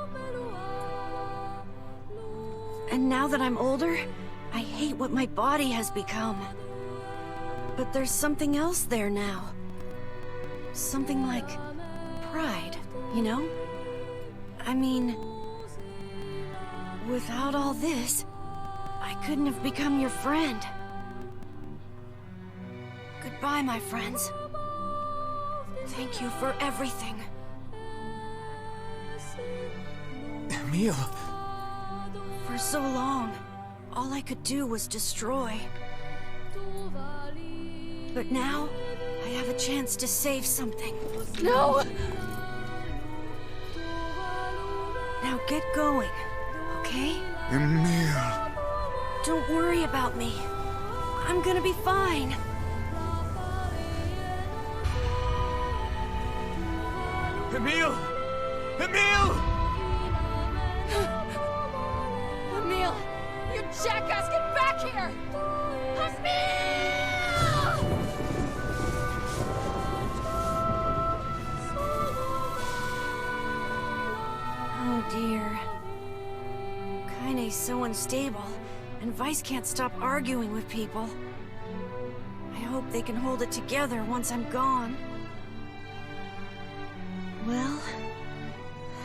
And now that I'm older, I hate what my body has become. But there's something else there now. Something like pride, you know? I mean, without all this, I couldn't have become your friend. Goodbye, my friends. Thank you for everything. Emil! For so long, all I could do was destroy. But now, I have a chance to save something. No! Now get going, okay? Emil! Don't worry about me. I'm gonna be fine. Emil! Emil! Emil! You jackass, get back here! Oh dear. Kaine's so unstable, and Vice can't stop arguing with people. I hope they can hold it together once I'm gone. Well,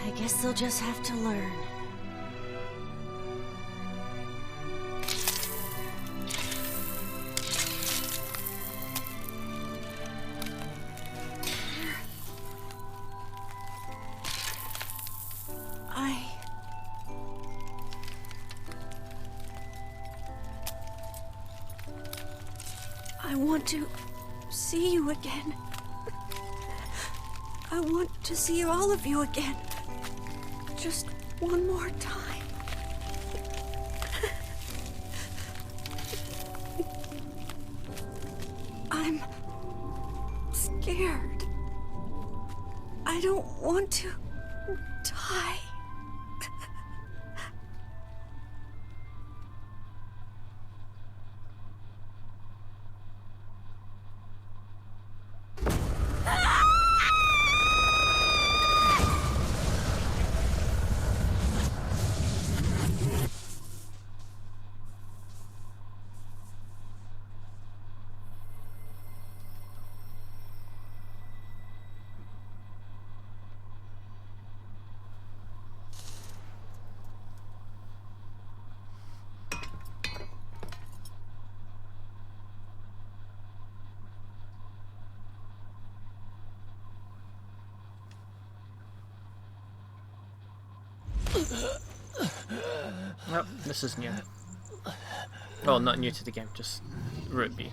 I guess they'll just have to learn. I want to see you again. I want to see all of you again. Just one more time. I'm scared. I don't want to die. Nope, this is new. Well, not new to the game, just root B.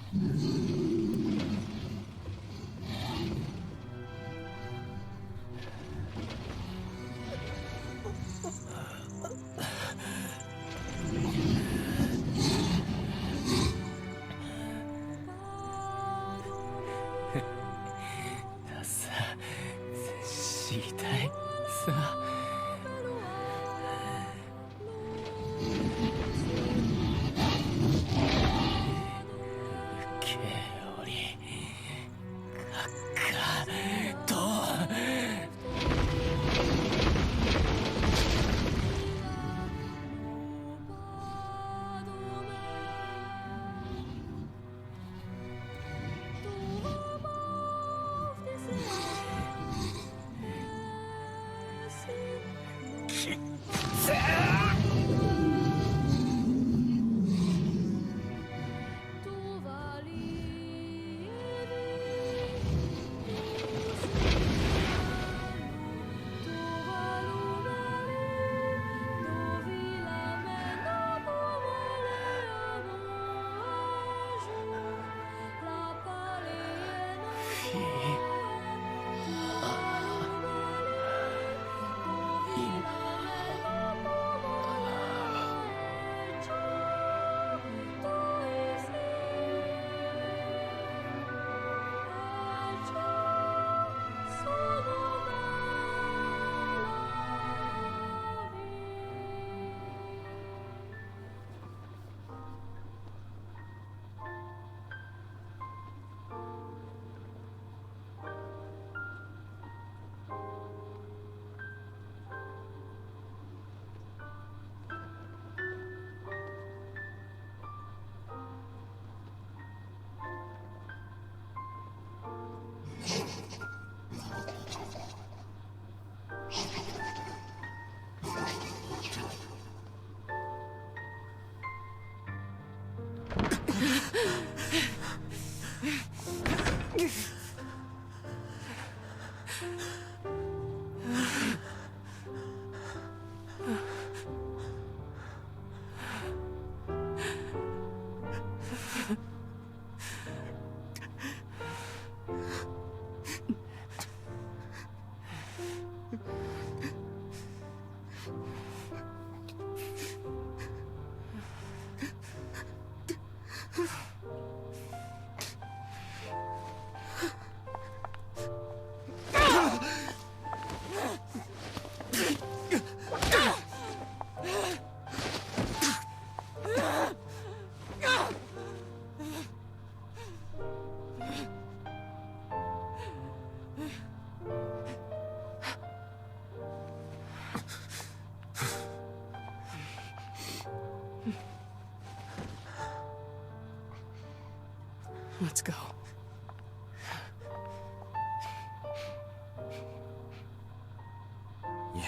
Let's go. Yeah.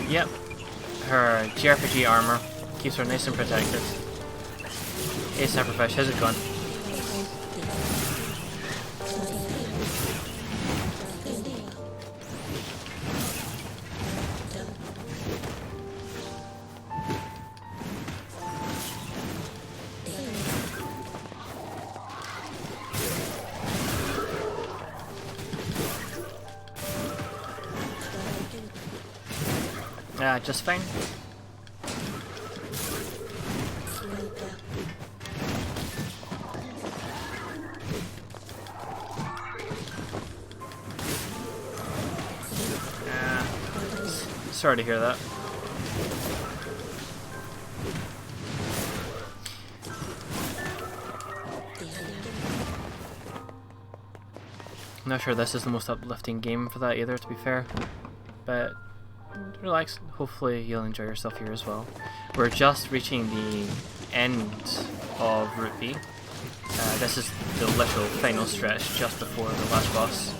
Yep, her JRPG armor keeps her nice and protected. Hey Sacrifice, how's it going? Just fine. Sorry to hear that. I'm not sure this is the most uplifting game for that either, to be fair, but relax, hopefully you'll enjoy yourself here as well. We're just reaching the end of Route B. This is the literal final stretch just before the last boss.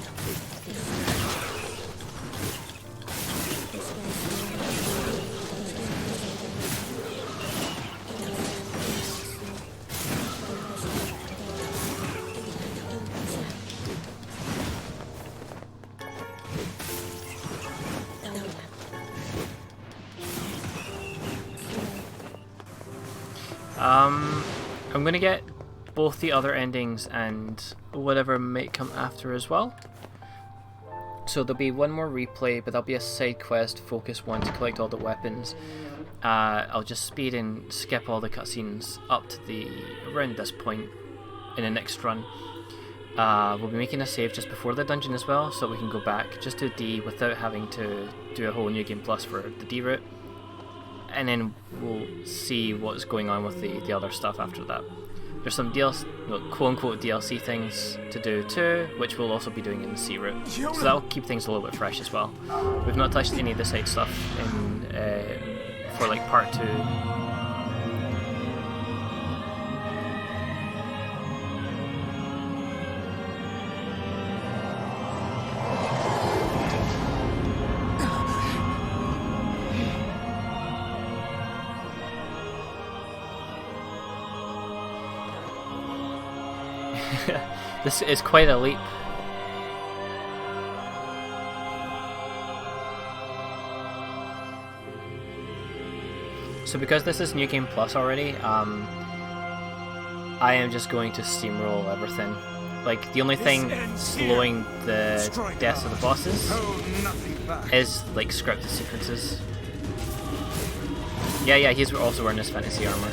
I'm gonna get both the other endings and whatever might come after as well. So there'll be one more replay, but there'll be a side quest focus one to collect all the weapons. I'll just speed and skip all the cutscenes up to around this point in the next run. We'll be making a save just before the dungeon as well, so we can go back just to D without having to do a whole new game plus for the D route. And then we'll see what's going on with the other stuff after that. There's some quote-unquote DLC things to do too, which we'll also be doing in the C route. So that'll keep things a little bit fresh as well. We've not touched any of the side stuff for like part 2. This is quite a leap. So because this is New Game Plus already, I am just going to steamroll everything. Like, the only thing slowing the deaths of the bosses is, like, scripted sequences. Yeah, he's also wearing his fantasy armor.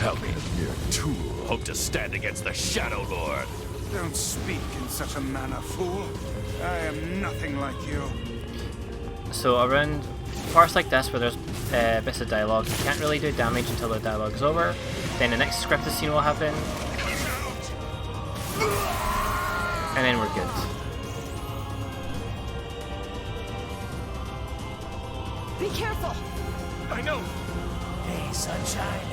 How can a mere tool hope to stand against the Shadow Lord? Don't speak in such a manner, fool. I am nothing like you. So around parts like this where there's bits of dialogue, you can't really do damage until the dialogue is over. Then the next scripted scene will happen. And then we're good. Be careful! I know! Hey, Sunshine.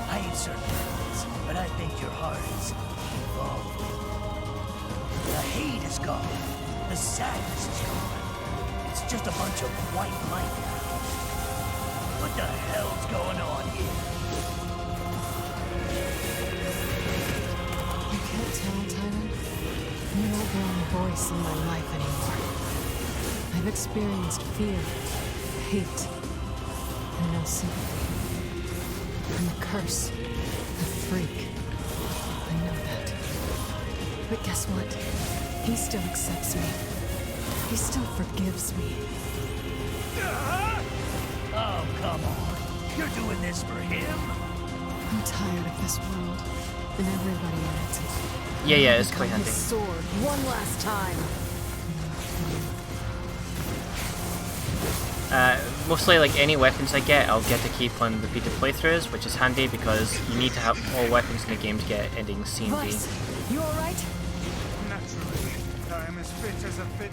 I ain't certain methods, but I think your heart is involved. The hate is gone. The sadness is gone. It's just a bunch of white light now. What the hell's going on here? You can't tell, Tyrant. You're not the only voice in my life anymore. I've experienced fear, hate, and now sympathy. I'm a curse, a freak. I know that. But guess what? He still accepts me. He still forgives me. Oh, come on. You're doing this for him? I'm tired of this world and everybody in it. Yeah, it's quite handy. His sword one last time. Mostly, like, any weapons I get, I'll get to keep on repeated playthroughs, which is handy because you need to have all weapons in the game to get ending C and D. Vice, you alright? Naturally, I am as fit as a fit.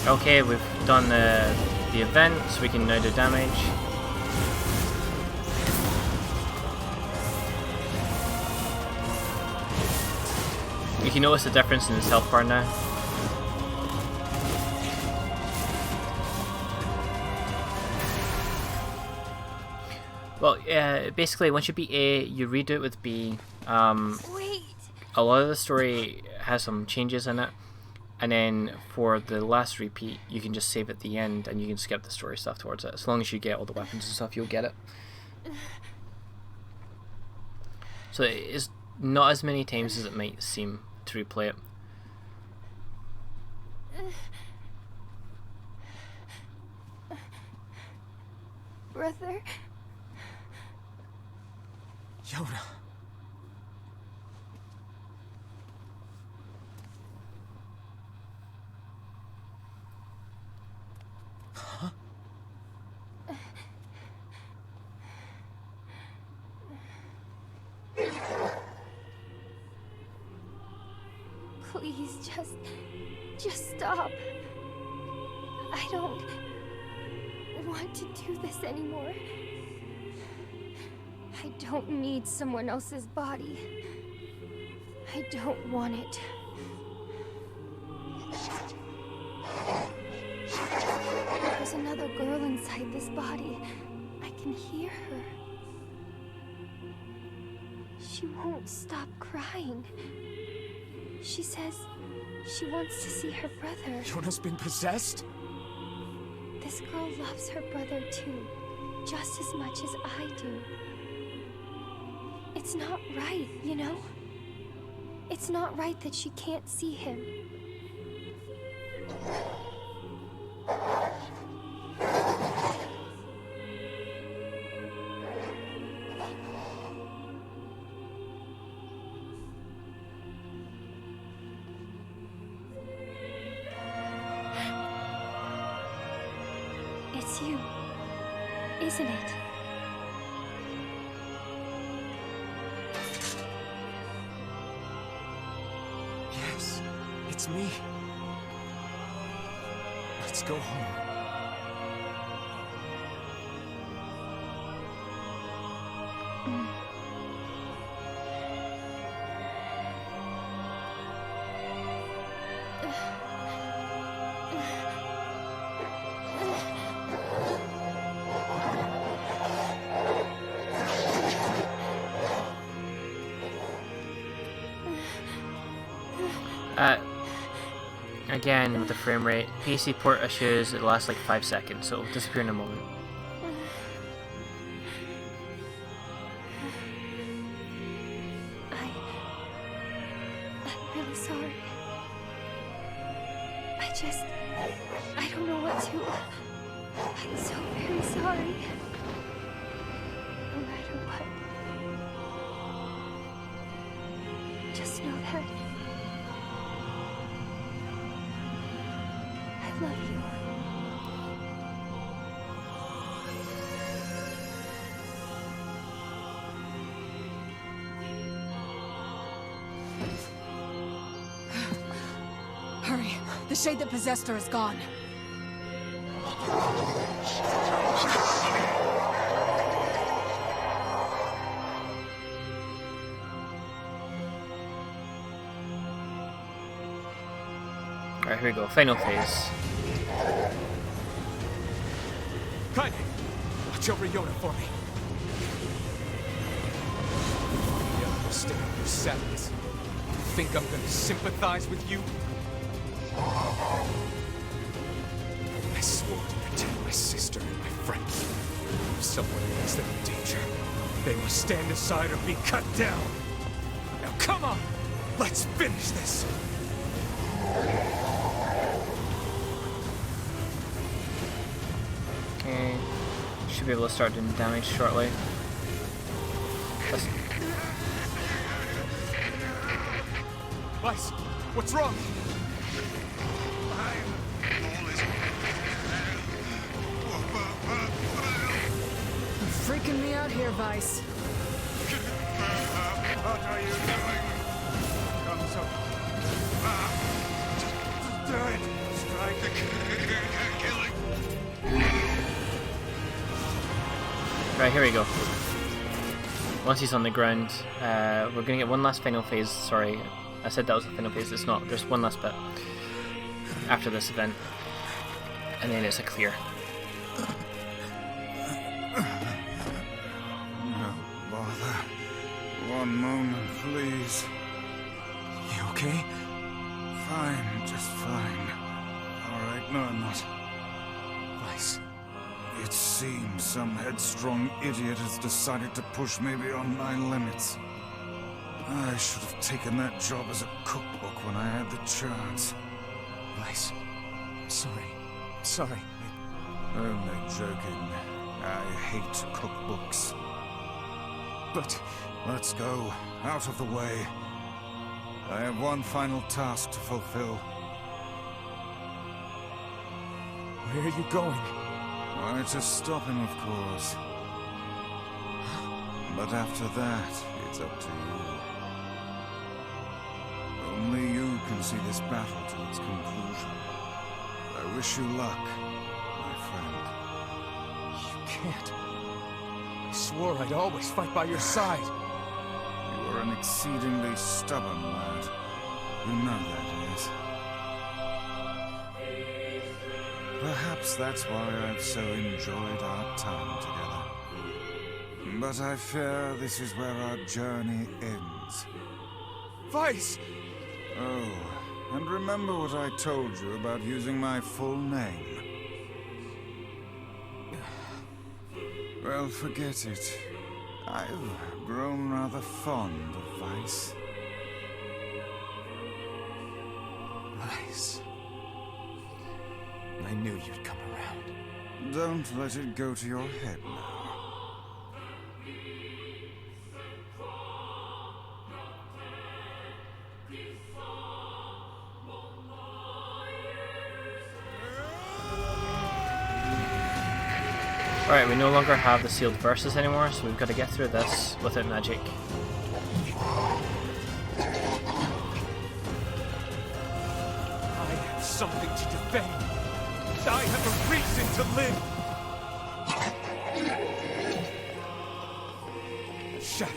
Okay, we've done the event, so we can now do damage. You can notice the difference in his health bar now. Well, basically, once you beat A, you redo it with B. Wait. A lot of the story has some changes in it. And then for the last repeat, you can just save at the end and you can skip the story stuff towards it. As long as you get all the weapons and stuff, you'll get it. So it's not as many times as it might seem to replay it. Brother? Yona. Huh? Please, just stop. I don't want to do this anymore. I don't need someone else's body. I don't want it. There's another girl inside this body. I can hear her. She won't stop crying. She says she wants to see her brother. Yona's been possessed? This girl loves her brother too, just as much as I do. It's not right, you know? It's not right that she can't see him. It's you, isn't it? Yes, it's me. Let's go home. Again, with the frame rate, PC port issues, it lasts like 5 seconds, so it'll disappear in a moment. really sorry. I don't know what to... I'm so very sorry. No matter what. Just know that... I love you. Hurry. The shade that possessed her is gone. Alright, here we go. Final phase. Kaine! Watch over Yona for me. You understand your sadness. You think I'm gonna sympathize with you? I swore to protect my sister and my friends. If someone makes them in danger, they must stand aside or be cut down. Now come on! Let's finish this! Okay. Should be able to start doing damage shortly. Vice, what's wrong? You're freaking me out here, Vice. What are you doing? Come so... Just do it! Strike the killing! Right, here we go. Once he's on the ground, we're gonna get one last final phase. Sorry, I said that was the final phase. It's not. There's one last bit after this event, and then it's a clear. No bother. One moment, please. You okay? Fine, just fine. Alright, no, I'm not. Vice. It seems some headstrong idiot has decided to push me beyond my limits. I should have taken that job as a cookbook when I had the chance. Vice. I'm sorry. I'm sorry. Only joking. I hate cookbooks. But... Let's go. Out of the way. I have one final task to fulfill. Where are you going? Why, to stop him, of course. But after that, it's up to you. Only you can see this battle to its conclusion. I wish you luck, my friend. You can't. I swore I'd always fight by your side. You are an exceedingly stubborn lad. You know that is. Perhaps that's why I've so enjoyed our time together. But I fear this is where our journey ends. Vice! Oh, and remember what I told you about using my full name. Well, forget it. I've grown rather fond of Vice. Vice. I knew you'd come around. Don't let it go to your head now. Alright, we no longer have the sealed verses anymore, so we've got to get through this without magic. I have something to defend. I have a reason to live. Shadow.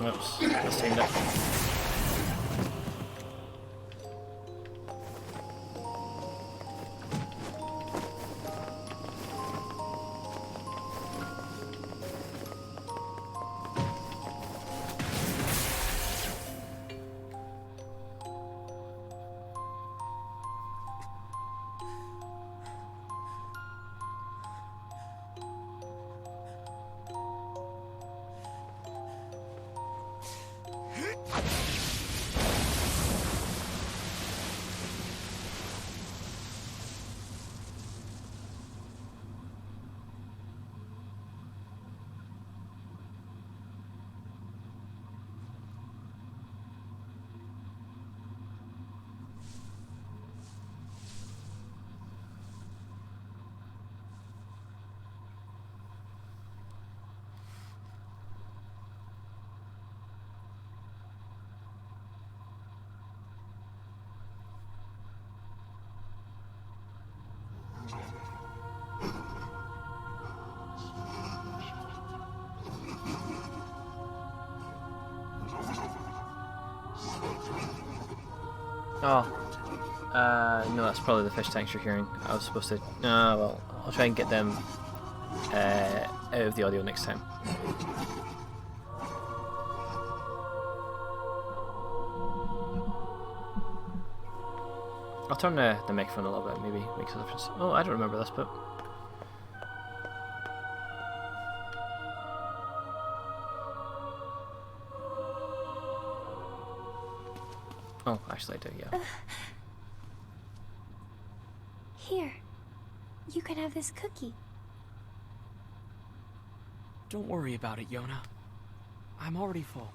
Oops, let's change it. Oh. No, that's probably the fish tanks you're hearing. I was supposed to... well, I'll try and get them out of the audio next time. I'll turn the microphone a little bit, maybe makes a difference. Oh, I don't remember this bit. Oh, actually I do, yeah. Here. You can have this cookie. Don't worry about it, Yona. I'm already full.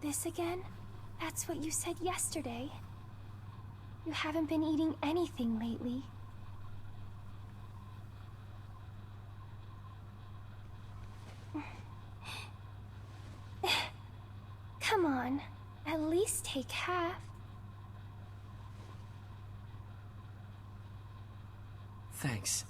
This again? That's what you said yesterday. You haven't been eating anything lately. Come on, at least take half. Thanks.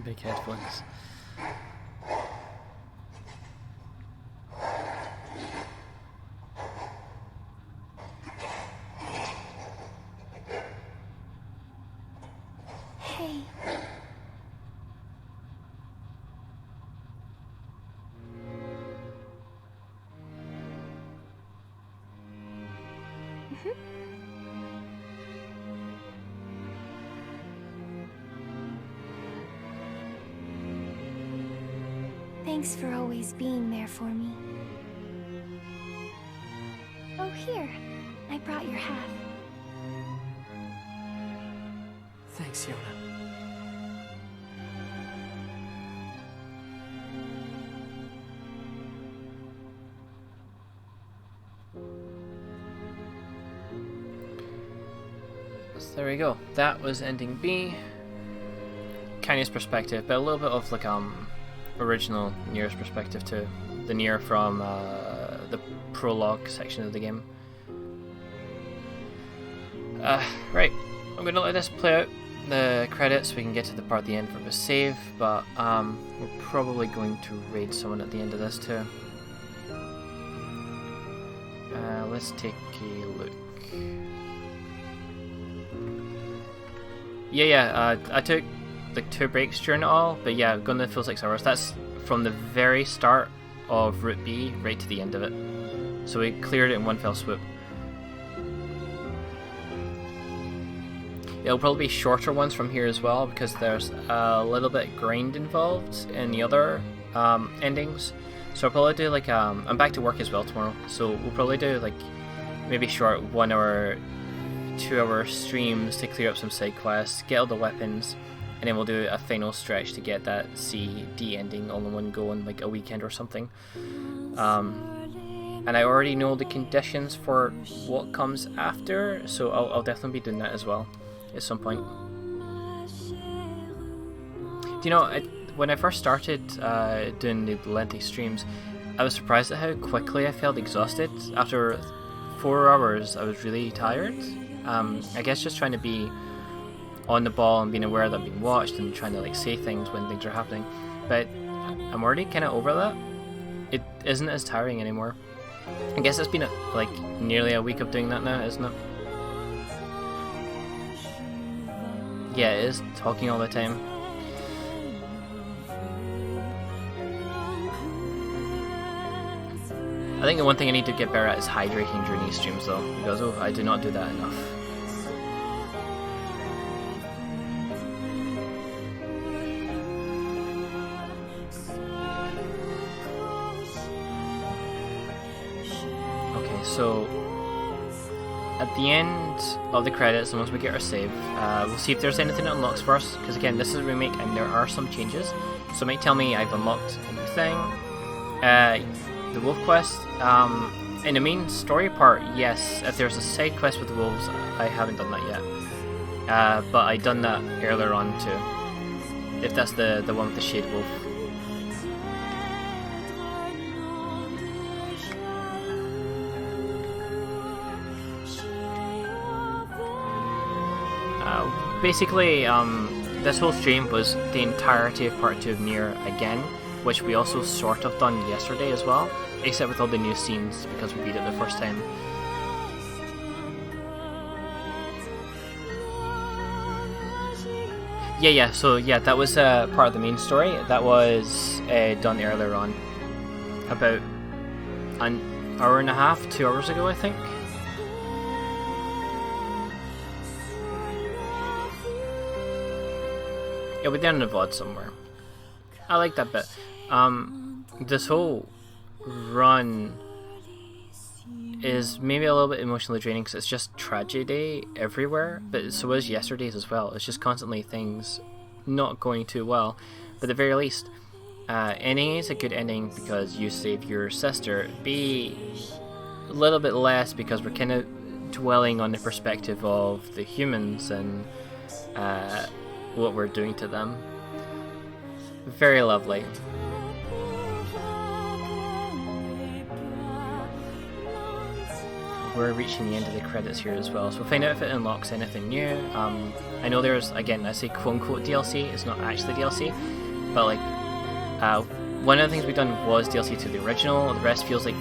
Big headphones. Hey. Thanks for always being there for me. Oh, here. I brought your hat. Thanks, Yona. So there we go. That was ending B. Kanye's perspective, but a little bit of like original Nier's perspective too. The Nier from the prologue section of the game. Right, I'm gonna let this play out the credits so we can get to the part at the end for the save, but we're probably going to raid someone at the end of this too. Let's take a look. Yeah, I took like 2 breaks during it all, but yeah, going to the full 6 hours. That's from the very start of Route B right to the end of it. So we cleared it in one fell swoop. It'll probably be shorter ones from here as well because there's a little bit of grind involved in the other endings. So I'll probably do like I'm back to work as well tomorrow, so we'll probably do like maybe short 1 hour, 2 hour streams to clear up some side quests, get all the weapons, and then we'll do a final stretch to get that C-D ending all in one go in like a weekend or something. And I already know the conditions for what comes after, so I'll definitely be doing that as well at some point. Do you know, when I first started doing the lengthy streams, I was surprised at how quickly I felt exhausted. After 4 hours, I was really tired. I guess just trying to be on the ball and being aware that I'm being watched and trying to like say things when things are happening. But I'm already kind of over that. It isn't as tiring anymore. I guess it's been like nearly a week of doing that now, isn't it? Yeah, it is, talking all the time. I think the one thing I need to get better at is hydrating during these streams though, because I do not do that enough. Okay, so at the end of the credits, and once we get our save, we'll see if there's anything that unlocks for us, because again, this is a remake and there are some changes, so it might tell me I've unlocked a new thing. The wolf quest, in the main story part, yes. If there's a side quest with the wolves, I haven't done that yet, but I done that earlier on too, if that's the one with the shade wolf. basically, this whole stream was the entirety of part 2 of Nier again, which we also sort of done yesterday as well, except with all the new scenes because we beat it the first time. Yeah, so yeah, that was part of the main story. That was done earlier on. About an hour and a half, 2 hours ago, I think. It'll be down in the VOD somewhere. I like that bit. This whole run is maybe a little bit emotionally draining because it's just tragedy everywhere, but so is yesterday's as well. It's just constantly things not going too well. But at the very least, ending is a good ending because you save your sister. Be a little bit less because we're kind of dwelling on the perspective of the humans and what we're doing to them. Very lovely. We're reaching the end of the credits here as well, so we'll find out if it unlocks anything new. I know there's, again, I say quote-unquote DLC, it's not actually DLC, but like, one of the things we've done was DLC to the original, the rest feels like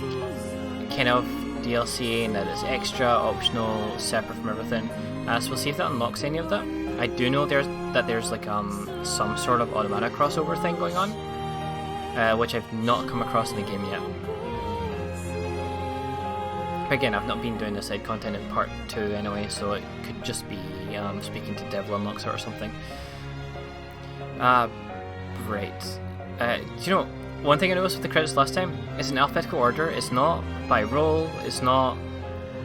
kind of DLC, and that it's extra, optional, separate from everything. So we'll see if that unlocks any of that. I do know there's like some sort of automatic crossover thing going on, which I've not come across in the game yet. Again, I've not been doing the side content in part 2 anyway, so it could just be speaking to Devil Unlocks or something. Right. Do you know, one thing I noticed with the credits last time is in alphabetical order. It's not by role, it's not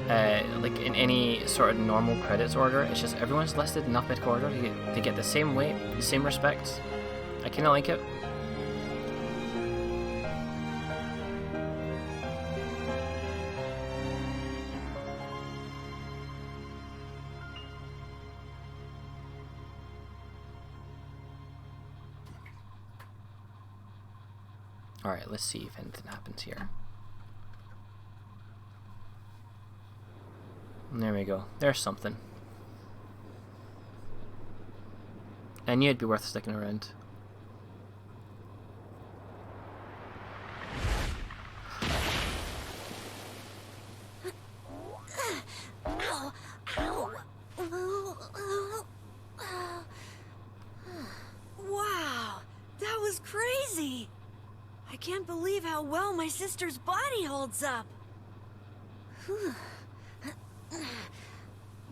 like in any sort of normal credits order. It's just everyone's listed in alphabetical order. They get the same weight, the same respect. I kind of like it. Alright, let's see if anything happens here. There we go. There's something. I knew it'd be worth sticking around. Ow. Ow. Wow, that was crazy. I can't believe how well my sister's body holds up.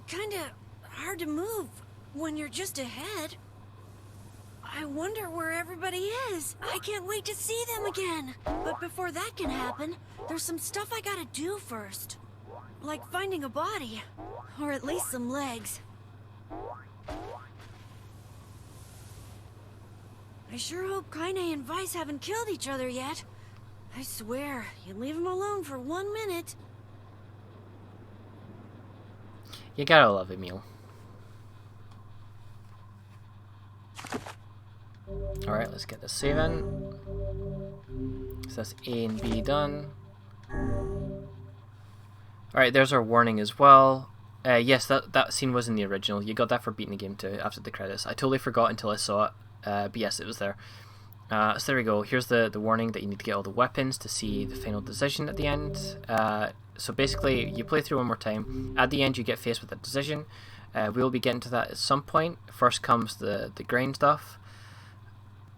Kinda hard to move when you're just ahead. I wonder where everybody is. I can't wait to see them again. But before that can happen, there's some stuff I gotta do first. Like finding a body. Or at least some legs. I sure hope Kaine and Weiss haven't killed each other yet. I swear, you leave them alone for 1 minute. You gotta love Emil. Alright, let's get this saving. So that's A and B done. Alright, there's our warning as well. Yes, that scene was in the original. You got that for beating the game too, after the credits. I totally forgot until I saw it. But yes, it was there. So there we go. Here's the warning that you need to get all the weapons to see the final decision at the end. So basically, you play through one more time. At the end, you get faced with a decision. We'll be getting to that at some point. First comes the grain stuff.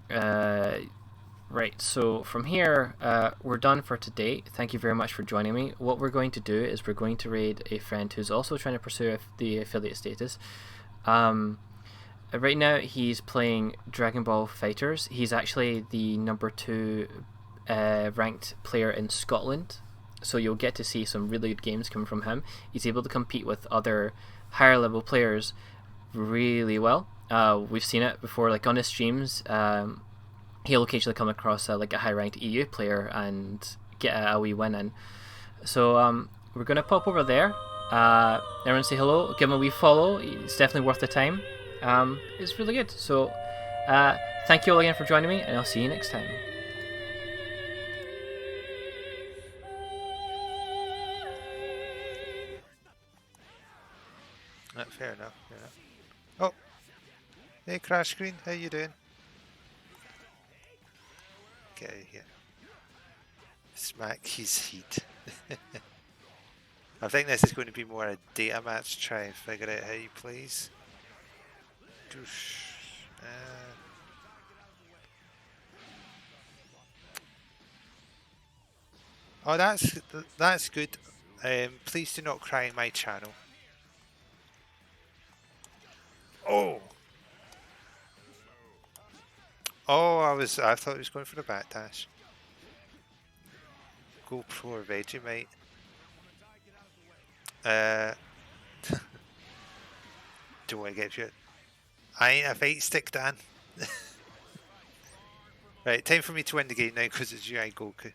Right, so from here, we're done for today. Thank you very much for joining me. What we're going to do is we're going to raid a friend who's also trying to pursue the affiliate status. Right now, he's playing Dragon Ball Fighters. He's actually the #2 ranked player in Scotland. So you'll get to see some really good games coming from him. He's able to compete with other higher level players really well. We've seen it before, like on his streams. He'll occasionally come across like a high ranked EU player and get a wee win in. So we're going to pop over there. Everyone say hello, give him a wee follow. It's definitely worth the time. It's really good. So thank you all again for joining me, and I'll see you next time. Fair enough. Oh. Hey Crash Screen, how you doing? Get out of here. Smack his heat. I think this is going to be more a data match. Try and figure out how you plays. Oh, that's good. Please do not cry in my channel. Oh. Oh, I thought he was going for the backdash. GoPro or Vegemite. Don't want to get you. I ain't a fight stick, Dan. Right, time for me to win the game now because it's UI Goku.